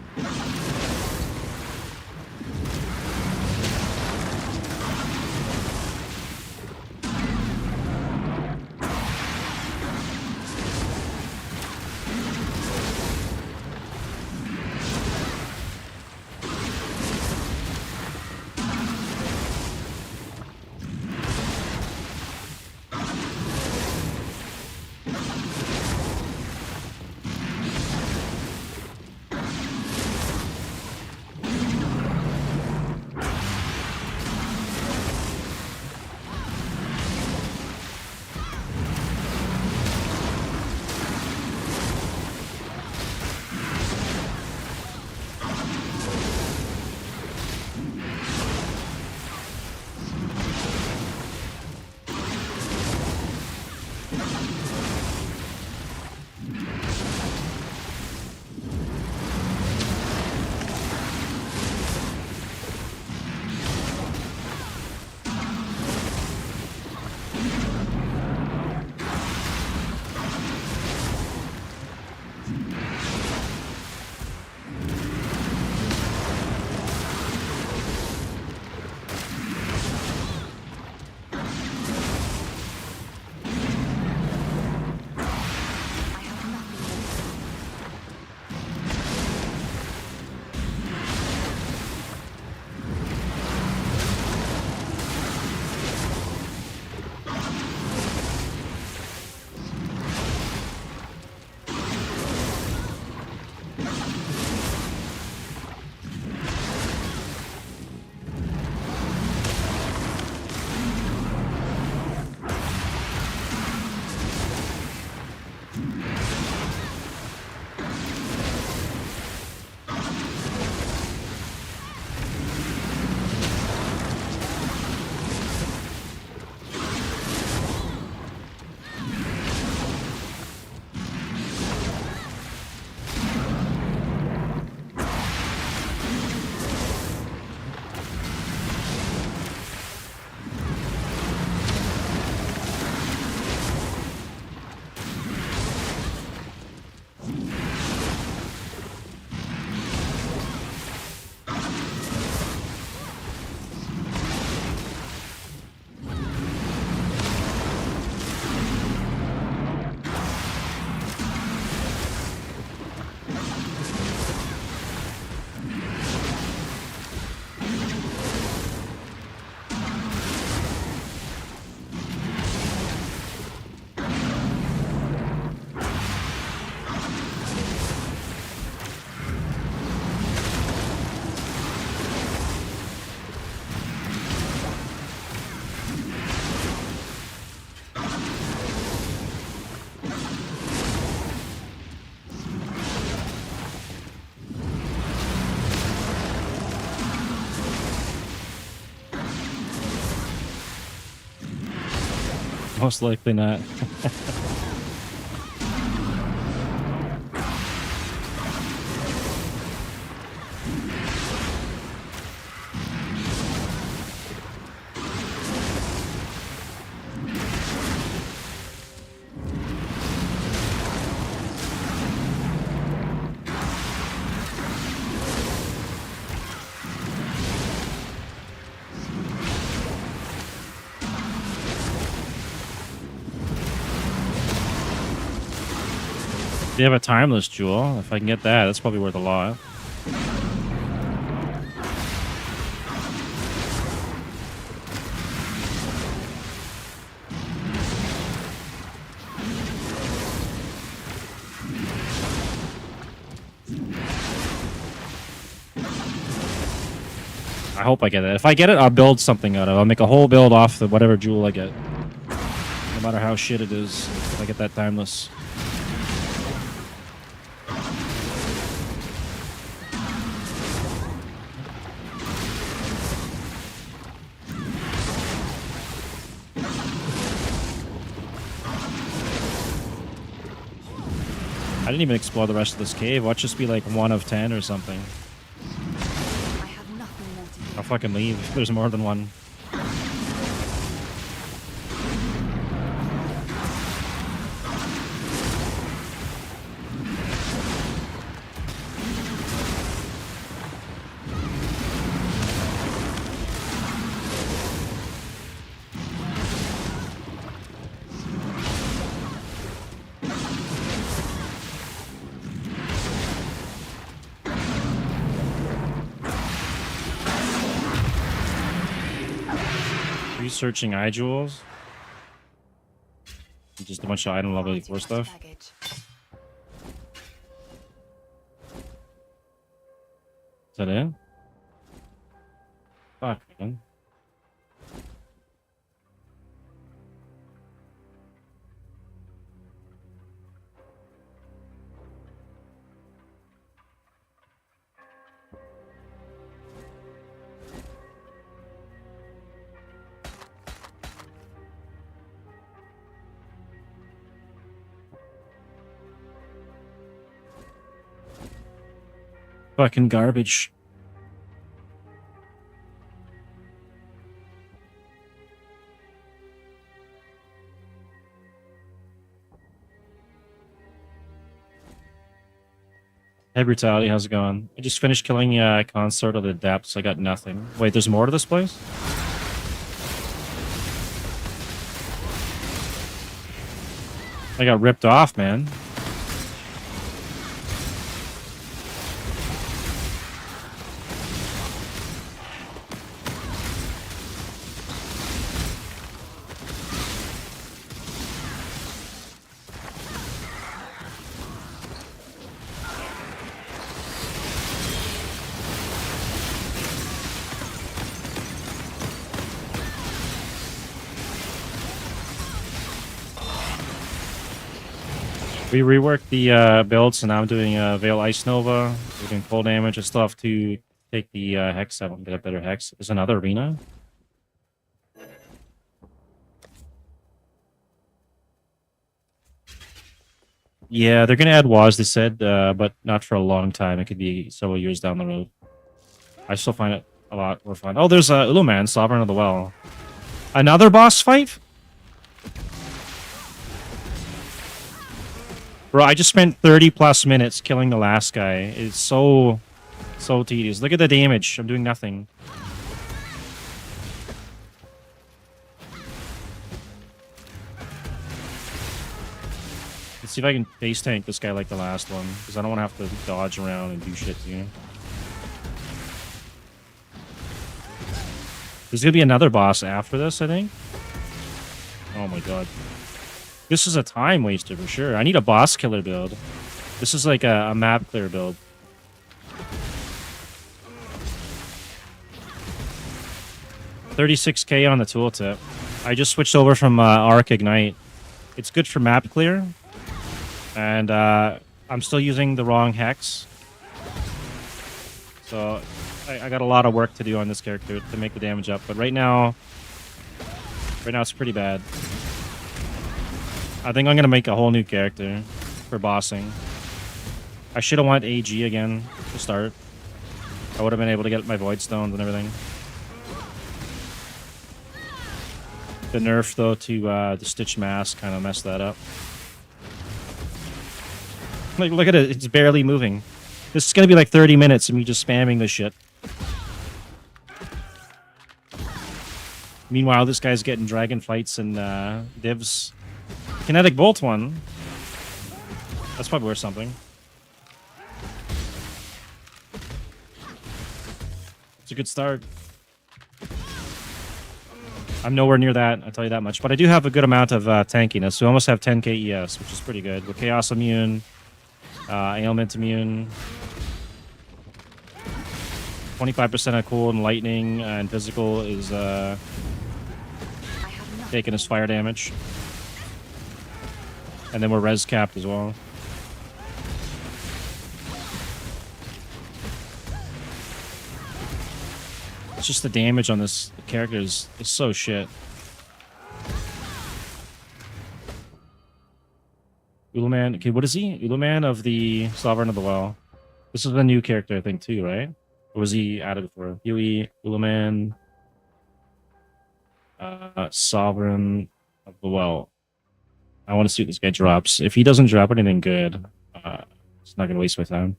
Most likely not. They have a timeless jewel. If I can get that, that's probably worth a lot. I hope I get it. If I get it, I'll build something out of it. I'll make a whole build off the whatever jewel I get. No matter how shit it is, if I get that timeless. I didn't even explore the rest of this cave. Watch just be like 1 of 10 or something. I have nothing more to do. I'll fucking leave if there's more than one. Researching eye jewels. Just a bunch of item level 4 stuff. Baggage. Is that it? Fuck, man. Fucking garbage. Hey Brutality, how's it going? I just finished killing Consort of the Depths. I got nothing. Wait, there's more to this place? I got ripped off, man. We reworked the build, so now I'm doing Veil Ice Nova. We're doing full damage. I still have to take the Hex out and get a better Hex. There's another arena. Yeah, they're going to add WAS, they said, but not for a long time. It could be several years down the road. I still find it a lot more fun. Oh, there's Uluman, Sovereign of the Well. Another boss fight? Bro, I just spent 30 plus minutes killing the last guy. It's so tedious. Look at the damage. I'm doing nothing. Let's see if I can face tank this guy like the last one, because I don't want to have to dodge around and do shit to you. There's gonna be another boss after this, I think. Oh my god. This is a time waster for sure. I need a boss killer build. This is like a map clear build. $36K on the tooltip. I just switched over from Arc Ignite. It's good for map clear. And I'm still using the wrong Hex. So I got a lot of work to do on this character to make the damage up. But right now it's pretty bad. I think I'm gonna make a whole new character for bossing. I should have wanted AG again to start. I would have been able to get my void stones and everything. The nerf though to the Stitch Mask kind of messed that up. Like, look at it, it's barely moving. This is gonna be like 30 minutes of me just spamming this shit. Meanwhile, this guy's getting dragon fights and divs. Kinetic Bolt one. That's probably worth something. It's a good start. I'm nowhere near that, I'll tell you that much. But I do have a good amount of tankiness. So I almost have 10k ES, which is pretty good. With Chaos immune, Ailment immune, 25% of cold and lightning, and physical is taking his fire damage. And then we're res capped as well. It's just the damage on this character is so shit. Uluman, okay, what is he? Uluman of the Sovereign of the Well. This is a new character, I think, too, right? Or was he added for? Huey, Uluman, Sovereign of the Well. I want to see what this guy drops. If he doesn't drop anything good, it's not going to waste my time.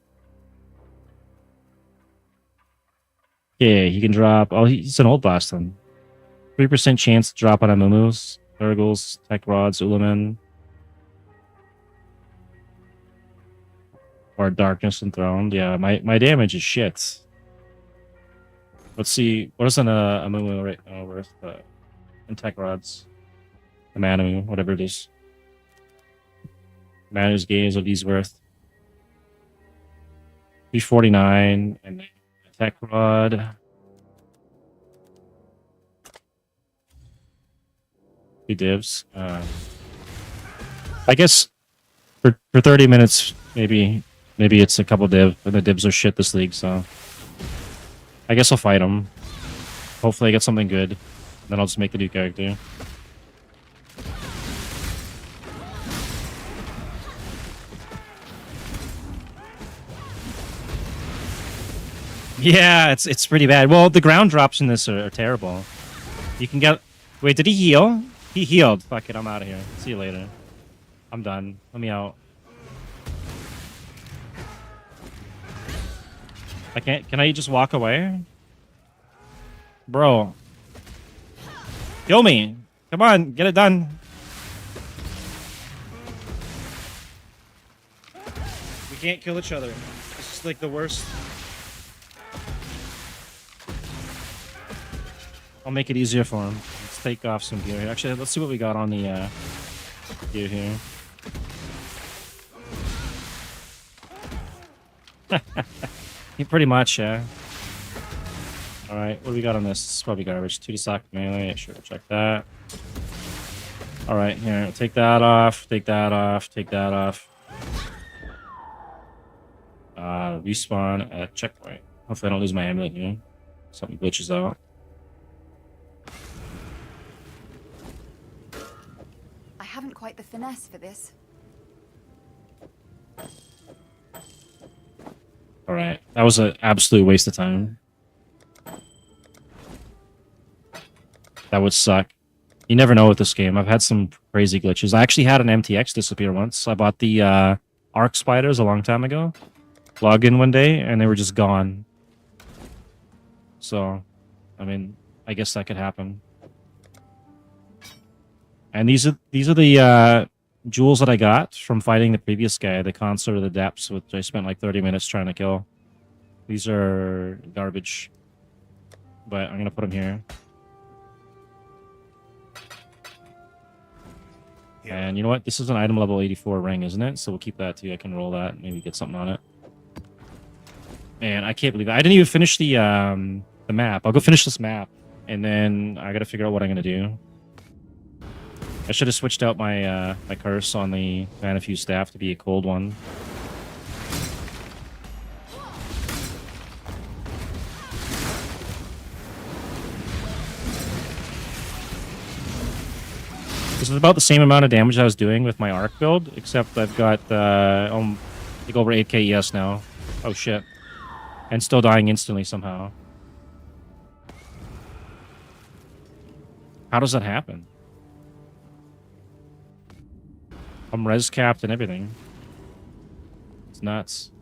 Yeah, he can drop... Oh, he's an old blast then. 3% chance to drop on Amumu's, Xirgils, Tech Rods, Uluman. Or Darkness Enthroned. Yeah, my damage is shit. Let's see. What is an Amumu right now worth? And Tech Rods. The Manu, whatever it is. Manu's Gaze, what he's worth. 349, and then Tech Rod. Two divs. I guess for 30 minutes, maybe it's a couple div, and the divs are shit this league, so I guess I'll fight them. Hopefully I get something good. Then I'll just make the new character. Yeah, it's pretty bad. Well, the ground drops in this are terrible. You can get... Wait, did he heal? He healed. Fuck it, I'm out of here. See you later. I'm done. Let me out. I can't... Can I just walk away? Bro. Kill me. Come on, get it done. We can't kill each other. This is like the worst... I'll make it easier for him. Let's take off some gear here. Actually, let's see what we got on the gear here. Pretty much, yeah. Alright, what do we got on this? This is probably garbage. 2 to sock melee. Sure, check that. Alright, here. Take that off. Take that off. Take that off. Respawn at checkpoint. Hopefully I don't lose my amulet here. Something glitches out. I haven't quite the finesse for this. Alright, that was an absolute waste of time. That would suck. You never know with this game. I've had some crazy glitches. I actually had an MTX disappear once. I bought the Arc Spiders a long time ago. Logged in one day, and they were just gone. So, I mean, I guess that could happen. And these are the jewels that I got from fighting the previous guy, the Consort of the Depths, which I spent like 30 minutes trying to kill. These are garbage. But I'm gonna put them here. And you know what? This is an item level 84 ring, isn't it? So we'll keep that too. I can roll that and maybe get something on it. And I can't believe it. I didn't even finish the map. I'll go finish this map, and then I gotta figure out what I'm gonna do. I should have switched out my my curse on the Manifuse staff to be a cold one. This is about the same amount of damage I was doing with my arc build, except I've got like over 8k ES now. Oh shit. And still dying instantly somehow. How does that happen? I'm res capped and everything. It's nuts.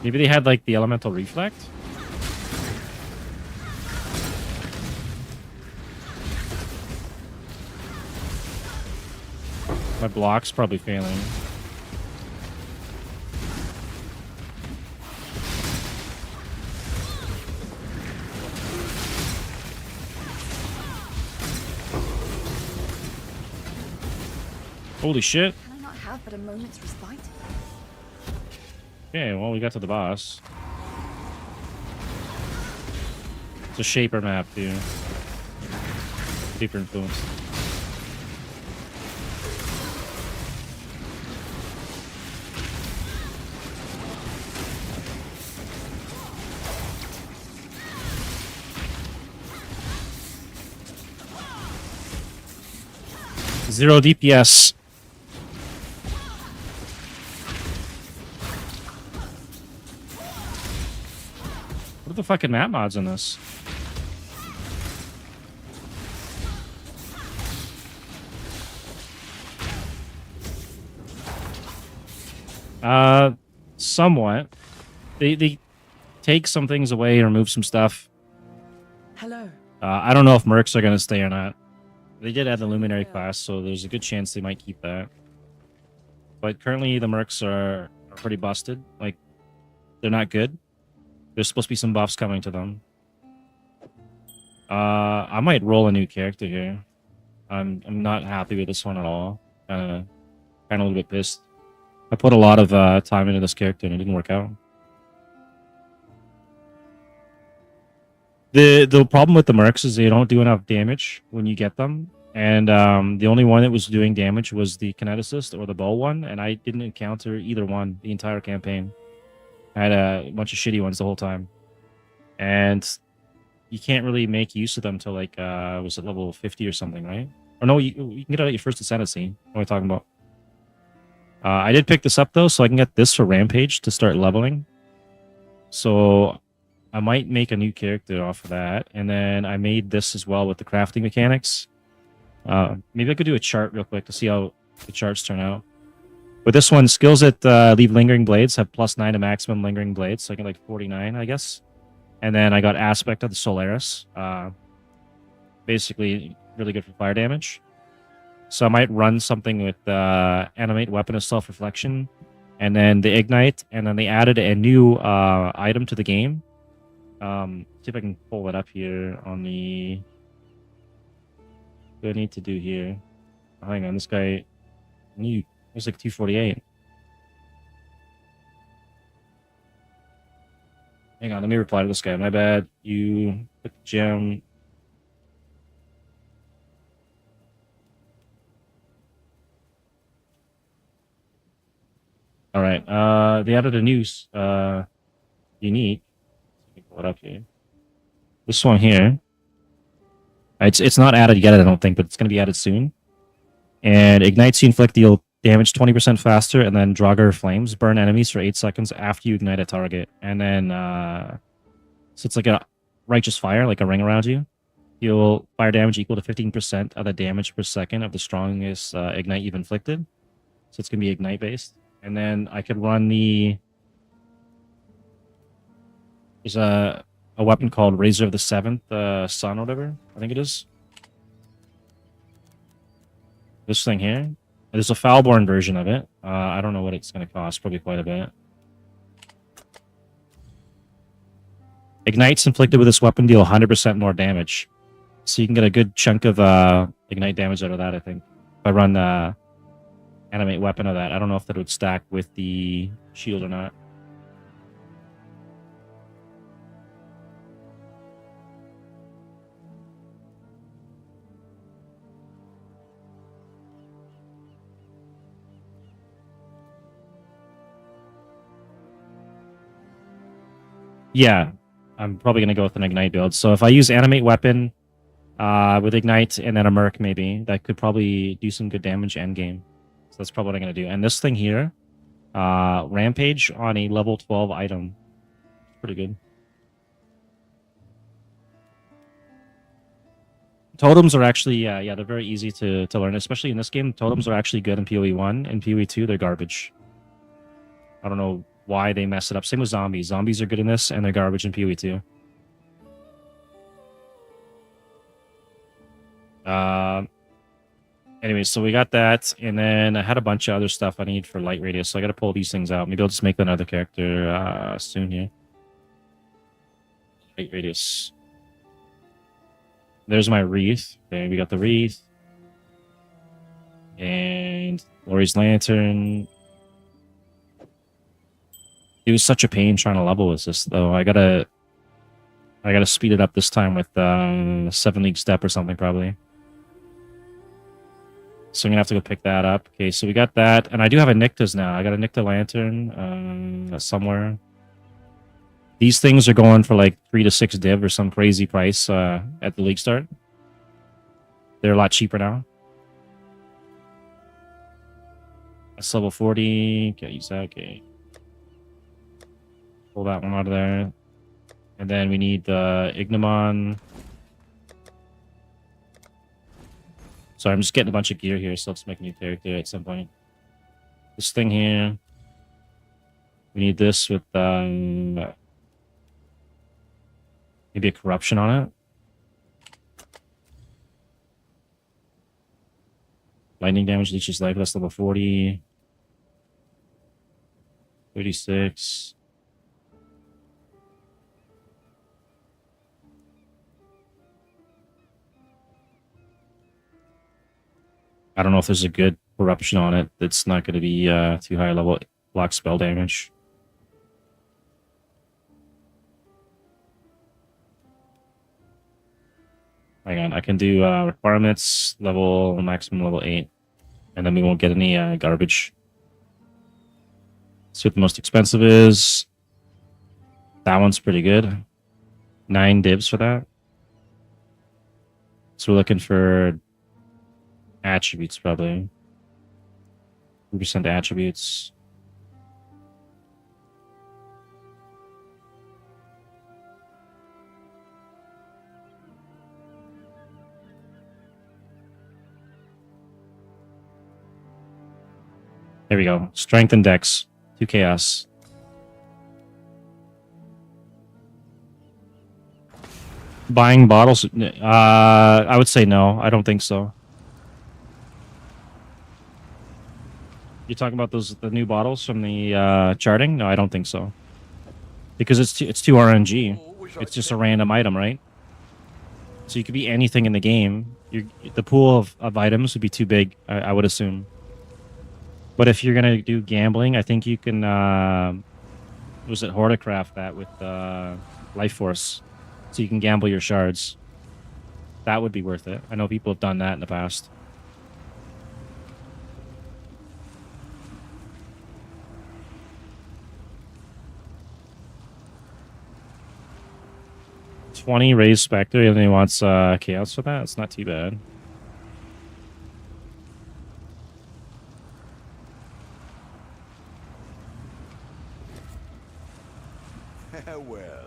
Maybe they had like the elemental reflect? My block's probably failing. Holy shit. Can I not have but a moment's respite? Okay, well, we got to the boss. It's a shaper map, dude. Shaper influence. Zero DPS. What are the fucking map mods in this? Somewhat. They take some things away, remove some stuff. Hello. I don't know if mercs are gonna stay or not. They did add the Luminary class, so there's a good chance they might keep that. But currently the mercs are pretty busted. Like, they're not good. There's supposed to be some buffs coming to them. I might roll a new character here. I'm not happy with this one at all. Kinda a little bit pissed. I put a lot of time into this character and it didn't work out. The problem with the mercs is they don't do enough damage when you get them. And the only one that was doing damage was the kineticist or the bow one, and I didn't encounter either one the entire campaign. I had a bunch of shitty ones the whole time. And you can't really make use of them till like was it level 50 or something, right? Or no, you can get it at your first ascendancy. What am I talking about? I did pick this up though, so I can get this for Rampage to start leveling. So I might make a new character off of that, and then I made this as well with the crafting mechanics. Maybe I could do a chart real quick to see how the charts turn out. With this one, skills that leave lingering blades have +9 to maximum lingering blades, so I get like 49, I guess. And then I got aspect of the Solaris. Basically, really good for fire damage. So I might run something with animate weapon of self-reflection, and then the ignite, and then they added a new item to the game. See if I can pull it up here on the... What do I need to do here? Oh, hang on, this guy... He's like 248. Hang on, let me reply to this guy. My bad. You put the gem... All right. They added a new unique. Let me pull it up here. This one here. It's not added yet, I don't think, but it's going to be added soon. And ignites you inflict deal damage 20% faster, and then Draugr Flames burn enemies for 8 seconds after you ignite a target. And then so it's like a righteous fire, like a ring around you. You'll fire damage equal to 15% of the damage per second of the strongest ignite you've inflicted. So it's going to be ignite based. And then I could run the... There's a weapon called Razor of the Seventh Sun or whatever, I think it is. This thing here. There's a Foulborn version of it. I don't know what it's going to cost, probably quite a bit. Ignites inflicted with this weapon deal 100% more damage. So you can get a good chunk of ignite damage out of that, I think. If I run animate weapon of that. I don't know if that would stack with the shield or not. Yeah. I'm probably going to go with an Ignite build. So if I use Animate Weapon with Ignite and then a Merc maybe, that could probably do some good damage end game. So that's probably what I'm going to do. And this thing here, Rampage on a level 12 item. Pretty good. Totems are actually, yeah, they're very easy to learn, especially in this game. Totems are actually good in PoE 1. In PoE 2, they're garbage. I don't know why they mess it up. Same with zombies. Zombies are good in this, and they're garbage in PoE 2. Anyway, so we got that, and then I had a bunch of other stuff I need for light radius, so I got to pull these things out. Maybe I'll just make another character soon here. Light radius. There's my wreath. Okay, we got the wreath. And Lori's lantern. It was such a pain trying to level with this, though. I gotta speed it up this time with 7 League Step or something, probably. So I'm gonna have to go pick that up. Okay, so we got that, and I do have a Nycta's now. I got a Nycta lantern somewhere. These things are going for like 3 to 6 div or some crazy price at the league start. They're a lot cheaper now. That's level 40. Can't use that. Okay. Pull that one out of there. And then we need the Ignimon. Sorry, I'm just getting a bunch of gear here, so let's make a new character at some point. This thing here. We need this with maybe a corruption on it. Lightning damage leeches life. That's level 40. 36. I don't know if there's a good corruption on it that's not going to be too high level block spell damage. Hang on, I can do requirements level maximum level 8, and then we won't get any garbage. See what the most expensive is. That one's pretty good. 9 divs for that. So we're looking for attributes probably. 2% attributes. There we go. Strength and Dex. 2 chaos. Buying bottles? I would say no. I don't think so. You're talking about the new bottles from the charting? No, I don't think so. Because it's too RNG. It's just a random item, right? So you could be anything in the game. The pool of items would be too big, I would assume. But if you're gonna do gambling, I think you can. Was it Horticraft that with Life Force, so you can gamble your shards. That would be worth it. I know people have done that in the past. $20 raised Spectre, and he wants chaos for that. It's not too bad. Well.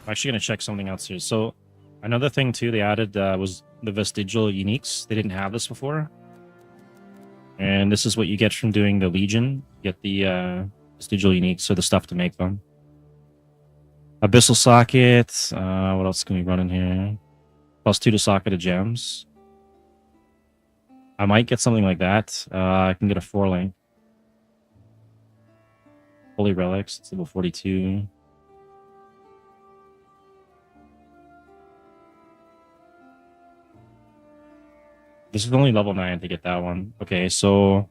I'm actually going to check something else here. So another thing too they added was the vestigial uniques. They didn't have this before. And this is what you get from doing the Legion. You get the vestigial uniques, so the stuff to make them. Abyssal Socket. What else can we run in here? +2 to Socket of Gems. I might get something like that. I can get a 4-link. Holy Relics. It's level 42. This is only level 9 to get that one. Okay, so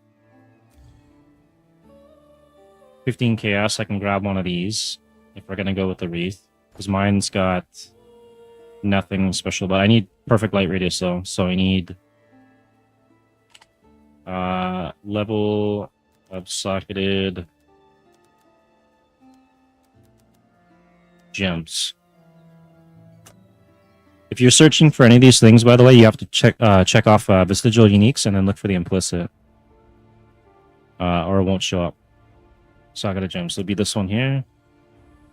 15 chaos. I can grab one of these if we're gonna go with the wreath, because mine's got nothing special. But I need perfect light radius though, so I need level Socketed gems. If you're searching for any of these things, by the way, you have to check off vestigial uniques and then look for the implicit, or it won't show up. Socketed gems. So it'll be this one here,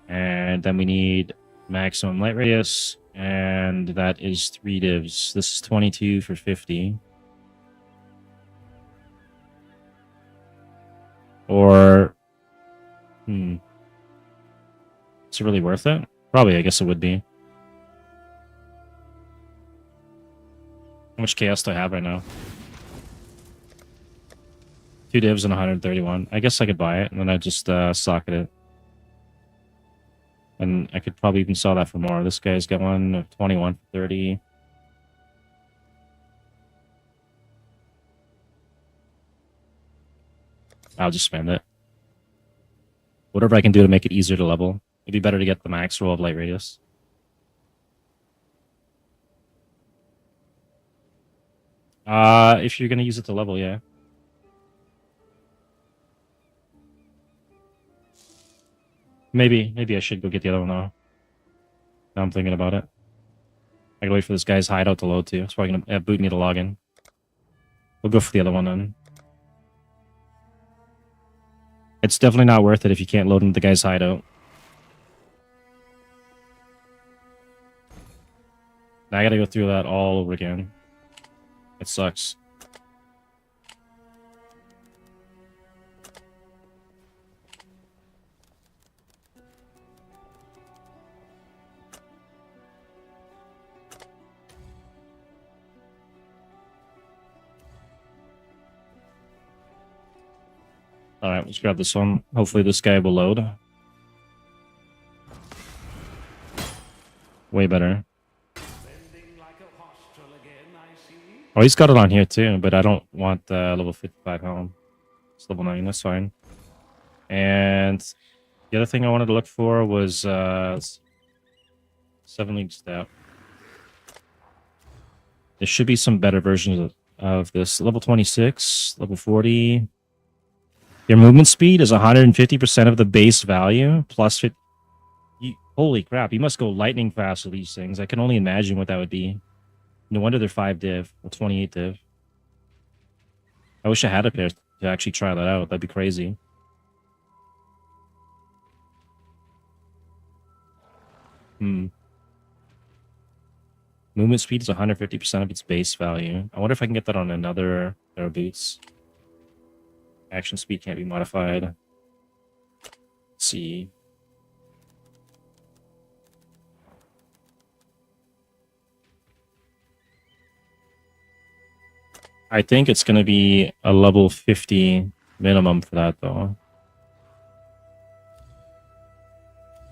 and then we need maximum light radius, and that is 3 divs. This is 22 for 50. Or, is it really worth it? Probably, I guess it would be. How much chaos do I have right now? 2 divs and 131. I guess I could buy it, and then I just socket it. And I could probably even sell that for more. This guy's got one of 21 for 30. I'll just spend it. Whatever I can do to make it easier to level. It'd be better to get the max roll of light radius. If you're gonna use it to level, yeah. Maybe I should go get the other one though. Now I'm thinking about it. I gotta wait for this guy's hideout to load too. It's probably gonna boot me to login. We'll go for the other one then. It's definitely not worth it if you can't load into the guy's hideout. Now I gotta go through that all over again. It sucks. Alright, let's grab this one. Hopefully this guy will load. Way better. Oh, he's got it on here too, but I don't want level 55 helm. It's level 9, that's fine. And the other thing I wanted to look for was 7 League Step. There should be some better versions of this. Level 26, level 40. Your movement speed is 150% of the base value, plus 50. Holy crap, you must go lightning fast with these things. I can only imagine what that would be. No wonder they're 5 div, or 28 div. I wish I had a pair to actually try that out. That'd be crazy. Movement speed is 150% of its base value. I wonder if I can get that on another pair of boots. Action speed can't be modified. Let's see. I think it's going to be a level 50 minimum for that, though.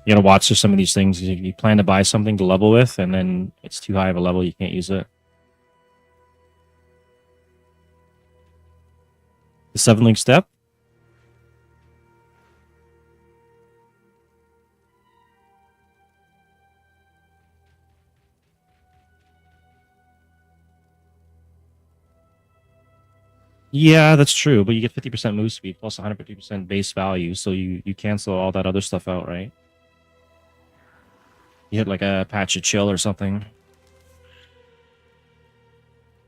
You gotta watch for some of these things. If you plan to buy something to level with, and then it's too high of a level, you can't use it. The 7 Link Step? Yeah, that's true, but you get 50% move speed plus 150% base value, so you cancel all that other stuff out, right? You hit like a patch of chill or something.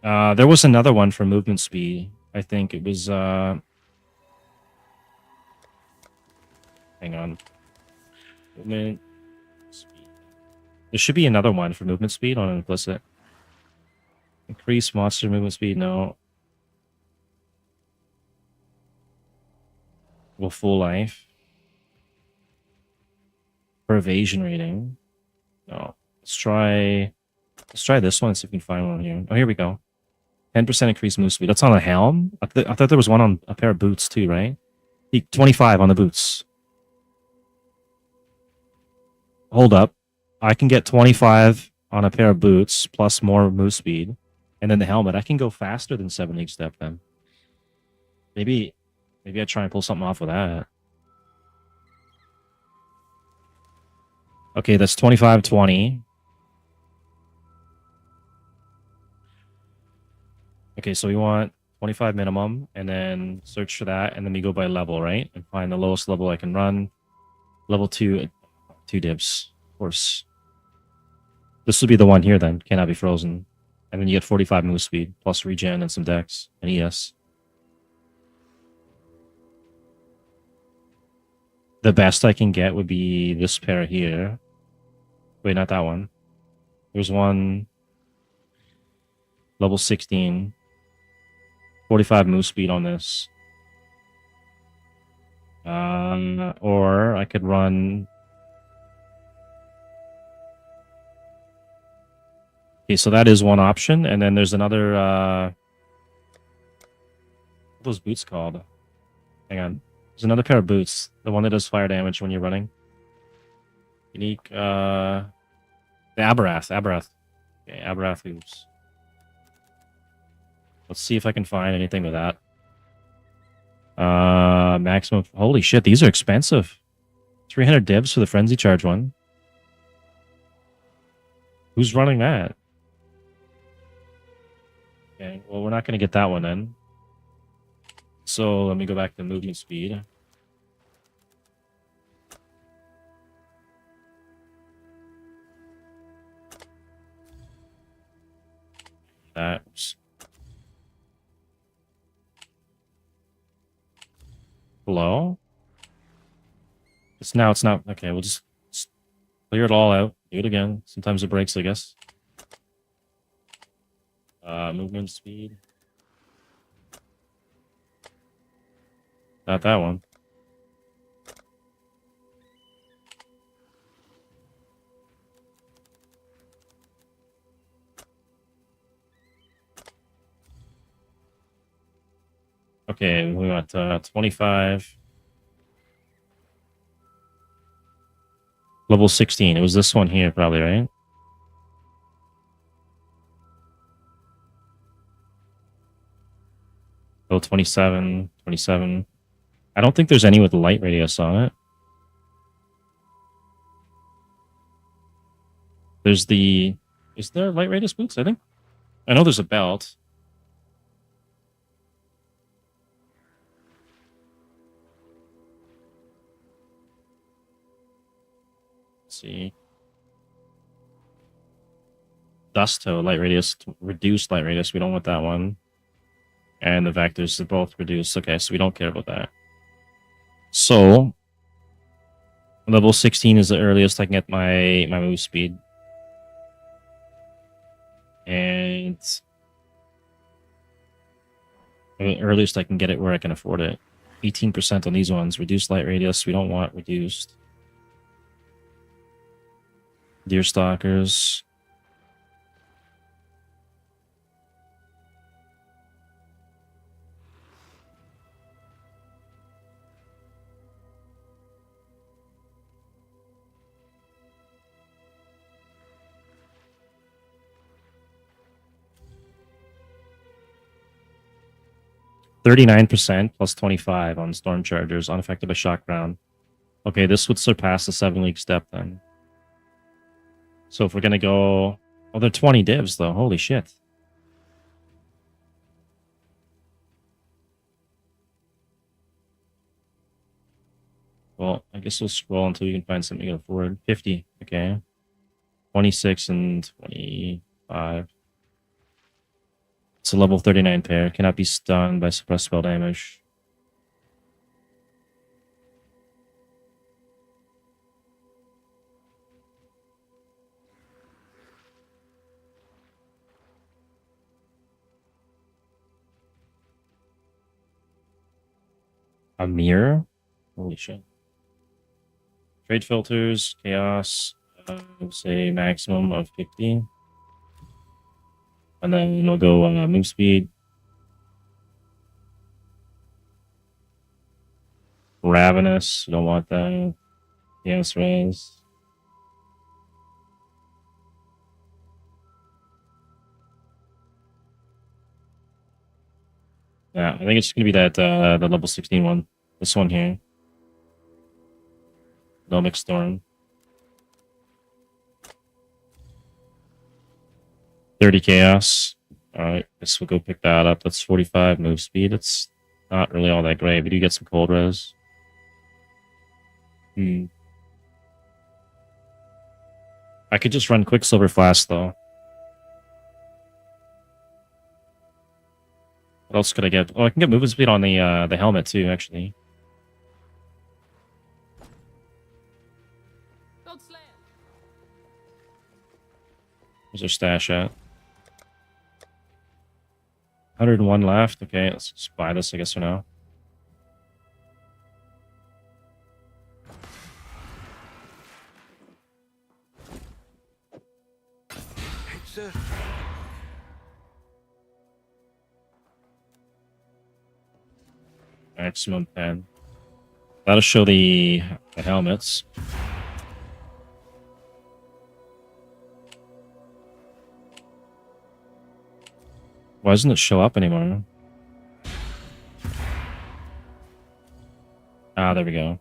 There was another one for movement speed. I think it was hang on. Movement speed. There should be another one for movement speed on an implicit. Increase monster movement speed, no. Well, full life. For evasion rating. No. Let's try this one and see if we can find one here. Oh, here we go. 10% increased move speed. That's on a helm? I thought there was one on a pair of boots too, right? 25 on the boots. Hold up. I can get 25 on a pair of boots plus more move speed. And then the helmet. I can go faster than 7 League Step then. Maybe I try and pull something off with that. Okay, that's 25-20. Okay, so we want 25 minimum, and then search for that, and then we go by level, right? And find the lowest level I can run. Level 2, 2 dips, of course. This would be the one here then, cannot be frozen. And then you get 45 move speed, plus regen and some dex, and ES. The best I can get would be this pair here. Wait, not that one. There's one level 16. 45 move speed on this. Or I could run... Okay, so that is one option. And then there's another... what are those boots called? Hang on. There's another pair of boots. The one that does fire damage when you're running. Unique... the Abarath. Abarath. Okay, Abarath boots. Let's see if I can find anything with that. Maximum... Holy shit, these are expensive. 300 divs for the Frenzy Charge one. Who's running that? Okay, well, we're not going to get that one then. So let me go back to movement speed. That's... Hello? It's not. Okay, we'll just clear it all out. Do it again. Sometimes it breaks, I guess. Movement speed. Not that one. Okay, we got 25. Level 16. It was this one here, probably, right? Level 27. 27. I don't think there's any with light radius on it. There's the... Is there light radius boots, I think? I know there's a belt. See, dust toe, light radius, reduced light radius. We don't want that one. And the vectors are both reduced. Okay, so we don't care about that. So level 16 is the earliest I can get my move speed. And the earliest I can get it where I can afford it. 18% on these ones. Reduced light radius. We don't want reduced. Deerstalkers. %, plus 25 on storm chargers, unaffected by shock round. Okay, this would surpass the 7-week step then. So if we're gonna go... Oh, they're 20 divs though. Holy shit. Well, I guess we'll scroll until we can find something to afford. 50, okay. 26 and 25. It's a level 39 pair. Cannot be stunned by suppressed spell damage. A mirror? Holy shit. Trade filters, chaos, say maximum of 50. And then we'll go move speed. Ravenous, don't want that. Chaos rays. Yeah, I think it's gonna be that the level 16 one. This one here. Nomic Storm. 30 chaos. Alright, guess we'll go pick that up. That's 45 move speed. It's not really all that great. We do get some cold res. I could just run Quicksilver Flask, though. What else could I get? Oh, I can get movement speed on the helmet, too, actually. Godslayer. Where's our stash at? 101 left. Okay, let's just buy this, I guess, for now. It's a... Maximum 10. That'll show the helmets. Why doesn't it show up anymore? Ah, there we go.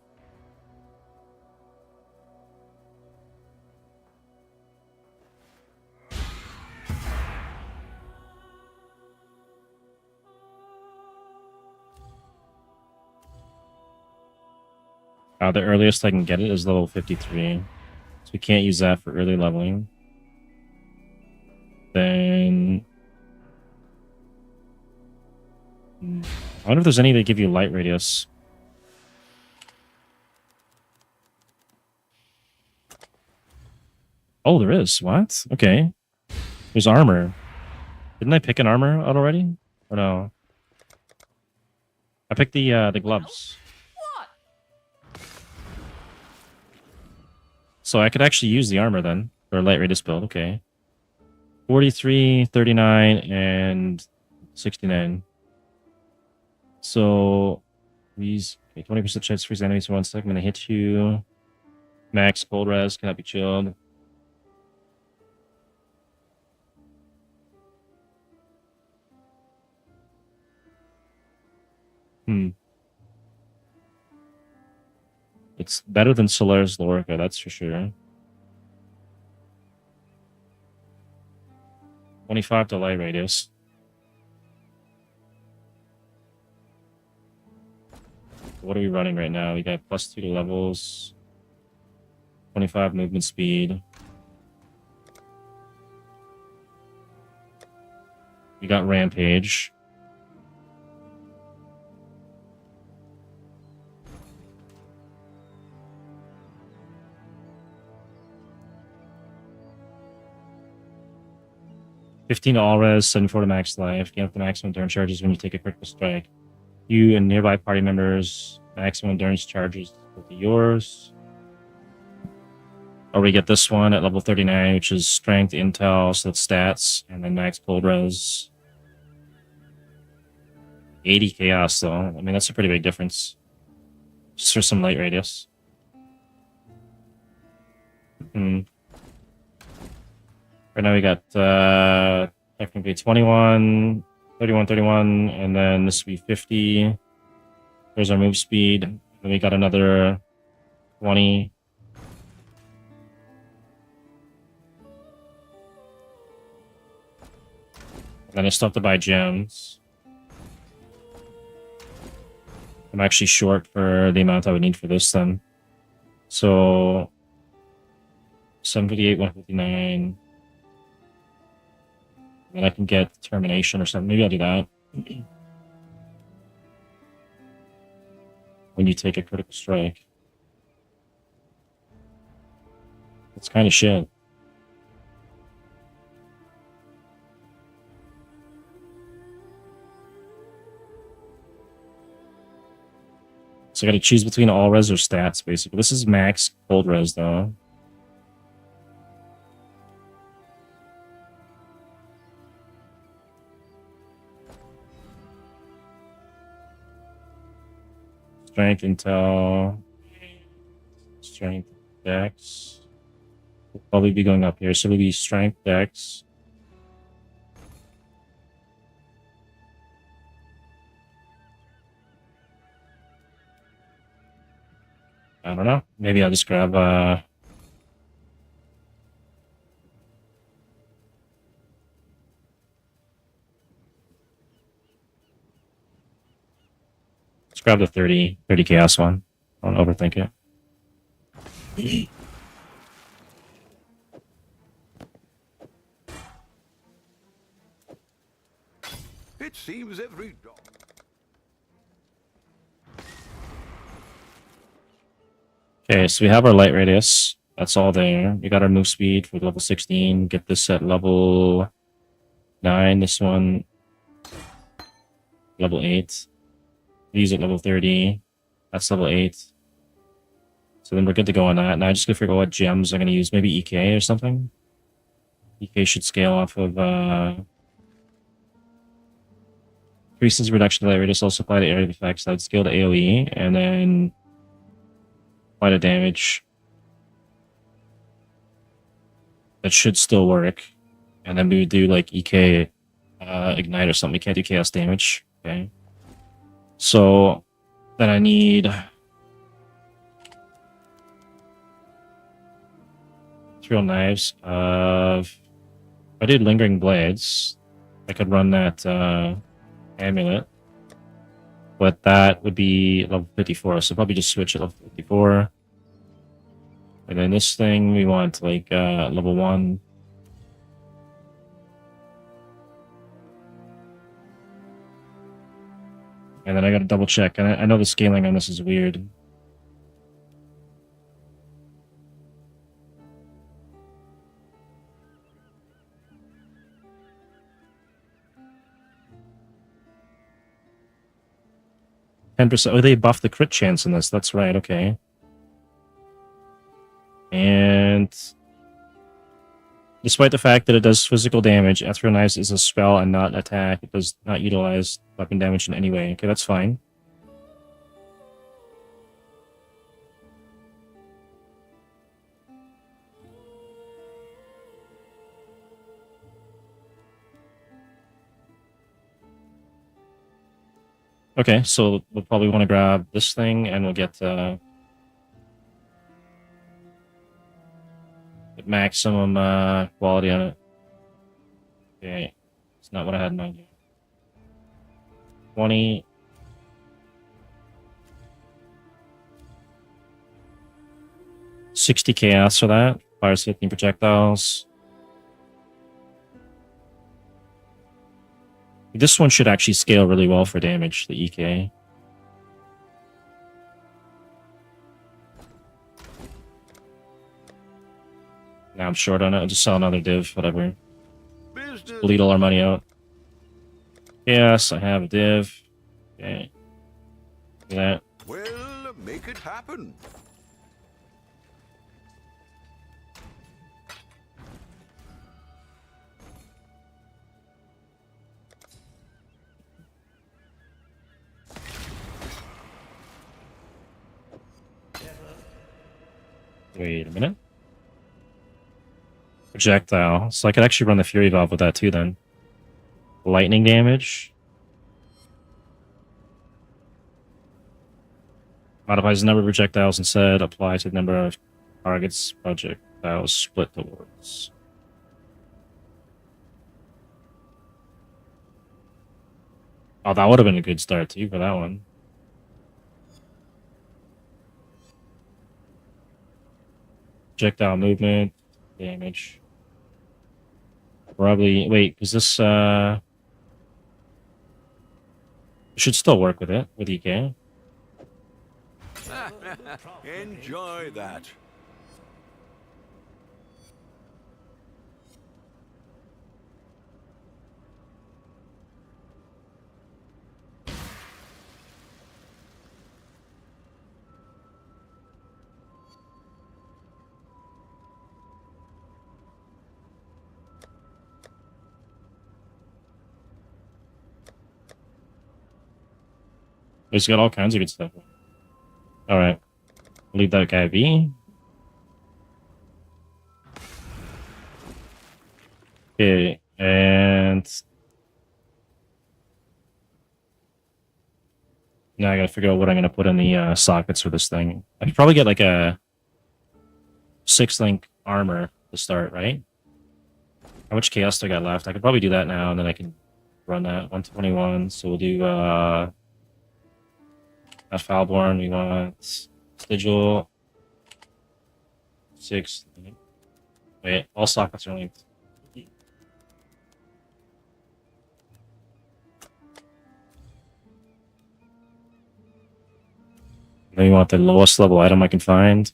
The earliest I can get it is level 53. So we can't use that for early leveling. Then... I wonder if there's any that give you light radius. Oh, there is. What? Okay. There's armor. Didn't I pick an armor out already? Or no? I picked the gloves. What? So I could actually use the armor then for a light radius build. Okay. 43, 39, and 69. So these 20% chance to freeze enemies for 1 second when they hit you. Max cold res cannot be chilled. It's better than Solaris Lorica, that's for sure. 25 to light radius. What are we running right now? We got +2 to levels. 25 movement speed. We got Rampage. $15 to all res, 74 to max life. Gain up the maximum endurance charges when you take a critical strike. You and nearby party members, maximum endurance charges will be yours. Or we get this one at level 39, which is strength, intel, so that's stats, and then max cold res. 80 chaos, though. I mean, that's a pretty big difference. Just for some light radius. Right now we got technically 21, 31, 31, and then this will be 50. There's our move speed. Then we got another 20. Then I still have to buy gems. I'm actually short for the amount I would need for this then. So 758, 159. Then I can get termination or something. Maybe I'll do that. When you take a critical strike. It's kind of shit. So I gotta choose between all res or stats, basically. This is max cold res, though. Strength, intel, strength, dex. We'll probably be going up here, so it'll be strength, dex. I don't know. Maybe I'll just grab Let's grab the 30 chaos one. Don't overthink it. It seems every dog... Okay, so we have our light radius. That's all there. We got our move speed for level 16. Get this at level 9. This one, level 8. These at level 30. That's level 8. So then we're good to go on that. Now I just gotta figure out what gems I'm gonna use. Maybe EK or something. EK should scale off of increases reduction to light radius, also apply to area of effects. That would scale to AoE, and then apply to damage. That should still work. And then we would do like EK ignite or something. We can't do chaos damage. Okay. So then I need 3 knives. If I did lingering blades, I could run that amulet. But that would be level 54, so probably just switch it level 54. And then this thing we want like level 1. And then I gotta double check. And I know the scaling on this is weird. %. Oh, they buffed the crit chance in this. That's right. Okay. And despite the fact that it does physical damage, Ethereal Knives is a spell and not an attack. It does not utilize weapon damage in any way. Okay, that's fine. Okay, so we'll probably want to grab this thing, and we'll get maximum quality on it. Okay, it's not what I had in mind. 20. $60 chaos for that. Fires 15 projectiles. This one should actually scale really well for damage, the EK. Now I'm short on it. I'll just sell another div, whatever. Just bleed all our money out. Yes, I have a div. Okay. Look at that. Well, make it happen. Wait a minute. Projectile. So I could actually run the Fury Valve with that too then. Lightning damage. Modifies the number of projectiles instead. Apply to the number of targets projectiles split towards. Oh, that would have been a good start too for that one. Projectile movement, damage. Probably, wait, because this should still work with it, with EK. Enjoy that. He's got all kinds of good stuff. Alright. Leave that guy be. Okay, and now I gotta figure out what I'm gonna put in the sockets for this thing. I could probably get like a 6-link armor to start, right? How much chaos do I got left? I could probably do that now, and then I can run that 121. So we'll do Falborn, we want Sigil. 6. Wait, all sockets are linked. Then we want the lowest level item I can find.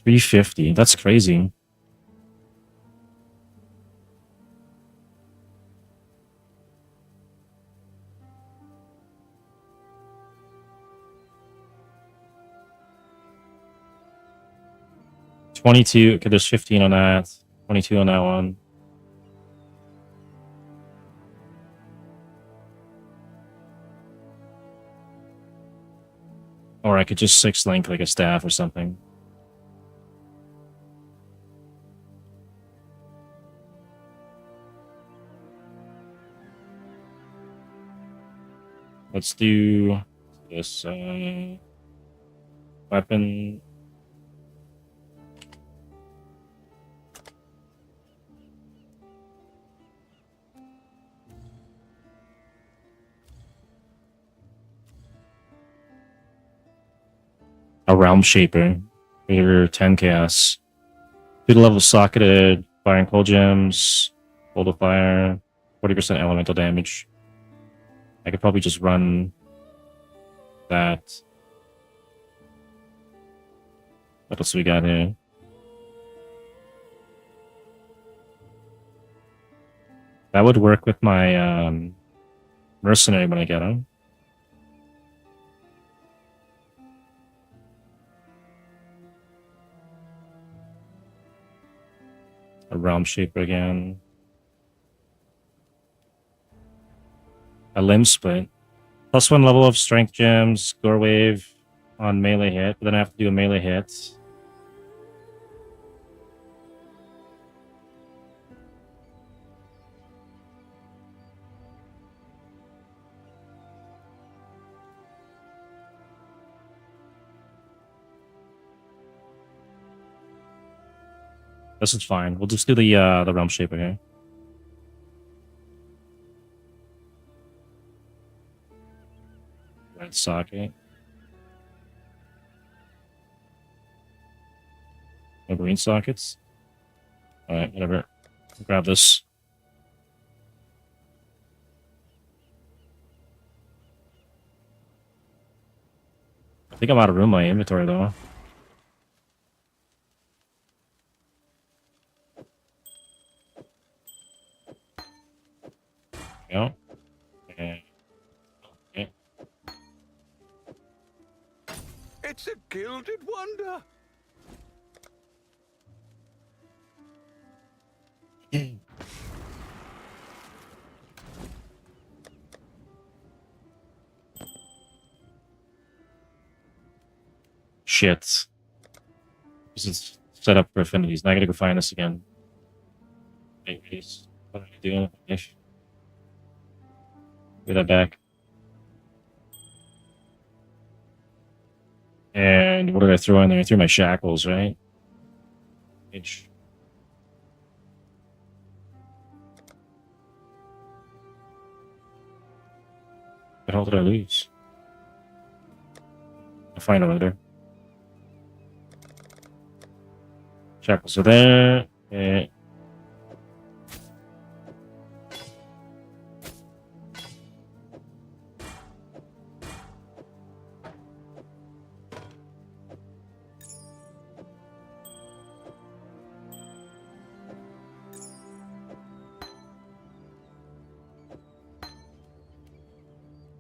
350. That's crazy. $22. Okay, there's 15 on that. 22 on that one. Or I could just 6-link like a staff or something. Let's do this weapon. A Realm Shaper. Here, 10 chaos. 2 level socketed, firing cold gems, bolt of fire, 40% elemental damage. I could probably just run that. What else we got here? That would work with my mercenary when I get him. A Realm Shaper again. A Limb Split. +1 level of Strength Gems, Gore Wave on melee hit, but then I have to do a melee hit. This is fine. We'll just do the Realm Shaper here. Red socket. No green sockets. Alright, whatever. Grab this. I think I'm out of room in my inventory though. Yeah. Okay. Okay. It's a gilded wonder. Shit. This is set up for affinities. Now I gotta go find this again. Wait, what am I doing? Ish. Give that back. And what did I throw in there? I threw my shackles, right? H. What the hell did I lose? I'll find it later. Shackles are there. Okay.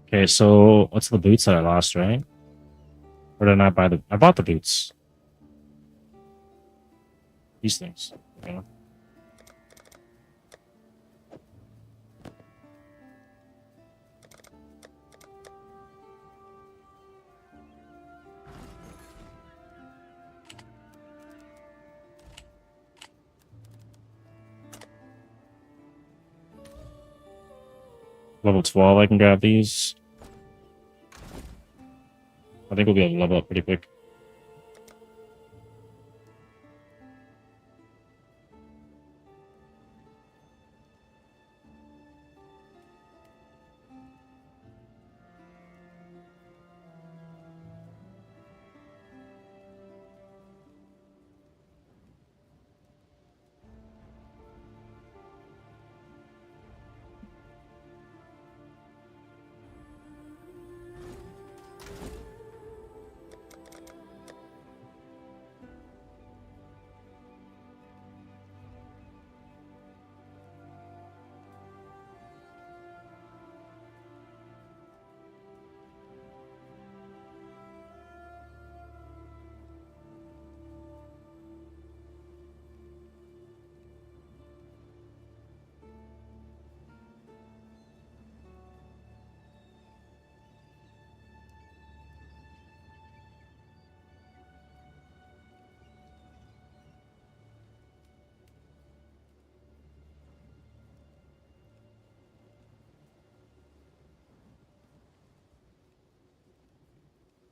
Okay, so what's the boots that I lost, right? Or did I not buy the... I bought the boots. These things. Okay. Level 12, I can grab these. I think we'll be able to level up pretty quick.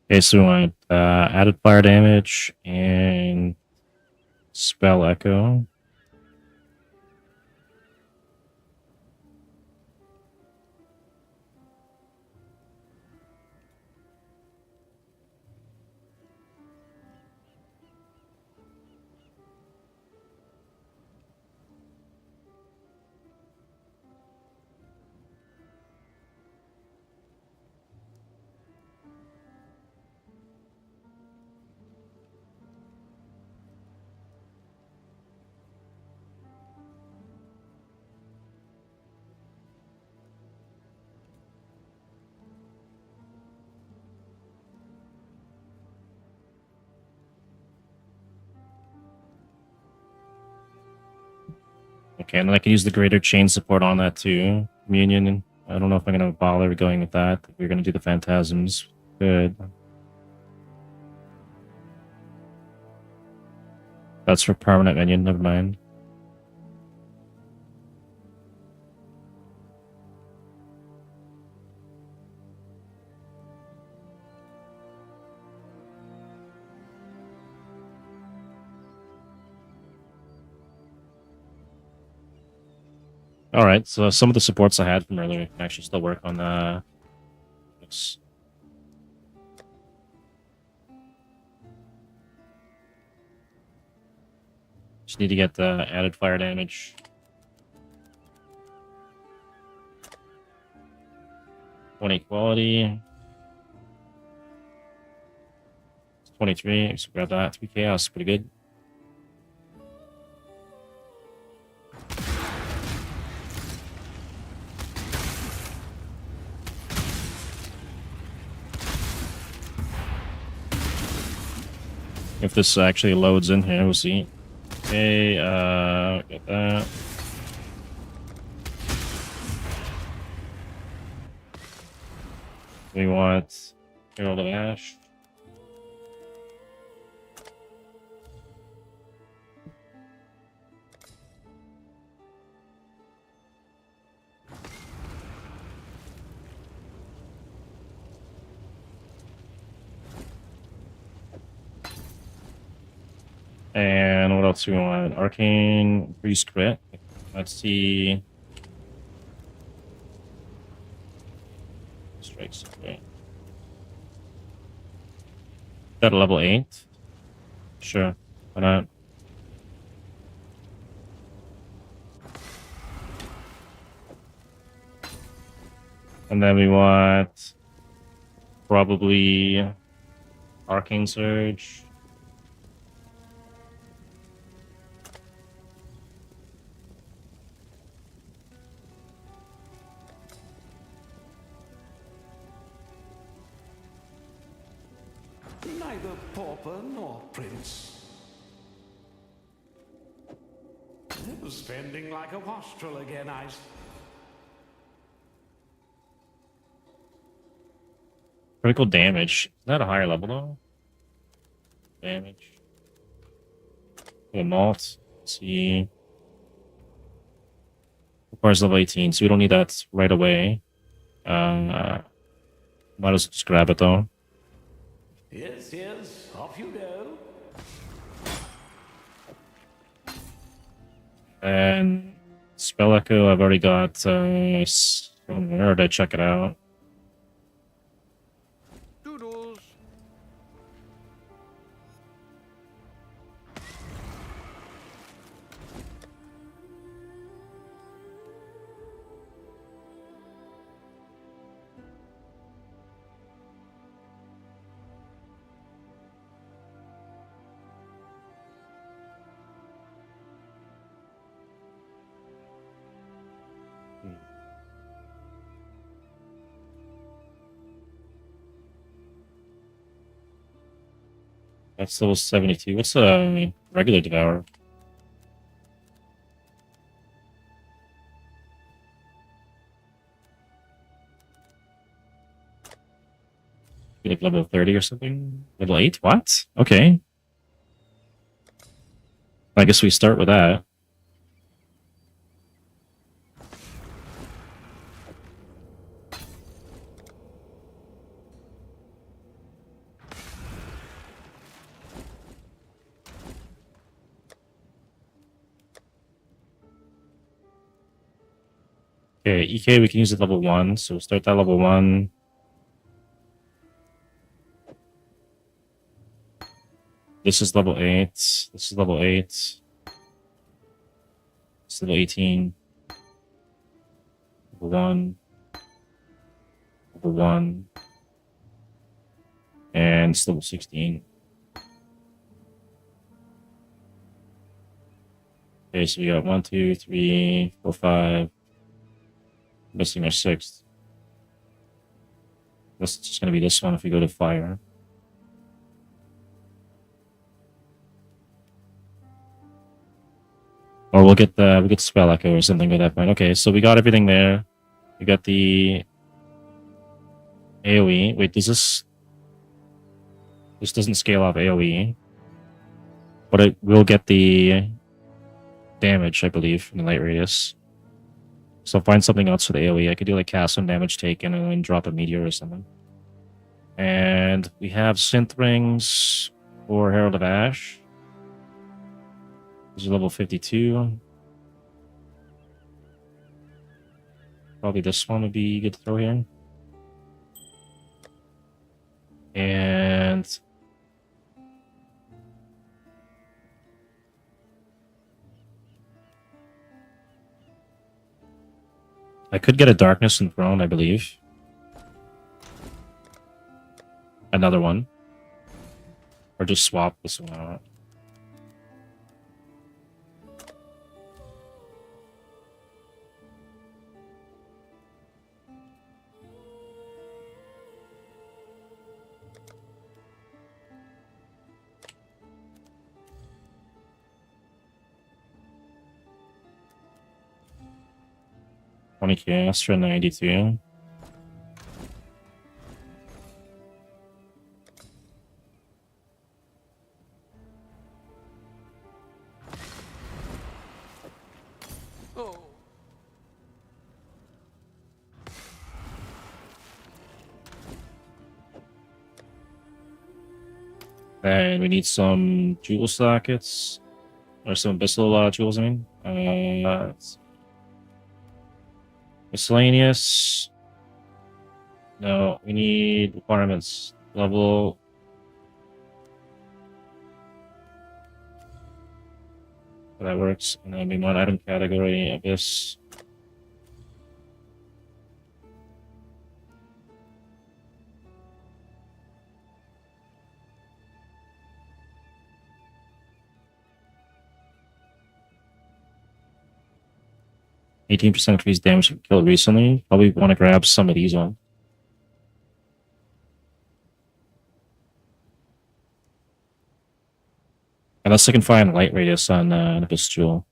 Okay, so we want added fire damage and spell echo. Okay, and then I can use the greater chain support on that too. Communion. I don't know if I'm gonna bother going with that. We're gonna do the phantasms. Good. That's for permanent minion, never mind. Alright, so some of the supports I had from earlier can actually still work on this. Just need to get the added fire damage. 20 quality. 23. Let's grab that. 3 chaos. Pretty good. If this actually loads in here, we'll see. Okay, get that. We want Herald of Ash. And what else do we want? Arcane Priest Crit. Let's see. Strikes. Okay. That level 8? Sure. Why not? And then we want probably Arcane Surge. Neither pauper nor prince. Spending like a wastrel again, Critical damage. Is that a higher level though? Damage. Okay, malt. Let's see. Requires level 18, so we don't need that right away. Might as well just grab it though. Yes, yes, off you go. And Spell Echo, I've already got. Where did I check it out? Doodles. That's level 72. What's a regular Devour? Like level 30 or something? Level 8? What? Okay. I guess we start with that. Okay, EK we can use at level 1, so we'll start that level 1. This is level 8. This is level 8. This is level 18. Level 1. Level 1. And it's level 16. Okay, so we got 1, 2, 3, 4, 5. Missing our 6th. This is just going to be this one if we go to fire. Or we'll get spell echo or something at that point. Okay, so we got everything there. We got the AoE. Wait, does this doesn't scale off AoE, but it will get the damage, I believe, from the light radius. So I'll find something else for the AoE. I could do like cast some damage taken and then drop a meteor or something. And we have synth rings for Herald of Ash. These are level 52. Probably this one would be good to throw here. And I could get a Darkness Enthroned, I believe. Another one. Or just swap this one out. Astra 92. Oh. And we need some jewel sockets. Or some abyssal jewels, I mean. Miscellaneous. No, we need requirements. Level. That works. And then we want item category, Abyss. %, increased damage from killed recently. Probably want to grab some of these ones. Unless I can find light radius on an Abyss Jewel.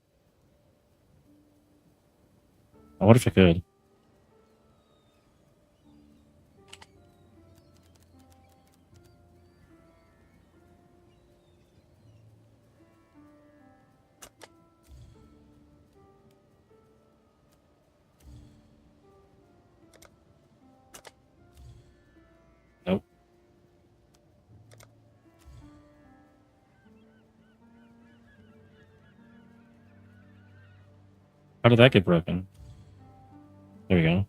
I wonder if I could. Nope. How did that get broken? There we go.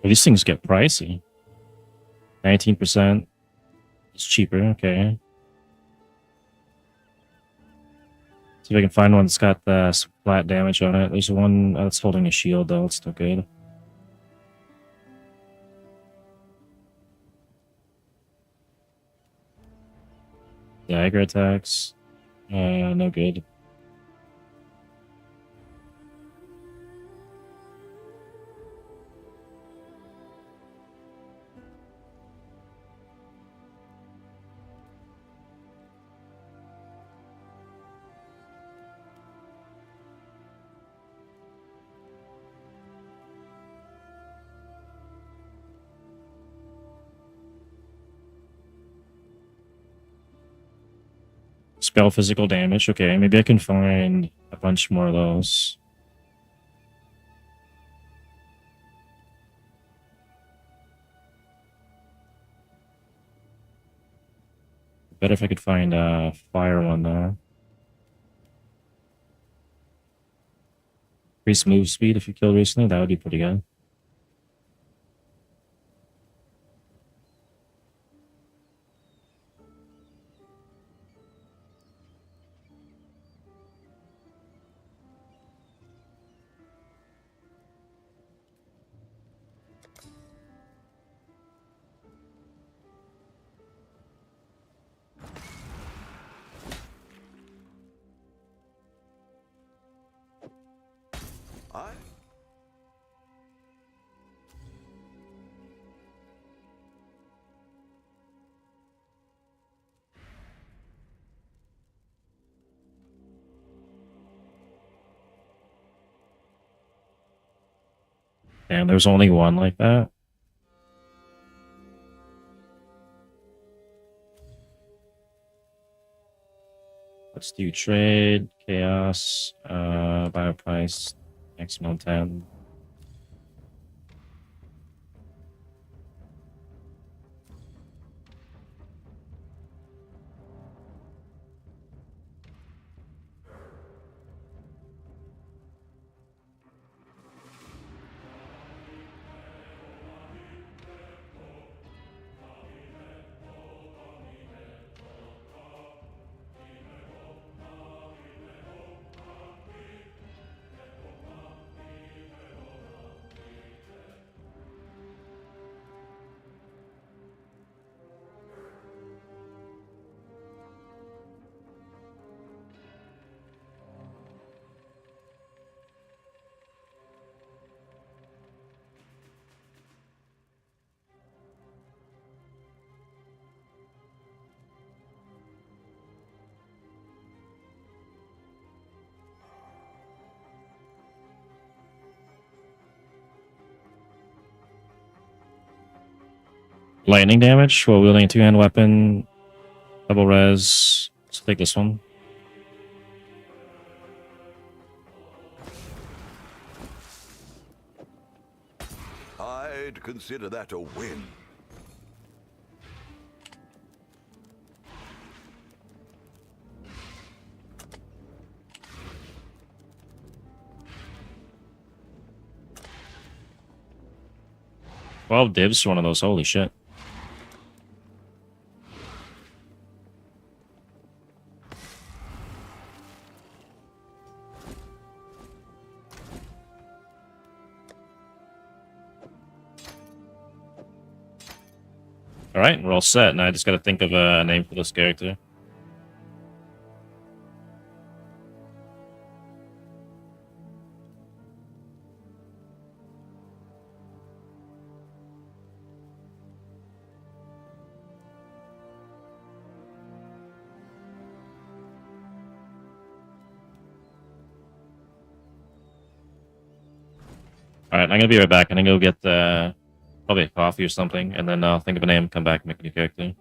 these things get pricey. 19%. It's cheaper, okay. See if I can find one that's got some flat damage on it. There's one that's holding a shield, though. It's still good. Dagger attacks. No good. Spell physical damage. Okay, maybe I can find a bunch more of those. Better if I could find a fire one though. Increase move speed if you killed recently, that would be pretty good. I Damn, there's only one like that. Let's do trade, chaos, buy a price, maximum 10. Lightning damage while wielding a two-hand weapon. Double res. Let's take this one. I'd consider that a win. Well, dibs for one of those. Holy shit. Alright, we're all set. Now I just gotta think of a name for this character. Alright, I'm gonna be right back. I'm gonna go get probably a coffee or something, and then I'll think of a name, come back, and make a new character.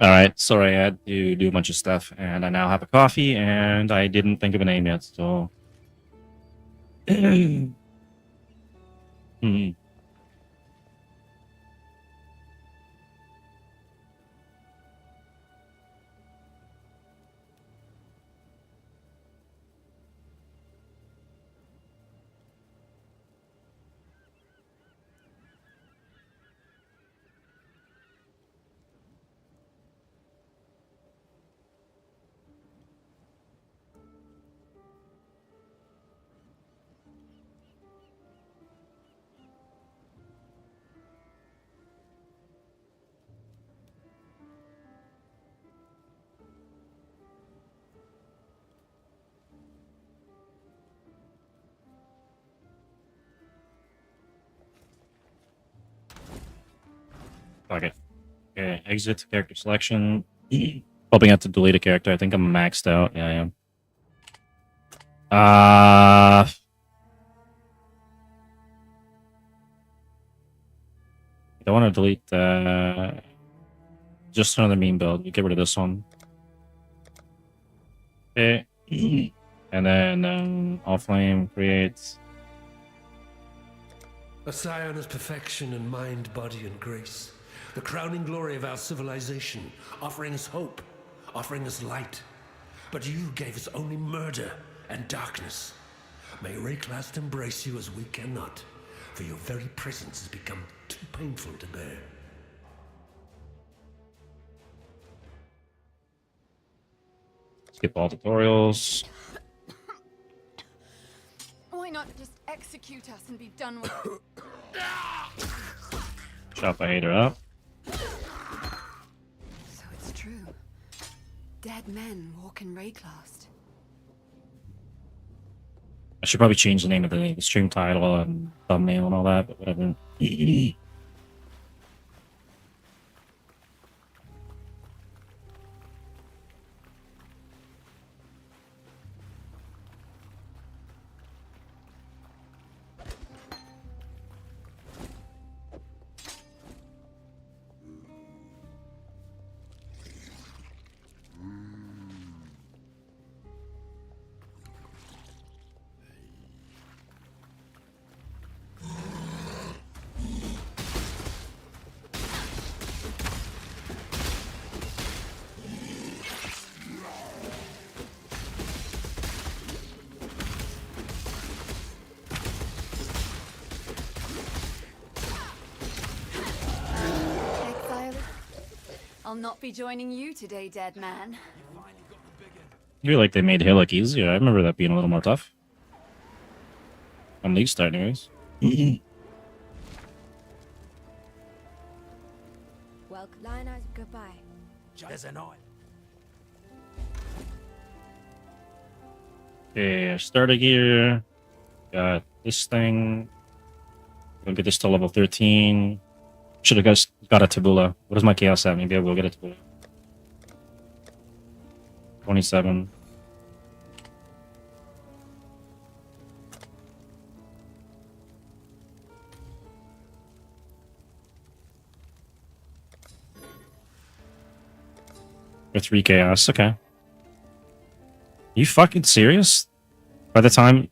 All right, sorry, I had to do a bunch of stuff, and I now have a coffee, and I didn't think of a name yet, so. Hmm. Fuck it. Okay, exit character selection. Hoping not to delete a character. I think I'm maxed out. Yeah, I am. I want to delete just another meme build. We get rid of this one. Okay. And then all flame creates. A Scion is perfection in mind, body, and grace. The crowning glory of our civilization, offering us hope, offering us light. But you gave us only murder and darkness. May Rayclast embrace you as we cannot, for your very presence has become too painful to bear. Skip all tutorials. Why not just execute us and be done with it? Chop a hater up. So it's true. Dead men walk in Rayclast. I should probably change the name of the stream title and thumbnail and all that, but whatever. Exile. I'll not be joining you today, dead man. I feel like they made Hillock easier. I remember that being a little more tough. At least, anyways. Well, Lionized, goodbye. There's an eye. Okay, starter gear. Got this thing. We'll get this to level 13. Should have got a tabula. What is my chaos at? Maybe I will get a tabula. 27. Or 3 chaos, okay. You fucking serious? By the time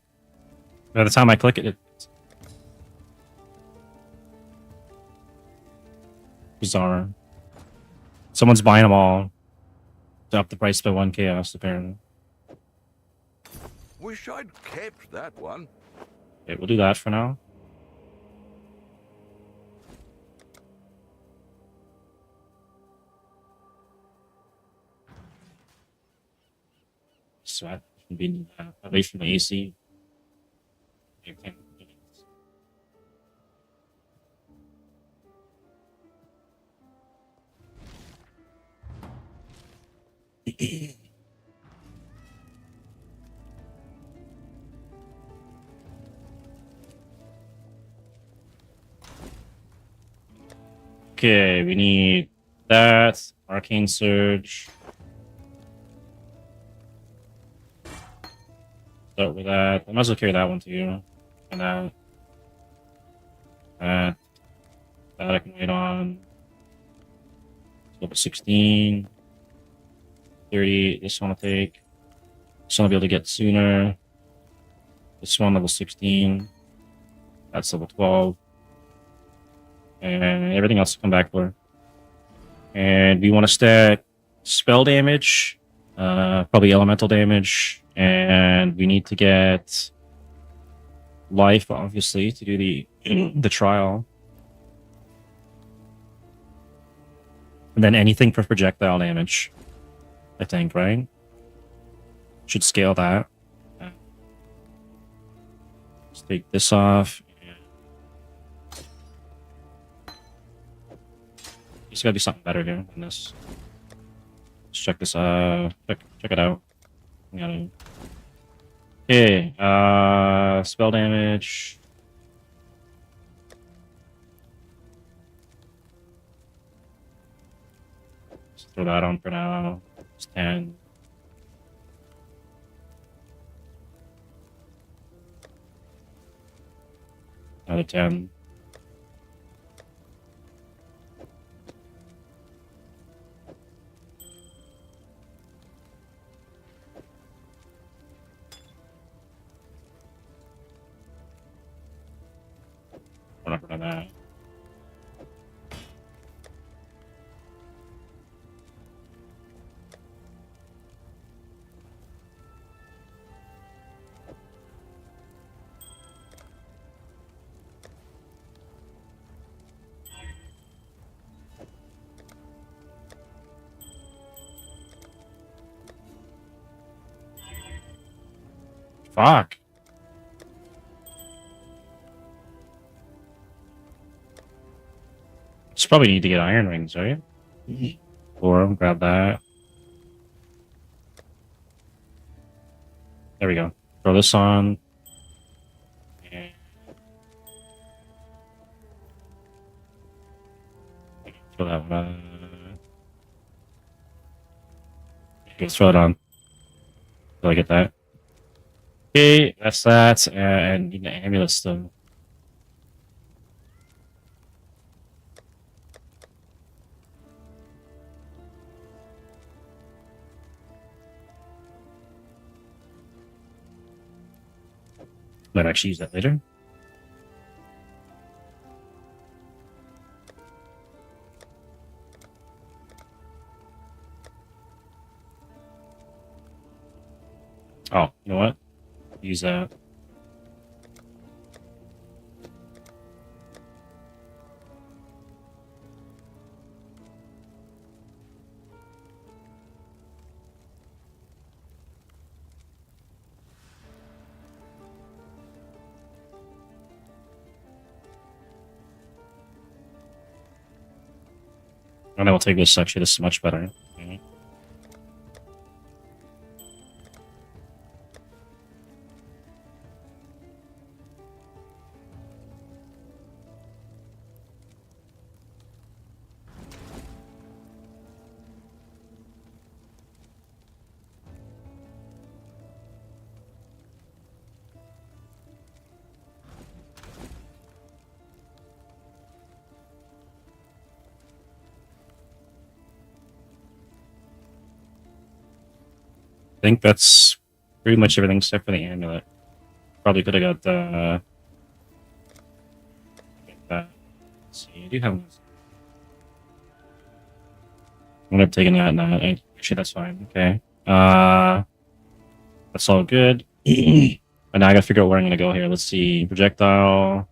I click it, bizarre. Someone's buying them all to up the price by 1 chaos, apparently. Wish I'd kept that one. Okay, we'll do that for now. Sweat. Being away from the AC. Okay, we need that. Arcane Surge. Start with that. I might as well carry that one too. And that. That I can wait on. Level 16. 30. This one I'll take. This one I'll be able to get sooner. This one level 16. That's level 12. And everything else will come back for. And we want to stack spell damage, probably elemental damage, and we need to get life, obviously, to do the the trial. And then anything for projectile damage, I think, right? Should scale that. Let's take this off. There's gotta be something better here than this. Let's check this check it out. Okay, spell damage. Let's throw that on for now. It's 10. Another 10. Whatever on that. Fuck. Just probably need to get iron rings, right? Or grab that. There we go. Throw this on. And throw that one on. Let's throw it on. So I get that. Okay, that's that. And need an amulet still. Might actually use that later. Oh, you know what? Use that. And I will take this actually. This is much better. Mhm. I think that's pretty much everything except for the amulet. Probably could have got the. Let's see, I do have. I'm gonna take that now. Actually, that's fine. Okay. That's all good. And now I gotta figure out where I'm gonna go here. Let's see. Projectile.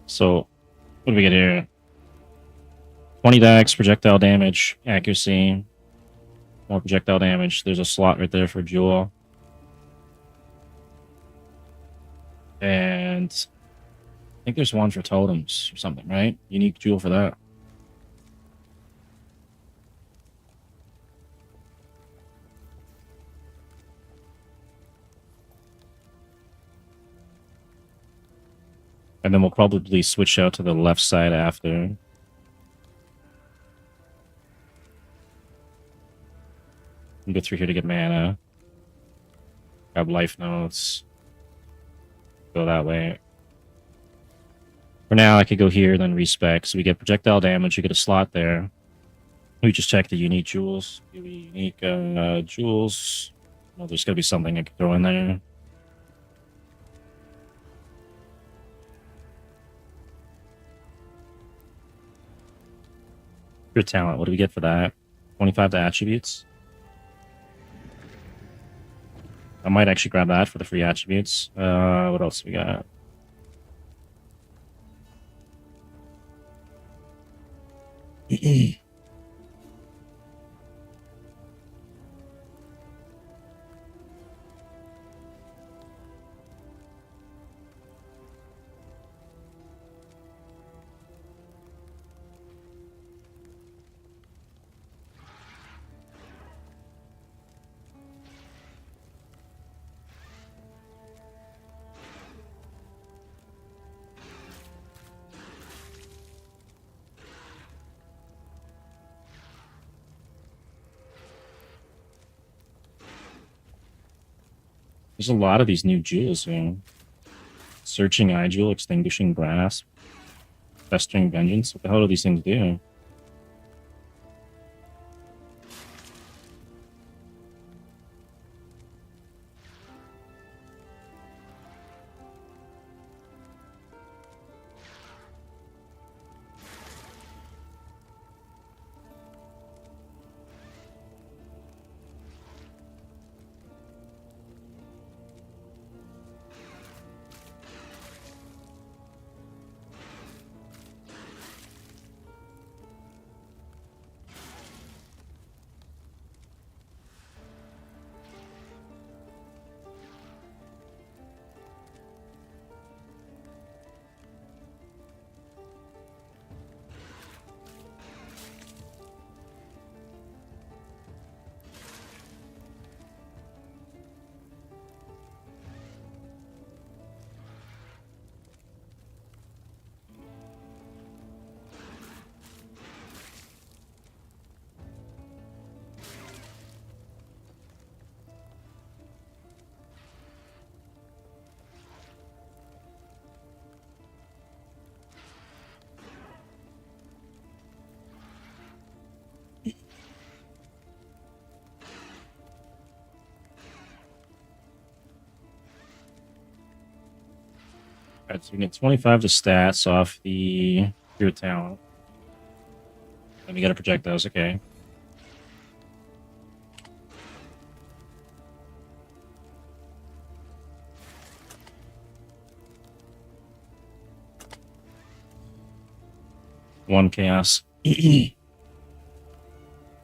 So, what do we get here? 20 dex, projectile damage, accuracy, more projectile damage. There's a slot right there for Jewel. And I think there's one for totems or something, right? Unique Jewel for that. And then we'll probably switch out to the left side after. Go through here to get mana. Grab life notes. Go that way. For now, I could go here, then respec. So we get projectile damage, we get a slot there. We just check the unique jewels. Unique jewels. Well, there's gotta be something I could throw in there. Your talent, what do we get for that? 25 to attributes. I might actually grab that for the free attributes. What else we got? There's a lot of these new jewels, man. Searching eye jewel, extinguishing grasp, festering vengeance. What the hell do these things do? Alright, so we get 25 to stats off the pure talent. And we gotta project those, okay. One chaos.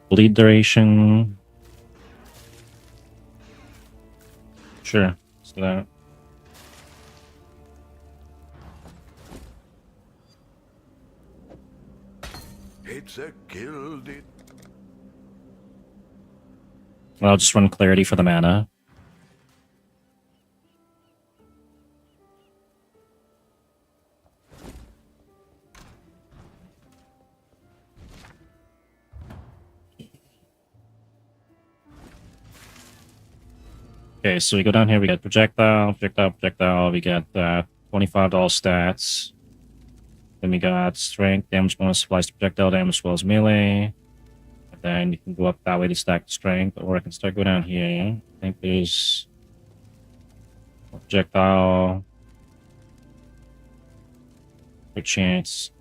Bleed duration. Sure, let's do that. It's a gilded. I'll just run clarity for the mana. Okay, so we go down here, we got projectile, projectile, projectile, we got $25 stats. Then we got strength, damage bonus, applies to projectile damage as well as melee. And then you can go up that way to stack the strength, or I can start go down here. I think there's projectile. Good chance.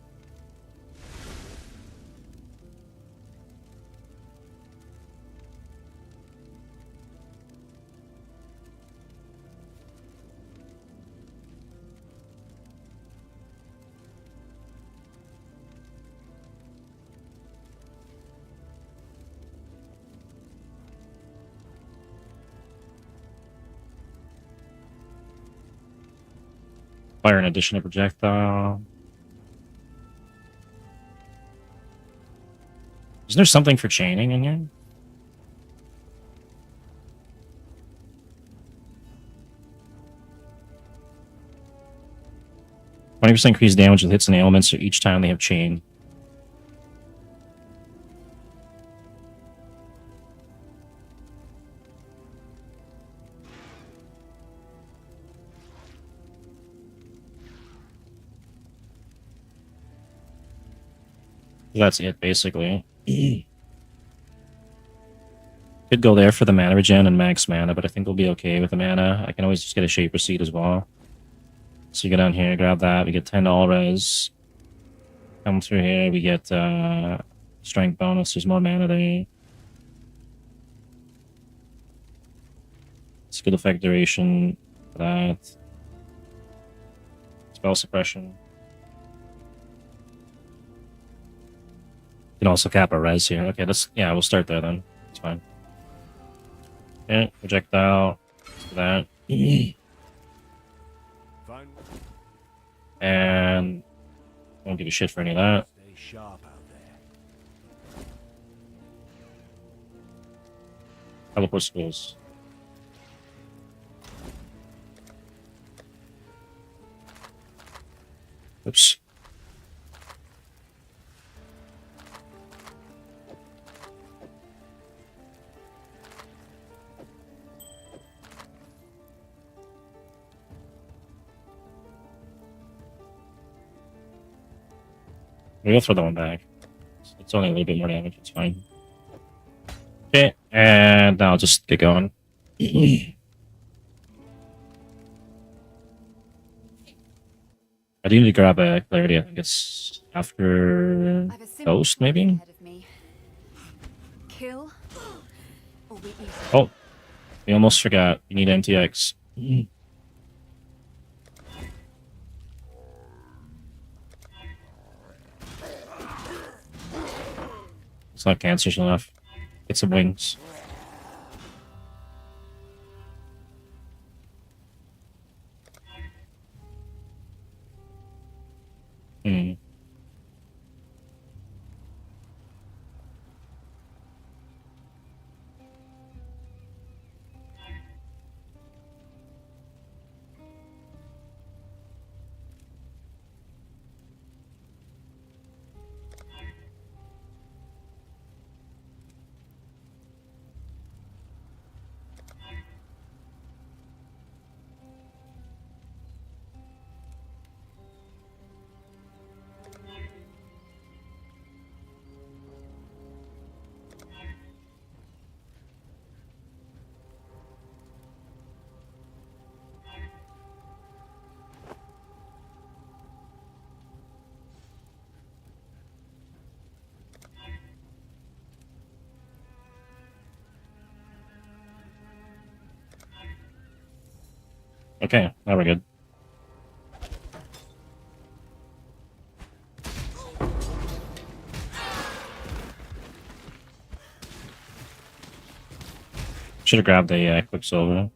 Fire in addition to projectile. Isn't there something for chaining in here? %20 increased damage with hits and ailments each time they have chain. That's it, basically. Could go there for the mana regen and max mana, but I think we'll be okay with the mana. I can always just get a Shaper Seed as well. So you go down here, grab that. We get 10 all res. Come through here, we get strength bonus. There's more mana there. Skill effect duration. That. Spell suppression. You can also cap a res here. Okay, yeah, we'll start there then. It's fine. Okay, projectile. That. And I don't give a shit for any of that. Stay sharp out there. Teleport schools. Oops. We'll throw that one back. It's only a little bit more damage, it's fine. Okay, and now I'll just get going. I do need to grab a clarity, I think it's after Ghost, maybe? Kill or be eaten. Oh, we almost forgot. You need MTX. It's not cancers enough. Get some wings. Okay, now we're good. Should have grabbed a Quicksilver.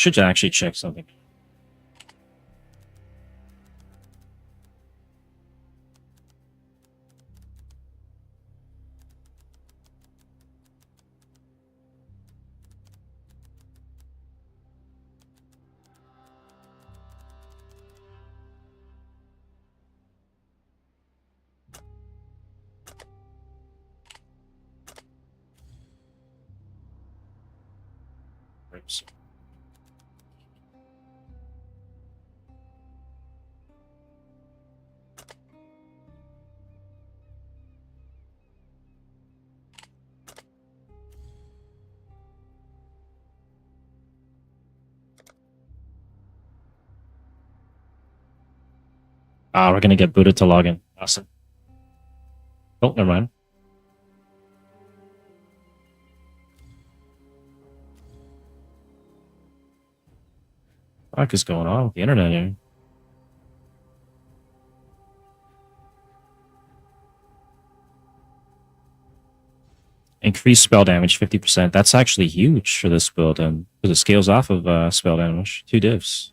Should actually check something. Oops. We're gonna get booted to login. Awesome. Oh, never mind. What is going on with the internet here? Increased spell damage 50%. That's actually huge for this build, and because it scales off of spell damage. 2 divs.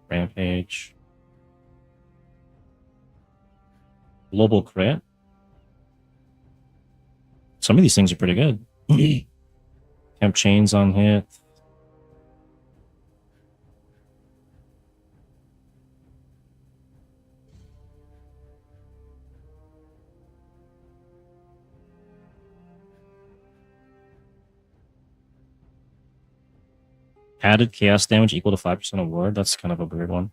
Rampage. Global crit. Some of these things are pretty good. Temp chains on hit. Added chaos damage equal to 5% of ward. That's kind of a weird one.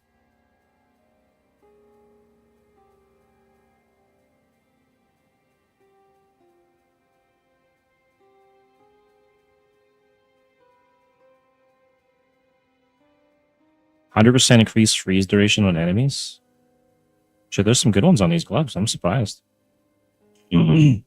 %100% increased freeze duration on enemies. Sure, there's some good ones on these gloves. I'm surprised. Increase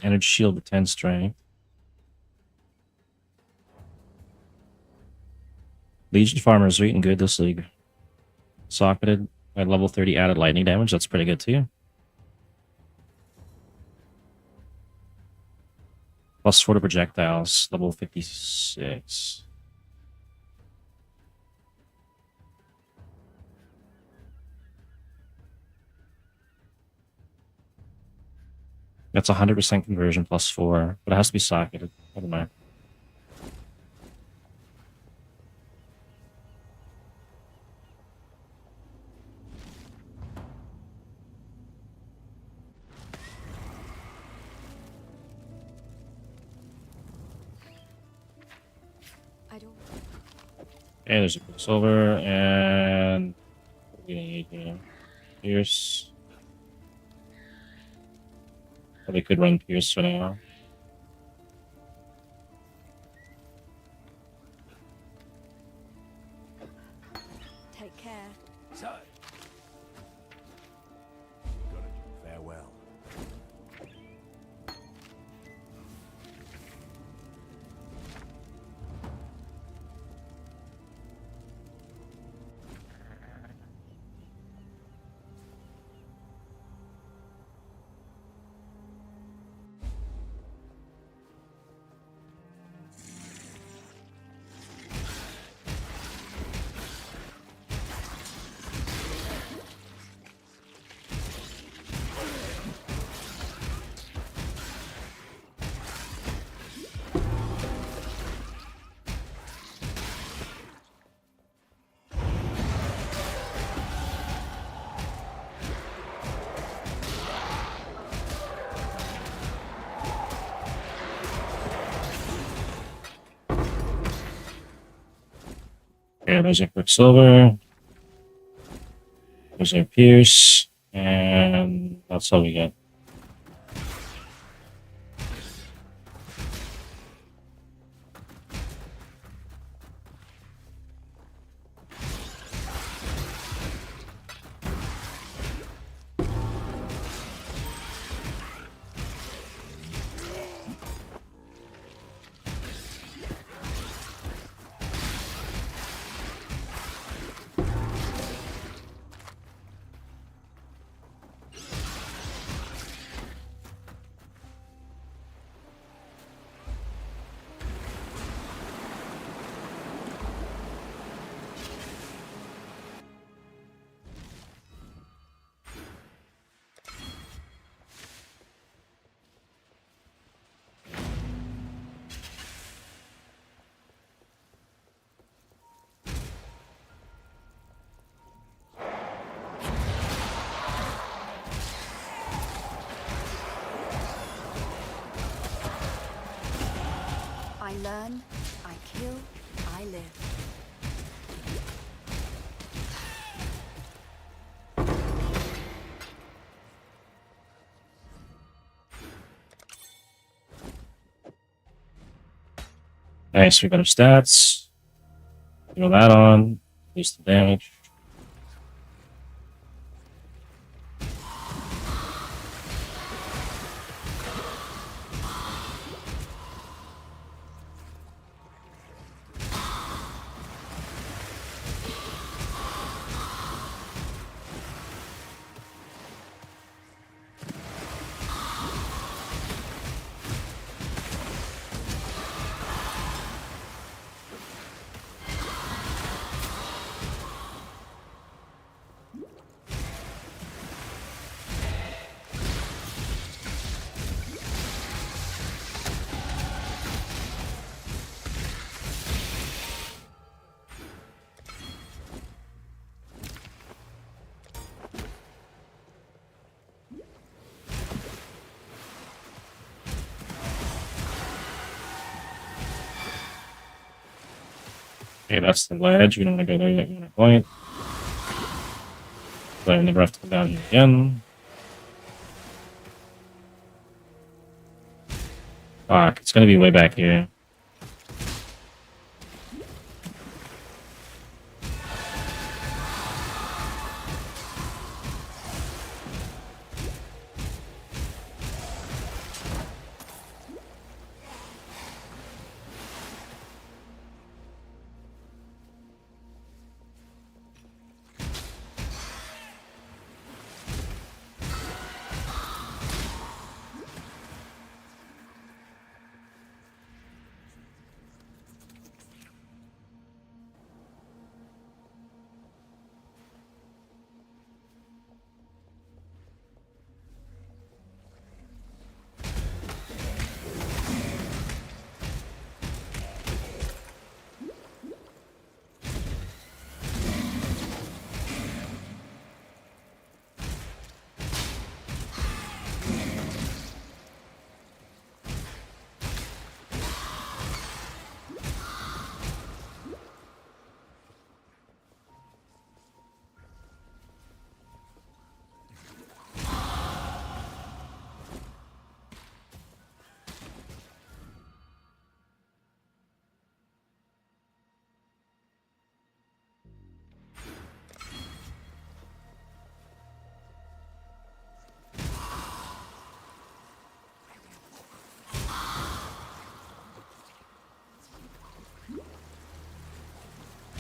energy shield with 10 strength. Legion farmers are eating good this league. Socketed at level 30 added lightning damage. That's pretty good too. +4 to projectiles, level 56. That's 100% conversion +4, but it has to be socketed. Never mind. Okay, there's a Quicksilver, and what do we need here? Pierce. Probably could run Pierce for now. Take care. So, farewell. Okay, there's a Quicksilver. There's a Pierce. And that's all we get. burn, I kill, I live. Nice, we got our stats. Throw that on. Increase the damage. Okay, that's the ledge. We don't want to go there yet. We want to point. So I never have to come down here again. Fuck, it's gonna be way back here.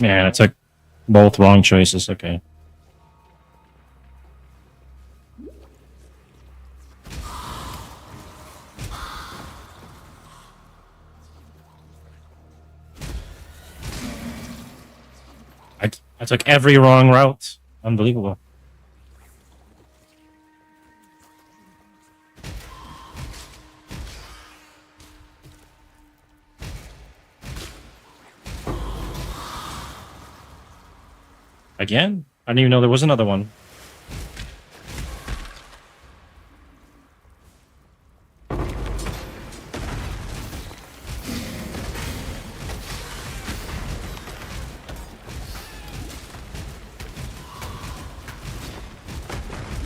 Man, I took both wrong choices. Okay. I took every wrong route. Unbelievable. Again? I didn't even know there was another one.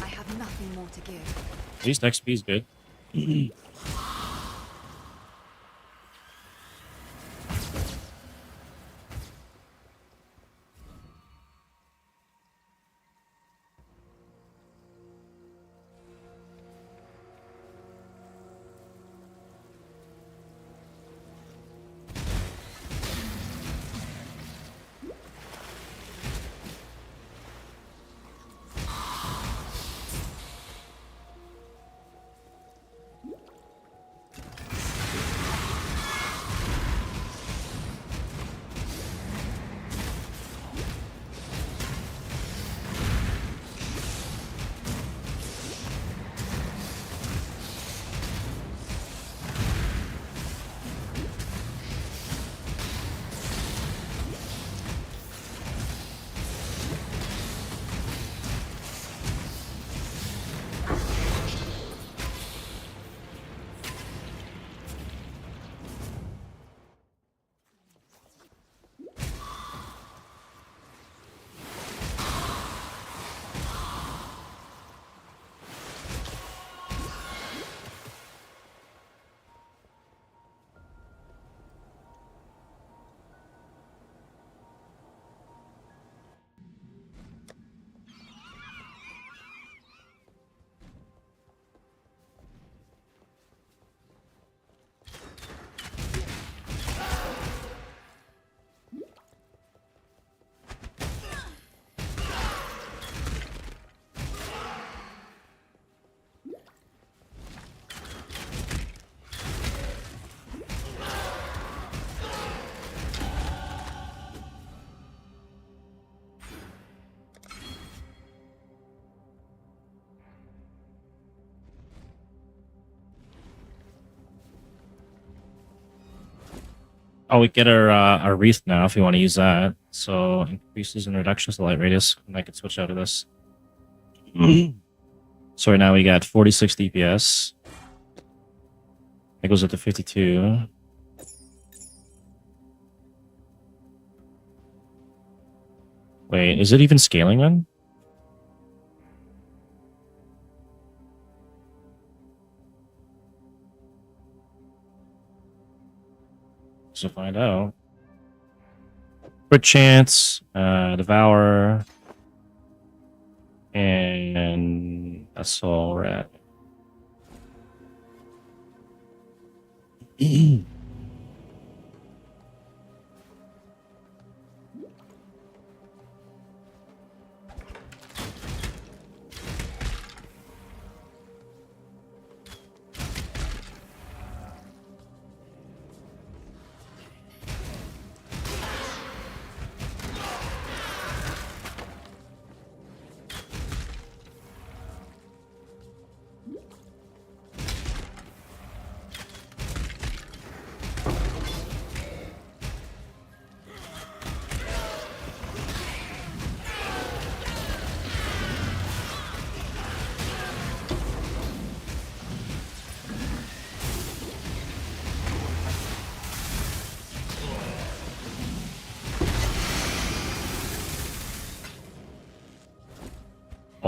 I have nothing more to give. At least XP is good. Oh, we get our wreath now if we want to use that. So increases and reductions to light radius, and I could switch out of this. So right now we got 46 DPS. It goes up to 52. Wait, is it even scaling then? So find out. Crit chance, devour, and that's all we're at.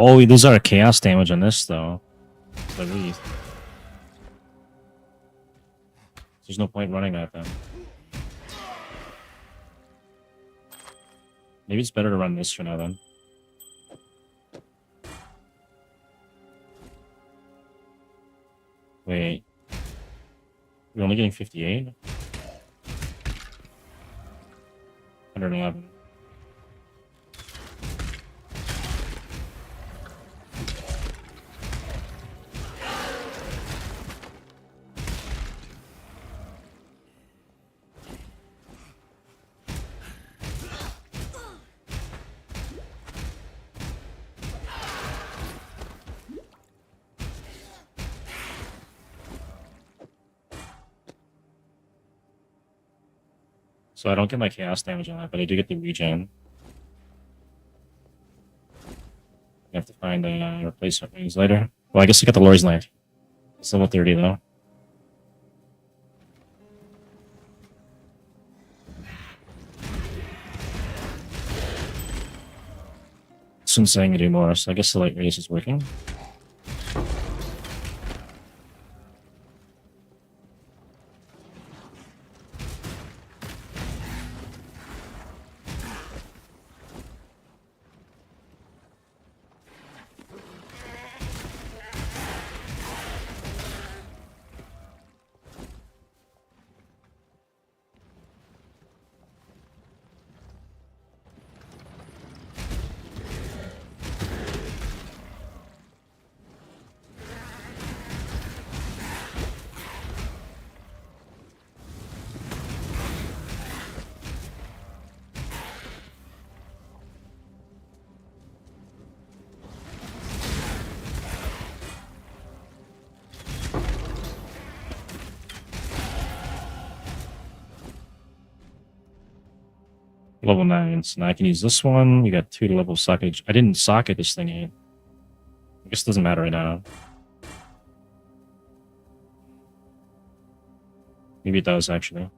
Oh, we lose our chaos damage on this though. The wreath. There's no point running that then. Maybe it's better to run this for now then. Wait. We're only getting 58? 111. So I don't get my chaos damage on that, but I do get the regen. I have to find replacement rings later. Well, I guess I got the Lord's Knife. It's level 30 though. It's insane to do more, so I guess the light radius is working. Level 9, so now I can use this one. We got 2 to level socket. I didn't socket this thing yet. I guess it doesn't matter right now. Maybe it does, actually.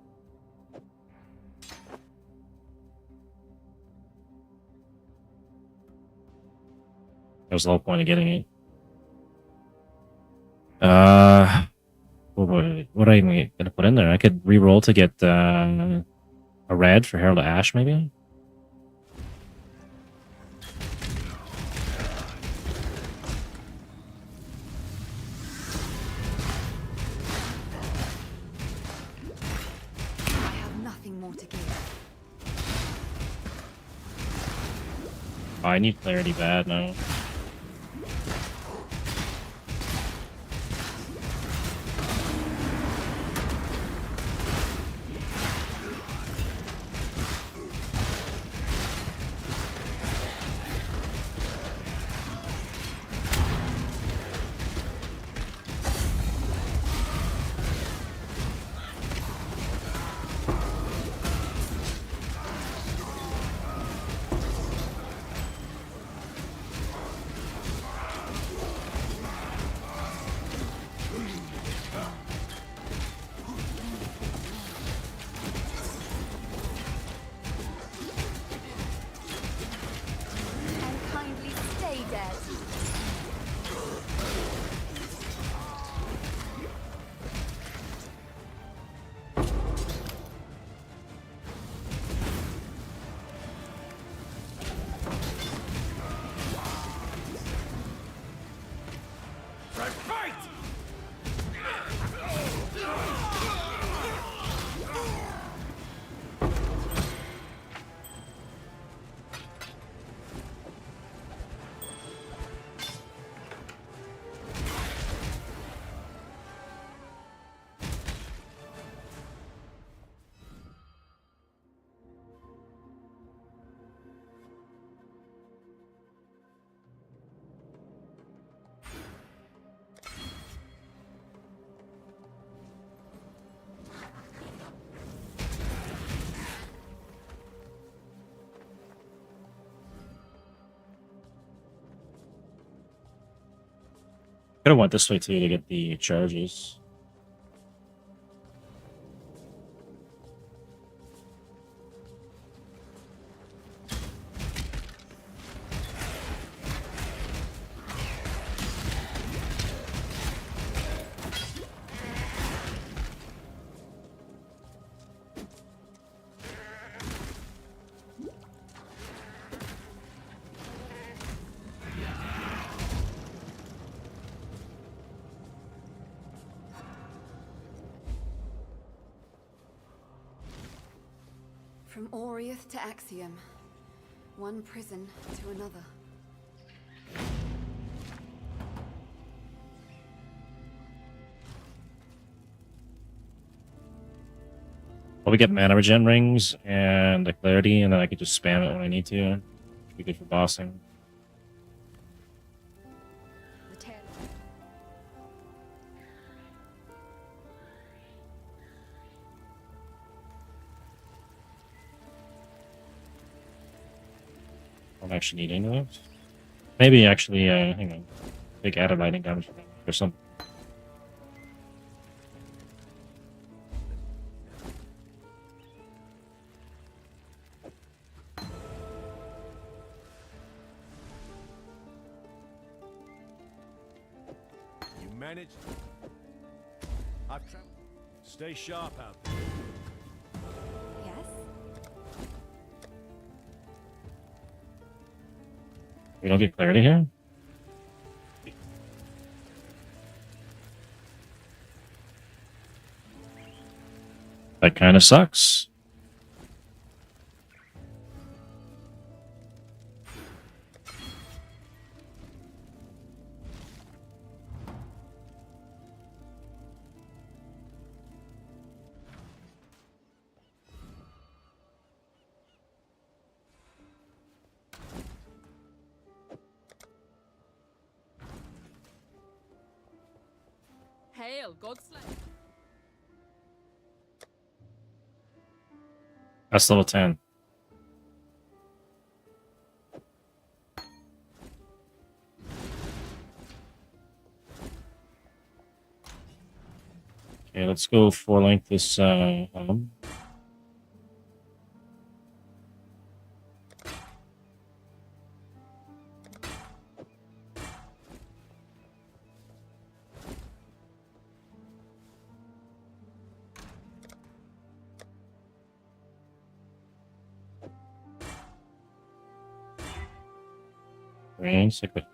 That was the whole point of getting it. What am I gonna put in there? I could re-roll to get a red for Herald of Ash, maybe? I have nothing more to give. Oh, I need clarity bad now. Could have went this way too to get the charges. From Oriath to Axiom. One prison to another. Well, we get mana regen rings and a clarity, and then I could just spam it when I need to. Be good for bossing. Don't actually need any of those. Maybe actually, hang on. Take added lightning damage or something. You managed. I've traveled. Stay sharp out there. Yes? We don't get clarity here? That kind of sucks. Hail, Godslayer. That's level 10. Okay, let's go for length this range, like the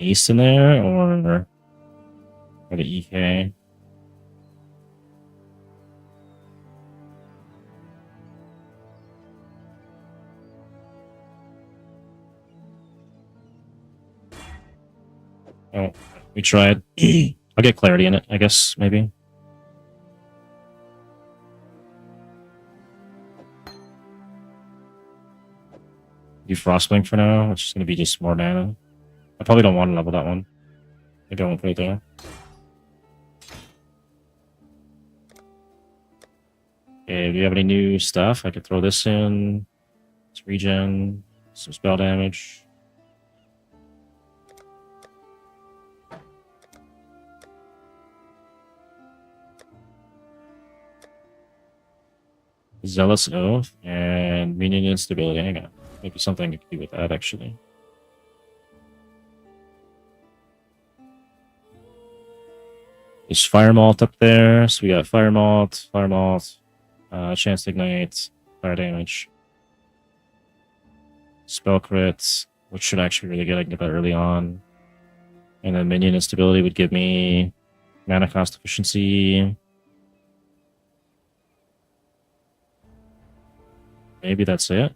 ace in there, or the EK. Oh, we tried. I'll get clarity in it, I guess, maybe. Do Frostwing for now, which is going to be just more mana. I probably don't want to level that one. Maybe I won't put it there. Okay, do you have any new stuff? I could throw this in. It's regen, some spell damage. Zealous Oath and minion instability. Hang on. Maybe something I could do with that, actually. There's Fire Malt up there. So we got Fire Malt, Chance to Ignite, Fire Damage. Spell crits, which should actually be really good. I can get that early on. And then minion instability would give me mana cost efficiency. Maybe that's it.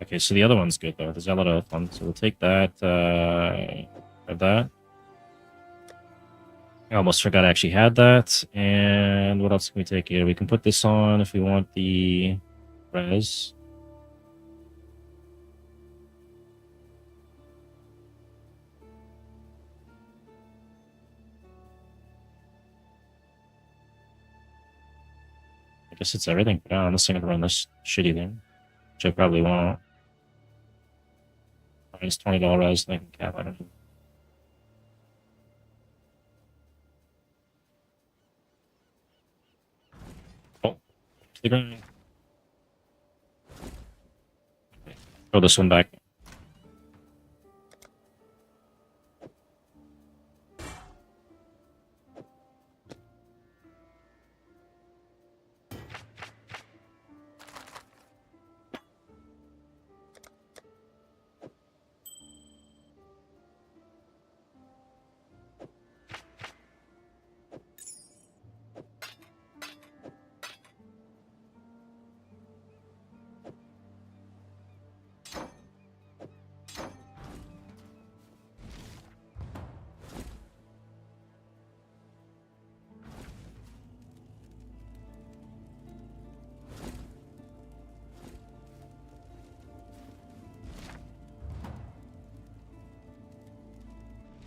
Okay, so the other one's good though. The Zealot Oath one. So we'll take that. Have that. I almost forgot I actually had that. And what else can we take here? We can put this on if we want the res. guess it's everything for now, unless I'm gonna run this shitty thing. Which I probably won't. It's $20 res, I can cap, I don't know. Oh, to the ground. Throw this one back.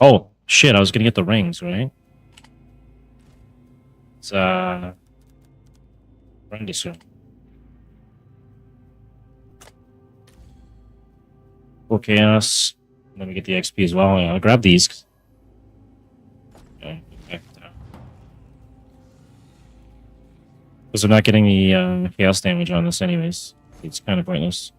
Oh, shit, I was gonna get the rings, right? It's, Randy soon. Full chaos. Let me get the XP as well. Yeah, I'll grab these. Okay, because I'm not getting the chaos damage on this anyways. It's kind of pointless.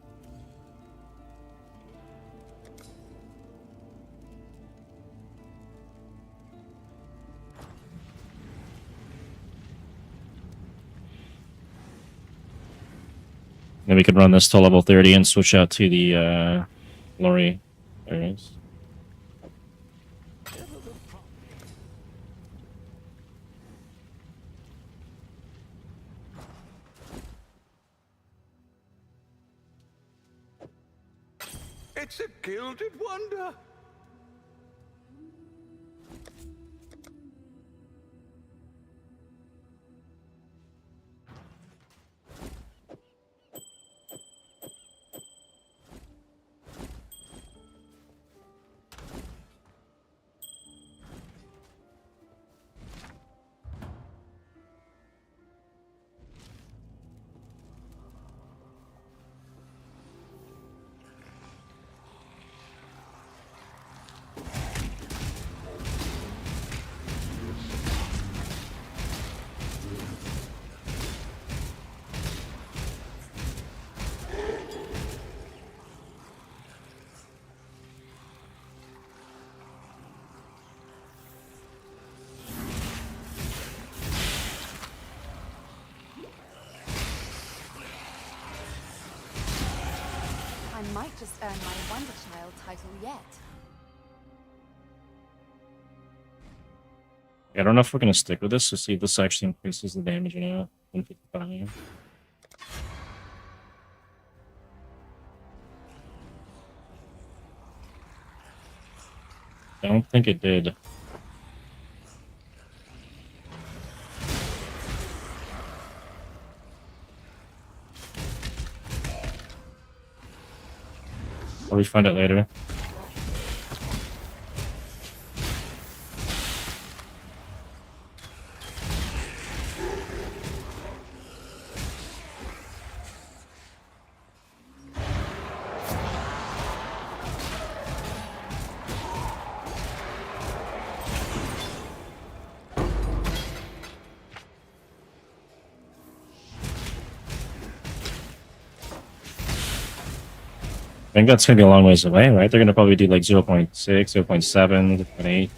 Then we could run this to level 30 and switch out to the glory areas. It's a gilded wonder. I might just earn my Wonder Child title yet. I don't know if we're gonna stick with this to see if this actually increases the damage or not. 155. I don't think it did. I'll refund it later. I think that's going to be a long ways away, right? They're going to probably do like 0.6, 0.7, 0.8.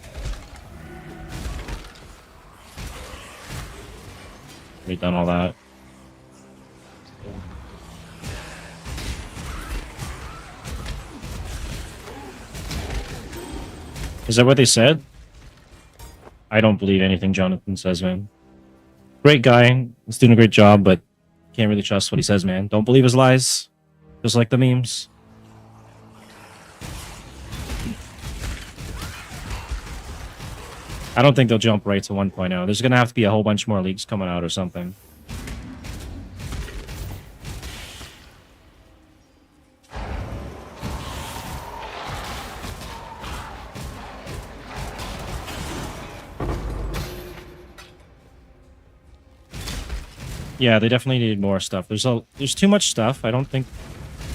We've done all that. Is that what they said? I don't believe anything Jonathan says, man. Great guy. He's doing a great job, but can't really trust what he says, man. Don't believe his lies. Just like the memes. I don't think they'll jump right to 1.0. There's going to have to be a whole bunch more leaks coming out or something. Yeah, they definitely need more stuff. There's too much stuff. I don't think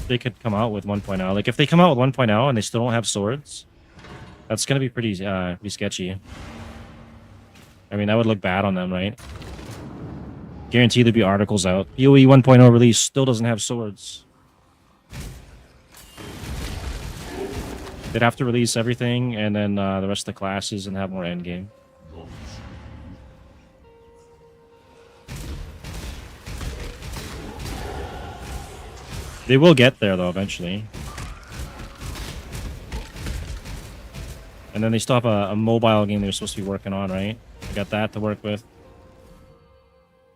they could come out with 1.0. Like if they come out with 1.0 and they still don't have swords, that's gonna be pretty sketchy. I mean, that would look bad on them, right? Guarantee there'd be articles out. PoE 1.0 release still doesn't have swords. They'd have to release everything and then the rest of the classes and have more endgame. They will get there, though, eventually. And then they still have a mobile game they're supposed to be working on, right? I got that to work with.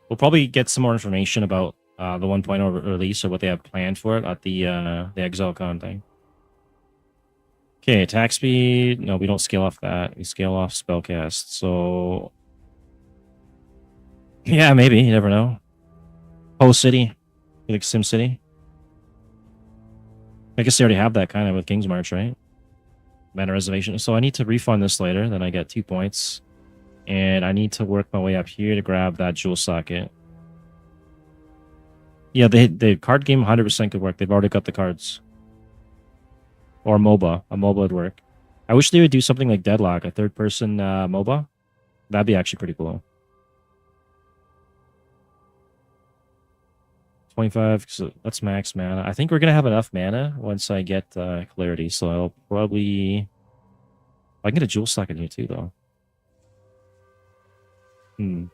We'll probably get some more information about the 1.0 release or what they have planned for it at the Exile Con thing. Okay, attack speed. No, we don't scale off that. We scale off spellcast. So, yeah, maybe. You never know. Post City. Like Sim City. I guess they already have that kind of with King's March, right? Mana reservation. So I need to refund this later. Then I get 2 points. And I need to work my way up here to grab that jewel socket. Yeah, the card game 100% could work. They've already got the cards. Or MOBA. A MOBA would work. I wish they would do something like Deadlock, a third-person MOBA. That'd be actually pretty cool. 25, so that's max mana. I think we're going to have enough mana once I get clarity. So I'll probably... I can get a jewel socket here too, though. We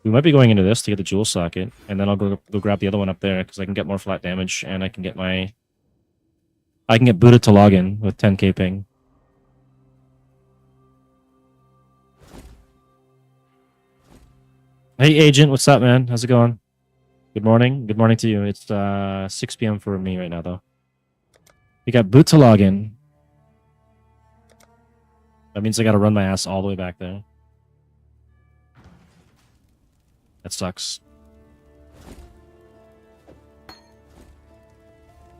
might be going into this to get the jewel socket, and then I'll go grab the other one up there because I can get more flat damage, and I can get booted to login with 10k ping. Hey Agent, what's up, man? How's it going? Good morning. Good morning to you. It's 6 p.m. for me right now, though. We got boot to login. That means I got to run my ass all the way back there. That sucks.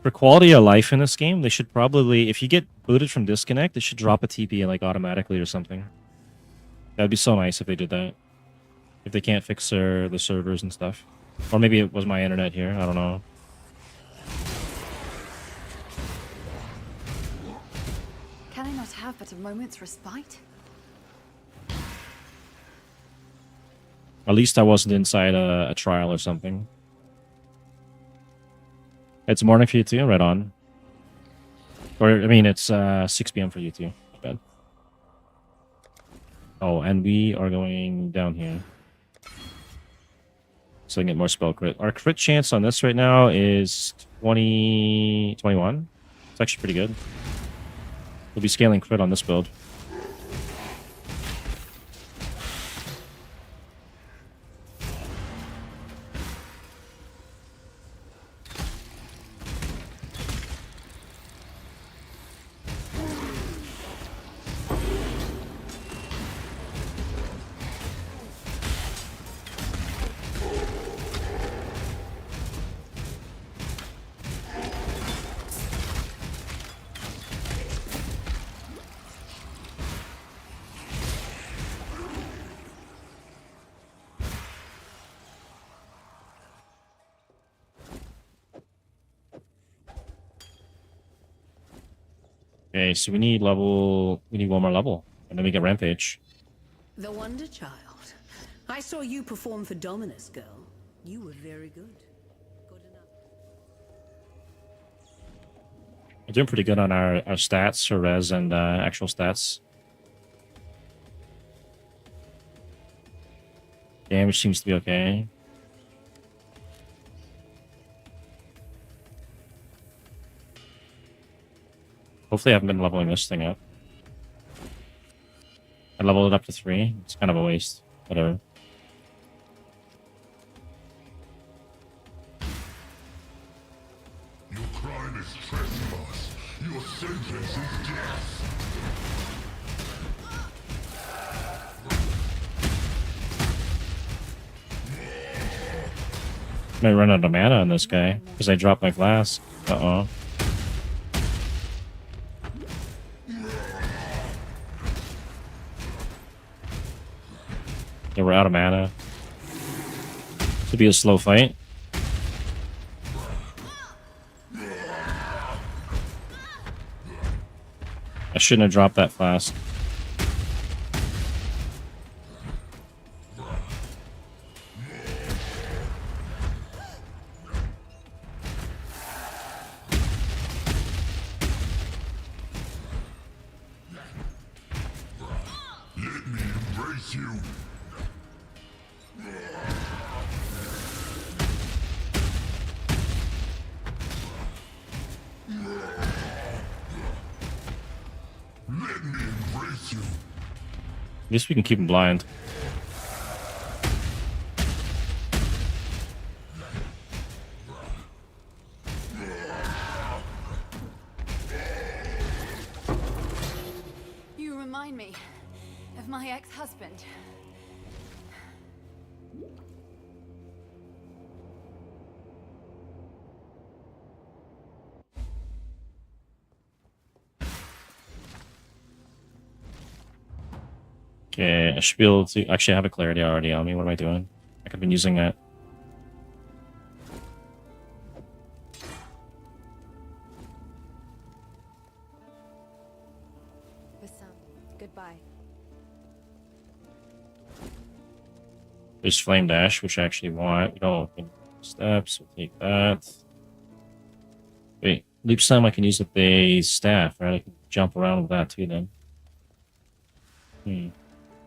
For quality of life in this game, they should probably, if you get booted from disconnect, they should drop a TP like automatically or something. That'd be so nice if they did that. If they can't fix the servers and stuff. Or maybe it was my internet here, I don't know. Can I not have but a moment's respite? At least I wasn't inside a trial or something. It's morning for you too, right on. Or, I mean, it's 6 p.m. for you too. Not bad. Oh, and we are going down here. So I can get more spell crit. Our crit chance on this right now is 21. It's actually pretty good. We'll be scaling crit on this build. Okay, so we need one more level, and then we get Rampage. The Wonder Child. I saw you perform for Dominus, girl. You were very good. Good enough. We're doing pretty good on our stats, or res, and actual stats. Damage seems to be okay. Hopefully I haven't been leveling this thing up. I leveled it up to 3. It's kind of a waste. Whatever. Your crime is trespass. Your sentence is death. Might run out of mana on this guy because I dropped my flask. Uh-oh. Yeah, we're out of mana. Should be a slow fight. I shouldn't have dropped that fast. Let me embrace you. Let me embrace you. At least we can keep him blind. You remind me of my ex-husband. Okay, I should be able to actually have a clarity already on me. What am I doing? I could have been using that. Goodbye. There's Flame Dash, which I actually want. We don't open steps. We'll take that. Wait, leap time I can use with the staff, right? I can jump around with that too then.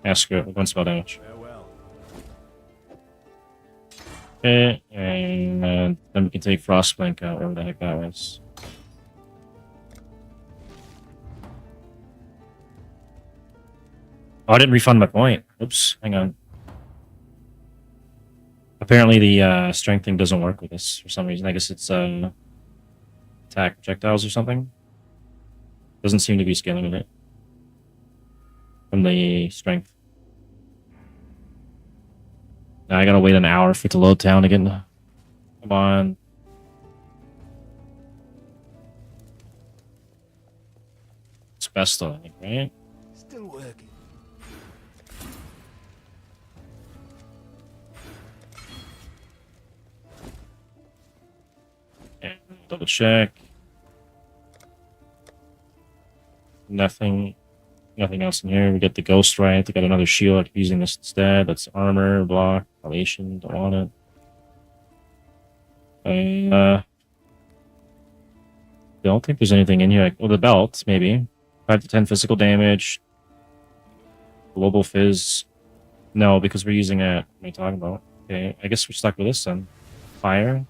Ask her one spell damage. Farewell. Okay, and then we can take Frostblink out, whatever the heck that was. Oh, I didn't refund my point. Oops, hang on. Apparently the strength thing doesn't work with this for some reason. I guess it's attack projectiles or something. Doesn't seem to be scaling with it. From the strength. Now I gotta wait an hour for it to load down again. Come on. It's best though, I think, right? Still working. And double check. Nothing else in here. We get the ghost right. We got another shield using this instead. That's armor, block, salvation. Don't want it. Don't think there's anything in here. Well, the belt, maybe. 5 to 10 physical damage. Global fizz. No, because we're using it. What are you talking about? Okay, I guess we're stuck with this then. Fire.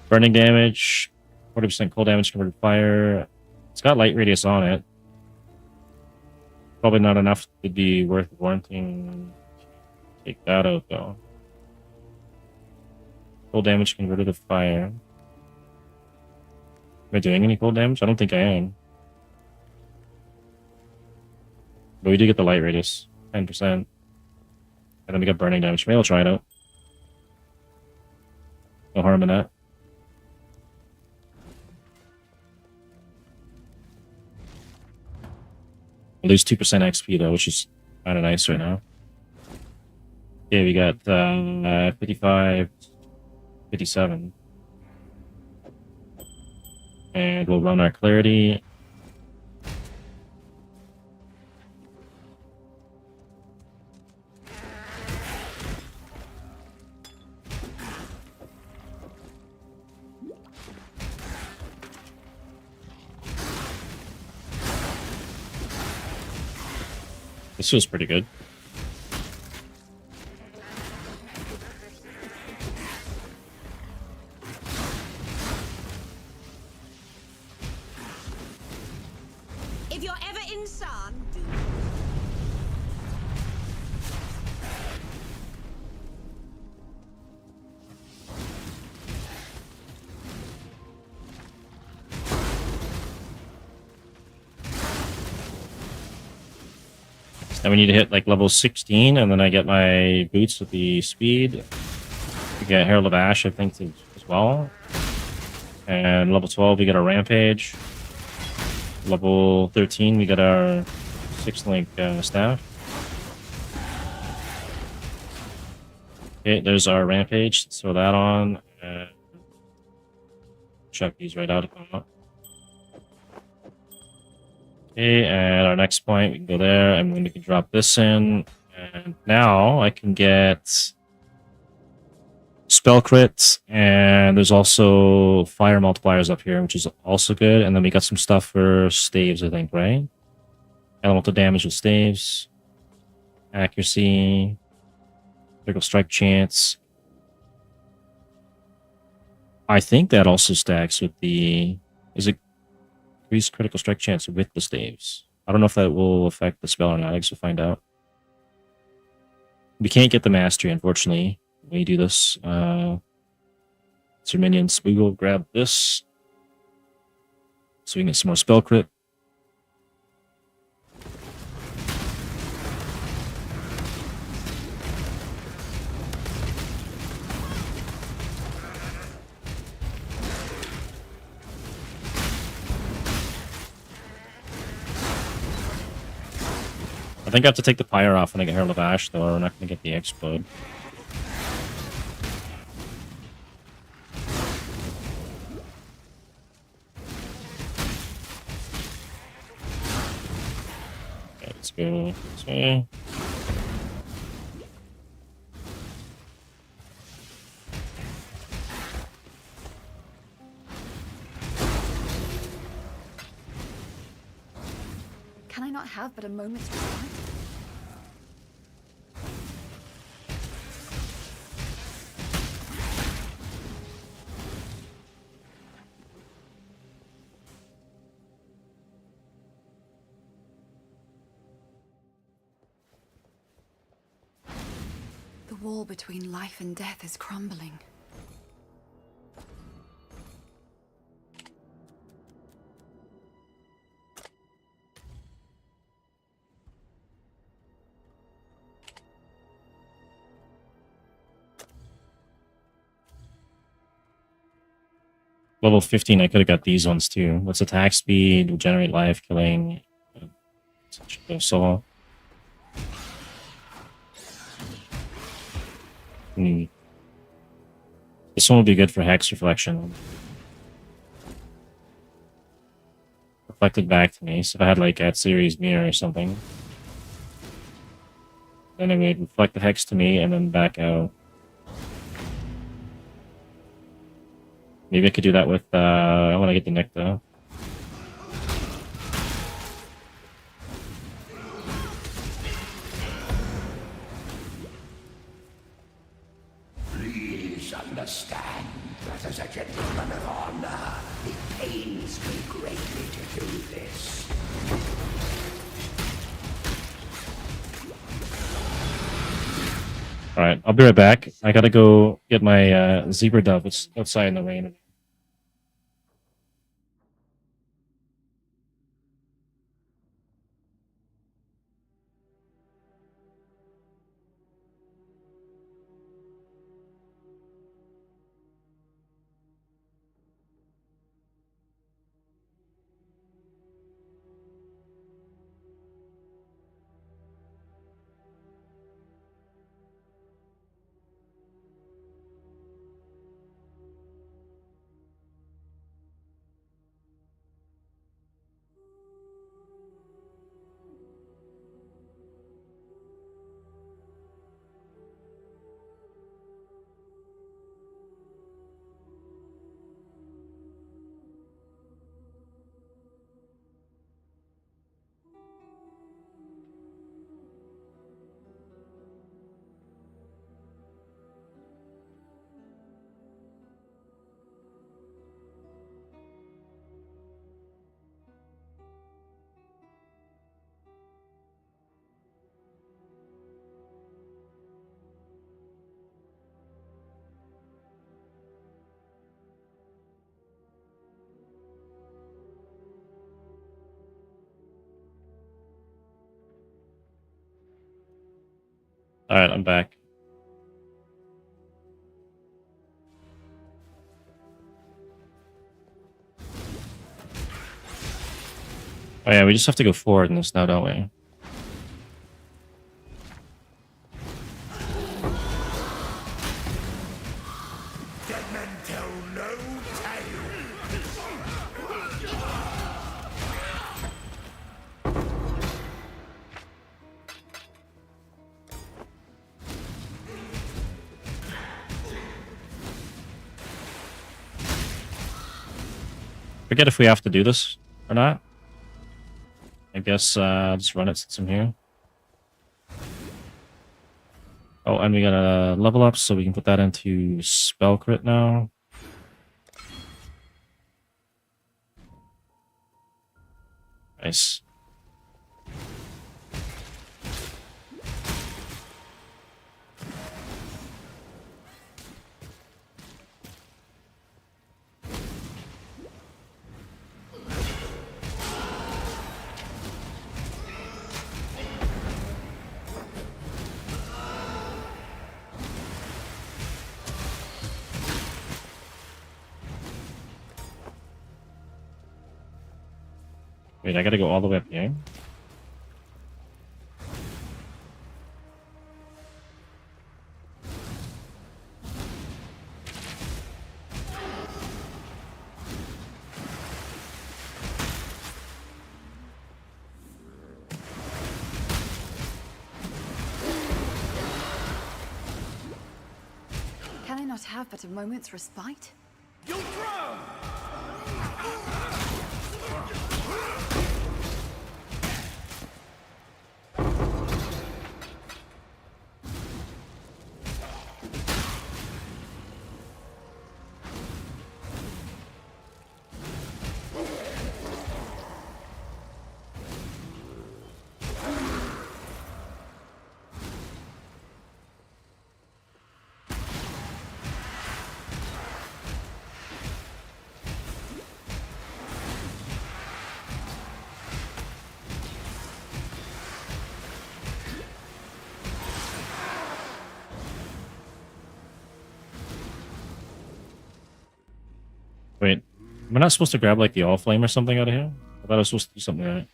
Burning damage. 40% cold damage converted to fire. It's got light radius on it. Probably not enough to be worth warranting. Take that out though. Cold damage converted to fire. Am I doing any cold damage? I don't think I am. But we do get the light radius. 10%. And then we got burning damage. Maybe I'll try it out. No harm in that. I lose 2% XP though, which is kind of nice right now. Okay, we got 55, 57. And we'll run our clarity. This was pretty good. If you're ever in Scion, Now we need to hit like level 16, and then I get my boots with the speed. We get Herald of Ash, I think, as well. And level 12, we get our Rampage. Level 13, we get our 6-link staff. Okay, Okay, there's our rampage. Let's throw that on. And chuck these right out. Okay, and our next point, we can go there, and then we can drop this in. And now I can get spell crits, and there's also fire multipliers up here, which is also good. And then we got some stuff for staves, I think, right? Elemental damage with staves, accuracy, critical strike chance. I think that also stacks with the... Is it increased critical strike chance with the staves? I don't know if that will affect the spell or not. I guess we'll find out. We can't get the mastery, unfortunately, when we do this. It's your minions. We will grab this so we can get some more spell crit. I think I have to take the pyre off when I get Herald of Ash, though, or we're not going to get the explode. Okay, let's go this way. Can I not have but a moment's respite? The wall between life and death is crumbling. Level 15, I could have got these ones too. What's attack speed, regenerate life, killing, soul. This one will be good for Hex Reflection. Reflected back to me, so if I had like a series mirror or something, then it would reflect the Hex to me and then back out. Maybe I could do that with, I want to get the Nick though. Please understand that as a gentleman of honor, it pains me greatly to do this. Alright, I'll be right back. I gotta go get my zebra dove. It's outside in the rain. Alright, I'm back. Oh yeah, we just have to go forward in this now, don't we? Forget if we have to do this or not. I guess I'll just run it since I'm here. Oh, and we gotta level up so we can put that into spell crit now. Nice. Wait, I gotta go all the way up here. Can I not have but a moment's respite? Wait, we're not supposed to grab like the all flame or something out of here? I thought I was supposed to do something right.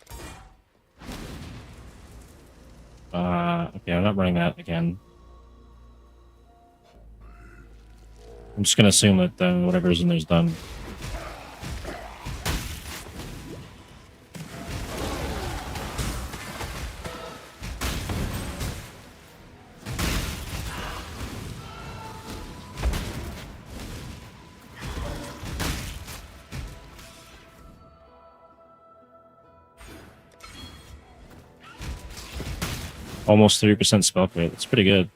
Okay, I'm not running that again. I'm just gonna assume that whatever's in there's done. Almost 3% spell rate. That's pretty good.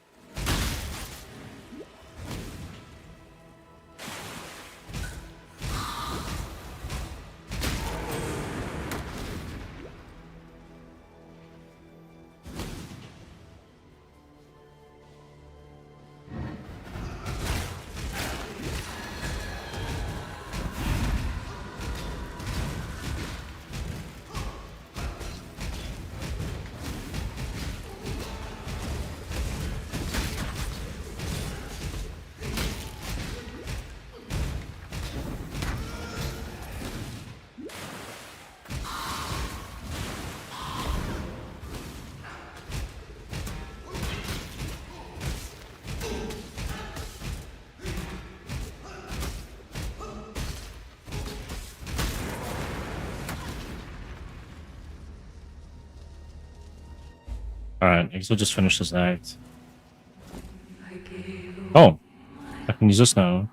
Alright, I guess we'll just finish this act. Oh! I can use this now.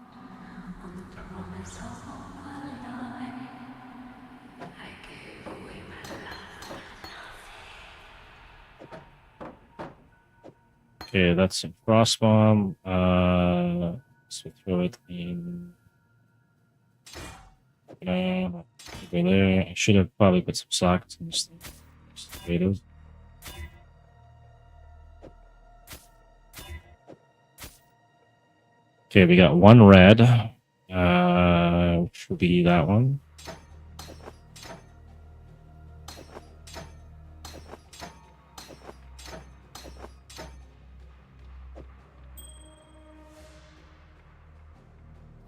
Okay, that's a frost bomb. So throw it in. Over there. I should have probably put some sockets in this thing. Just potatoes. Okay, we got one red, which will be that one.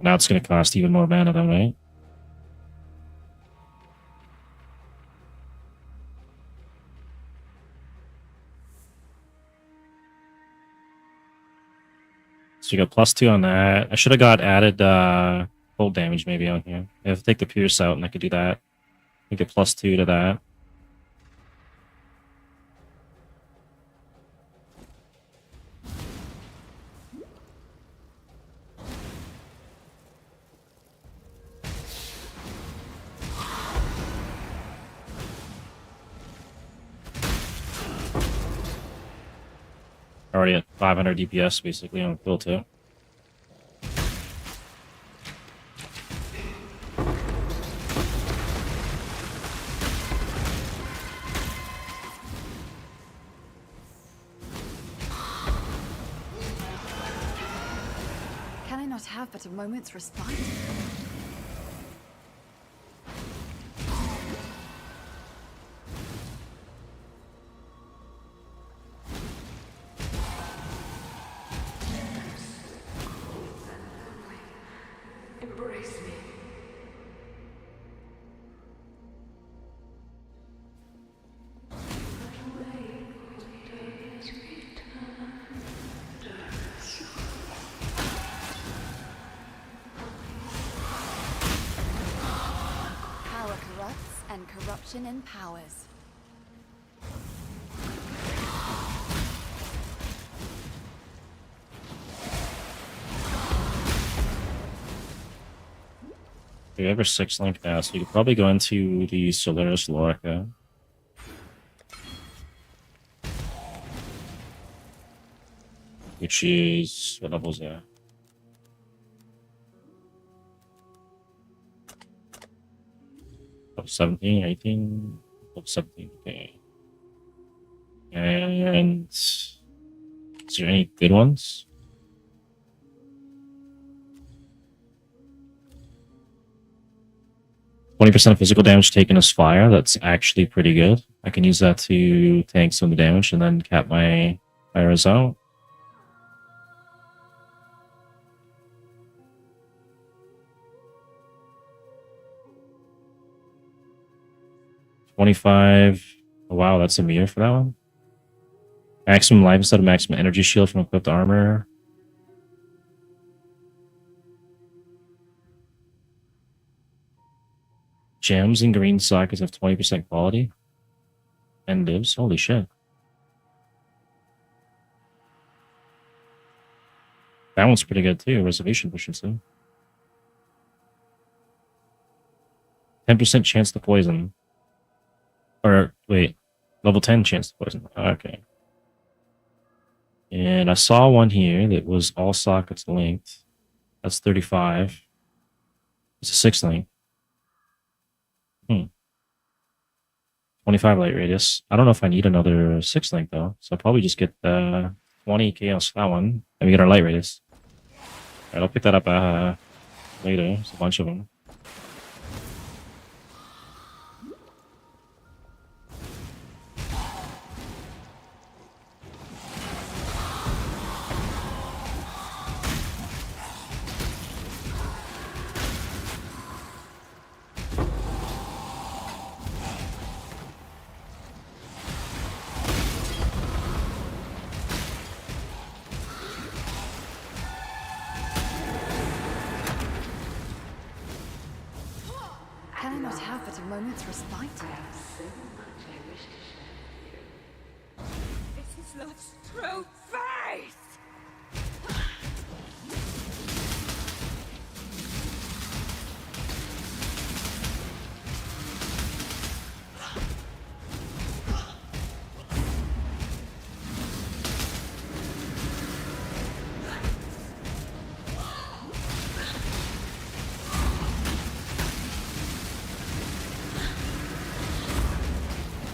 Now it's going to cost even more mana though, right? So you got +2 on that. I should have got added cold damage maybe on here. I have to take the pierce out and I could do that. I get +2 to that. Already at 500 DPS basically on kill 2. Can I not have but a moment's respite? Embrace me. Power corrupts and corruption empowers. We have our 6 link now, so you could probably go into the Solaris Lorica. Which is, what level is that? Level 17, 18, level 17, okay. And is there any good ones? %20 physical damage taken as fire. That's actually pretty good. I can use that to tank some of the damage and then cap my fires out. $25. Oh, wow, that's a meter for that one. Maximum life instead of maximum energy shield from equipped armor. Gems and green sockets have 20% quality. And lives. Holy shit. That one's pretty good too. Reservation efficiency. 10% chance to poison. Or, wait. Level 10 chance to poison. Okay. And I saw one here that was all sockets linked. That's 35. It's a 6 link. 25 light radius. I don't know if I need another 6 link though. So I'll probably just get the 20 chaos for that one. And we get our light radius. Alright, I'll pick that up later. There's a bunch of them. Can I not have but a moment's respite? This is love's true face!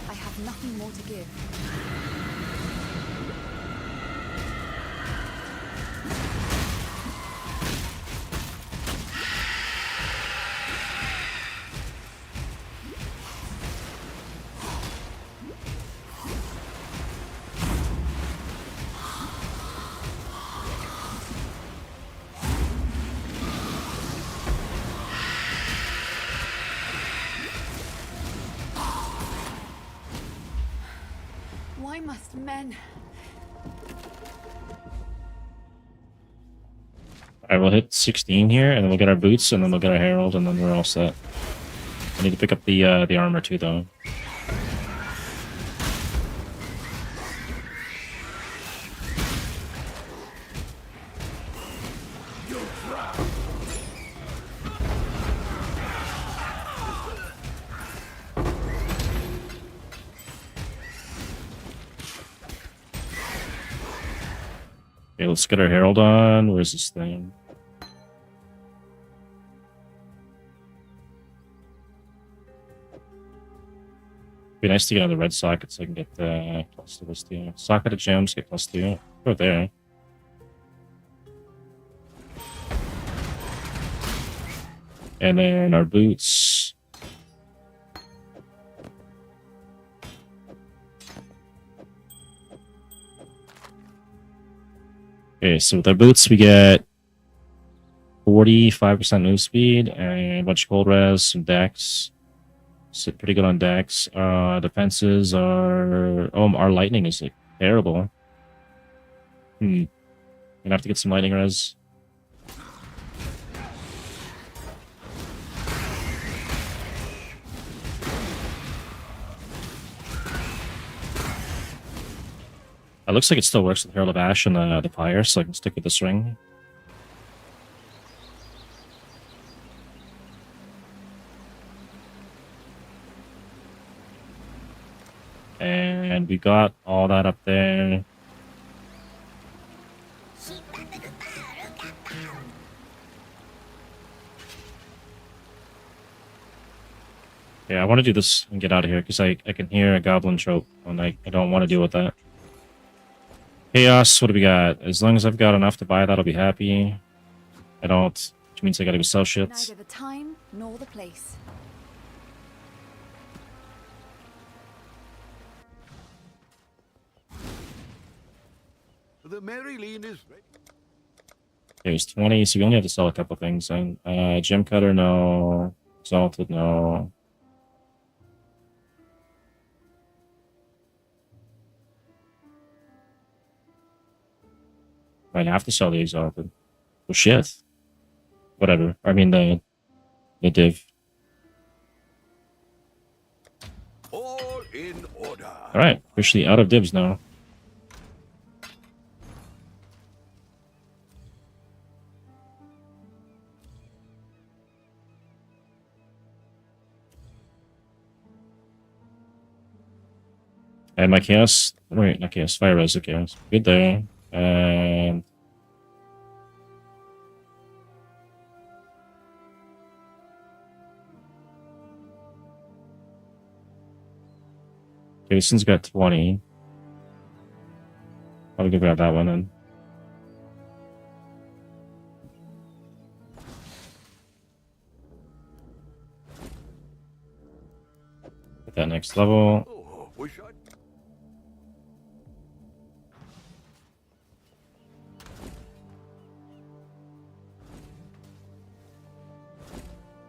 I have nothing more to give. Why must men? Alright, we'll hit 16 here, and then we'll get our boots, and then we'll get our herald, and then we're all set. I need to pick up the armor too, though. Okay, let's get our herald on. Where's this thing? Be nice to get another red socket so I can get plus to this too. Socket of gems, get plus 2. Go there. And then our boots. Okay, so with our boots we get 45% move speed and a bunch of cold res, some dex. Sit pretty good on dex. Defenses are... Oh, our lightning is like terrible. Gonna have to get some lightning res. It looks like it still works with Herald of Ash and the Pyre, so I can stick with this ring. And we got all that up there. Yeah, I want to do this and get out of here because I can hear a goblin trope and I don't want to deal with that. Chaos, what do we got? As long as I've got enough to buy that, I'll be happy. I don't, which means I gotta go sell shit. Neither the time nor the place. The Maryline is ready. There's 20, so we only have to sell a couple things. And Gem Cutter, no. Exalted, no. Might have to sell the Exalted. Well, shit. Whatever. I mean, the div. All in order. Alright, officially out of divs now. And my chaos, wait, not chaos, fire res, okay, good there. And okay, this one's got 20. I'll go grab that one then. Get that next level. Oh, wish I...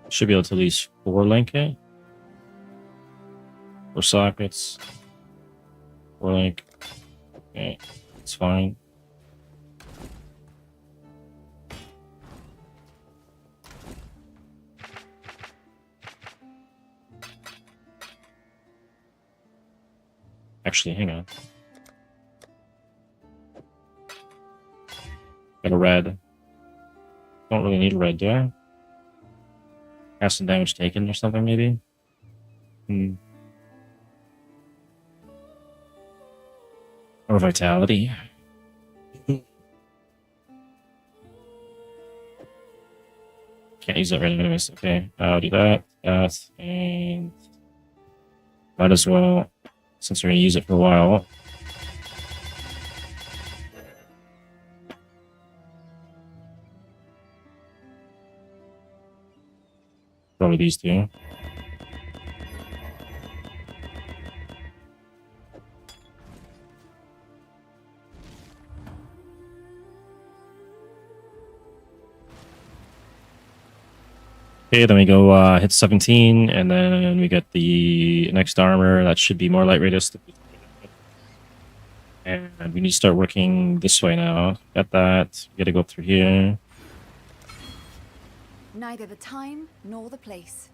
Should be able to at least 4 link it. 4 sockets. 4 link. Okay, it's fine. Actually, hang on. Got a red. Don't really need a red, do I? Have some damage taken or something, maybe? Or vitality. Can't use that right anyways. Okay, I'll do that. And might as well, since we're gonna use it for a while. Probably these two. Okay, then we go hit 17, and then we get the next armor. That should be more light radius. And we need to start working this way now. Got that. We gotta go through here. Neither the time nor the place.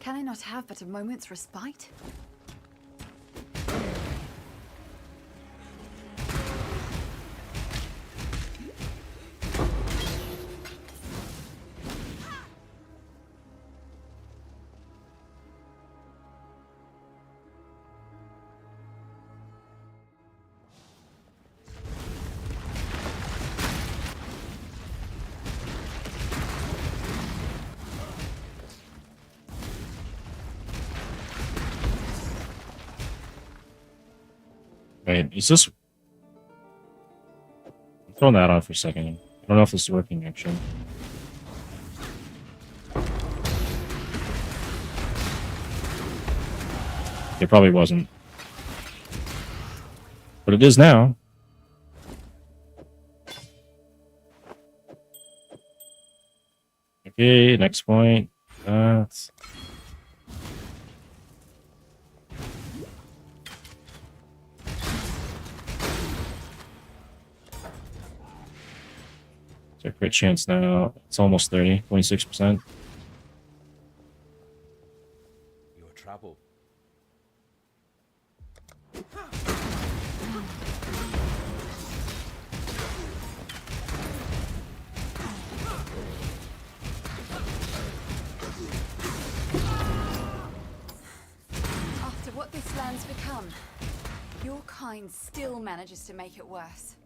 Can I not have but a moment's respite? Wait, is this... I'm throwing that on for a second. I don't know if this is working, actually. It probably wasn't. But it is now. Okay, next point. That's... It's a crit chance now. It's almost 30, 26%. Your trouble. After what this land's become, your kind still manages to make it worse.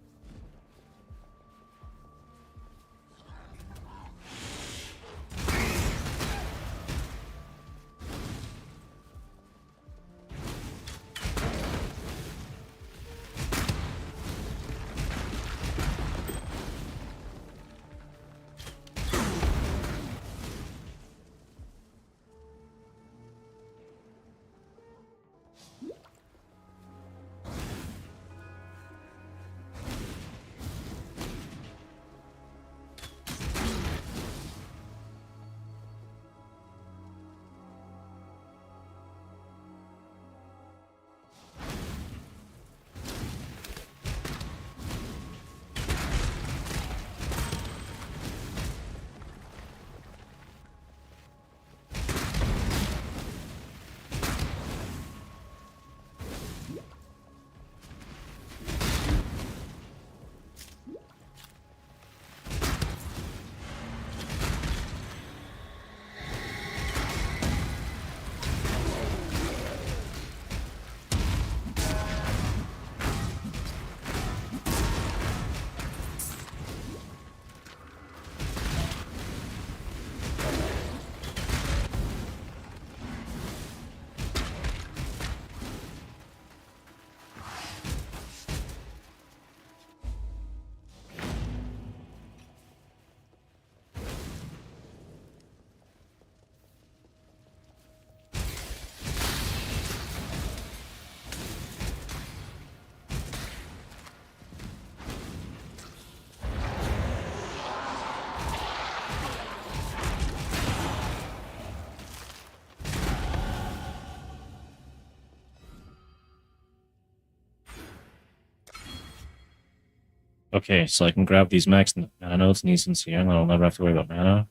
Okay, so I can grab these max mana notes and use Scion. I'll never have to worry about mana.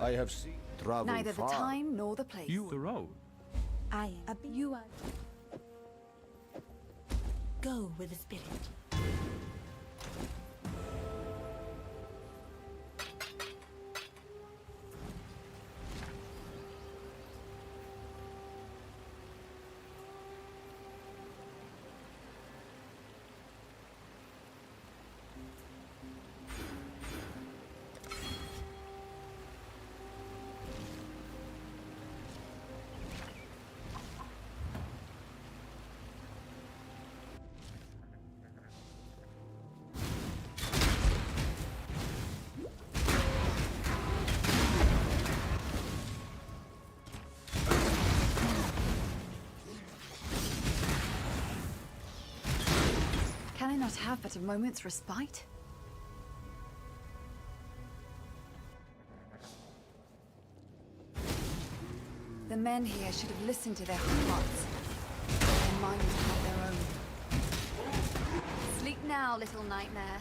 I have traveled Neither the far. time nor the place. The road. I am. You are. Go with the spirit. Can I not have but a moment's respite? The men here should have listened to their hearts. Their minds are not their own. Sleep now, little nightmare.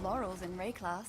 Laurels in Ray class.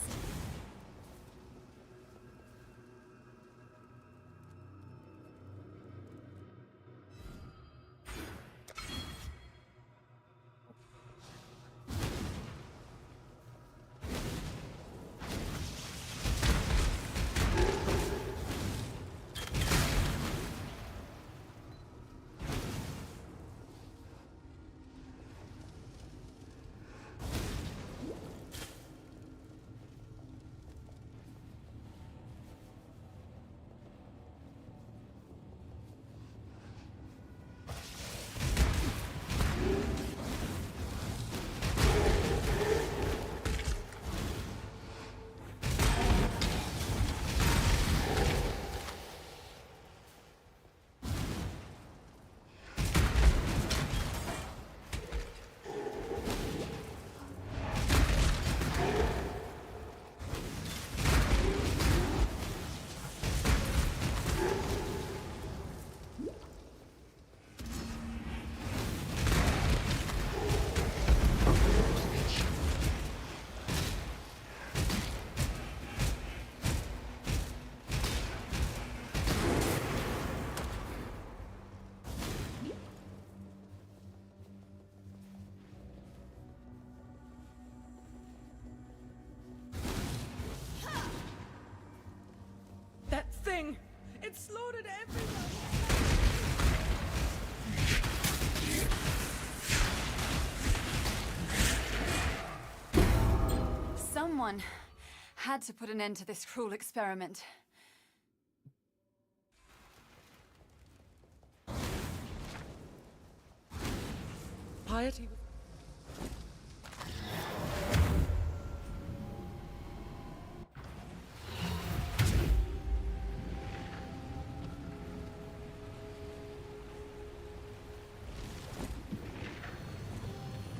Thing! It slaughtered everyone! Someone had to put an end to this cruel experiment. Piety.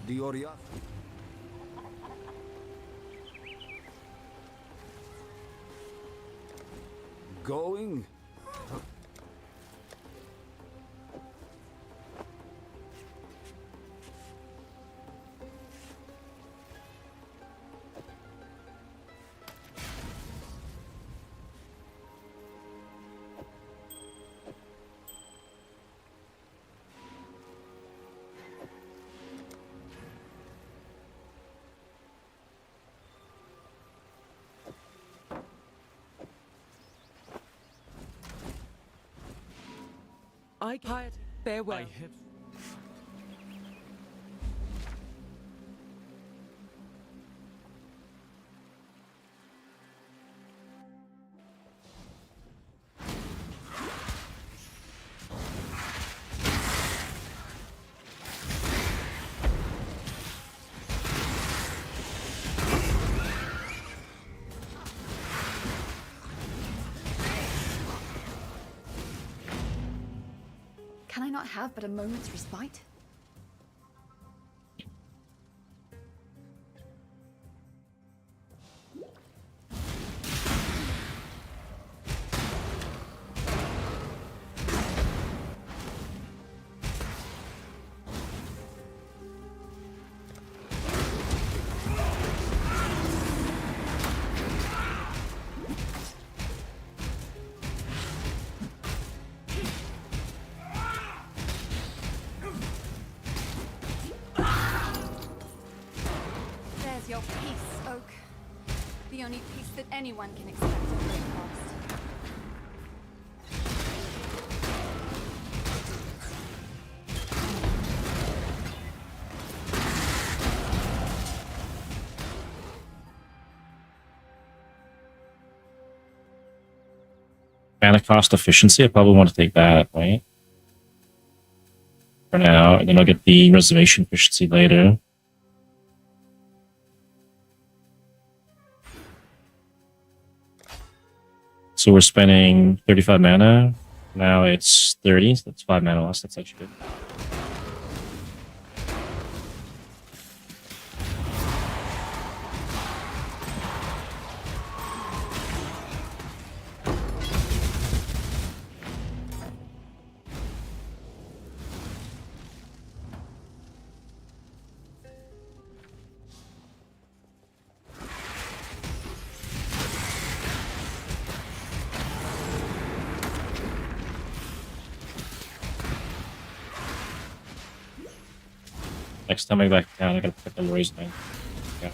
The Oriath. Going? I hired farewell. I have... Can I not have but a moment's respite? There's your peace, Oak. The only peace that anyone can expect at great cost. Mana cost efficiency, I probably want to take that, right? For now, and then I'll get the reservation efficiency later. So we're spending 35 mana. Now it's 30, so that's 5 mana loss. That's actually good. Next time I go back to town, I gotta pick up the Roy's Knight. Yeah.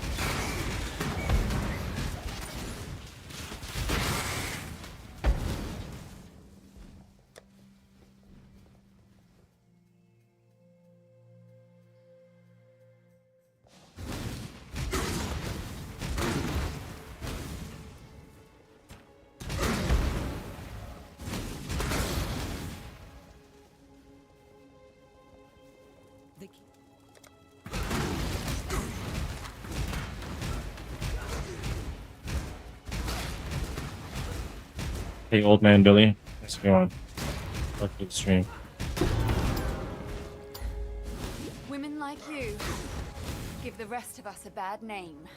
Hey, old man Billy. How's it going? Welcome to the stream. Women like you give the rest of us a bad name.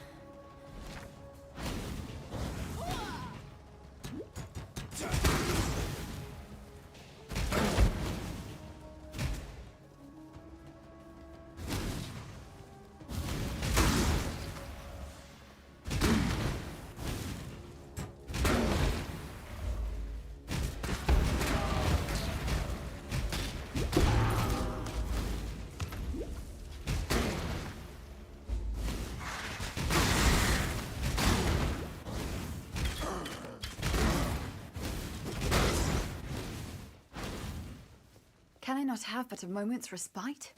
Can I not have but a moment's respite?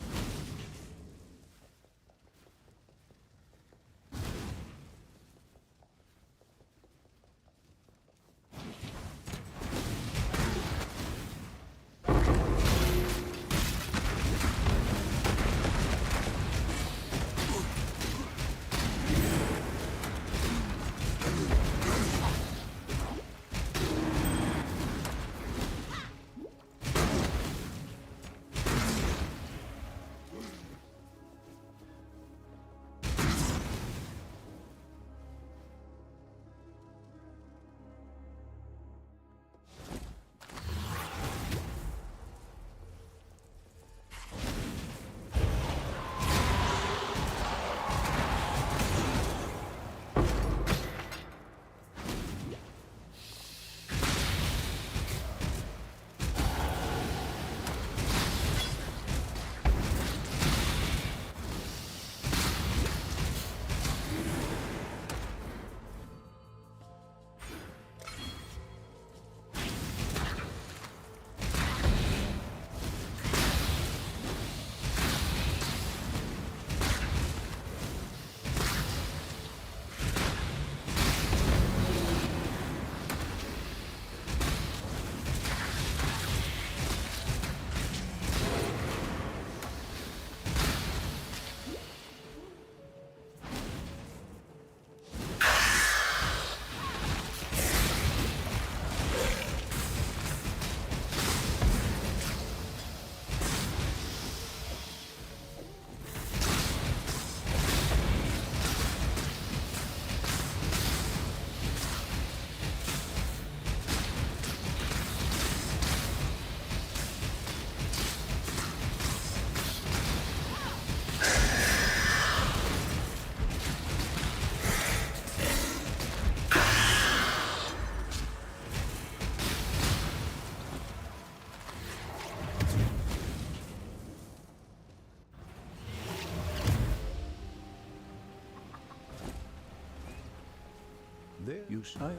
There you silence.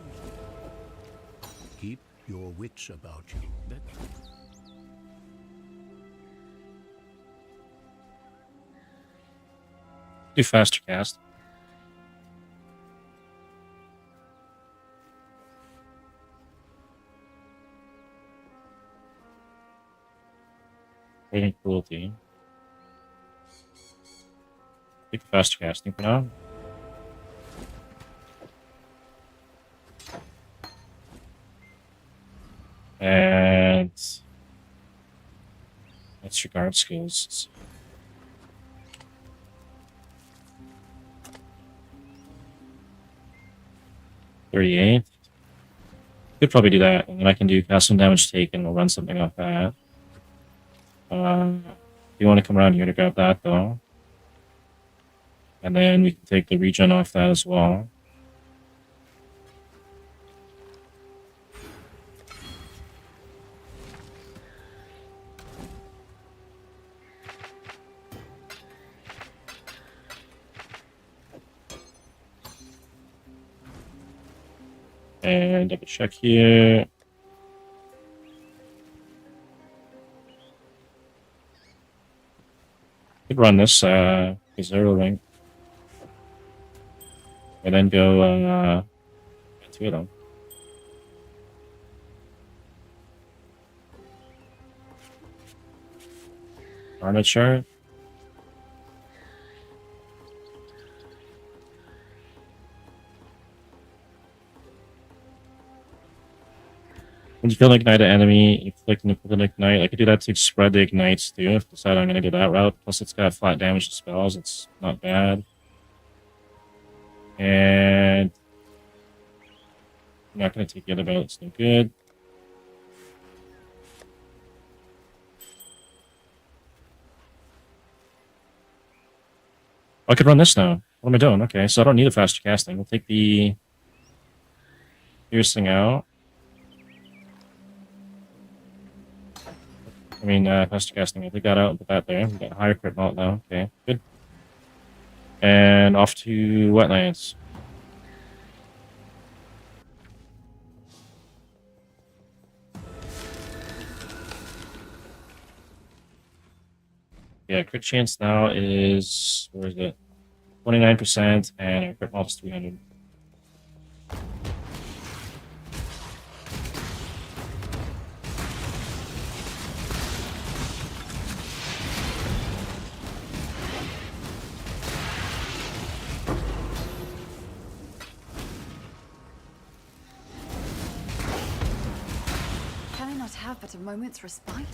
Keep your wits about you. Do faster cast. Rating cruelty. Take faster casting for now. And that's your guard skills. $38. Could probably do that, and then I can do cast some damage taken. We'll run something off that. You want to come around here to grab that though, and then we can take the regen off that as well. And double check here. Could run this Xirgil ring. And then go to them. Armature. When you kill an ignite an enemy, you click and put an ignite. I could do that to spread the ignites too. If I decide I'm going to go that route. Plus, it's got flat damage to spells. It's not bad. And I'm not going to take the other bout. It's no good. I could run this now. What am I doing? Okay, so I don't need a faster casting. We'll take the piercing out. I mean, faster casting. I'll take that out and put that there. We got a higher crit mult now. Okay, good. And off to wetlands. Yeah, crit chance now is, where is it? 29%, and our crit mult is 300. Can I not have but a moment's respite?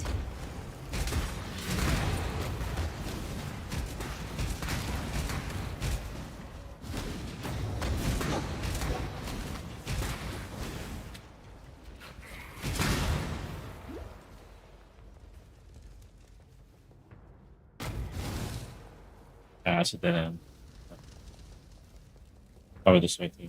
Ah, it's a dead end. Probably this way too.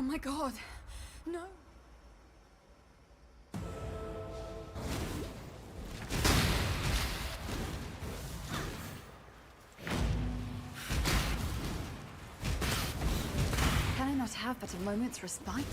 my god. No. Can I not have but a moment's respite?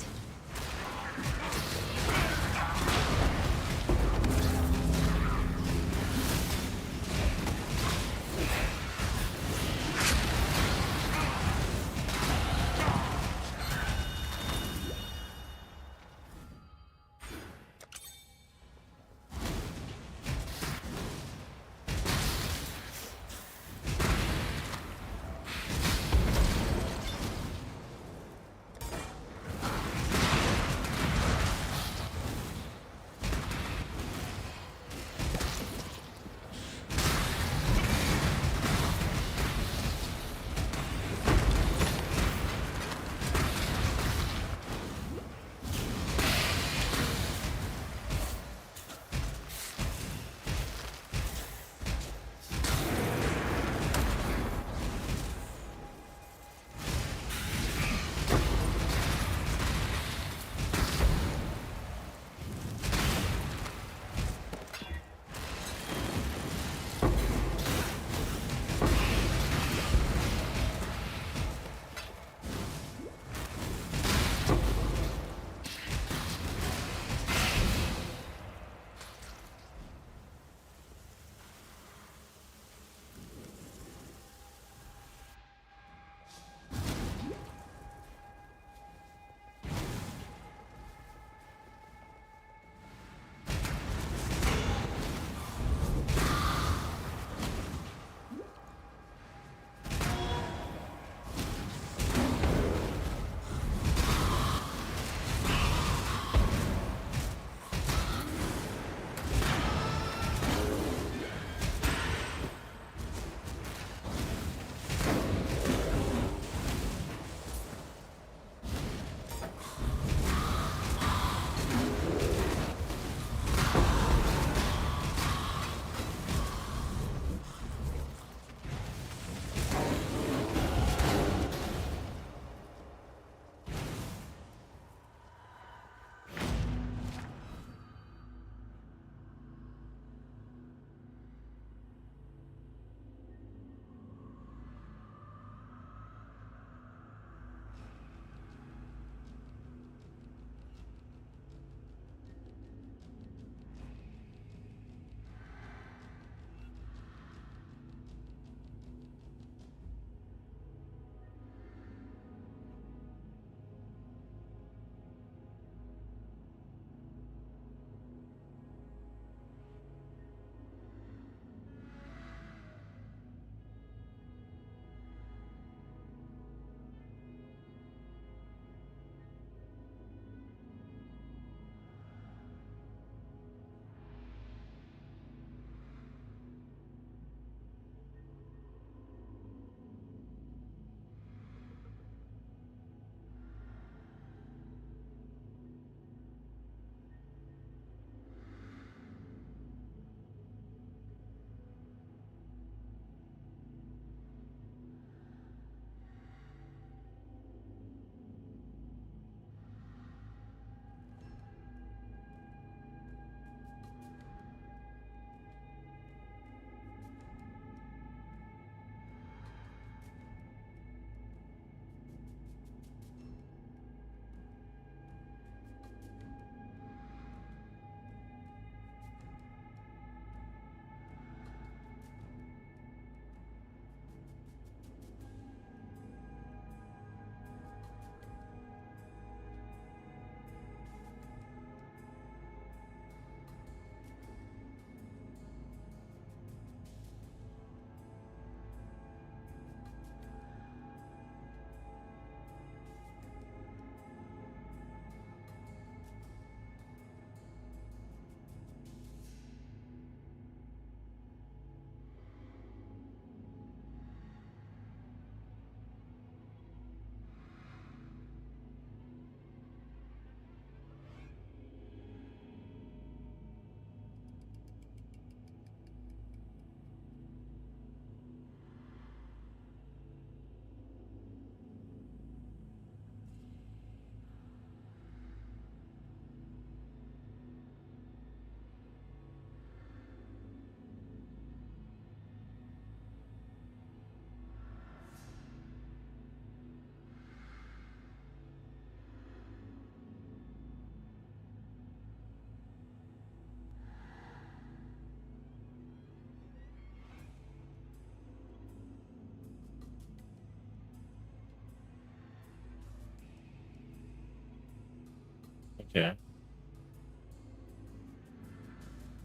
Okay.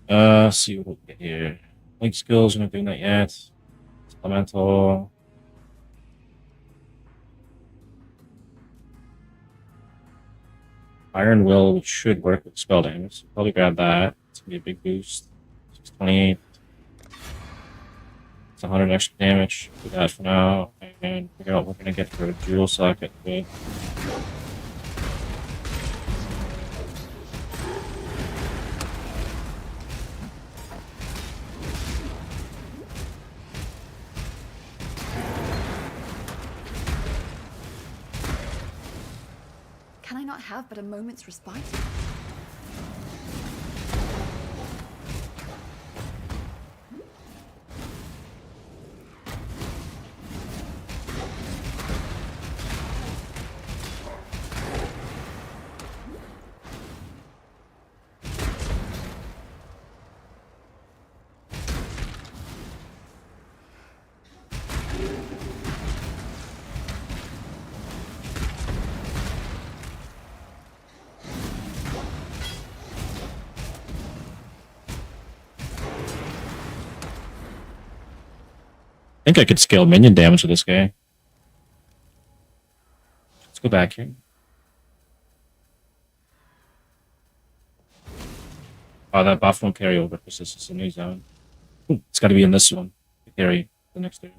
Let's see what we get here. Link skills, we're not doing that yet. Elemental. Iron Will should work with spell damage. So probably grab that. It's gonna be a big boost. 628. It's 100 extra damage. Do that for now. And figure out what we're gonna get for a dual socket. Okay. Can I not have but a moment's respite? I think I could scale minion damage with this guy. Let's go back here. Oh, that buff won't carry over because this is a new zone. Ooh, it's got to be in this one to carry the next area.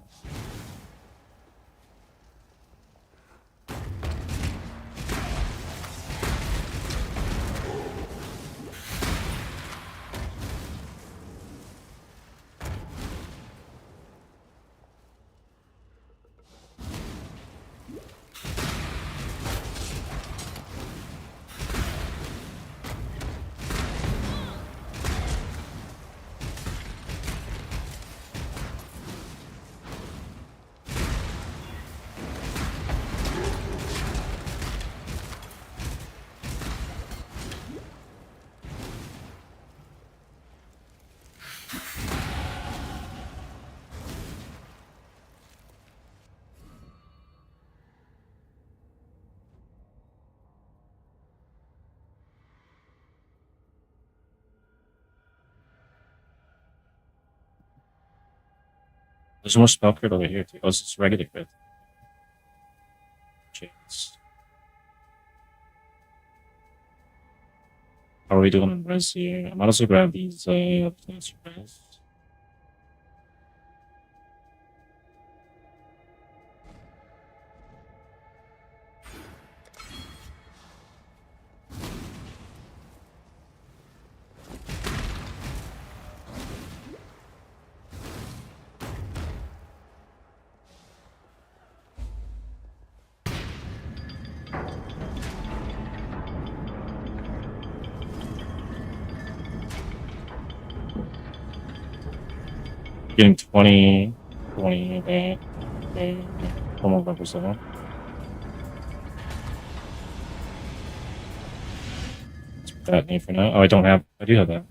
There's more spell crit over here too. Oh, it's regular crit. Chance. How are we doing on res here? I might also grab these plants for res. Getting 20, 20, okay. One more level 7. Let's put that in for now. Oh, I don't have, I do have that.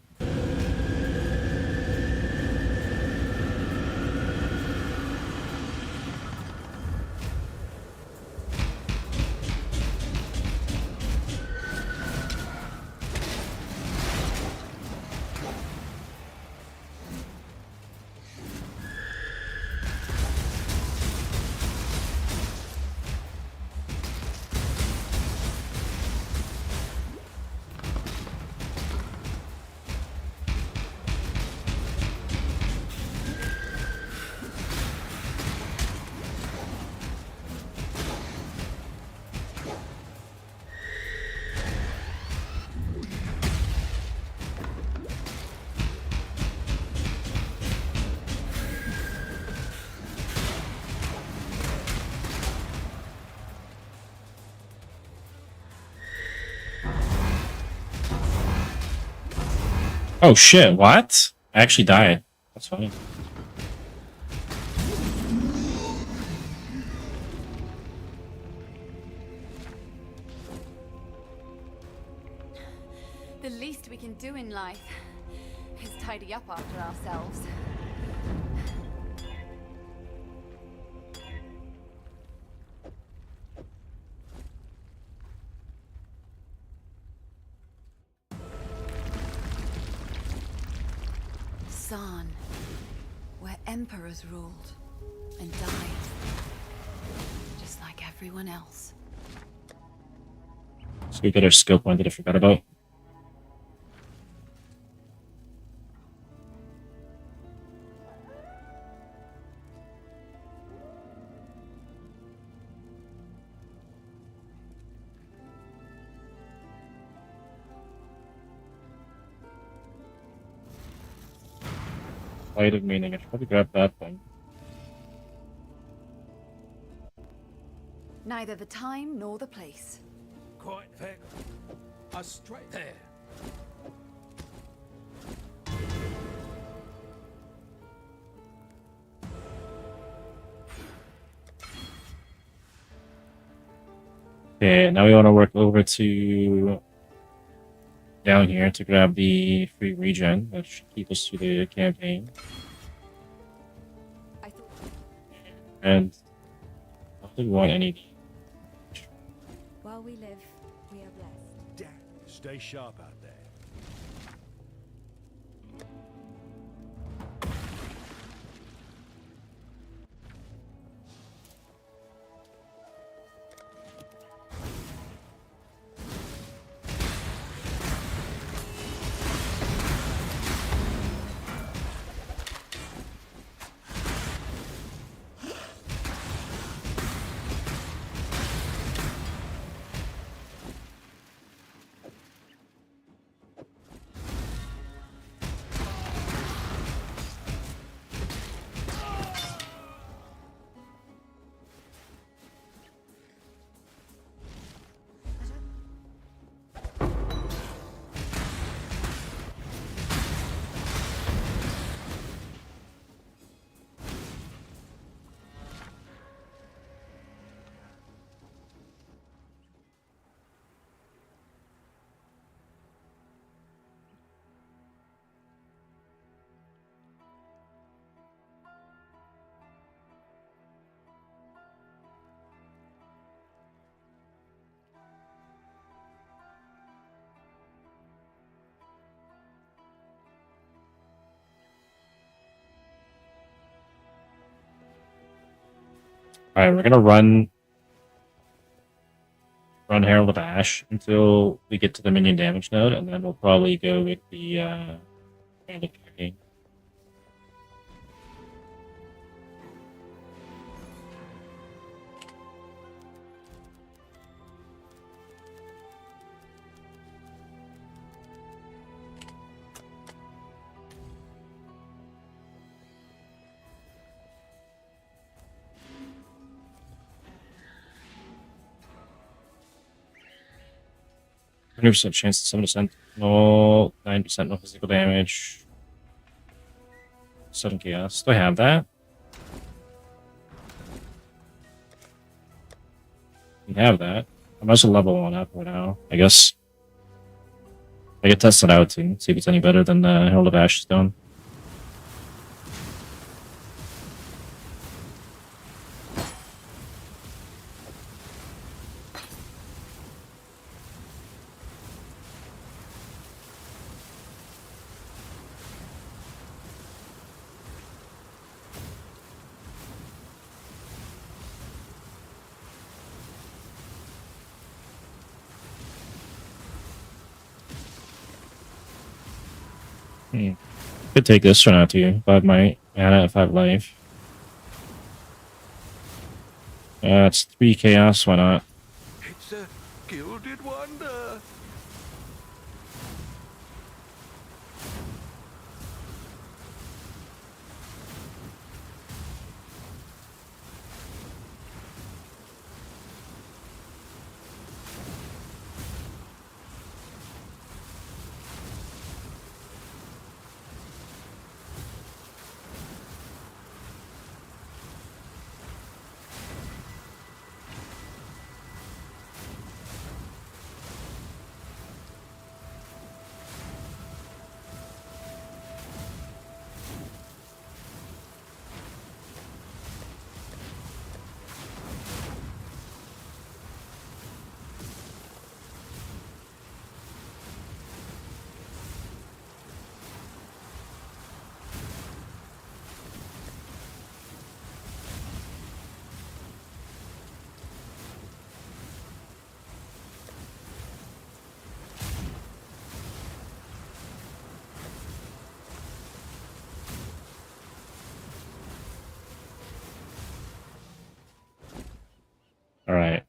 Oh shit, what? I actually died. That's funny. The least we can do in life is tidy up after ourselves. Scion, where emperors ruled and died, just like everyone else. So we got our skill point that I forgot about. Light of meaning. I should probably grab that thing. Neither the time nor the place. Quite fair. A straight there. Okay, now we want to work over to down here to grab the free regen, that should keep us through the campaign. And I don't think we want any. While we live, we are blessed. Stay sharp out there. Alright, we're gonna run Herald of Ash until we get to the minion damage node, and then we'll probably go with the Reliquarian. %, chance to 7% no, 9% no physical damage, 7 chaos. Do I have that? We have that. I might as well level one up right now, I guess. I could test it out too, see if it's any better than the Herald of Ash Stone. Could take this for now too, 5 might, mana at 5 life. It's 3 chaos, why not? It's a gilded wonder.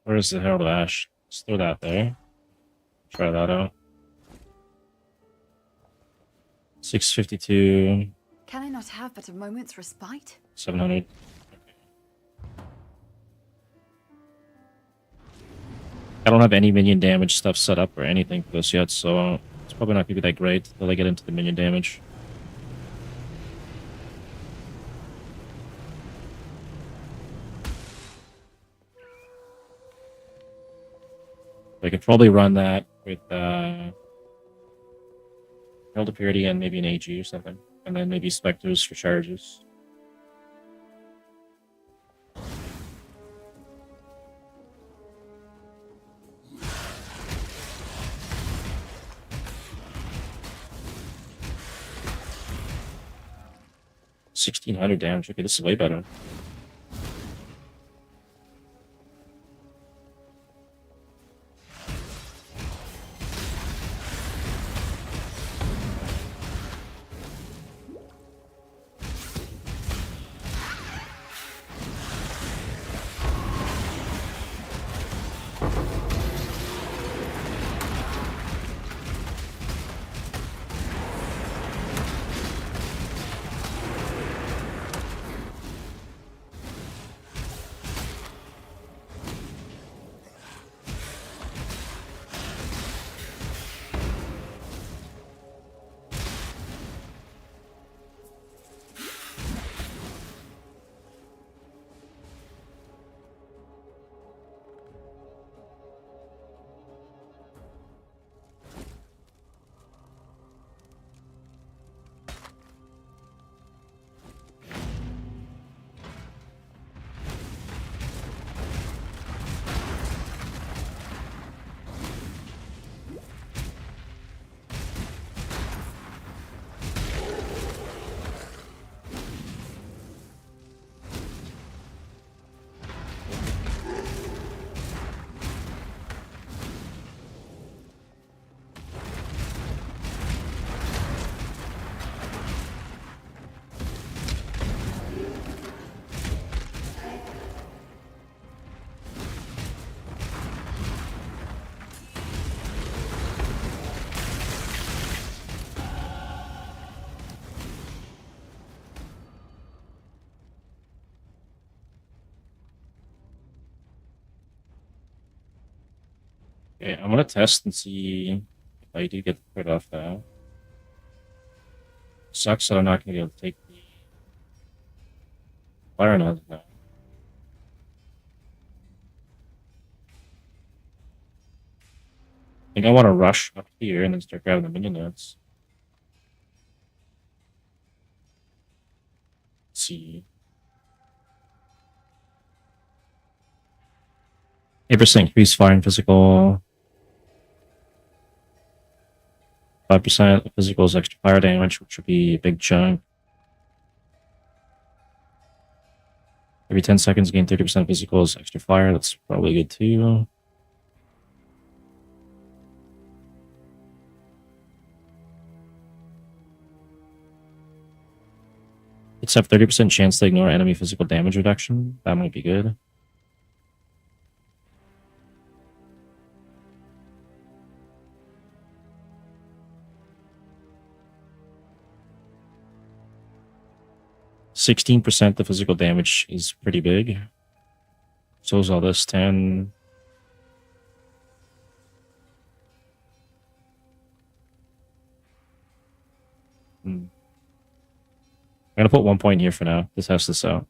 Where's the Herald of Ash? Let's throw that there. Try that out. 652. Can I not have but a moment's respite? 700. I don't have any minion damage stuff set up or anything for this yet, so it's probably not going to be that great until I get into the minion damage. I could probably run that with Herald of Purity and maybe an AG or something. And then maybe Spectres for charges. $1,600 damage. Okay, this is way better. Okay, I'm gonna test and see if I do get the crit off that. Sucks that I'm not gonna be able to take the fire now. I think I want to rush up here and then start grabbing the minion notes. Let's see. 8% increase fire and physical. 5% physical is extra fire damage, which would be a big chunk. Every 10 seconds, gain 30% physical is extra fire. That's probably good too. It's have 30% chance to ignore enemy physical damage reduction. That might be good. %16% the physical damage is pretty big. So is all this 10. I'm gonna put 1 point here for now to test this out.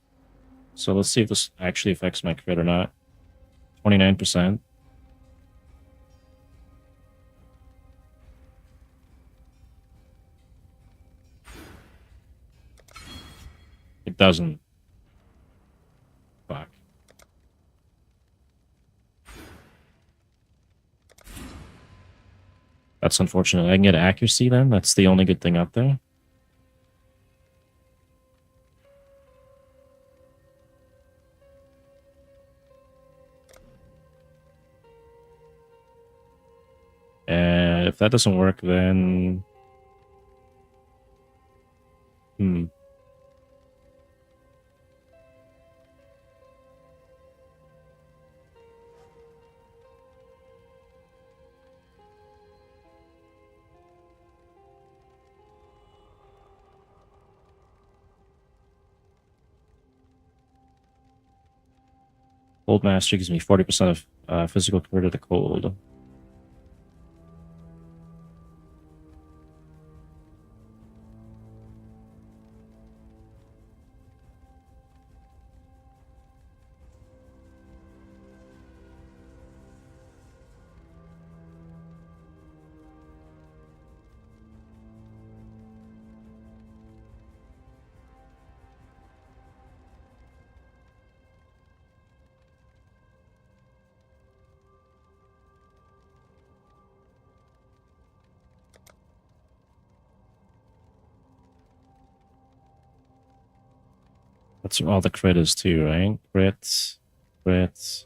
So let's see if this actually affects my crit or not. 29%. It doesn't. Fuck. That's unfortunate. I can get accuracy then. That's the only good thing out there. And if that doesn't work, then... Cold Master gives me 40% of physical converted to cold. That's all the crit is too, right? Crit, crit.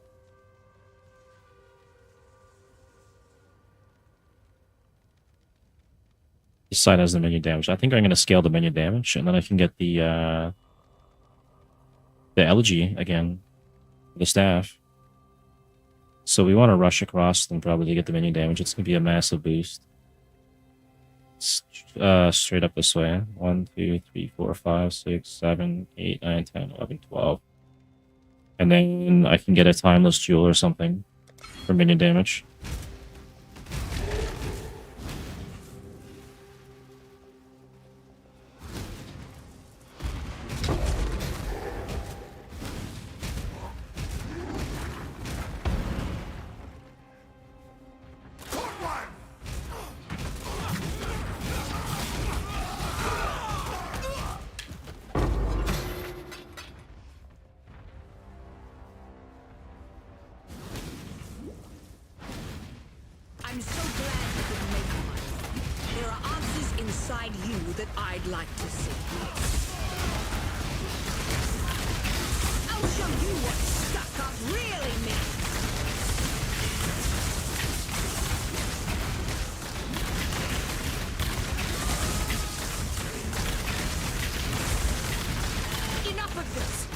This side has the minion damage. I think I'm gonna scale the minion damage, and then I can get the elegy again, the staff. So we want to rush across them probably to get the minion damage. It's gonna be a massive boost. Straight up this way. 1, 2, 3, 4, 5, 6, 7, 8, 9, 10, 11, 12. And then I can get a timeless jewel or something for minion damage. I'm so glad you could make one. There are answers inside you that I'd like to see. I'll show you what stuck up really means. Enough of this.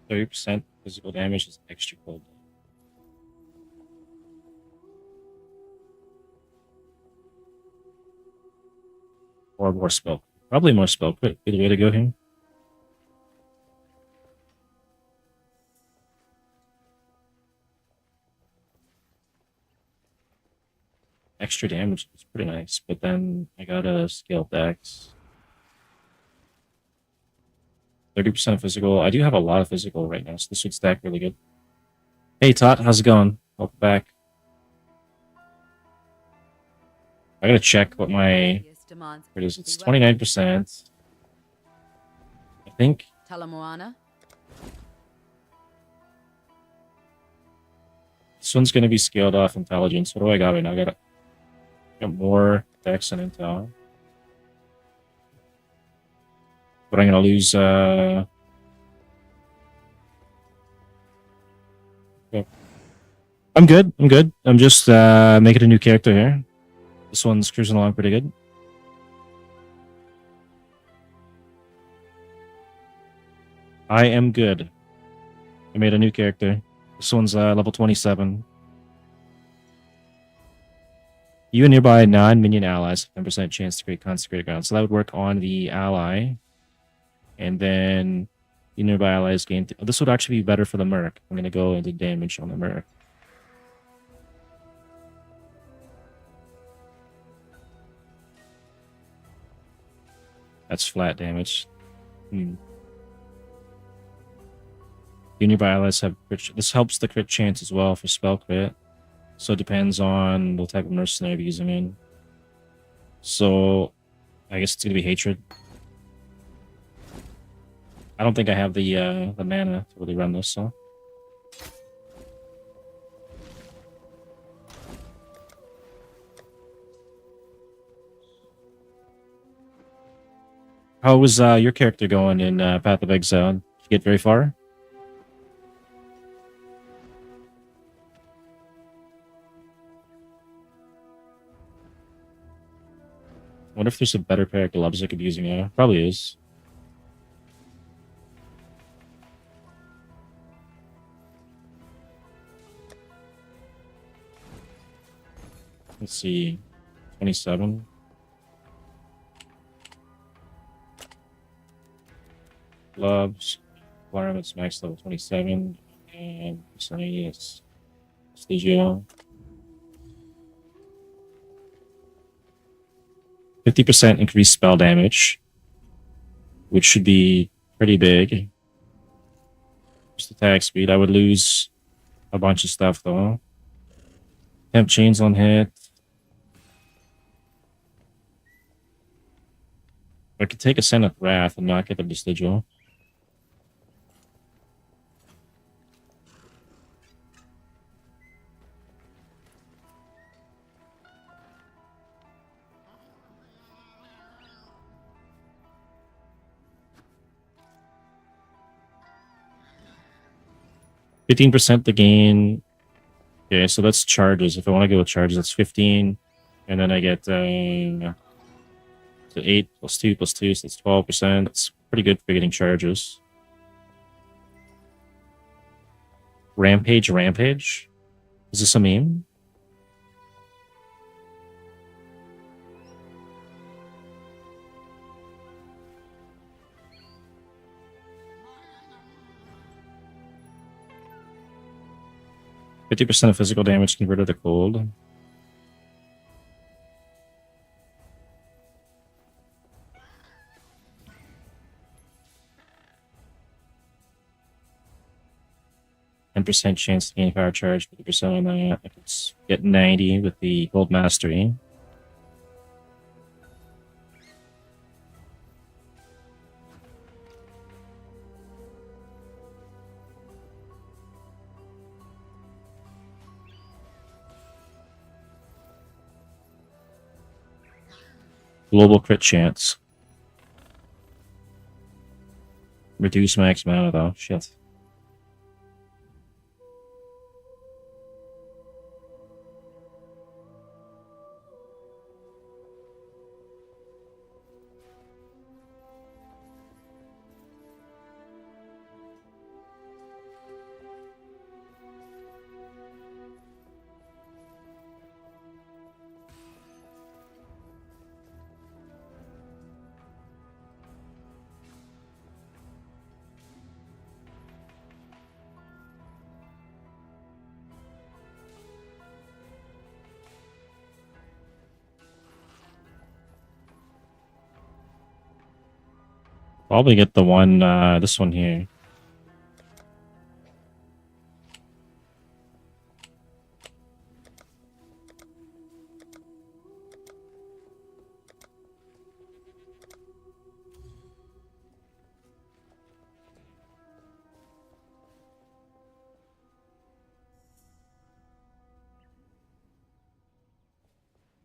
30% physical damage is extra cold. Or more spell. Probably more spell. Good way to go here. Extra damage is pretty nice, but then I gotta scale dex. 30% physical. I do have a lot of physical right now, so this would stack really good. Hey Tot, how's it going? Welcome back. I gotta check what my it is. It's 29%. I think. Talamoana. This one's gonna be scaled off intelligence. What do I got right now? I got more dex and intel. But I'm gonna lose okay. I'm good. I'm just making a new character here. This one's cruising along pretty good. I am good. I made a new character. This one's level 27. You and nearby non-minion allies have 10% chance to create consecrated ground. So that would work on the ally. And then the nearby allies gain... This would actually be better for the merc. I'm going to go into damage on the merc. That's flat damage. Junior violets have crit. This helps the crit chance as well for spell crit. So it depends on the type of mercenary you're using in. So I guess it's gonna be hatred. I don't think I have the mana to really run this, so. How was your character going in Path of Exile? Did you get very far? I wonder if there's a better pair of gloves I could be using now. Probably is. Let's see. 27. Gloves. Requirements max level 27. And miscellaneous. Prestigio. 50% increased spell damage, which should be pretty big. Just attack speed. I would lose a bunch of stuff though. Temp chains on hit. I could take a Ascent of Wrath and not get the Vestigial. %15% to gain. Okay, so that's charges. If I want to go with charges, that's 15. And then I get so 8 plus 2 plus 2, so that's 12%. It's pretty good for getting charges. Rampage. Is this a meme? %50 of physical damage converted to cold. %10 chance to gain power charge, 50% on that. I can get 90 with the gold mastery. Global crit chance. Reduce max mana though. Shit. Probably get the one, this one here.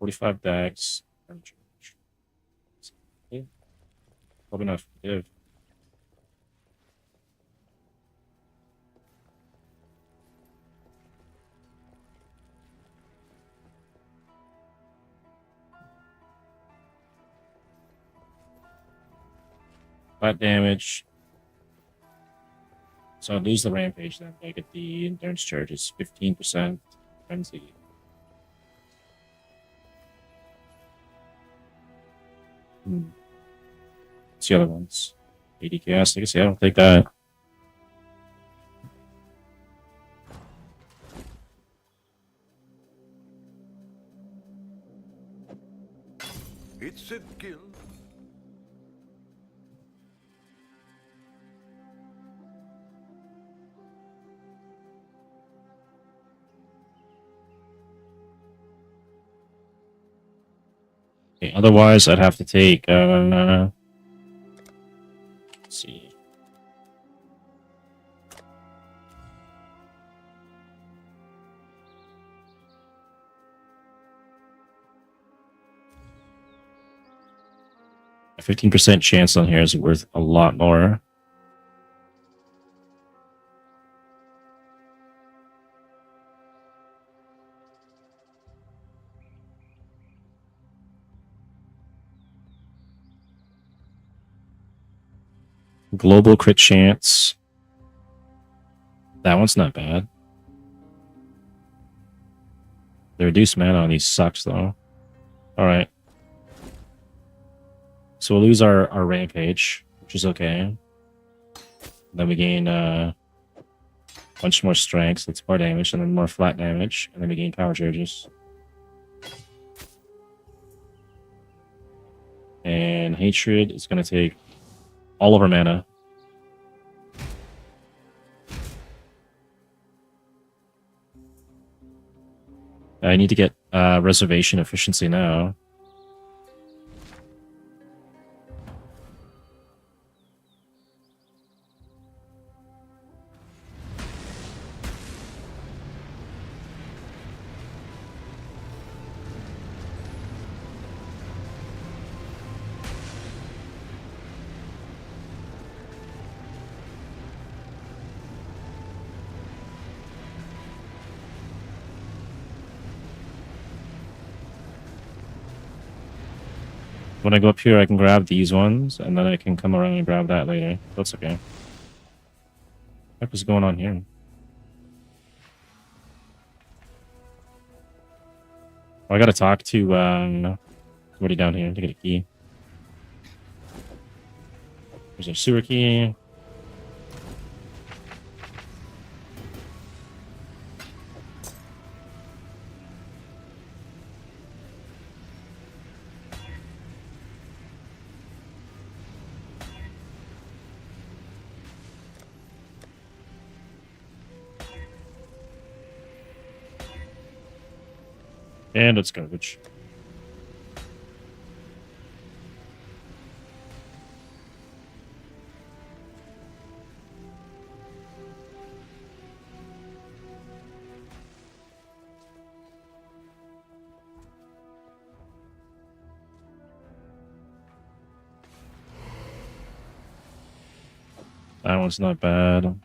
$45 decks. Probably not forgive. Flat damage. So I lose the rampage then. I get the endurance charges, 15%. Frenzy. What's the other ones? 80 chaos. I guess, yeah, I'll take that. It's a guild. Otherwise, I'd have to take. Let's see. A 15% chance on here is worth a lot more. Global crit chance. That one's not bad. The reduced mana on these sucks though. Alright. So we'll lose our rampage, which is okay. Then we gain a bunch more strength, so it's more damage, and then more flat damage, and then we gain power charges. And hatred is going to take all of our mana. I need to get reservation efficiency now. When I go up here, I can grab these ones, and then I can come around and grab that later. That's okay. What is going on here? Oh, I gotta talk to somebody down here to get a key. There's a sewer key. And it's garbage. That one's not bad.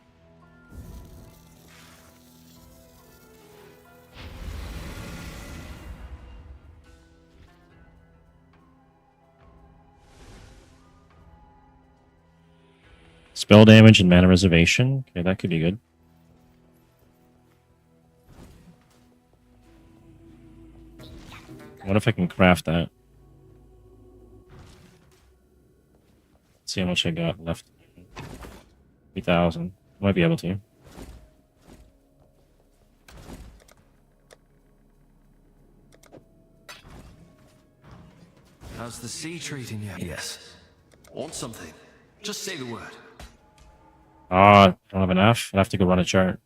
Spell damage and mana reservation. Okay, that could be good. What if I can craft that? Let's see how much I got left. 3,000. Might be able to. How's the sea treating you? Yes. Want something? Just say the word. I don't have enough. I have to go run a chart.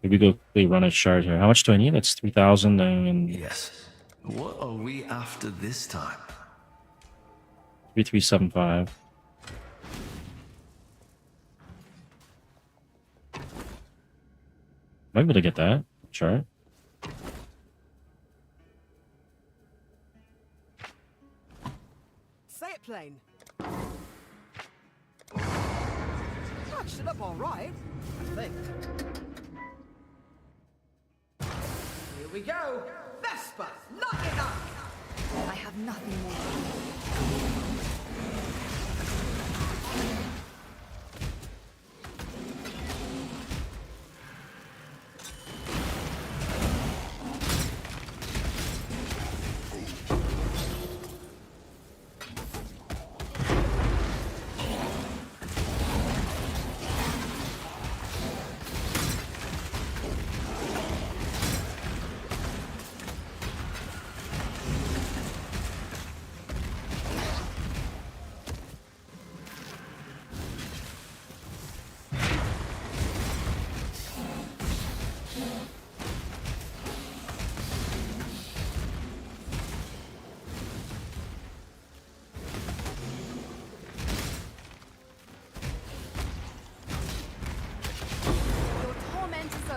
Maybe go quickly run a chart here. How much do I need? That's 3,000 and... Yes. What are we after this time? 3375. Might be able to get that chart. Say it plain. Patched it up all right, I think. Here we go. Vespa, knock it up. I have nothing more to do.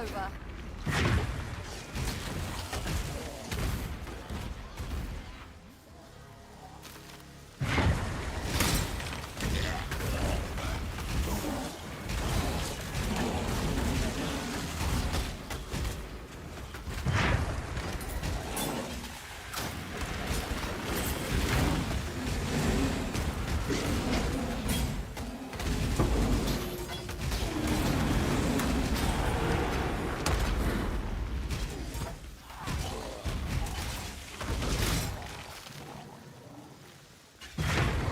over.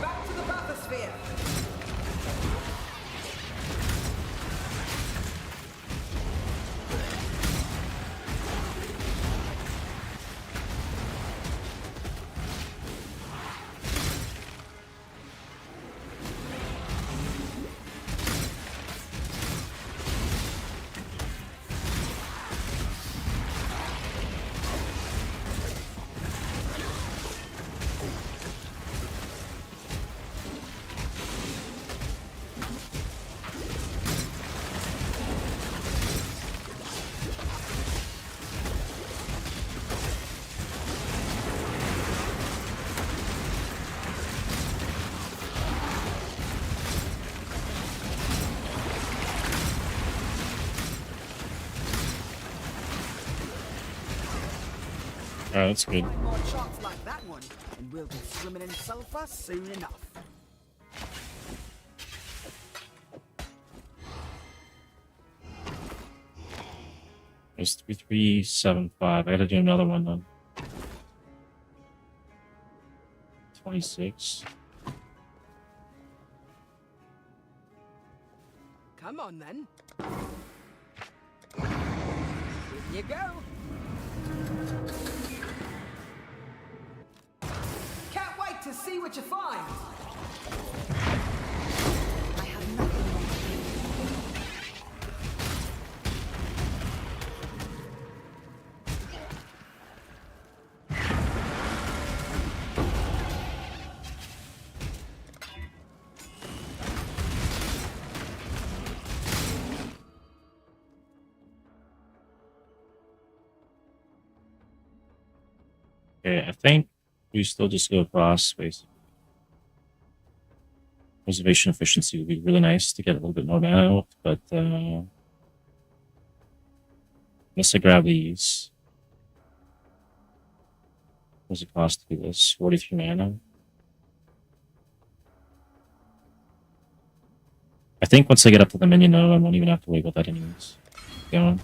Back to the bathysphere. Alright, that's good. Find more charts like that one, and we'll be swimming in sulfur soon enough. It's 3375. I gotta do another one then. 26. Come on then. In you go. Can't wait to see what you find. I have nothing more to do. Okay, I think we still just go across, basically. Preservation efficiency would be really nice to get a little bit more mana out, but unless I grab these, what does it cost to do this? 43 mana. I think once I get up to the minion node, I won't even have to worry about that anyways. Going.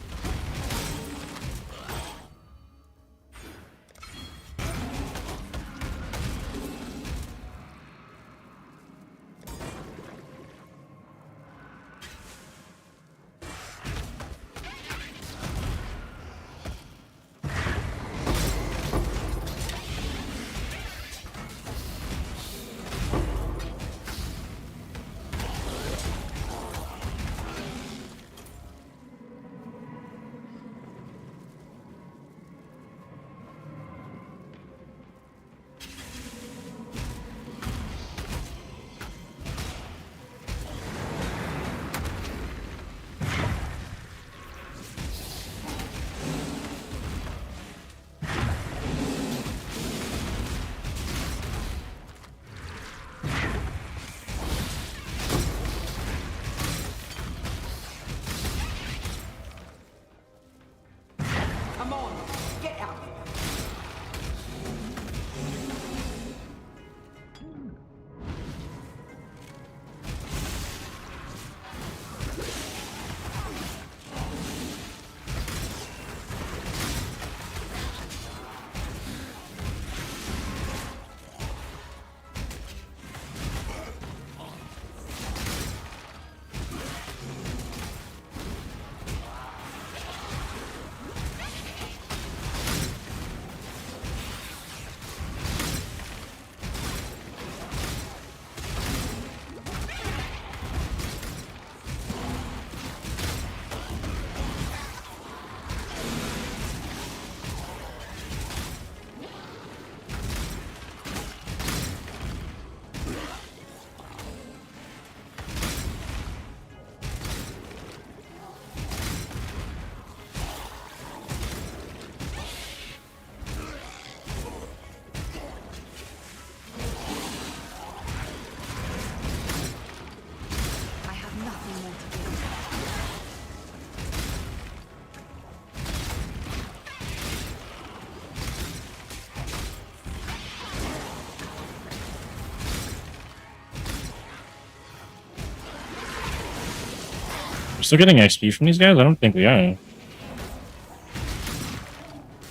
still getting XP from these guys? I don't think we are.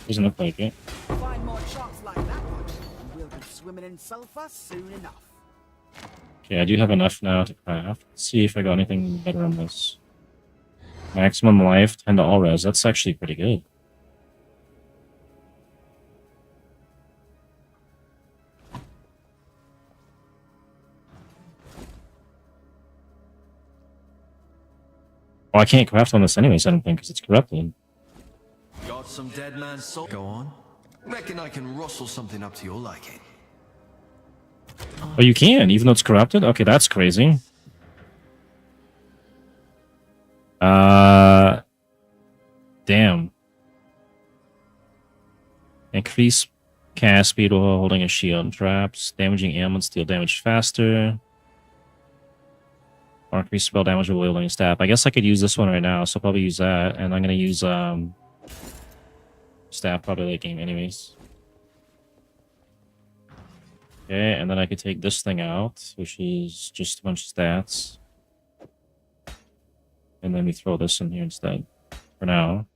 Doesn't look like it. Find more sharks like that one, and we'll be swimming in sulfur soon enough. Okay, I do have enough now to craft. Let's see if I got anything better on this. Maximum life, 10 to all res. That's actually pretty good. Well, I can't craft on this anyways, I don't think, because it's corrupted. Got some dead man's soul. Go on. Reckon I can rustle something up to your liking. Oh, you can, even though it's corrupted? Okay, that's crazy. Damn. Increase cast speed while holding a shield and traps. Damaging ailments deal damage faster. Or increase spell damage while wielding a staff. I guess I could use this one right now, so I'll probably use that. And I'm gonna use staff probably late game anyways. Okay, and then I could take this thing out, which is just a bunch of stats. And then we throw this in here instead, for now.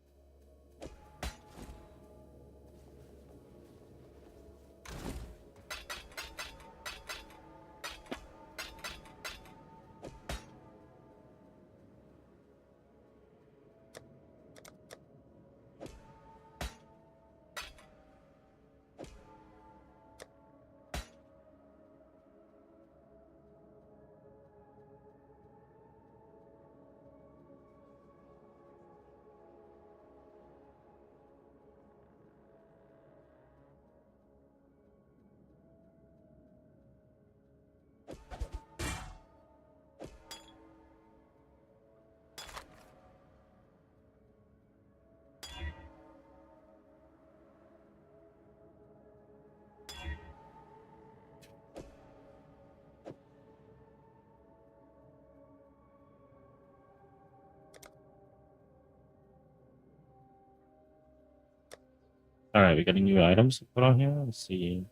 Alright, we got any new items to put on here? Let's see.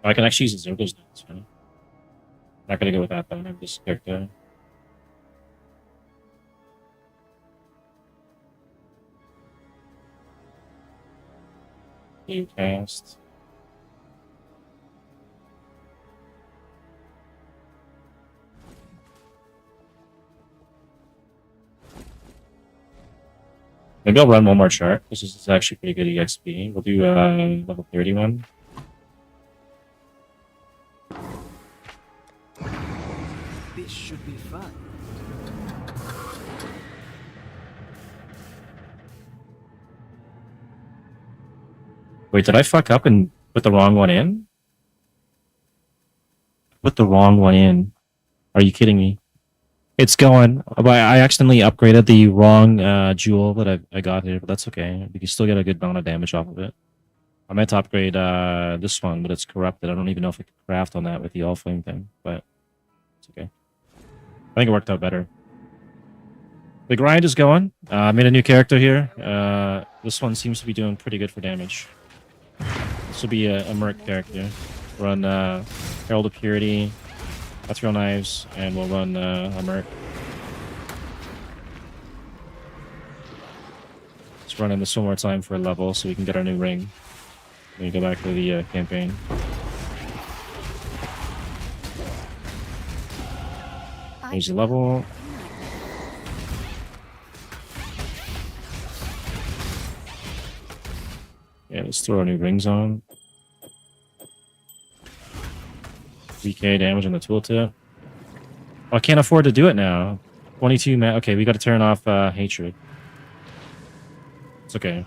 Oh, I can actually use the Xirgils now, right? Not gonna go with that though, I'm just character. New cast. Maybe I'll run one more chart. This is actually pretty good EXP. We'll do level 31. This should be fun. Wait, did I fuck up and put the wrong one in? Put the wrong one in. Are you kidding me? It's going. But I accidentally upgraded the wrong jewel that I got here, but that's okay. We can still get a good amount of damage off of it. I meant to upgrade this one, but it's corrupted. I don't even know if I could craft on that with the all flame thing, but it's okay. I think it worked out better. The grind is going. I made a new character here. This one seems to be doing pretty good for damage. This will be a merc character. Run Herald of Purity, Ethereal Knives, and we'll run a merc. Let's run in this one more time for a level so we can get our new ring. Then we go back to the campaign. Here's the level. Yeah, let's throw our new rings on. 3k damage on the tooltip. Oh, I can't afford to do it now. 22 man. Okay, we got to turn off hatred. It's okay.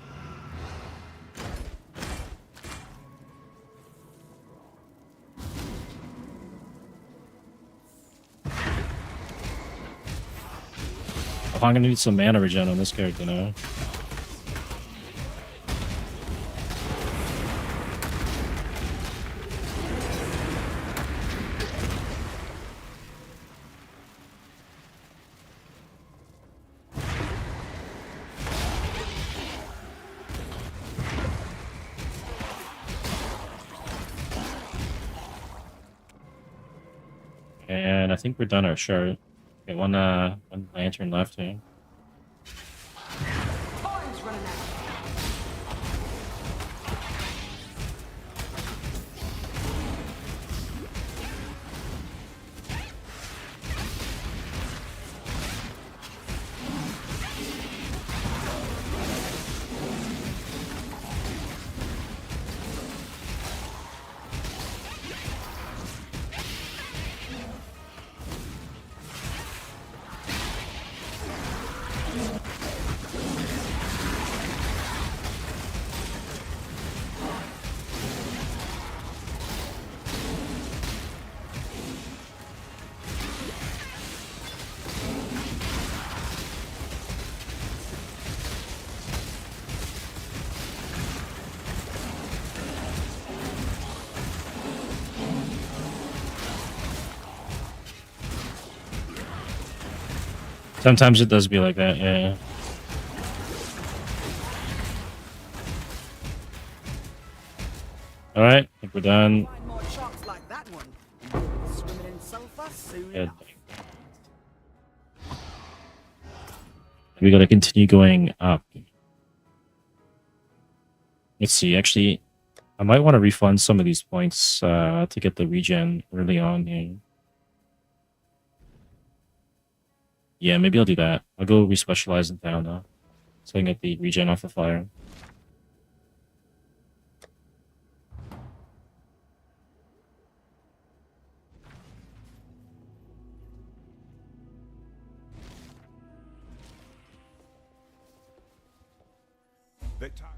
Oh, I'm gonna need some mana regen on this character now. And I think we're done our shard. Okay, one lantern left here. Time's running out. Sometimes it does be like that, yeah. Alright, I think we're done. Find more sharks like that one, and we'll be swimming in sulfur soon Yeah. enough. We gotta continue going up. Let's see, actually, I might want to refund some of these points to get the regen early on here. Yeah, maybe I'll do that. I'll go respecialize in town now, so I can get the regen off the fire.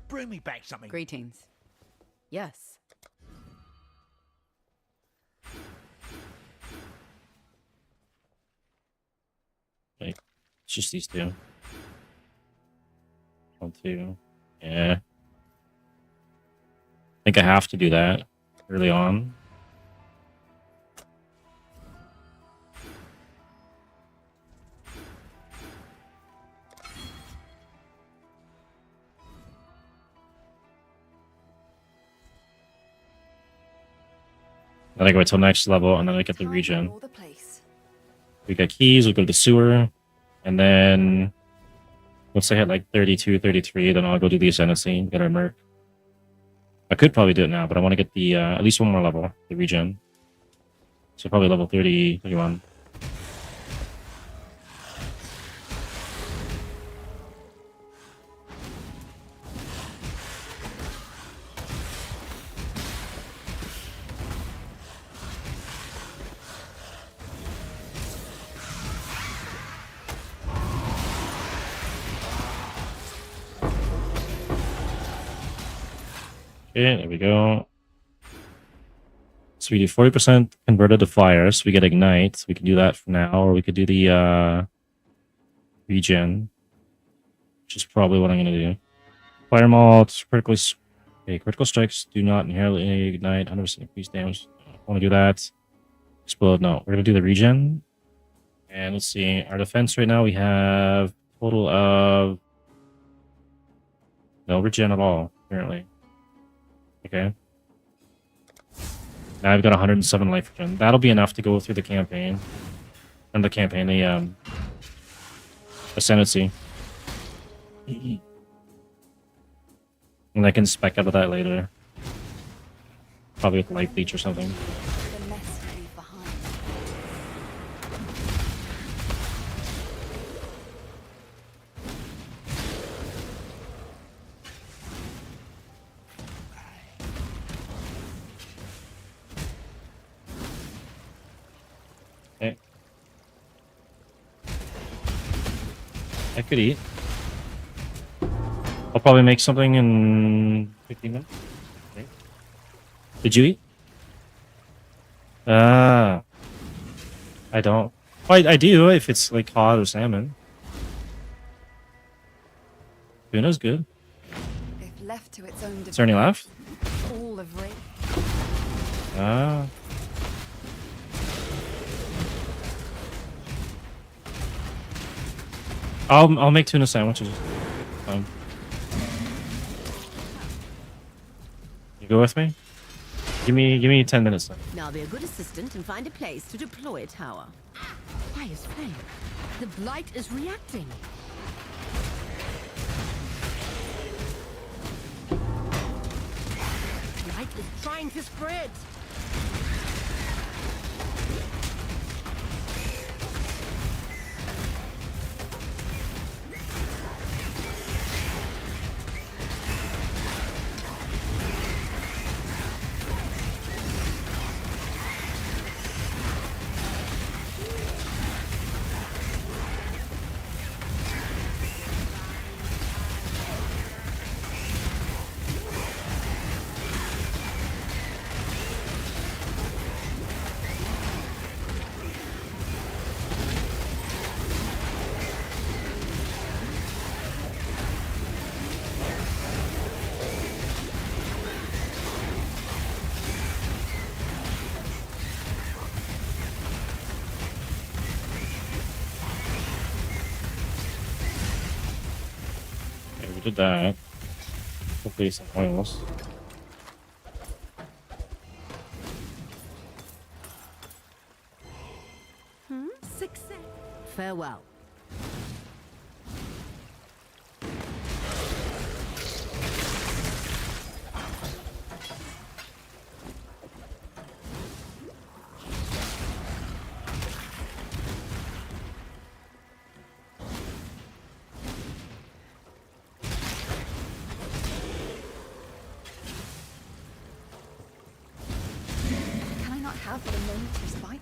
Bring me back something. Greetings. Yes. Okay, it's just these two. 1, 2. Yeah. I think I have to do that early on. Then I go till next level, and then I get the regen. We get keys, we'll go to the sewer, and then once I hit like 32, 33, then I'll go do the ascendancy, get our merc. I could probably do it now, but I want to get the at least one more level, the regen. So probably level 30, 31. Okay, there we go. So we do 40% converted to fire, so we get ignite. We can do that for now, or we could do the regen, which is probably what I'm going to do. Fire malt, critical strikes do not inherently ignite, 100% increased damage. I want to do that. Explode, no. We're going to do the regen. And let's see, our defense right now, we have a total of no regen at all, apparently. Okay. Now I've got 107 life regen. That'll be enough to go through the campaign. And the ascendancy. And I can spec out of that later. Probably with life leech or something. Okay. I could eat. I'll probably make something in 15 minutes. Okay. Did you eat? I don't. I do if it's like cod or salmon. Tuna's good. If left to its own Is there any left? all of rape. Ah. I'll make tuna sandwiches. You go with me? Give me 10 minutes. Now be a good assistant and find a place to deploy a tower. Fire's flame. The blight is reacting. Blight is trying to spread. Okay, we did that. Hopefully some oils. Success. Farewell. Can I not have a moment's respite?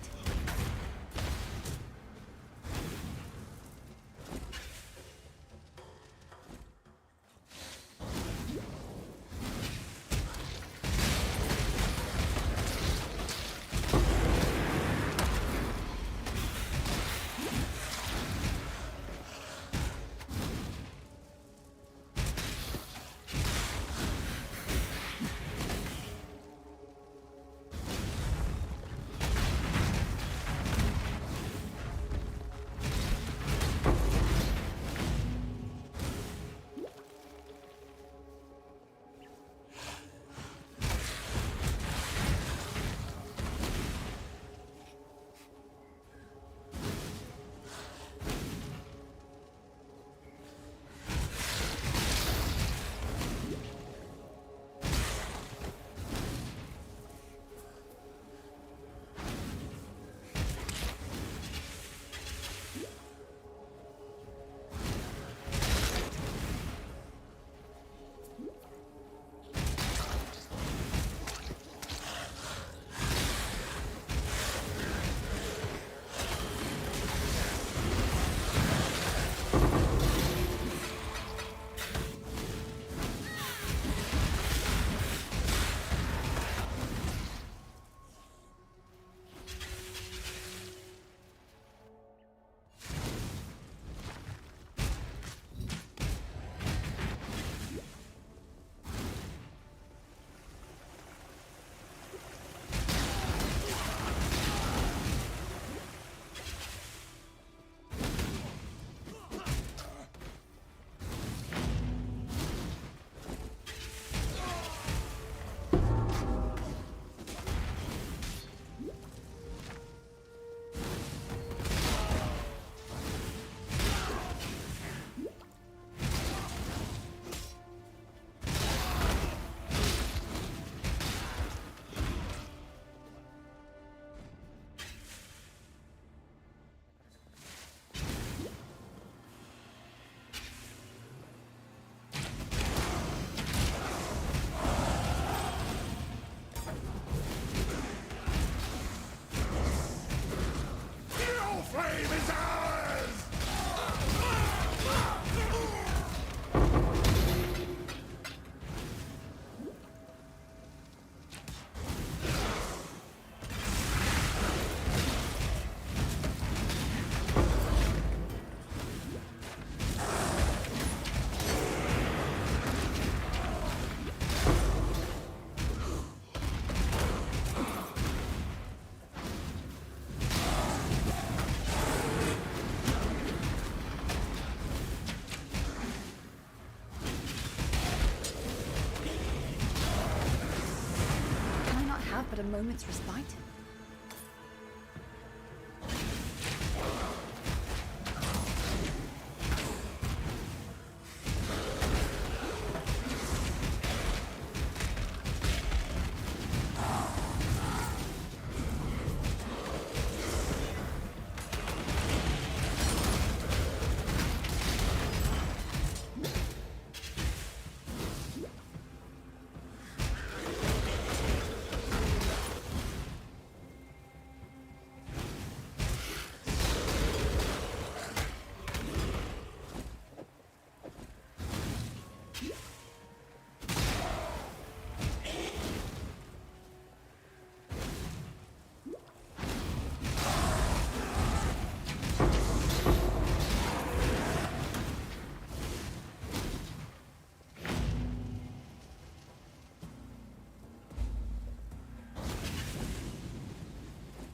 a moment's respite?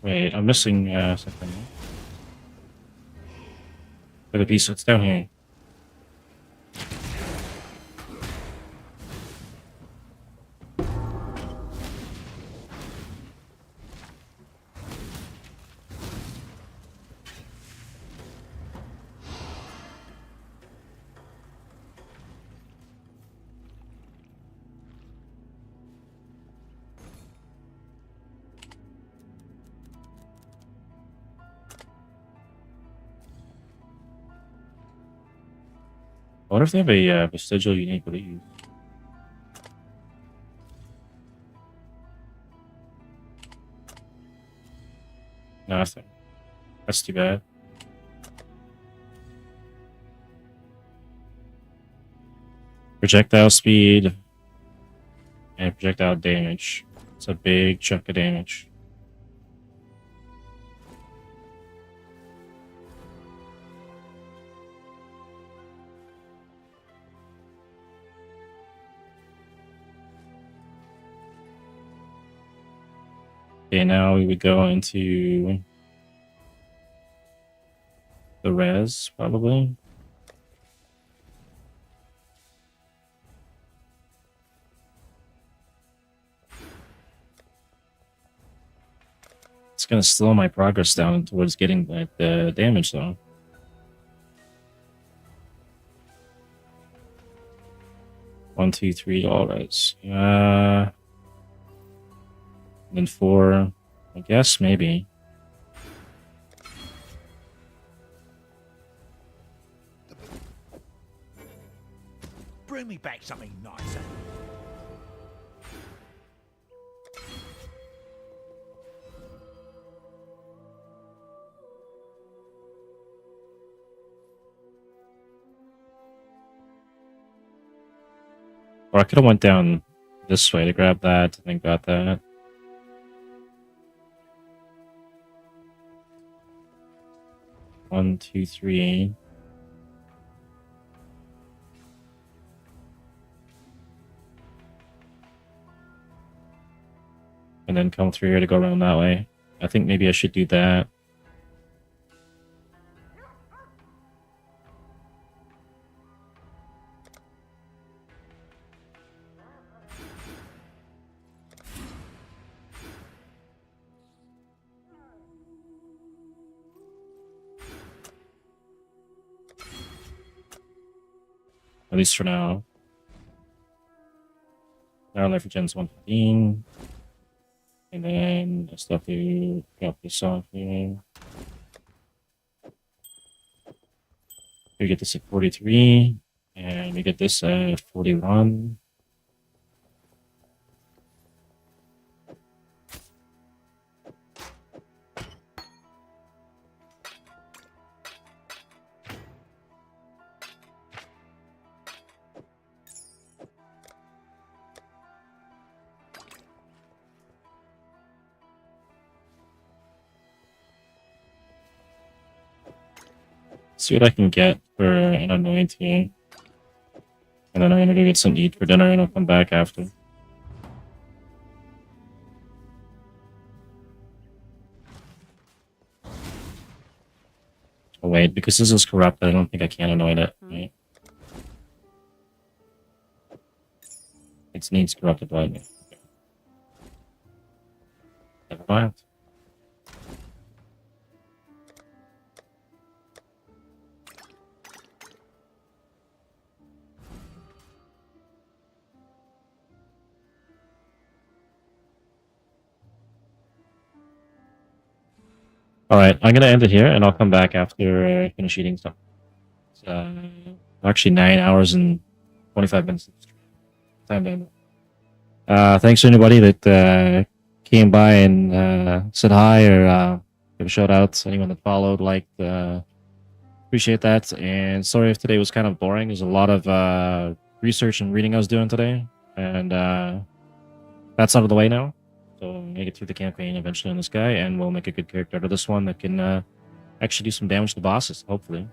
Wait, I'm missing something. Look at piece. It's down here. I wonder if they have a vestigial unique leave. Nothing. That's too bad. Projectile speed and projectile damage. It's a big chunk of damage. Okay, now we would go into the res, probably. It's gonna slow my progress down towards getting the damage, though. One, two, three, all res. Then 4, I guess, maybe. Bring me back something nicer. Or I could have went down this way to grab that, and then got that. One, two, three. And then come through here to go around that way. I think maybe I should do that. At least for now. Now life regen's 115. And then stuff to drop this off here. We get this at 43. And we get this at 41. See what I can get for an anointing. And then I'm gonna go get some eat for dinner and I'll come back after. Oh wait, because this is corrupt, I don't think I can anoint it, right? It needs corrupted blood. mind. Alright, I'm gonna end it here, and I'll come back after I finish eating stuff. It's actually 9 hours and 25 minutes. Time down. Thanks to anybody that came by and said hi or give a shout out. Anyone that followed, liked, appreciate that. And sorry if today was kind of boring. There's a lot of research and reading I was doing today, and that's out of the way now. So we'll make it through the campaign eventually on this guy, and we'll make a good character out of this one that can actually do some damage to bosses, hopefully.